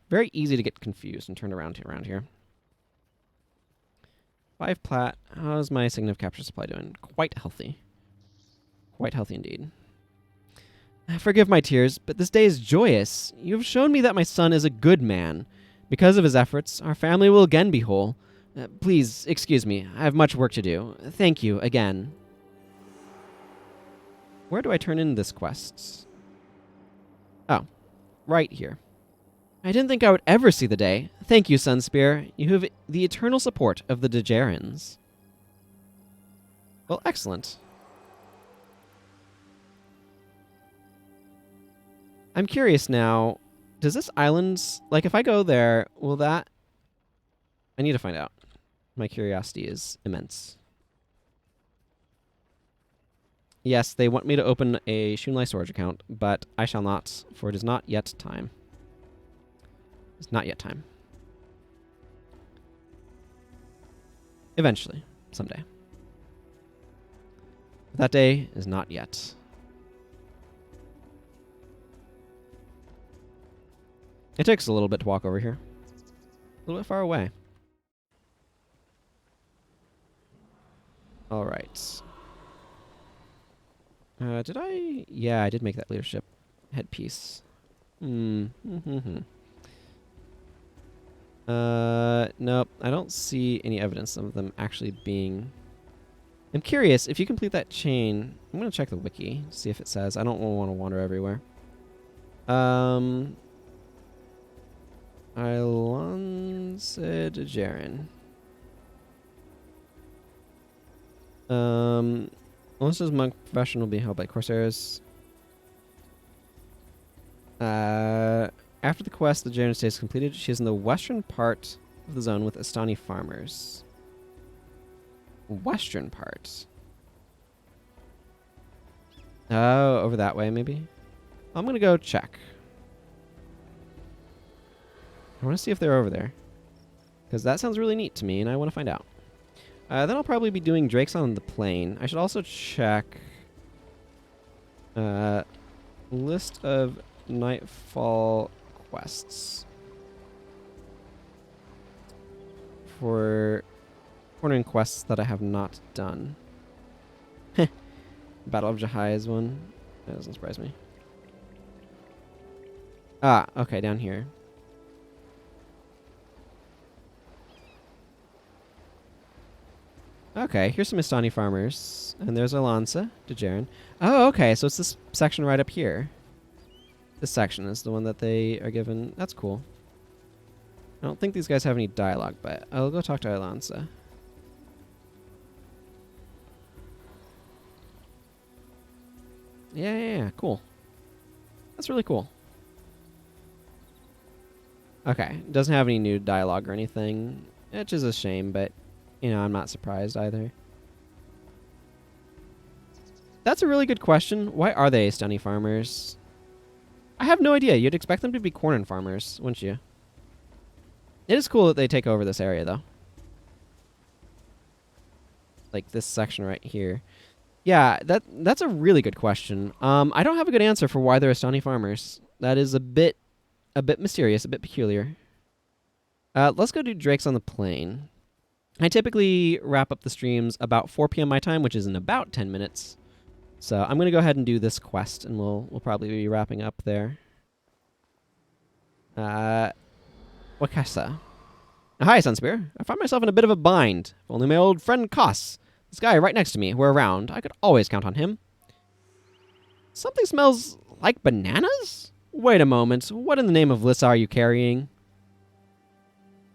Very easy to get confused and turned around here. 5 plat. How's my Sign of Capture supply doing? Quite healthy. Quite healthy indeed. Forgive my tears, but this day is joyous. You have shown me that my son is a good man. Because of his efforts, our family will again be whole. Please, excuse me. I have much work to do. Thank you again. Where do I turn in this quest? Oh, right here. I didn't think I would ever see the day. Thank you, Sunspear. You have the eternal support of the Dejarins. Well, excellent. I'm curious now. Does this island, like if I go there, will that... I need to find out. My curiosity is immense. Yes, they want me to open a Shunlai storage account, but I shall not, for it is not yet time. It's not yet time. Eventually, someday. But that day is not yet. It takes a little bit to walk over here. A little bit far away. All right. Did I? Yeah, I did make that leadership headpiece. Nope. I don't see any evidence of them actually being... I'm curious, if you complete that chain... I'm going to check the wiki, see if it says. I don't want to wander everywhere. Lahtenda Dejarin. Melissa's monk profession will be held by Corsairs. After the quest, the Dejarin Estate is completed. She is in the western part of the zone with Istani farmers. Western part. Oh, over that way, maybe? I'm going to go check. I want to see if they're over there. Because that sounds really neat to me, and I want to find out. Then I'll probably be doing Drakes on the Plain. I should also check... list of Nightfall quests. For cornering quests that I have not done. Battle of Jahai is one. That doesn't surprise me. Ah, okay, down here. Okay, here's some Istani farmers. And there's Lahtenda Dejarin. Oh, okay, so it's this section right up here. This section is the one that they are given. That's cool. I don't think these guys have any dialogue, but I'll go talk to Lahtenda. Yeah, cool. That's really cool. Okay, doesn't have any new dialogue or anything, which is a shame, but, you know, I'm not surprised either. That's a really good question. Why are they Istani farmers? I have no idea. You'd expect them to be Kourna farmers, wouldn't you? It is cool that they take over this area, though. Like this section right here. Yeah, that's a really good question. I don't have a good answer for why they're Istani farmers. That is a bit mysterious, a bit peculiar. Let's go do Drakes on the Plain. I typically wrap up the streams about 4 p.m. my time, which is in about 10 minutes. So I'm going to go ahead and do this quest, and we'll probably be wrapping up there. Wakasa. Hi, Sunspear. I find myself in a bit of a bind. If only my old friend Koss, this guy right next to me, were around. I could always count on him. Something smells like bananas? Wait a moment. What in the name of Lissa are you carrying?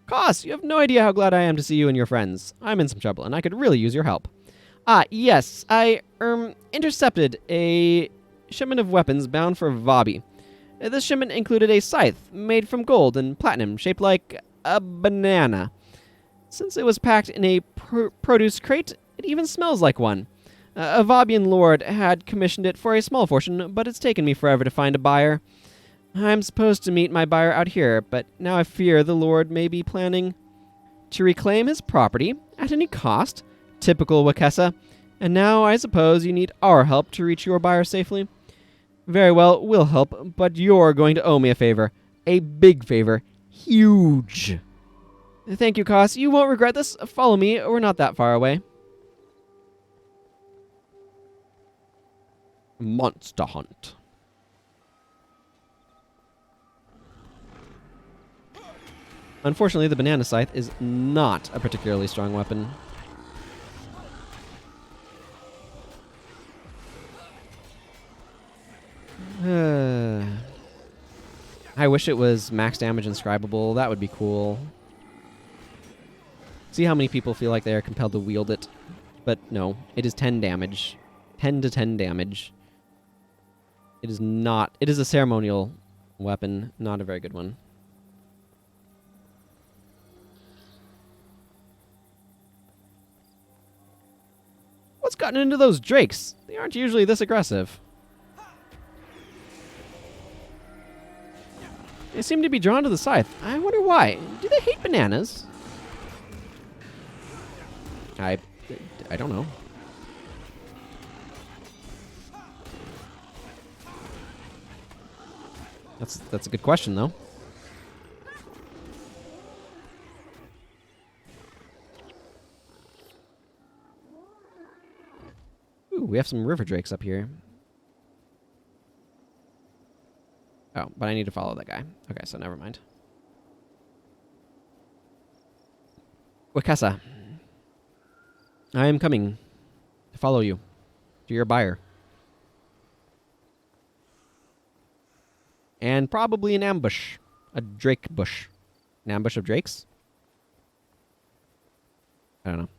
Koss, you have no idea how glad I am to see you and your friends. I'm in some trouble, and I could really use your help. Ah, yes. I, intercepted a shipment of weapons bound for Vabi. This shipment included a scythe made from gold and platinum, shaped like a banana. Since it was packed in a produce crate, it even smells like one. A Vabian lord had commissioned it for a small fortune, but it's taken me forever to find a buyer. I'm supposed to meet my buyer out here, but now I fear the lord may be planning to reclaim his property at any cost. Typical Wakasa. And now I suppose you need our help to reach your buyer safely. Very well, we'll help, but you're going to owe me a favor. A big favor. Huge. Thank you, Koss. You won't regret this. Follow me. We're not that far away. Monster Hunt. Unfortunately, the banana scythe is not a particularly strong weapon. I wish it was max damage inscribable. That would be cool. See how many people feel like they are compelled to wield it. But no, it is 10 damage. 10 to 10 damage. It is not... It is a ceremonial weapon, not a very good one. What's gotten into those drakes? They aren't usually this aggressive. They seem to be drawn to the scythe. I wonder why. Do they hate bananas? I don't know. That's a good question, though. Ooh, we have some river drakes up here. Oh, but I need to follow that guy. Okay, so never mind. Wakasa. I am coming to follow you to your buyer. And probably an ambush. A drake bush. An ambush of drakes? I don't know.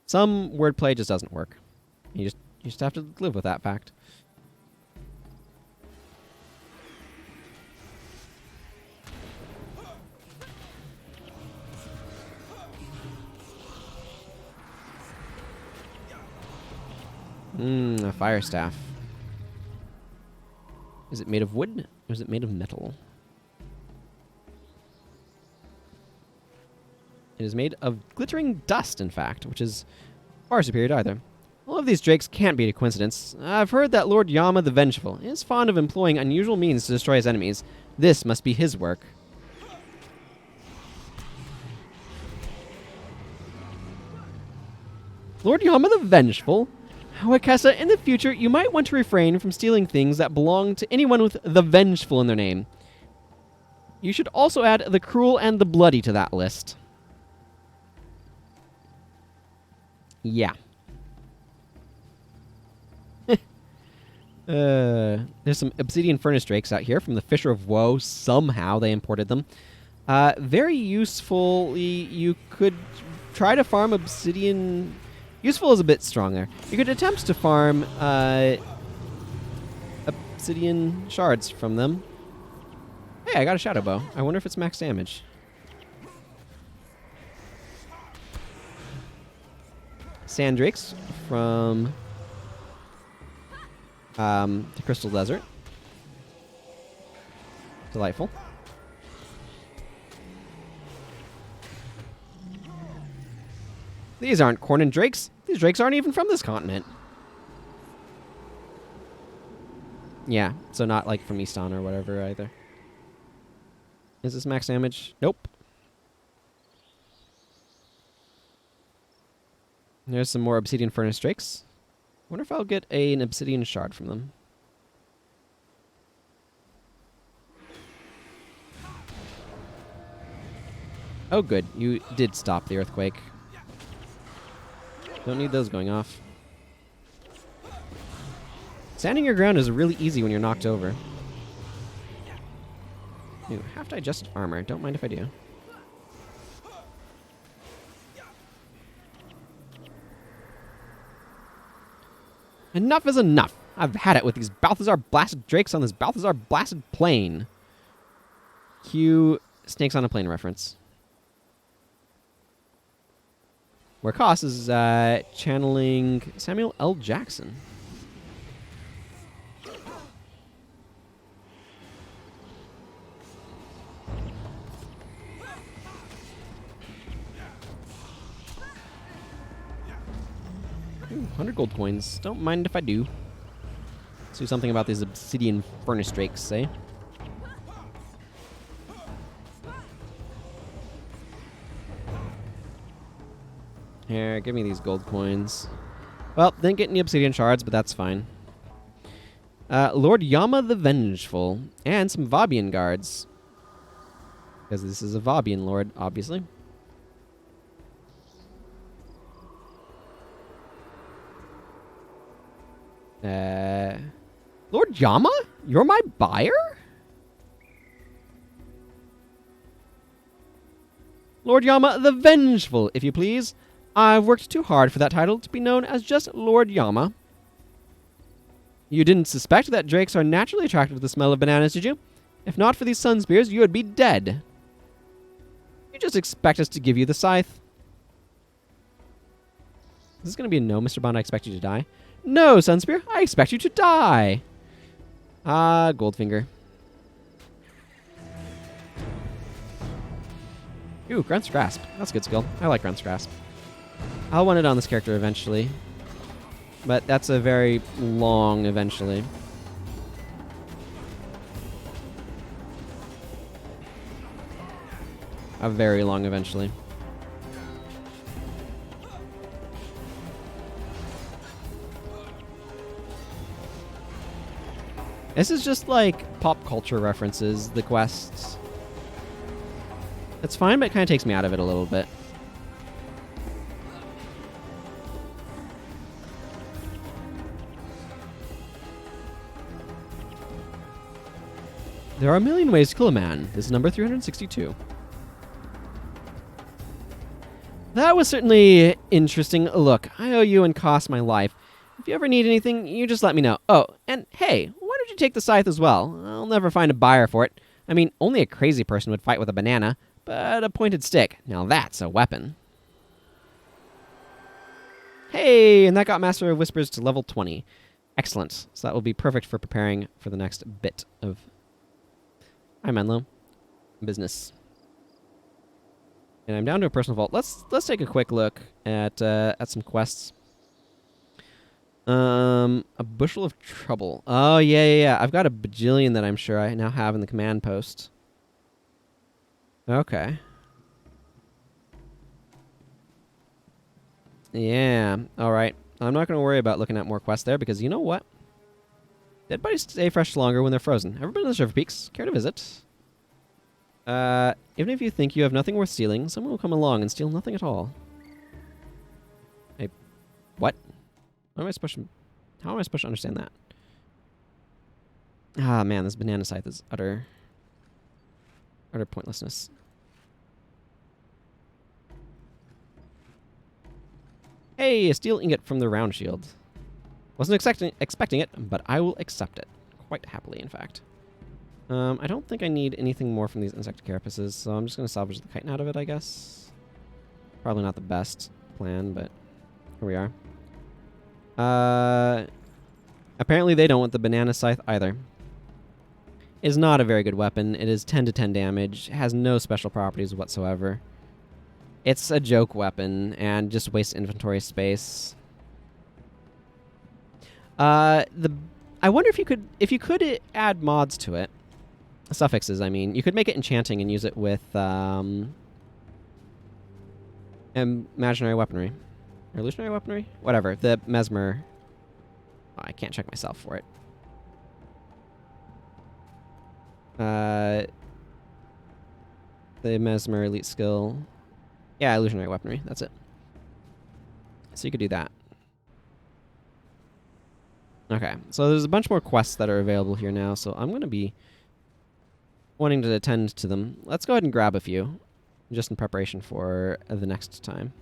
Some wordplay just doesn't work. You just have to live with that fact. A fire staff. Is it made of wood or is it made of metal? It is made of glittering dust, in fact, which is far superior to either. All of these drakes can't be a coincidence. I've heard that Lord Yama the Vengeful is fond of employing unusual means to destroy his enemies. This must be his work. Lord Yama the Vengeful? Wakasa, in the future, you might want to refrain from stealing things that belong to anyone with the Vengeful in their name. You should also add the Cruel and the Bloody to that list. Yeah. There's some obsidian furnace drakes out here from the Fisher of Woe. Somehow they imported them. Very usefully, you could try to farm obsidian... Useful is a bit strong there. You could attempt to farm obsidian shards from them. Hey, I got a shadow bow. I wonder if it's max damage. Sand drakes from the Crystal Desert. Delightful. These aren't Kourna drakes. These drakes aren't even from this continent. Yeah, so not like from Istani or whatever either. Is this max damage? Nope. There's some more obsidian furnace drakes. Wonder if I'll get an obsidian shard from them. Oh good, you did stop the earthquake. Don't need those going off. Standing your ground is really easy when you're knocked over. Ooh, half digested armor. Don't mind if I do. Enough is enough. I've had it with these Balthazar blasted drakes on this Balthazar blasted plane. Cue Snakes on a Plane reference. Where Koss is channeling Samuel L. Jackson. Ooh, 100 gold coins. Don't mind if I do. Let's do something about these obsidian furnace drakes, say. Here, give me these gold coins. Well, didn't get any obsidian shards, but that's fine. Lord Yama the Vengeful. And some Vabian guards. Because this is a Vabian lord, obviously. Lord Yama? You're my buyer? Lord Yama the Vengeful, if you please. I've worked too hard for that title to be known as just Lord Yama. You didn't suspect that drakes are naturally attracted to the smell of bananas, did you? If not for these Sunspears, you would be dead. You just expect us to give you the scythe. Is this going to be a no, Mr. Bond? I expect you to die. No, Sunspear, I expect you to die. Goldfinger. Ooh, Grunt's Grasp. That's a good skill. I like Grunt's Grasp. I'll want it on this character eventually. But that's a very long eventually. A very long eventually. This is just like pop culture references, the quests. It's fine, but it kind of takes me out of it a little bit. There are a million ways to kill a man. This is number 362. That was certainly interesting. Look, I owe you and cost my life. If you ever need anything, you just let me know. Oh, and hey, why don't you take the scythe as well? I'll never find a buyer for it. I mean, only a crazy person would fight with a banana, but a pointed stick, now that's a weapon. Hey, and that got Master of Whispers to level 20. Excellent. So that will be perfect for preparing for the next bit of... Hi, Menlo. Business. And I'm down to a personal vault. Let's take a quick look at some quests. A bushel of trouble. Oh, yeah. I've got a bajillion that I'm sure I now have in the command post. Okay. Yeah, alright. I'm not going to worry about looking at more quests there because you know what? Dead bodies stay fresh longer when they're frozen. Ever been to the Shiver Peaks? Care to visit? Even if you think you have nothing worth stealing, someone will come along and steal nothing at all. Hey, what? How am I supposed to understand that? Ah, man, this banana scythe is utter pointlessness. Hey, a steel ingot from the round shield. Wasn't expecting it, but I will accept it. Quite happily, in fact. I don't think I need anything more from these insect carapaces, so I'm just going to salvage the chitin out of it, I guess. Probably not the best plan, but here we are. Apparently they don't want the banana scythe either. It is not a very good weapon. It is 10 to 10 damage. It has no special properties whatsoever. It's a joke weapon and just wastes inventory space. I wonder if you could add mods to it. Suffixes, I mean. You could make it enchanting and use it with imaginary weaponry. Or illusionary weaponry? Whatever. The mesmer. Oh, I can't check myself for it. The mesmer elite skill. Yeah, illusionary weaponry. That's it. So you could do that. Okay, so there's a bunch more quests that are available here now, so I'm going to be wanting to attend to them. Let's go ahead and grab a few, just in preparation for the next time.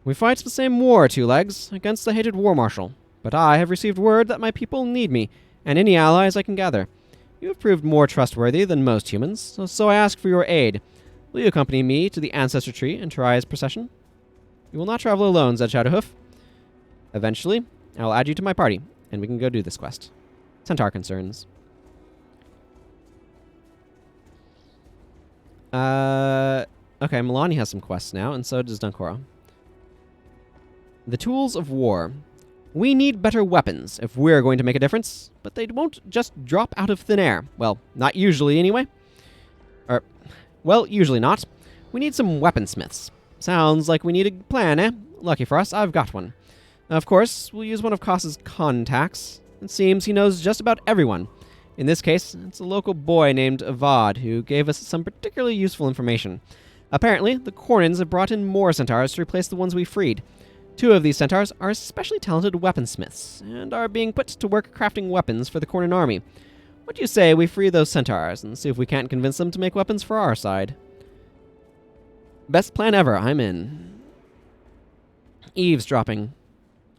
We fight the same war, Two Legs, against the hated War Marshal, but I have received word that my people need me, and any allies I can gather. You have proved more trustworthy than most humans, so I ask for your aid. Will you accompany me to the Ancestor Tree and Tari's procession? You will not travel alone, Zhed Shadowhoof. Eventually, I will add you to my party, and we can go do this quest. Centaur concerns. Okay, Milani has some quests now, and so does Dunkora. The Tools of War. We need better weapons if we're going to make a difference, but they won't just drop out of thin air. Well, not usually anyway. Well, usually not. We need some weaponsmiths. Sounds like we need a plan, eh? Lucky for us, I've got one. Of course, we'll use one of Koss's contacts. It seems he knows just about everyone. In this case, it's a local boy named Avad who gave us some particularly useful information. Apparently, the Kournans have brought in more centaurs to replace the ones we freed. 2 of these centaurs are especially talented weaponsmiths, and are being put to work crafting weapons for the Kournan army. What do you say we free those centaurs and see if we can't convince them to make weapons for our side? Best plan ever, I'm in. Eavesdropping.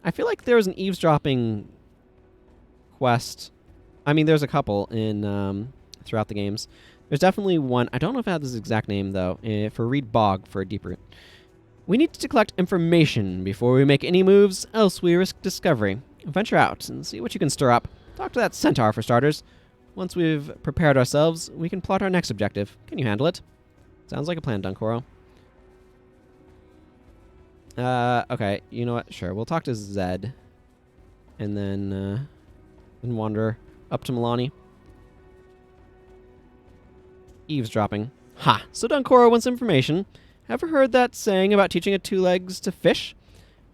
I feel like there was an eavesdropping quest. I mean, there's a couple in throughout the games. There's definitely one. I don't know if I have this exact name, though, for Reed Bog for a deep root. We need to collect information before we make any moves, else we risk discovery. Venture out and see what you can stir up. Talk to that centaur, for starters. Once we've prepared ourselves, we can plot our next objective. Can you handle it? Sounds like a plan, Dunkoro. Okay, you know what? Sure, we'll talk to Zed. And then wander up to Milani. Eavesdropping. Ha! So Dunkoro wants information. Ever heard that saying about teaching a 2 legs to fish?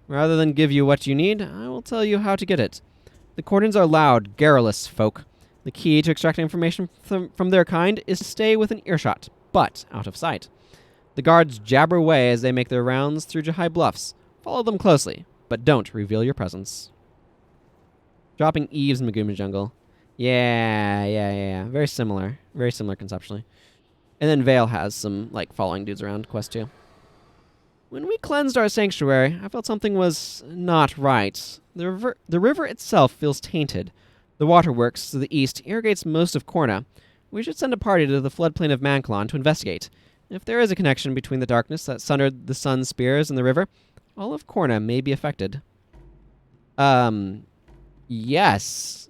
Rather than give you what you need, I will tell you how to get it. The Kournans are loud, garrulous folk. The key to extracting information from their kind is to stay within earshot, but out of sight. The guards jabber away as they make their rounds through high bluffs. Follow them closely, but don't reveal your presence. Dropping eaves in Maguma Jungle. Yeah. Very similar conceptually. And then Vale has some, like, following dudes around quest too. When we cleansed our sanctuary, I felt something was not right. The river itself feels tainted. The waterworks to the east irrigates most of Kourna. We should send a party to the floodplain of Manklon to investigate. If there is a connection between the darkness that sundered the Sunspears and the river, all of Kourna may be affected. Yes.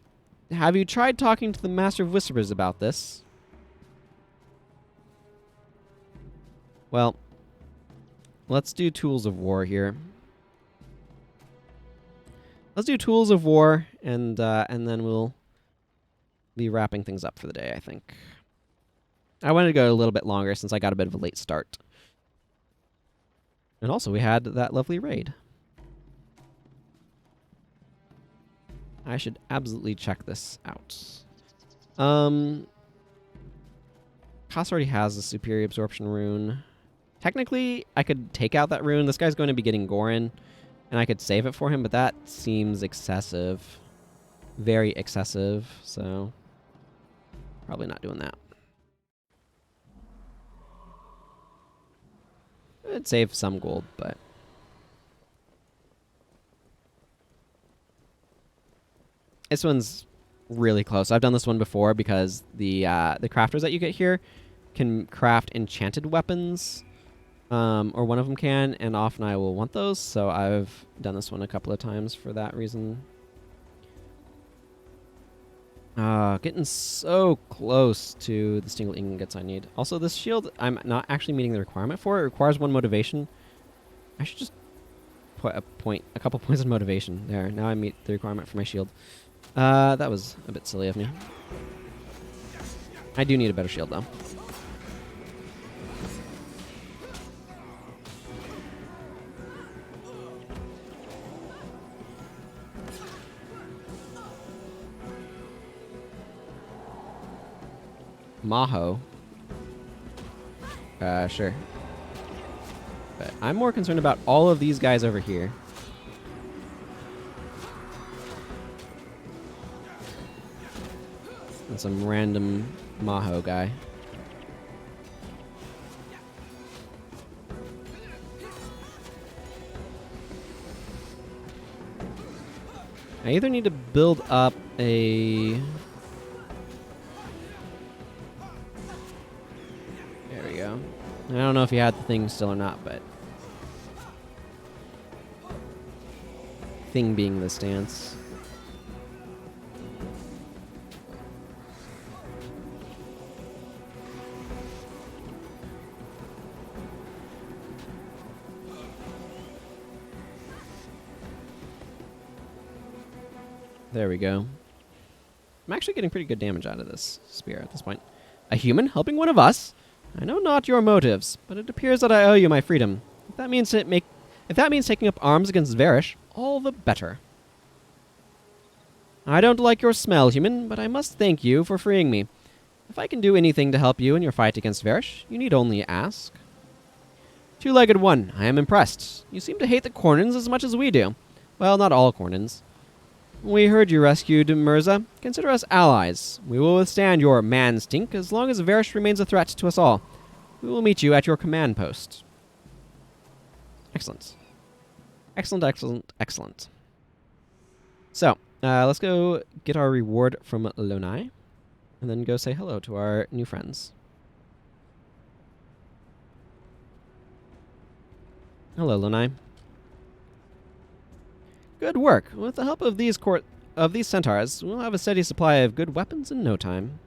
Have you tried talking to the Master of Whispers about this? Well, let's do Tools of War here. Let's do Tools of War, and then we'll be wrapping things up for the day, I think. I wanted to go a little bit longer since I got a bit of a late start. And also, we had that lovely raid. I should absolutely check this out. Koss already has the Superior Absorption rune. Technically, I could take out that rune. This guy's going to be getting Gorin, and I could save it for him, but that seems excessive. Very excessive, so probably not doing that. It'd save some gold, but this one's really close. I've done this one before because the crafters that you get here can craft enchanted weapons, or one of them can, and often I will want those, so I've done this one a couple of times for that reason. Getting so close to the single ingots I need. Also, this shield, I'm not actually meeting the requirement for. It requires 1 motivation. I should just put a couple points of motivation there. Now I meet the requirement for my shield. That was a bit silly of me. I do need a better shield, though. Maho. Sure. But I'm more concerned about all of these guys over here. And some random Maho guy. I either need to build up a... There we go. I don't know if he had the thing still or not, but... Thing being the stance. There we go. I'm actually getting pretty good damage out of this spear at this point. A human helping one of us? I know not your motives, but it appears that I owe you my freedom. If that means taking up arms against Varish, all the better. I don't like your smell, human, but I must thank you for freeing me. If I can do anything to help you in your fight against Varish, you need only ask. Two-legged one, I am impressed. You seem to hate the Kournans as much as we do. Well, not all Kournans. We heard you rescued Mirza. Consider us allies. We will withstand your man-stink as long as Varish remains a threat to us all. We will meet you at your command post. Excellent. Excellent, excellent, excellent. So, let's go get our reward from Lonai, and then go say hello to our new friends. Hello, Lonai. Good work. With the help of these centaurs, we'll have a steady supply of good weapons in no time.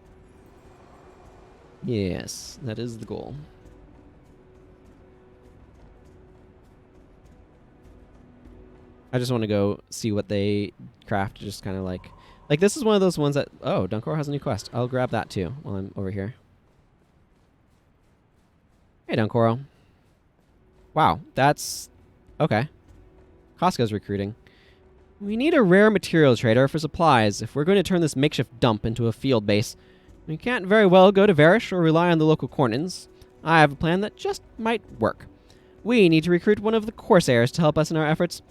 Yes, that is the goal. I just want to go see what they craft, just kind of like this is one of those ones that, oh, Dunkor has a new quest. I'll grab that too while I'm over here. Hey, Dunkoro. Wow, that's, okay. Costco's recruiting. We need a rare material trader for supplies if we're going to turn this makeshift dump into a field base. We can't very well go to Varish or rely on the local Kournans. I have a plan that just might work. We need to recruit one of the Corsairs to help us in our efforts.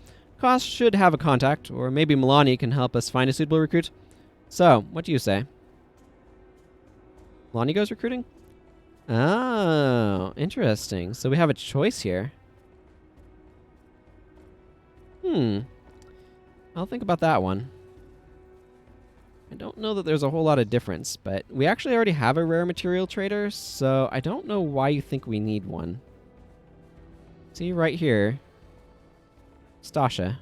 Koss should have a contact, or maybe Milani can help us find a suitable recruit. So, what do you say? Milani goes recruiting? Oh, interesting. So we have a choice here. I'll think about that one. I don't know that there's a whole lot of difference, but we actually already have a rare material trader, so I don't know why you think we need one. See right here. Stasha.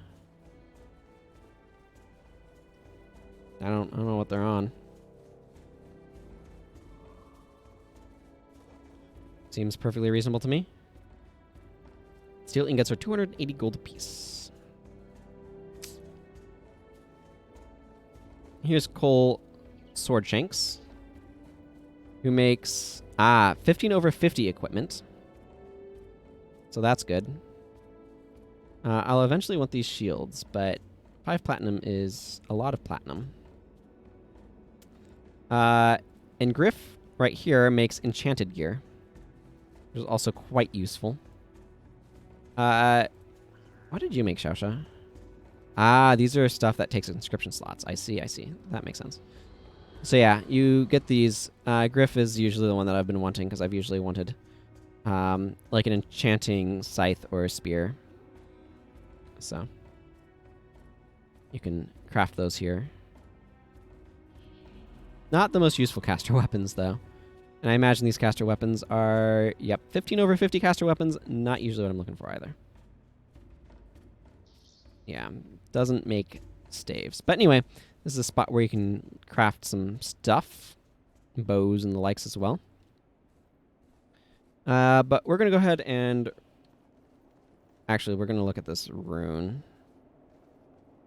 I don't know what they're on. Seems perfectly reasonable to me. Steel ingots are 280 gold apiece. Here's Cole Swordshanks, who makes 15 over 50 equipment. So that's good. I'll eventually want these shields, but 5 platinum is a lot of platinum. And Griff right here makes enchanted gear, which is also quite useful. What did you make, Shaosha? These are stuff that takes inscription slots. I see. That makes sense. So yeah, you get these. Griff is usually the one that I've been wanting, because I've usually wanted like an enchanting scythe or a spear. So you can craft those here. Not the most useful caster weapons, though. And I imagine these caster weapons are, 15 over 50 caster weapons. Not usually what I'm looking for either. Yeah, doesn't make staves. But anyway, this is a spot where you can craft some stuff. Bows and the likes as well. But we're going to go ahead and... Actually, we're going to look at this rune.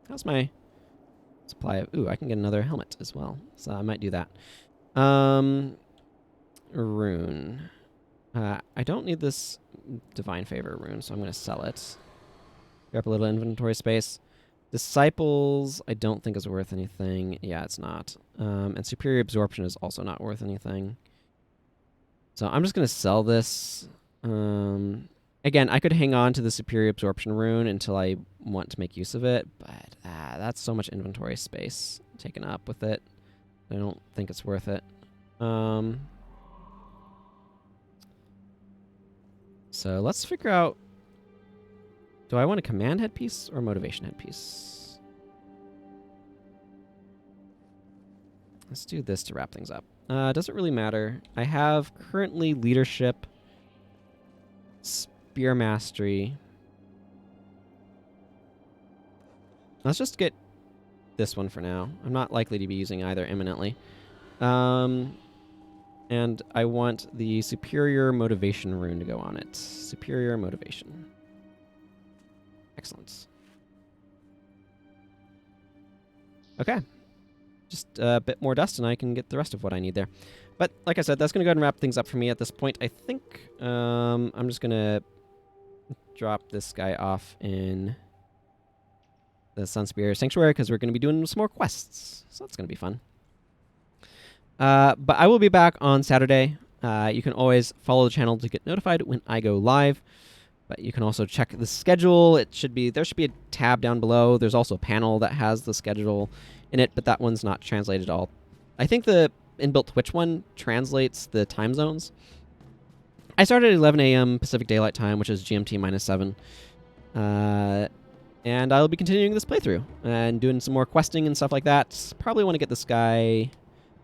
How's my supply of... Ooh, I can get another helmet as well. So I might do that. Rune. I don't need this Divine Favor rune, so I'm going to sell it. Grab a little inventory space. Disciples, I don't think is worth anything. Yeah, it's not. And Superior Absorption is also not worth anything. So I'm just going to sell this. Again, I could hang on to the Superior Absorption rune until I want to make use of it, but that's so much inventory space taken up with it. I don't think it's worth it. So let's figure out, do I want a command headpiece or a motivation headpiece? Let's do this to wrap things up. Doesn't really matter. I have currently leadership, spear mastery. Let's just get this one for now. I'm not likely to be using either imminently. And I want the Superior Motivation rune to go on it. Superior Motivation. Excellent. Okay. Just a bit more dust and I can get the rest of what I need there. But like I said, that's going to go ahead and wrap things up for me at this point. I think I'm just going to drop this guy off in the Sunspear Sanctuary because we're going to be doing some more quests. So that's going to be fun. But I will be back on Saturday. You can always follow the channel to get notified when I go live. But you can also check the schedule. There should be a tab down below. There's also a panel that has the schedule in it, but that one's not translated at all. I think the inbuilt Twitch one translates the time zones. I started at 11 a.m. Pacific Daylight Time, which is GMT -7. And I'll be continuing this playthrough and doing some more questing and stuff like that. Probably want to get this guy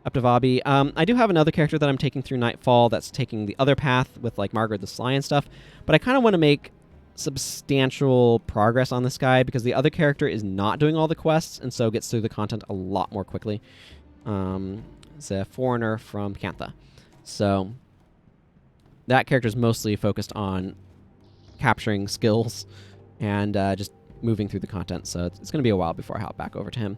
up to Vabi. I do have another character that I'm taking through Nightfall that's taking the other path with like Margaret the Sly and stuff, but I kind of want to make substantial progress on this guy because the other character is not doing all the quests and so gets through the content a lot more quickly. It's a foreigner from Cantha. So that character is mostly focused on capturing skills and just moving through the content, so it's going to be a while before I hop back over to him.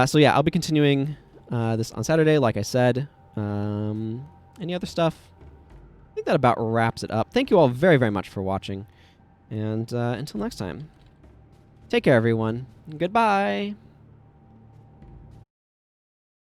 So yeah, I'll be continuing this on Saturday, like I said. Any other stuff? I think that about wraps it up. Thank you all very, very much for watching. And until next time. Take care, everyone. Goodbye.